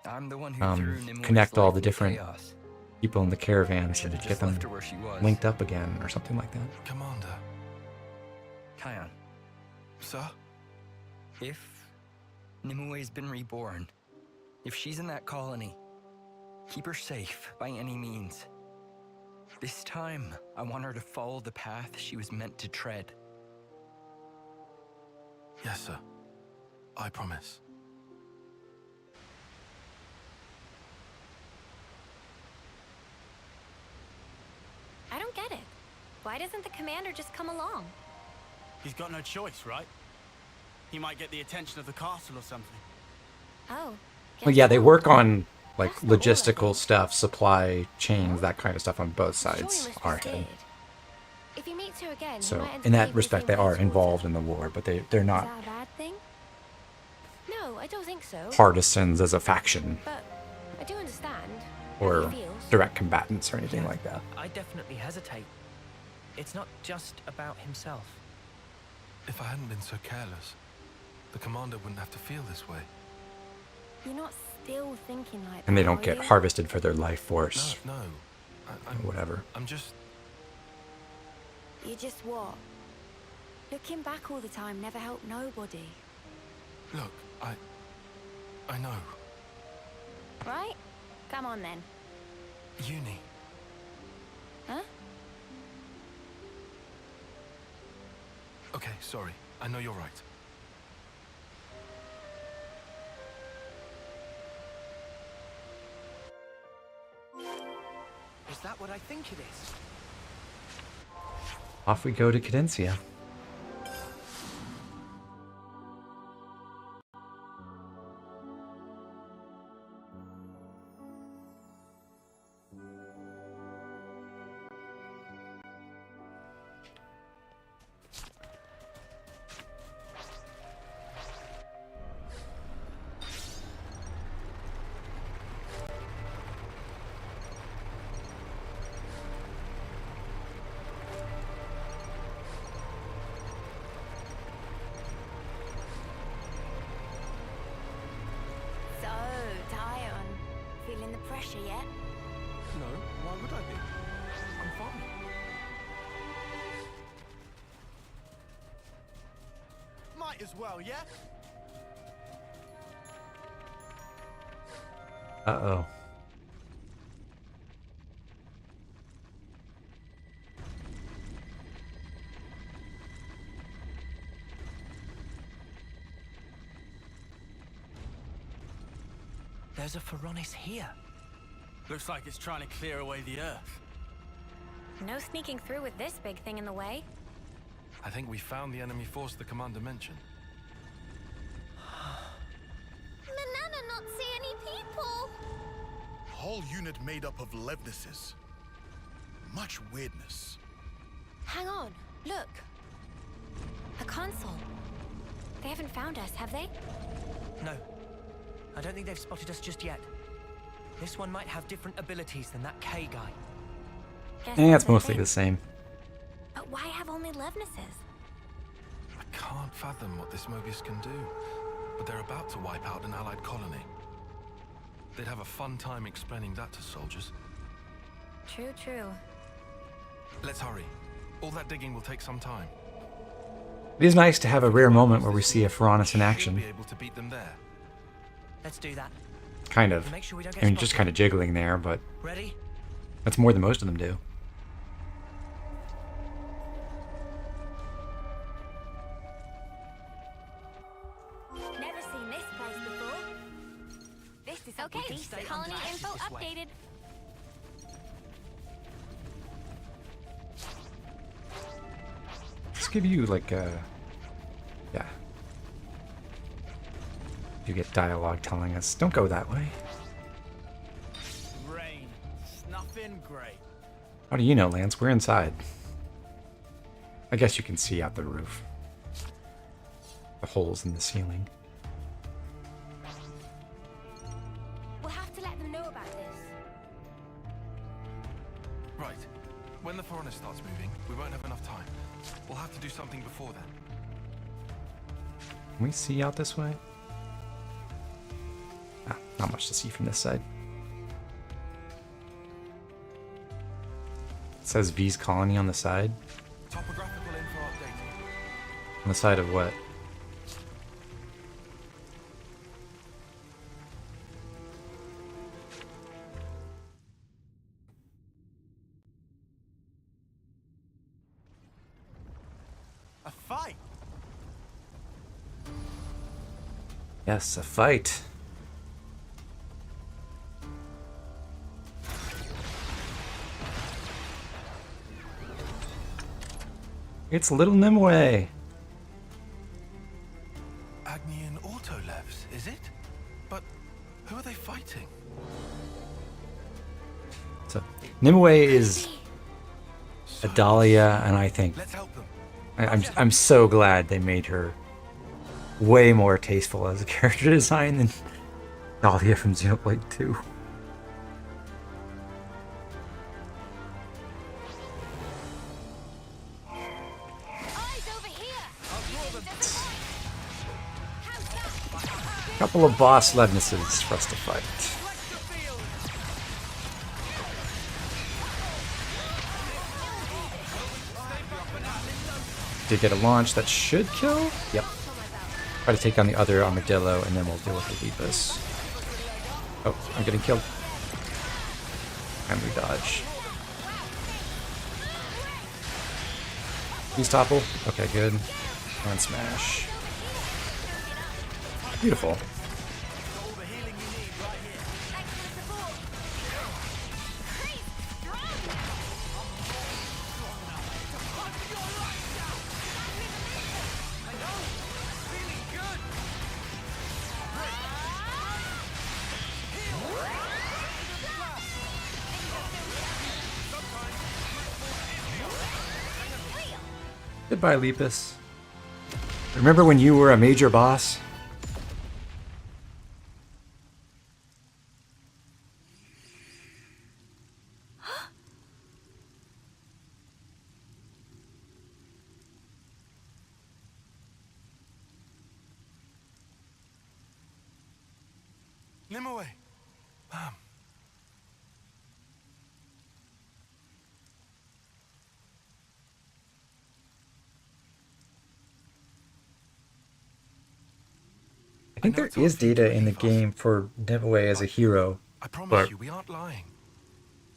I'm the one who threw Nimue's connect all life the into different chaos. people in the caravans and Should've get just them left her where she was. linked up again or something like that. Commander. Kion, Sir? if Nimue's been reborn, if she's in that colony, keep her safe by any means. This time, I want her to follow the path she was meant to tread. Yes, sir. I promise. I don't get it. Why doesn't the commander just come along? He's got no choice, right? He might get the attention of the castle or something. Oh. Well, yeah, they work on like logistical stuff, supply chains, that kind of stuff on both sides. Our head. If he meets her again, So in that respect, they are involved in the war, but they're not Is that a bad thing? No, I don't think so. partisans as a faction But I do understand how or he feels. direct combatants or anything like that. I definitely hesitate. It's not just about himself. If I hadn't been so careless, the commander wouldn't have to feel this way. You're not still thinking like that, And they don't are get you? harvested for their life force No, or whatever. I'm just... You just what? Looking back all the time never helped nobody. Look, I know. Right? Come on then. Uni. Huh? Okay, sorry. I know you're right. Is that what I think it is? Off we go to Cadencia. So, Tyon, feeling the pressure yet? No, why would I be? I'm fine. Might as well, yeah? Uh-oh. There's a Phoronis here. Looks like it's trying to clear away the earth. No sneaking through with this big thing in the way. I think we found the enemy force the commander mentioned. Manana not see any people. Whole unit made up of Levnesses. Much weirdness. Hang on, look. A console. They haven't found us, have they? No. I don't think they've spotted us just yet. This one might have different abilities than that K guy. It's mostly the same. But why have only Levnesses? I can't fathom what this Mobius can do, but they're about to wipe out an allied colony. They'd have a fun time explaining that to soldiers. True, true. Let's hurry. All that digging will take some time. It is nice to have a rare moment where we see a Phoronis in action. Be able to beat them there. Let's do that. Kind of. Make sure we don't get I mean, just spotted. kind of jiggling there, but Ready? that's more than most of them do. Never seen this place before. This is okay. stay Colony under info this way. updated. Let's give you like a... Yeah. You get dialogue telling us, don't go that way. Rain. Snuffing great. How do you know, Lance? We're inside. I guess you can see out the roof. The holes in the ceiling. We'll have to let them know about this. Right. When the foreigner starts moving, we won't have enough time. We'll have to do something before then. Can we see out this way? Ah, not much to see from this side. It says V's colony on the side. Topographical info updated. On the side of what? A fight. Yes, a fight. It's Little Nimue. Agnian Autolevs, is it? But who are they fighting? So Nimue is Adalia, and I think I'm so glad they made her way more tasteful as a character design than Dahlia from Xenoblade 2. Couple of boss Levnesses for us to fight. Did get a launch that should kill? Yep. Try to take down the other armadillo, and then we'll deal with the Lepus. Oh, I'm getting killed. And we dodge. Please topple. Okay, good. And smash. Beautiful. Goodbye, Lepus. Remember when you were a major boss? Nimue! Ma'am. I think there is data in the game for Nimue as a hero. I promise you, we aren't lying.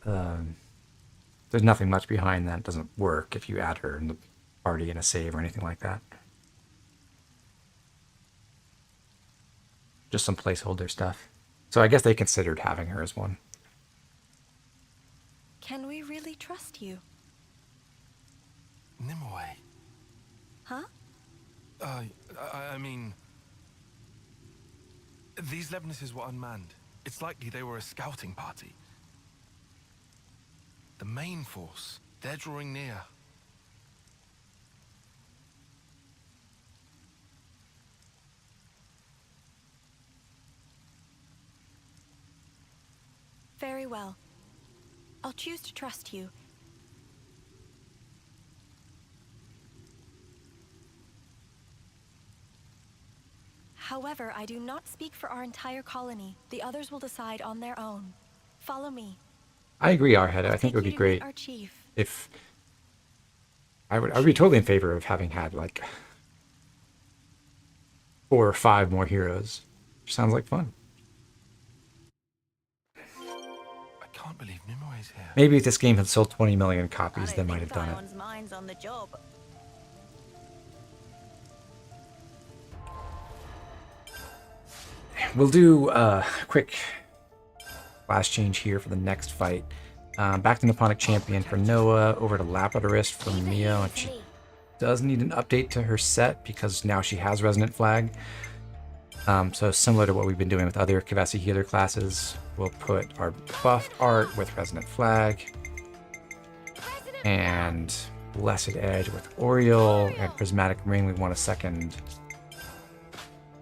There's nothing much behind that. It doesn't work if you add her in the party in a save or anything like that. Just some placeholder stuff. So I guess they considered having her as one. Can we really trust you? Nimue. Huh? I mean... These Levnesses were unmanned. It's likely they were a scouting party. The main force, they're drawing near. Very well. I'll choose to trust you. However, I do not speak for our entire colony. The others will decide on their own. Follow me. I agree, Arhead. I think it would be great if... I would be totally in favor of having had, like, 4 or 5 more heroes. Which sounds like fun. I can't believe Nimue's here. Maybe if this game had sold 20 million copies, they might have done it. Mind's on the job. We'll do a quick class change here for the next fight. Back to Nipponic Champion for Noah, over to Lapidorist for Mio, and she does need an update to her set because now she has Resonant Flag. So similar to what we've been doing with other Kavasi healer classes, we'll put our buffed art with Resonant Flag, and Blessed Edge with Oriole, and Prismatic Ring we want a second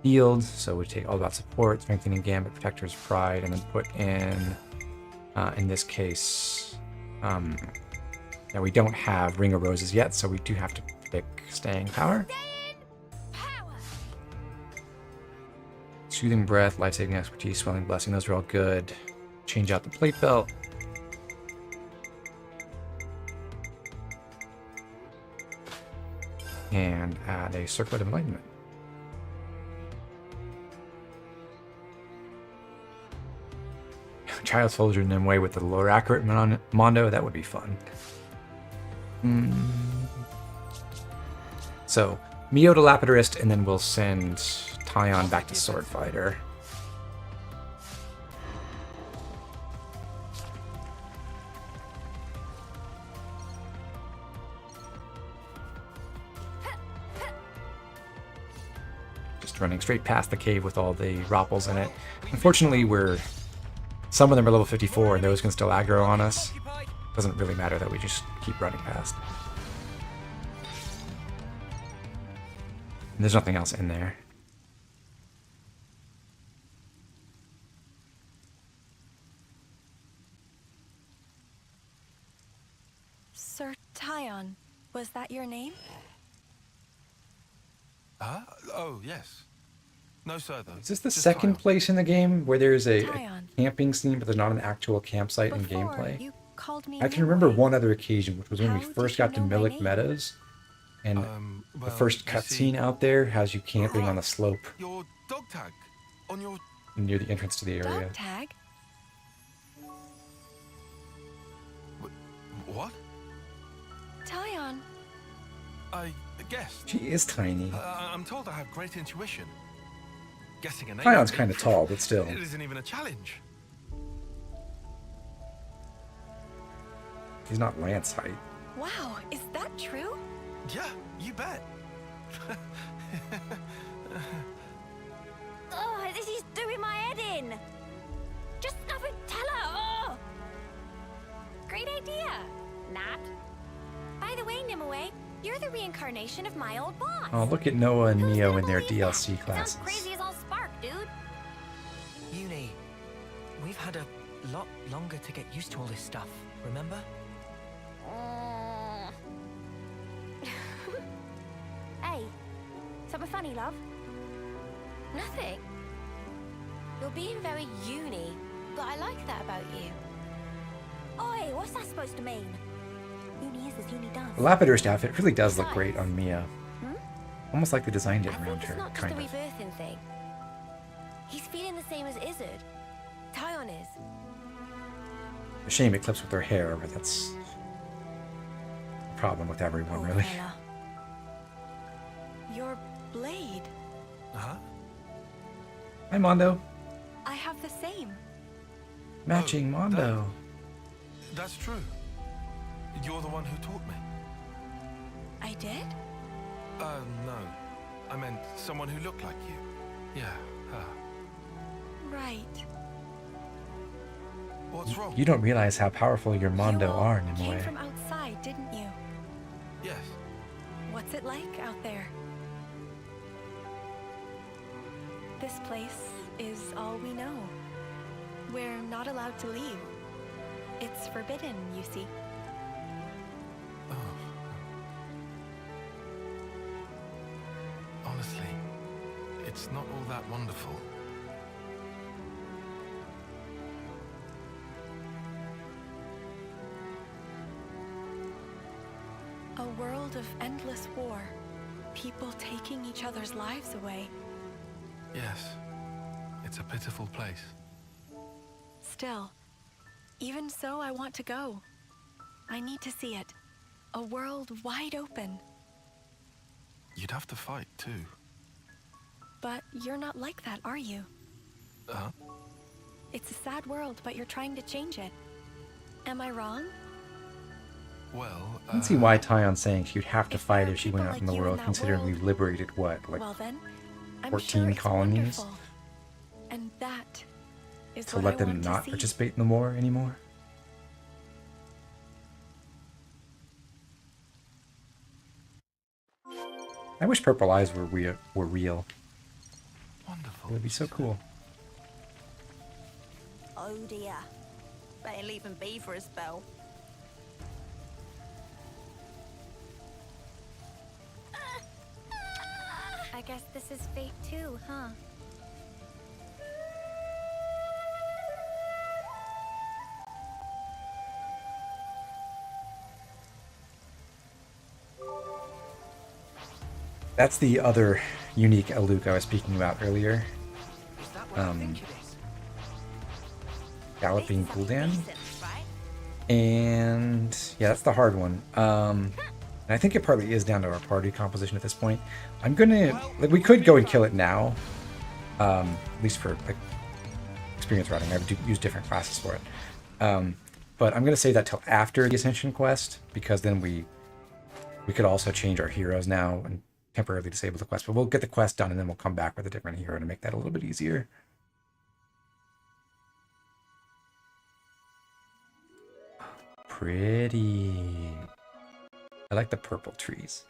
field, so we take All About Support, Strengthening Gambit, Protector's Pride, and then put in this case, now we don't have Ring of Roses yet, so we do have to pick Staying Power. Soothing Breath, Life-Saving Expertise, Swelling Blessing, those are all good. Change out the Plate Belt. And add a Circlet of Enlightenment. Child Soldier Nimue with the lower accurate Mondo, that would be fun. So, Mio to Lapidurist, and then we'll send Tyon back to Sword Fighter. Just running straight past the cave with all the Ropples in it. Unfortunately, some of them are level 54 and those can still aggro on us. Doesn't really matter that we just keep running past. And there's nothing else in there. Sir Tyon, was that your name? Huh? Oh, yes. No, sir, though. Is this the second place in the game where there's a camping scene, but there's not an actual campsite in gameplay? I can remember one other occasion, which was when we first got to Milik Meadows, and the first cutscene out there has you camping on a slope Your dog tag on your near the entrance to the area. Dog tag? What? Tyon. I guessed. She is tiny. I'm told I have great intuition. Guessing a name. Tyon's kind of tall, but still. It isn't even a challenge. He's not Lance height. Wow, is that true? Yeah, you bet. Oh, this is doing my head in. Just nothing. Tell her. Oh. Great idea. Not. By the way, Nimue, you're the reincarnation of my old boss. Oh, look at Noah and Neo in their DLC classes. Sounds crazy as all spark, dude. Uni, we've had a lot longer to get used to all this stuff, remember? Hey, something funny, love? Nothing. You're being very uni, but I like that about you. Oi, what's that supposed to mean? Uni is as uni does. The Lapidurist outfit really does look great on Mia. Almost like they designed it around her, It's not just kind a of. rebirthing thing. He's feeling the same as Izzard. Tyon is. A shame it clips with her hair, but that's a problem with everyone, really. Fella. Your blade. Huh? Hi, Mondo. I have the same. Matching Mondo. That's true. You're the one who taught me. I did? No. I meant someone who looked like you. Yeah, her. Right. What's wrong? You don't realize how powerful your Mondo You all are, came Nimue. from outside, didn't you? Yes. What's it like out there? This place is all we know. We're not allowed to leave. It's forbidden, you see. Honestly, it's not all that wonderful. A world of endless war. People taking each other's lives away. Yes. It's a pitiful place. Still, even so, I want to go. I need to see it. A world wide open. You'd have to fight, too. But you're not like that, are you? Huh? It's a sad world, but you're trying to change it. Am I wrong? Well, I can see why Tyon's saying she'd have to fight if she went people out in the like you in world, that considering world, we've liberated what, like Well then, I'm 14 sure it's colonies wonderful. And that is to what let I them want not to see. participate in the war anymore. I wish purple eyes were real. Wonderful. It would be so cool. Oh dear. Better leave him be for a spell. I guess this is fate too, huh? That's the other unique Aluk I was speaking about earlier. Galloping Gul'dan. And yeah, that's the hard one. And I think it partly is down to our party composition at this point. I'm gonna we could go and kill it now. At least for like experience routing. I would use different classes for it. But I'm gonna save that till after the Ascension quest, because then we could also change our heroes now and temporarily disable the quest. But we'll get the quest done and then we'll come back with a different hero to make that a little bit easier. Pretty. I like the purple trees.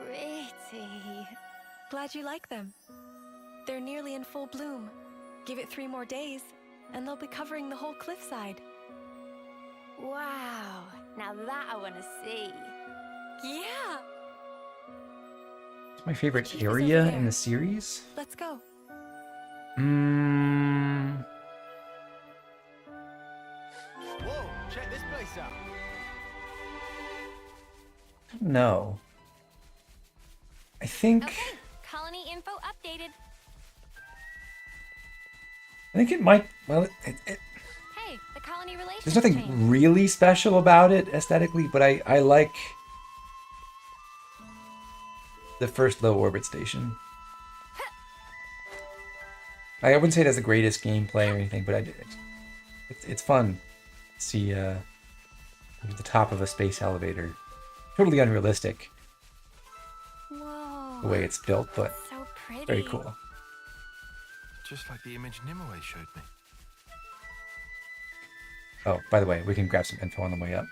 Pretty. Glad you like them. They're nearly in full bloom. Give it 3 more days, and they'll be covering the whole cliffside. Wow. Now that I want to see. Yeah! It's my favorite Chief is area over in there. the series. Let's go. Whoa, check this place out. No. I think Okay, colony info updated. it might. Well, Hey, the colony relations there's nothing changed. really special about it aesthetically, but I like the first low orbit station. I wouldn't say it has the greatest gameplay or anything, but it's fun to see the top of a space elevator. Totally unrealistic Whoa. the way it's built, but So pretty. very cool. Just like the image Nimue showed me. Oh, by the way, we can grab some info on the way up.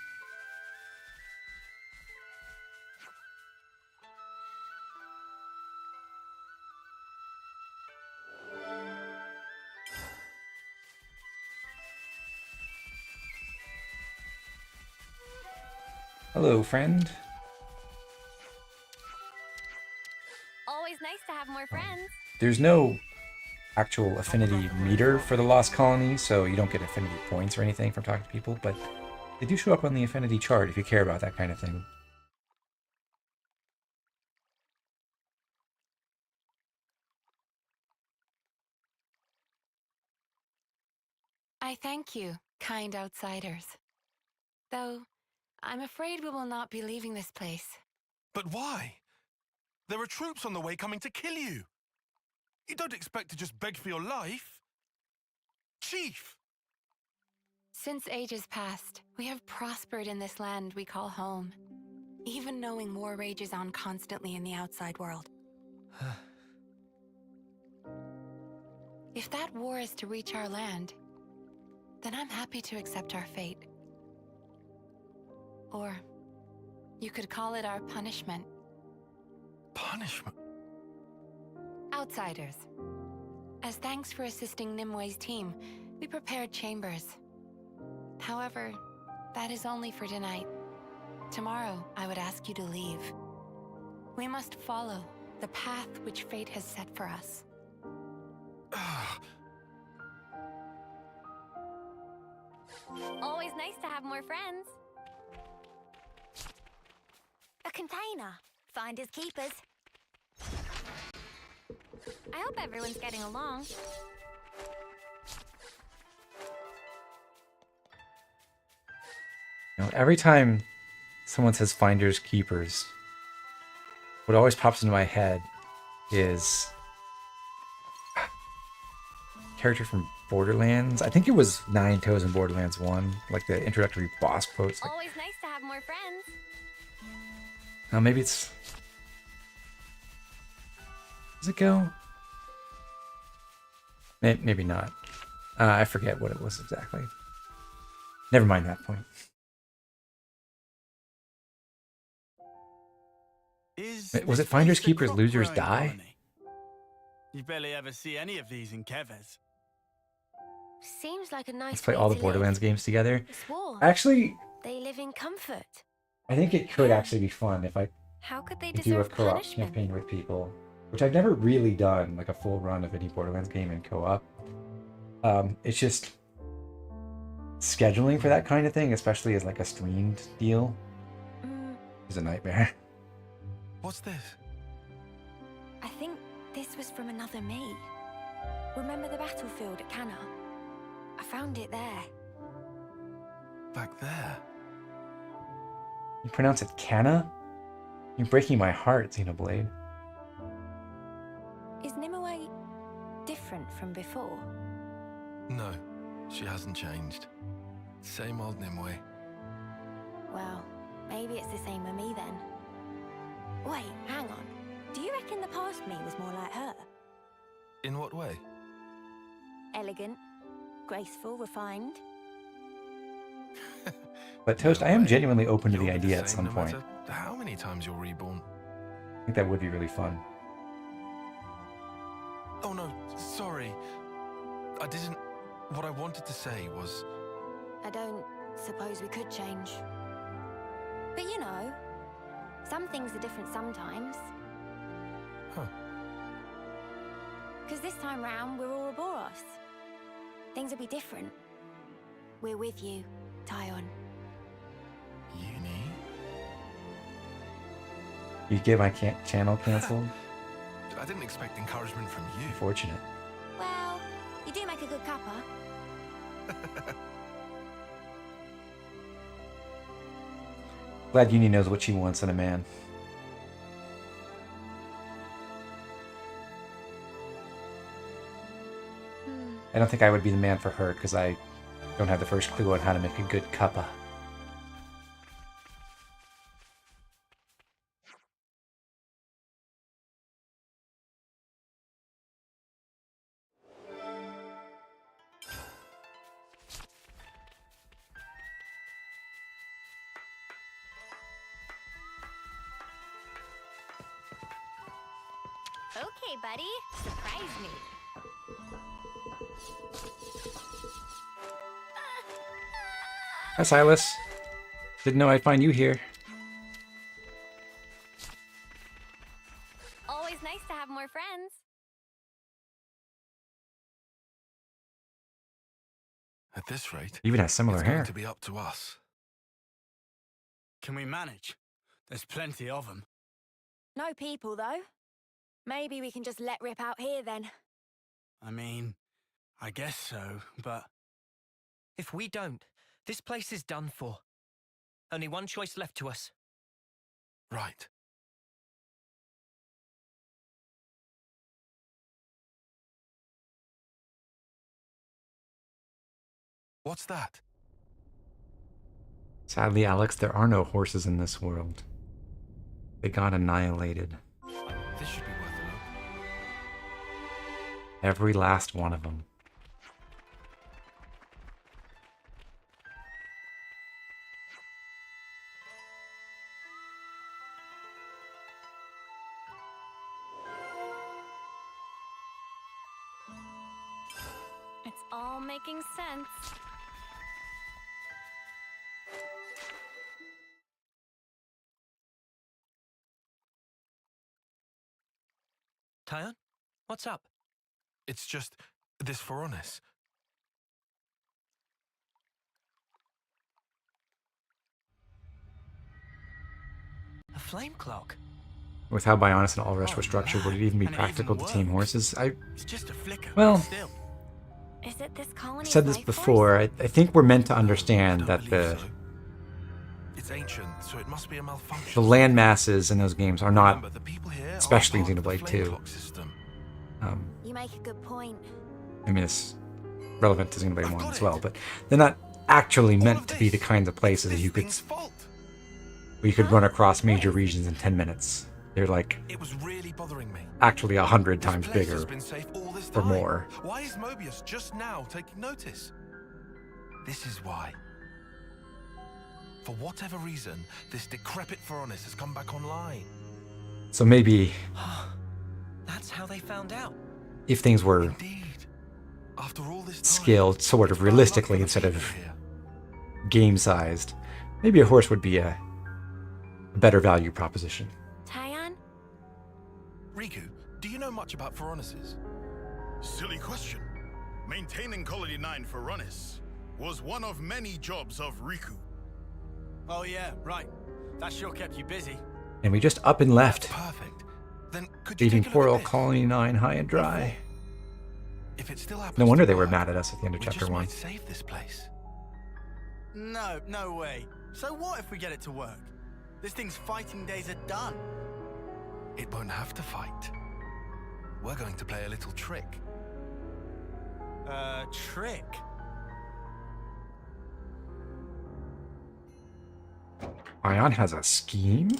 Hello, friend. Always nice to have more friends. There's no actual affinity meter for the Lost Colony, so you don't get affinity points or anything from talking to people, but they do show up on the affinity chart if you care about that kind of thing. I thank you, kind outsiders. Though, I'm afraid we will not be leaving this place. But why? There are troops on the way coming to kill you. You don't expect to just beg for your life. Chief! Since ages past, we have prospered in this land we call home, even knowing war rages on constantly in the outside world. If that war is to reach our land, then I'm happy to accept our fate. Or you could call it our punishment. Punishment? Outsiders. As thanks for assisting Nimue's team, we prepared chambers. However, that is only for tonight. Tomorrow, I would ask you to leave. We must follow the path which fate has set for us. Always nice to have more friends. A container. Finders keepers. I hope everyone's getting along. know, every time someone says finders keepers, what always pops into my head is character from Borderlands. I think it was Nine Toes in Borderlands 1, like the introductory boss quotes. Like, Always nice to have more friends. oh, maybe it's... Does it go? Maybe not. I forget what it was exactly. Never mind that point. Was it Finders Keepers, Losers Die? Colony? You barely ever see any of these in Keves. Seems like a nice Let's play way all the to Borderlands live. games together. It's war. Actually, They live in comfort. I think it could actually be fun if I How could they could do a deserve co-op punishment? campaign with people, which I've never really done, like a full run of any Borderlands game in co-op. It's just scheduling for that kind of thing, especially as like a streamed deal, is a nightmare. What's this? I think this was from another me. Remember the battlefield at Cana? I found it there. Back there? You pronounce it Cana? You're breaking my heart, Xenoblade. Is Nimue different from before? No, she hasn't changed. Same old Nimue. Well, maybe it's the same with me then. Wait, hang on. Do you reckon the past me was more like her? In what way? Elegant, graceful, refined? But Toast, I am genuinely open to You'll the be idea at same some no point. matter how many times you're reborn? I think that would be really fun. Oh no, sorry. I didn't... What I wanted to say was... I don't suppose we could change. But you know, some things are different sometimes. Huh. Because this time round, we're Ouroboros. Things will be different. We're with you, Tyon. Uni? You get my channel canceled? I didn't expect encouragement from you. Unfortunate. Well, you do make a good cuppa. Glad Uni knows what she wants in a man. I don't think I would be the man for her, because I don't have the first clue on how to make a good cuppa. Okay, buddy. Surprise me. Hi, Silas. Didn't know I'd find you here. Always nice to have more friends. At this rate, Even has similar it's hair. going to be up to us. Can we manage? There's plenty of them. No people, though. Maybe we can just let rip out here, then. I mean, I guess so, but... If we don't, this place is done for. Only one choice left to us. Right. What's that? Sadly, Alex, there are no horses in this world. They got annihilated. This should be worth a look. Every last one of them. It's all making sense. Tyon? What's up? It's just this Phoronis. A flame clock? With how Bionis and Allrush were structured, would it even be And it practical even to tame horses? It's just a flicker. Well, Still. Is it this colony? I've said this before. I think we're meant to understand that It's ancient, so it must be a malfunction. The land masses in those games are not, Remember, the people here are especially in part of the Xenoblade flame 2. clock system. You make a good point. I mean, it's relevant to Xenoblade 1 as well, but they're not actually meant to be the kinds of places that you could run across major regions in 10 minutes. They're like It was really bothering me. actually 100 times This place bigger has been safe all this or time. more. Why is Mobius just now taking notice? This is why. For whatever reason, this decrepit Veronis has come back online. So maybe That's how they found out. if things were After all this time, scaled sort of realistically instead of game-sized, maybe a horse would be a better value proposition. Taian? Riku, do you know much about Veronises? Silly question. Maintaining Colony 9 for Veronis was one of many jobs of Riku. Oh yeah, right. That sure kept you busy. And we just up and left, Perfect. Then could you leaving take a poor look old at this? Colony 9 high and dry. If it still happens No wonder to they were work, mad at us at the end of we chapter just 1. might save this place. No way. So what if we get it to work? This thing's fighting days are done. It won't have to fight. We're going to play a little trick. Trick? Ion has a scheme?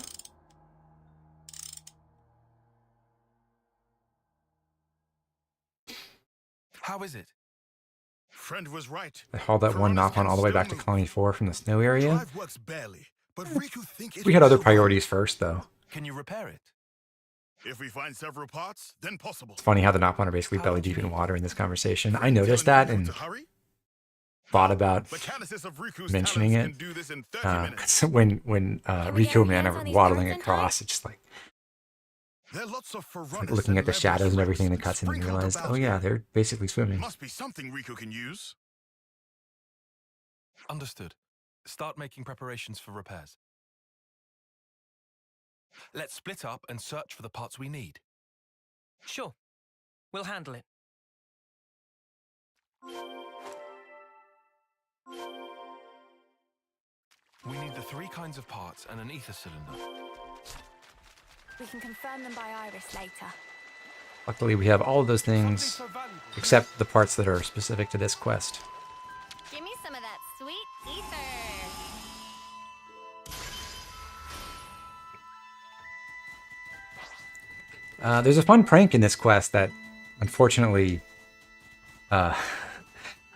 How is it? Friend was right. They hauled that one knock on all the way back to Colony 4 from the snow area. Drive works barely, but Riku think it We had will other survive. priorities first, though. Can you repair it? If we find several parts, then possible. It's funny how the Nopon are basically belly deep in water in this conversation. I noticed that and thought about Mechanicist of Riku's mentioning talents it. can do this in 30 minutes. When Riku and Man are waddling across, it's just like There are lots of like looking at the shadows and everything in the cutscene and realized, oh yeah, they're basically swimming. Must be something Riku can use. Understood. Start making preparations for repairs. Let's split up and search for the parts we need. Sure. We'll handle it. We need the 3 kinds of parts and an ether cylinder. We can confirm them by Iris later. Luckily, we have all of those things, except the parts that are specific to this quest. Give me some of that sweet ether. There's a fun prank in this quest that, unfortunately,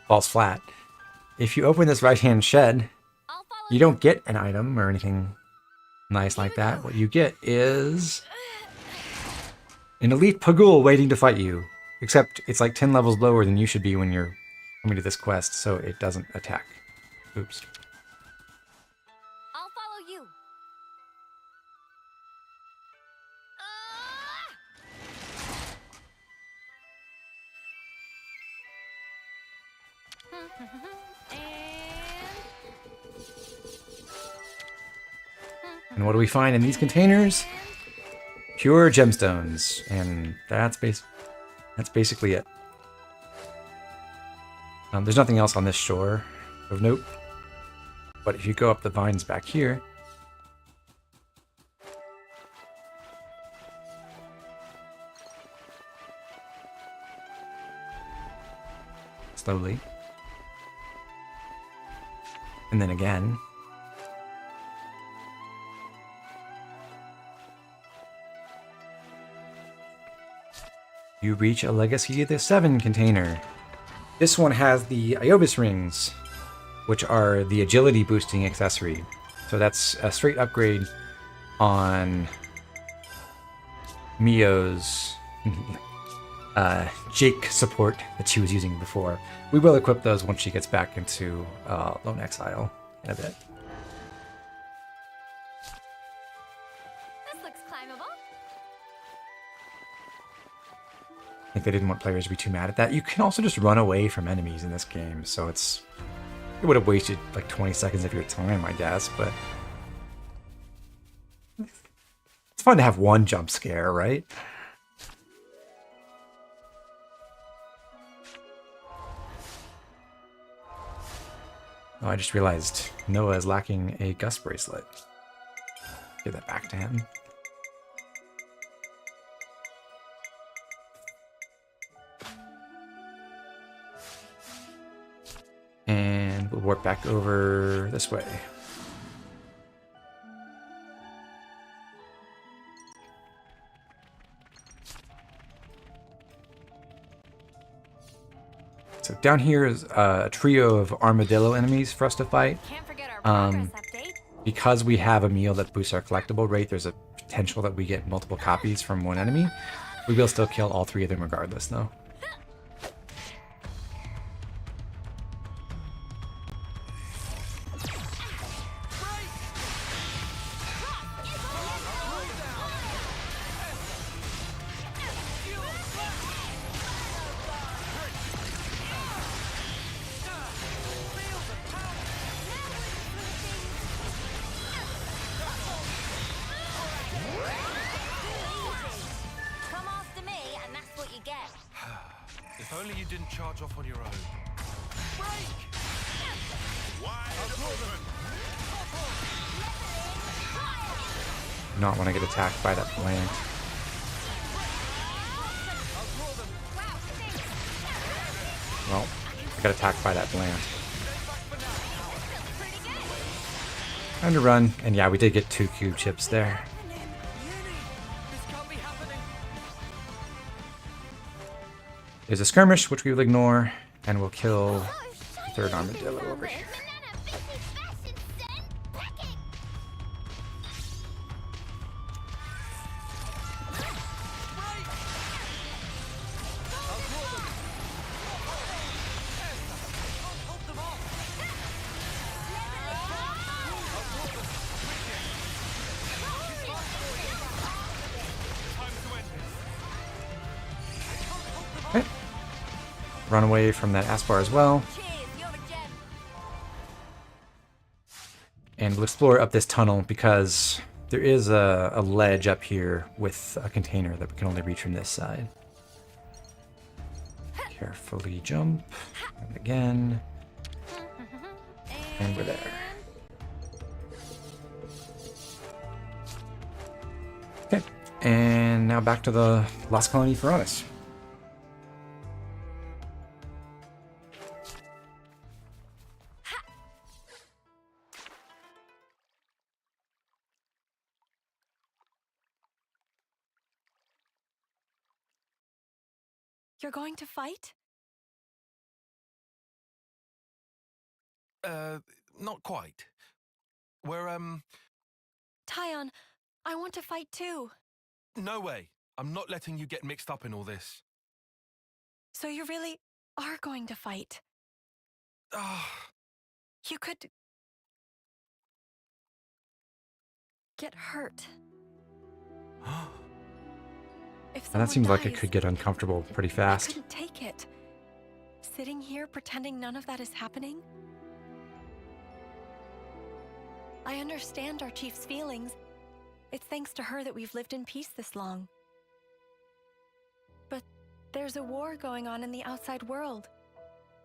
falls flat. If you open this right-hand shed, you don't get an item or anything nice like that. What you get is an elite Pagul waiting to fight you. Except it's like 10 levels lower than you should be when you're coming to this quest, so it doesn't attack. Oops. I'll follow you. And what do we find in these containers? Pure gemstones, and that's basically it. There's nothing else on this shore of note. But if you go up the vines back here, slowly, and then again, you reach a Legacy of the 7 container. This one has the Iobis rings, which are the agility boosting accessory. So that's a straight upgrade on Mio's Jake support that she was using before. We will equip those once she gets back into Lone Exile in a bit. This looks climbable. I think they didn't want players to be too mad at that. You can also just run away from enemies in this game, so it would have wasted like 20 seconds of your time, I guess, but it's fun to have one jump scare, right? Oh, I just realized Noah is lacking a gust bracelet. Give that back to him. And we'll warp back over this way. So down here is a trio of armadillo enemies for us to fight. Because we have a meal that boosts our collectible rate, there's a potential that we get multiple copies from one enemy. We will still kill all 3 of them regardless, though. If only you didn't charge off on your own. Not want to get attacked by that plant. Well, I got attacked by that plant. Time to run, and yeah, we did get 2 cube chips there. There's a skirmish, which we will ignore, and we'll kill the 3rd armadillo over here. Okay. Run away from that Aspar as well. And we'll explore up this tunnel because there is a ledge up here with a container that we can only reach from this side. Carefully jump. And again. And we're there. Okay. And now back to the Lost Colony for Agnus. You're going to fight? Not quite. We're, Tyon, I want to fight too. No way. I'm not letting you get mixed up in all this. So you really are going to fight? You could get hurt. And that seems like it could get uncomfortable pretty fast. I couldn't take it. Sitting here pretending none of that is happening? I understand our chief's feelings. It's thanks to her that we've lived in peace this long. But there's a war going on in the outside world.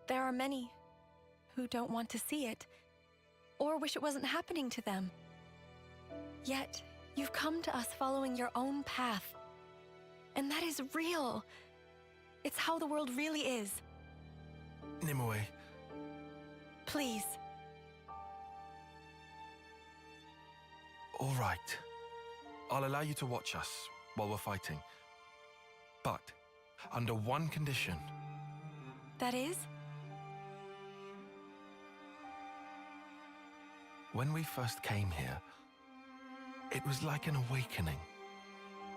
There are many who don't want to see it, or wish it wasn't happening to them. Yet, you've come to us following your own path. And that is real. It's how the world really is. Nimue. Please. All right. I'll allow you to watch us while we're fighting. But under one condition. That is? When we first came here, it was like an awakening.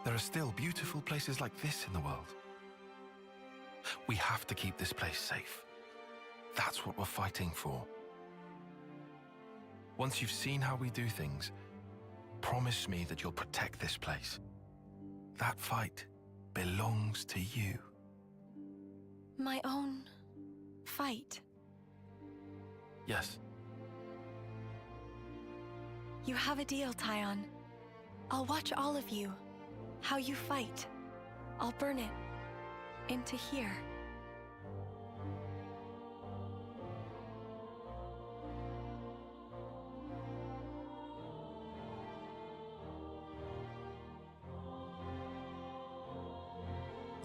There are still beautiful places like this in the world. We have to keep this place safe. That's what we're fighting for. Once you've seen how we do things, promise me that you'll protect this place. That fight belongs to you. My own fight? Yes. You have a deal, Tyon. I'll watch all of you. How you fight. I'll burn it into here.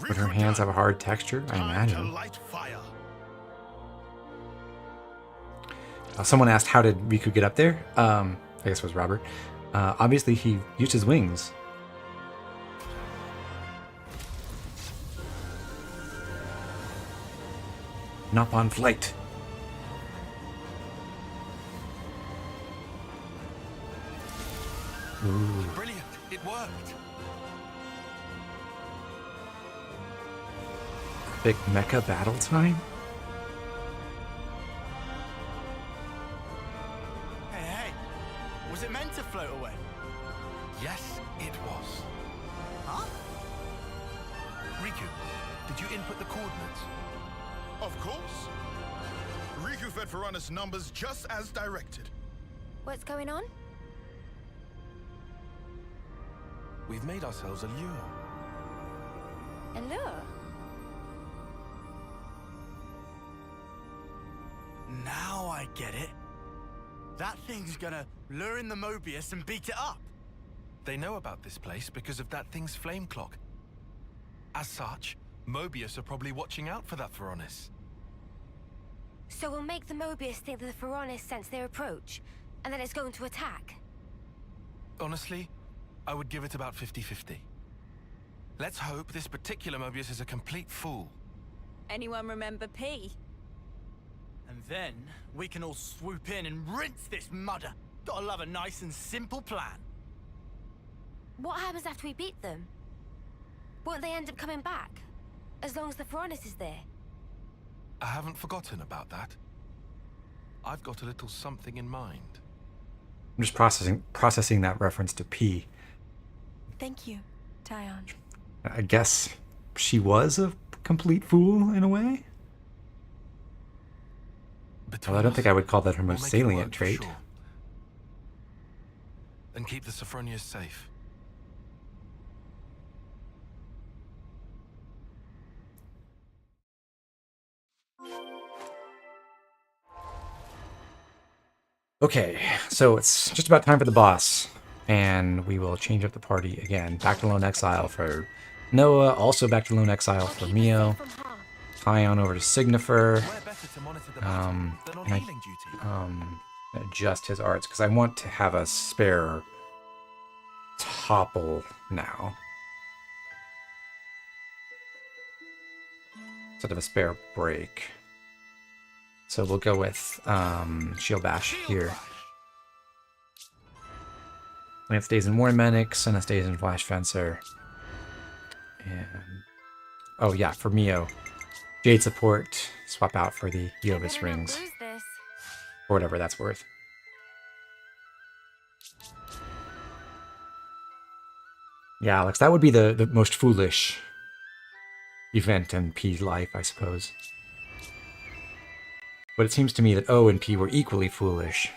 Would her hands have a hard texture? I imagine. Someone asked, how did Riku get up there? I guess it was Robert. Obviously, he used his wings. Not on flight. Ooh. Brilliant! It worked! Big mecha battle time? Hey, was it meant to float away? Yes, it was. Huh? Riku, did you input the coordinates? Of course. Riku fed Varanus numbers just as directed. What's going on? We've made ourselves a lure. A lure? Now I get it. That thing's gonna lure in the Mobius and beat it up. They know about this place because of that thing's flame clock. As such, Mobius are probably watching out for that Varanus. So we'll make the Mobius think that the Varanus sense their approach, and then it's going to attack. Honestly, I would give it about 50-50. Let's hope this particular Mobius is a complete fool. Anyone remember P? And then we can all swoop in and rinse this mudder. Gotta love a nice and simple plan. What happens after we beat them? Won't they end up coming back? As long as the Varanus is there? I haven't forgotten about that. I've got a little something in mind. I'm just processing that reference to P. Thank you, Tyon. I guess she was a complete fool in a way. Well, I don't think I would call that her most salient trait. Sure. And keep the Sophronias safe. Okay, so it's just about time for the boss. And we will change up the party again. Back to Lone Exile for Noah. Also back to Lone Exile for Mio. Tyon over to Signifer. Adjust his arts because I want to have a spare topple now instead of a spare break. So we'll go with Shield Bash here. Lance stays in Warren Medic, Sena stays in Flash Fencer. And oh yeah, for Mio, Jade support, swap out for the Yovis rings. Or whatever that's worth. Yeah, Alex, that would be the most foolish event in P's life, I suppose. But it seems to me that O and P were equally foolish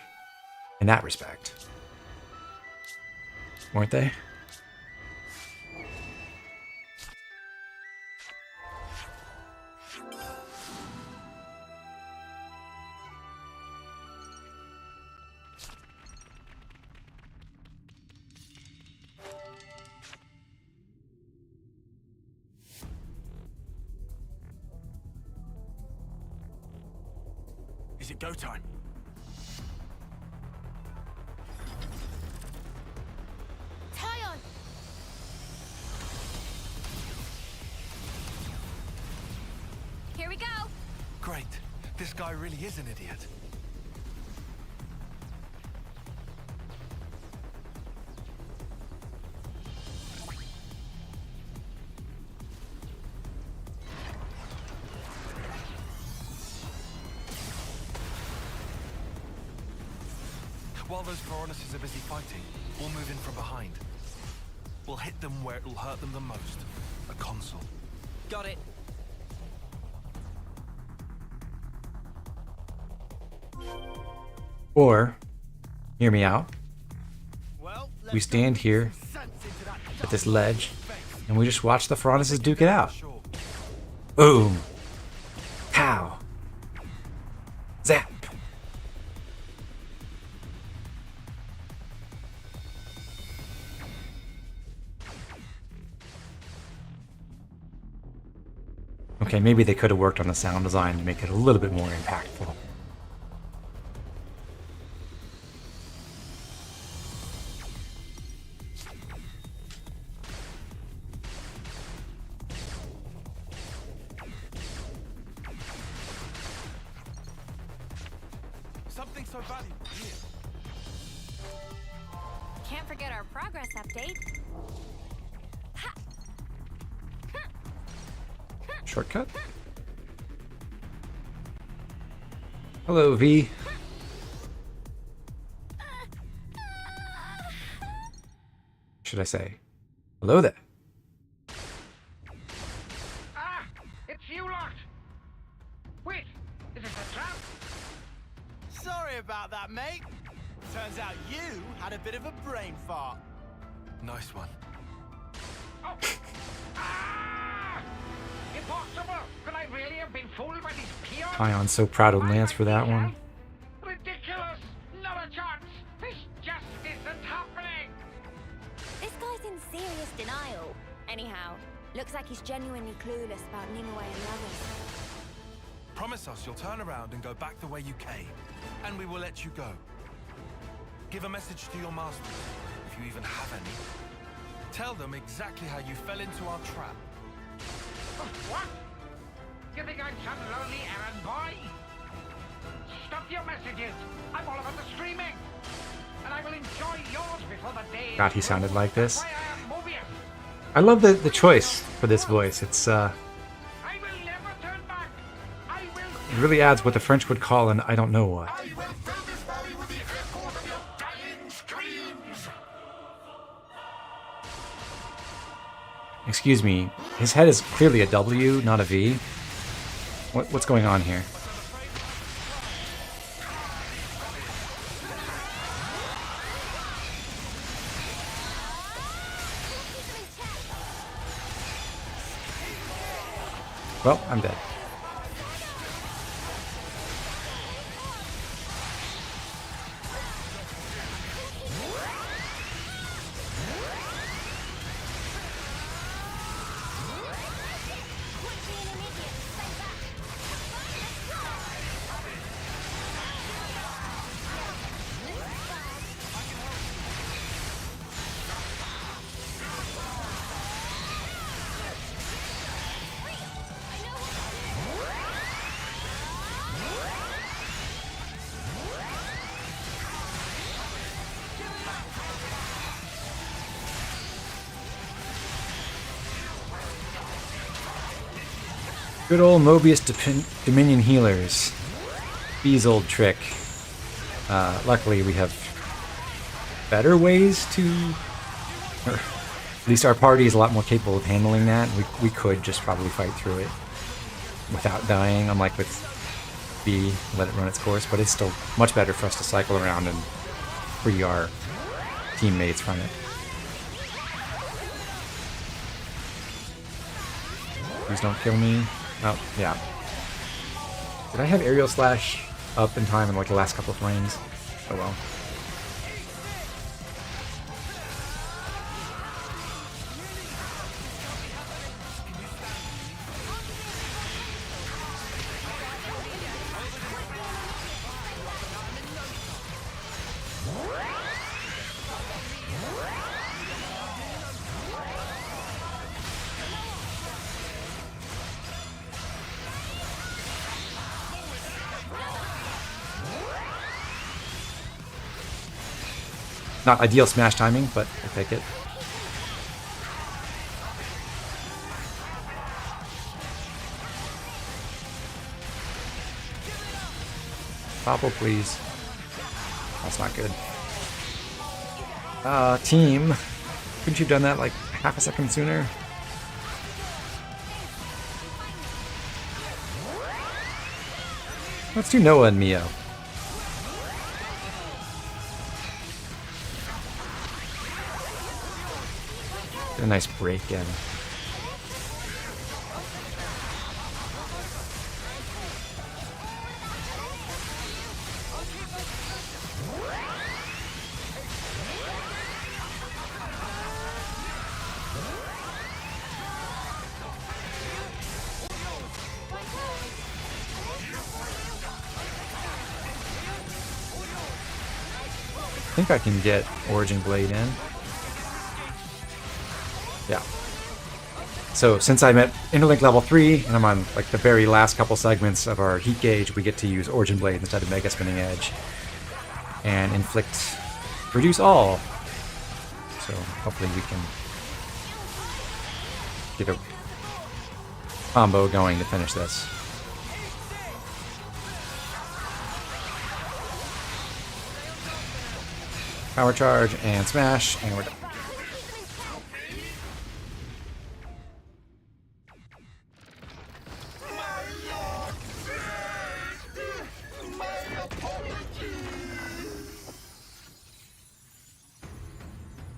in that respect. Weren't they? Is it go time? Tyon! Here we go! Great. This guy really is an idiot. While those Varanuses are busy fighting, we'll move in from behind. We'll hit them where it'll hurt them the most. A console. Got it. Or, hear me out. We stand here at this ledge and we just watch the Varanuses duke it out. Boom. Pow. Zap. say maybe they could have worked on the sound design to make it a little bit more impactful. Something so valuable here. Can't forget our progress update. Shortcut? Hello, V. Should I say hello there? Ah! It's you lot! Wait, is it a trap? Sorry about that, mate. Turns out you had a bit of a brain fart. Nice one. Oh. Ah! Impossible! Could I really have been fooled by these peons? Pion's so proud of Lance for that one. Ridiculous! Not a chance! This just isn't happening! This guy's in serious denial. Anyhow, looks like he's genuinely clueless about Nimue and the others. Promise us you'll turn around and go back the way you came, and we will let you go. Give a message to your masters, if you even have any. Tell them exactly how you fell into our trap. What? You think I'm some lonely errand boy? Stop your messages! I'm all about the streaming! And I will enjoy yours before the day. God, he sounded like this. That's why I am Mobius. I love the choice for this voice. It's I will never turn back. I will. it really adds what the French would call an I don't know what. I will fill this valley with the echoes of your dying screams. Excuse me, his head is clearly a W, not a V. What's going on here? Well, I'm dead. Good old Mobius Dominion healers. B's old trick. Luckily, we have better ways to... Or at least our party is a lot more capable of handling that. We could just probably fight through it without dying, unlike with B, let it run its course. But it's still much better for us to cycle around and free our teammates from it. Please don't kill me. Oh, yeah. Did I have aerial slash up in time in like the last couple of frames? Oh well. Not ideal smash timing, but I'll take it. Topple, please. That's not good. Team. Couldn't you have done that like half a second sooner? Let's do Noah and Mio. Get a nice break in. think I can get Origin Blade in. Yeah. So since I'm at interlink level 3 and I'm on like the very last couple segments of our heat gauge, we get to use Origin Blade instead of Mega Spinning Edge and inflict, reduce all. So hopefully we can get a combo going to finish this. Power charge and smash, and we're done.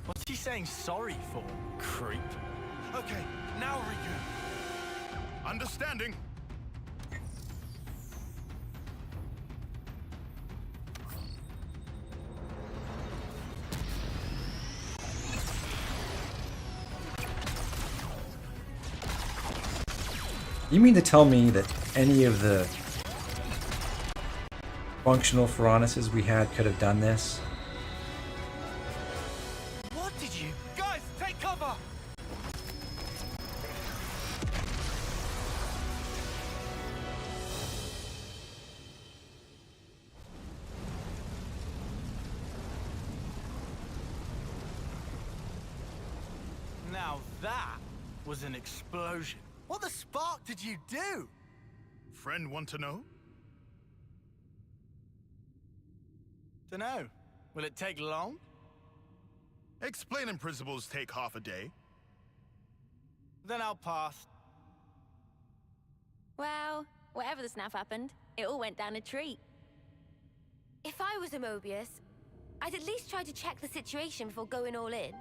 What's he saying sorry for, creep? Okay, now Riku. Understanding. You mean to tell me that any of the functional Pharaonuses we had could have done this? What did you? Guys, take cover! Now that was an explosion. What the spark did you do? Friend want to know? Dunno. Will it take long? Explaining principles take half a day. Then I'll pass. Well, whatever the snafu happened, it all went down a treat. If I was a Mobius, I'd at least try to check the situation before going all in.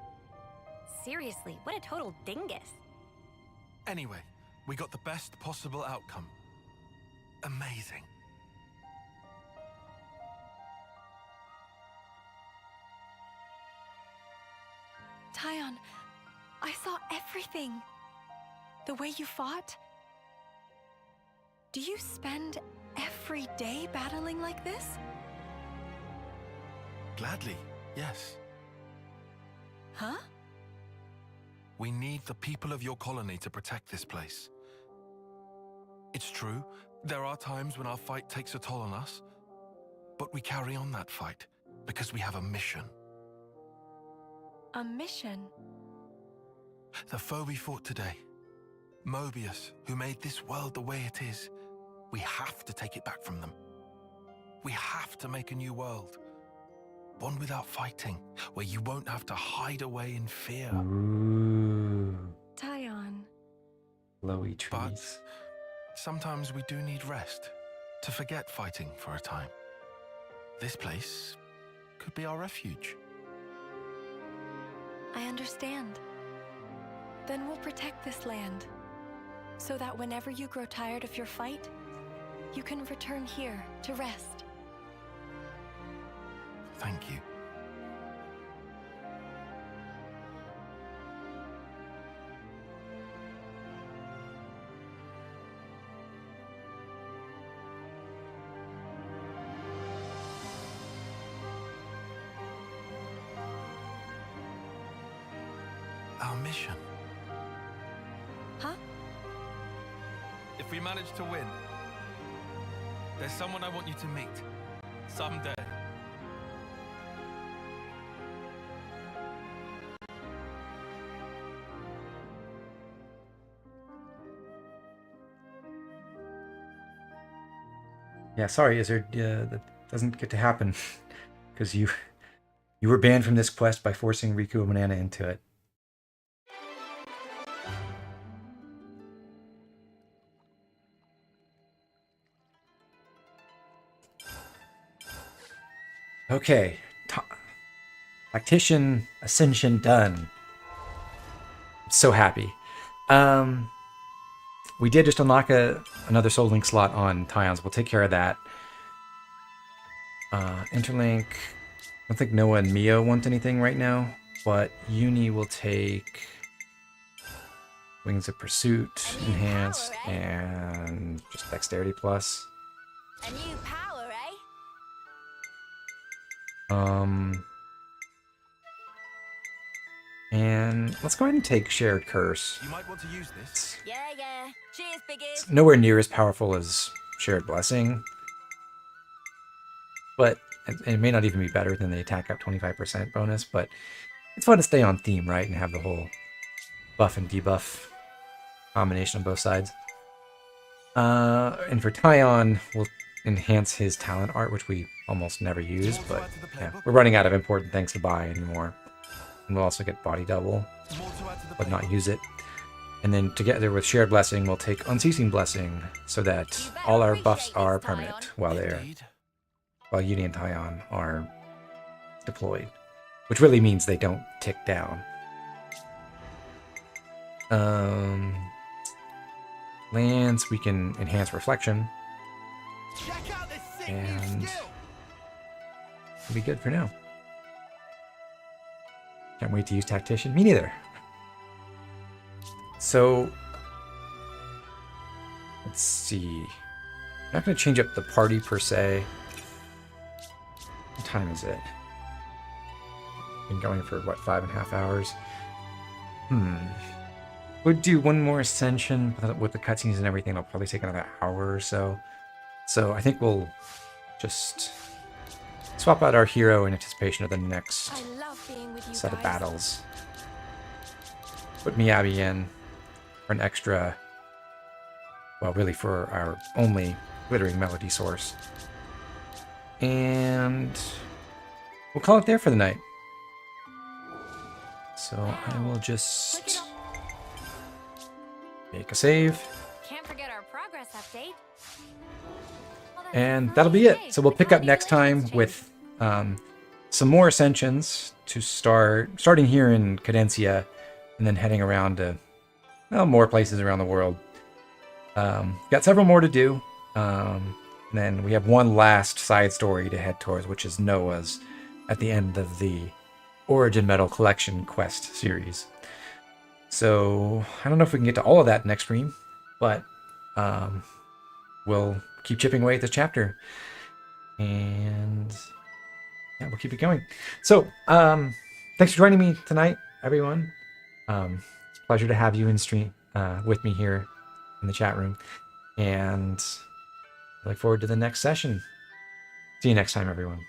Seriously, what a total dingus. Anyway, we got the best possible outcome. Amazing. Taion, I saw everything. The way you fought. Do you spend every day battling like this? Gladly, yes. Huh? We need the people of your colony to protect this place. It's true, there are times when our fight takes a toll on us, but we carry on that fight because we have a mission. A mission? The foe we fought today, Mobius, who made this world the way it is, we have to take it back from them. We have to make a new world. One without fighting, where you won't have to hide away in fear. Ooh. Taion. Blowy trees. But sometimes we do need rest, to forget fighting for a time. This place could be our refuge. I understand. Then we'll protect this land, so that whenever you grow tired of your fight, you can return here to rest. Thank you. Our mission. Huh? If we manage to win, there's someone I want you to meet. Someday. Yeah, sorry, Izzard, that doesn't get to happen because you were banned from this quest by forcing Riku and Banana into it. Okay, Tactician Ascension done. I'm so happy. We did just unlock another Soul Link slot on Taions. We'll take care of that. Interlink. I don't think Noah and Mio want anything right now, but Uni will take Wings of Pursuit, Enhanced, and just Dexterity Plus. A new power, eh? And let's go ahead and take Shared Curse. You might want to use this. Yeah. Cheers, Biggie. It's nowhere near as powerful as Shared Blessing, but it may not even be better than the attack up 25% bonus, but it's fun to stay on theme, right? And have the whole buff and debuff combination on both sides. And for Tyon, we'll enhance his talent art, which we almost never use, but yeah, we're running out of important things to buy anymore. And we'll also get body double, but not use it. And then together with Shared Blessing, we'll take Unceasing Blessing so that all our buffs are permanent while Yuni and Tyon are deployed, which really means they don't tick down. Lands, we can enhance Reflection, and it'll be good for now. Can't wait to use Tactician. Me neither. So, let's see. I'm not going to change up the party per se. What time is it? Been going for, what, 5.5 hours? Would do one more Ascension with the cutscenes and everything. It'll probably take another hour or so. So I think we'll just swap out our hero in anticipation of the next set of battles. Put Miyabi in for an extra, well, really for our only glittering melody source. And we'll call it there for the night. So I will just make a save. Can't forget our progress update. And that'll be it. So we'll pick up next time with some more Ascensions to starting here in Cadencia and then heading around to, well, more places around the world. Got several more to do. And then we have one last side story to head towards, which is Noah's at the end of the Origin Medal Collection quest series. So I don't know if we can get to all of that next stream, but we'll keep chipping away at this chapter. And yeah, we'll keep it going. So thanks for joining me tonight, everyone. Pleasure to have you in stream with me here in the chat room. And I look forward to the next session. See you next time, everyone.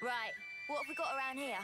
Right, what have we got around here?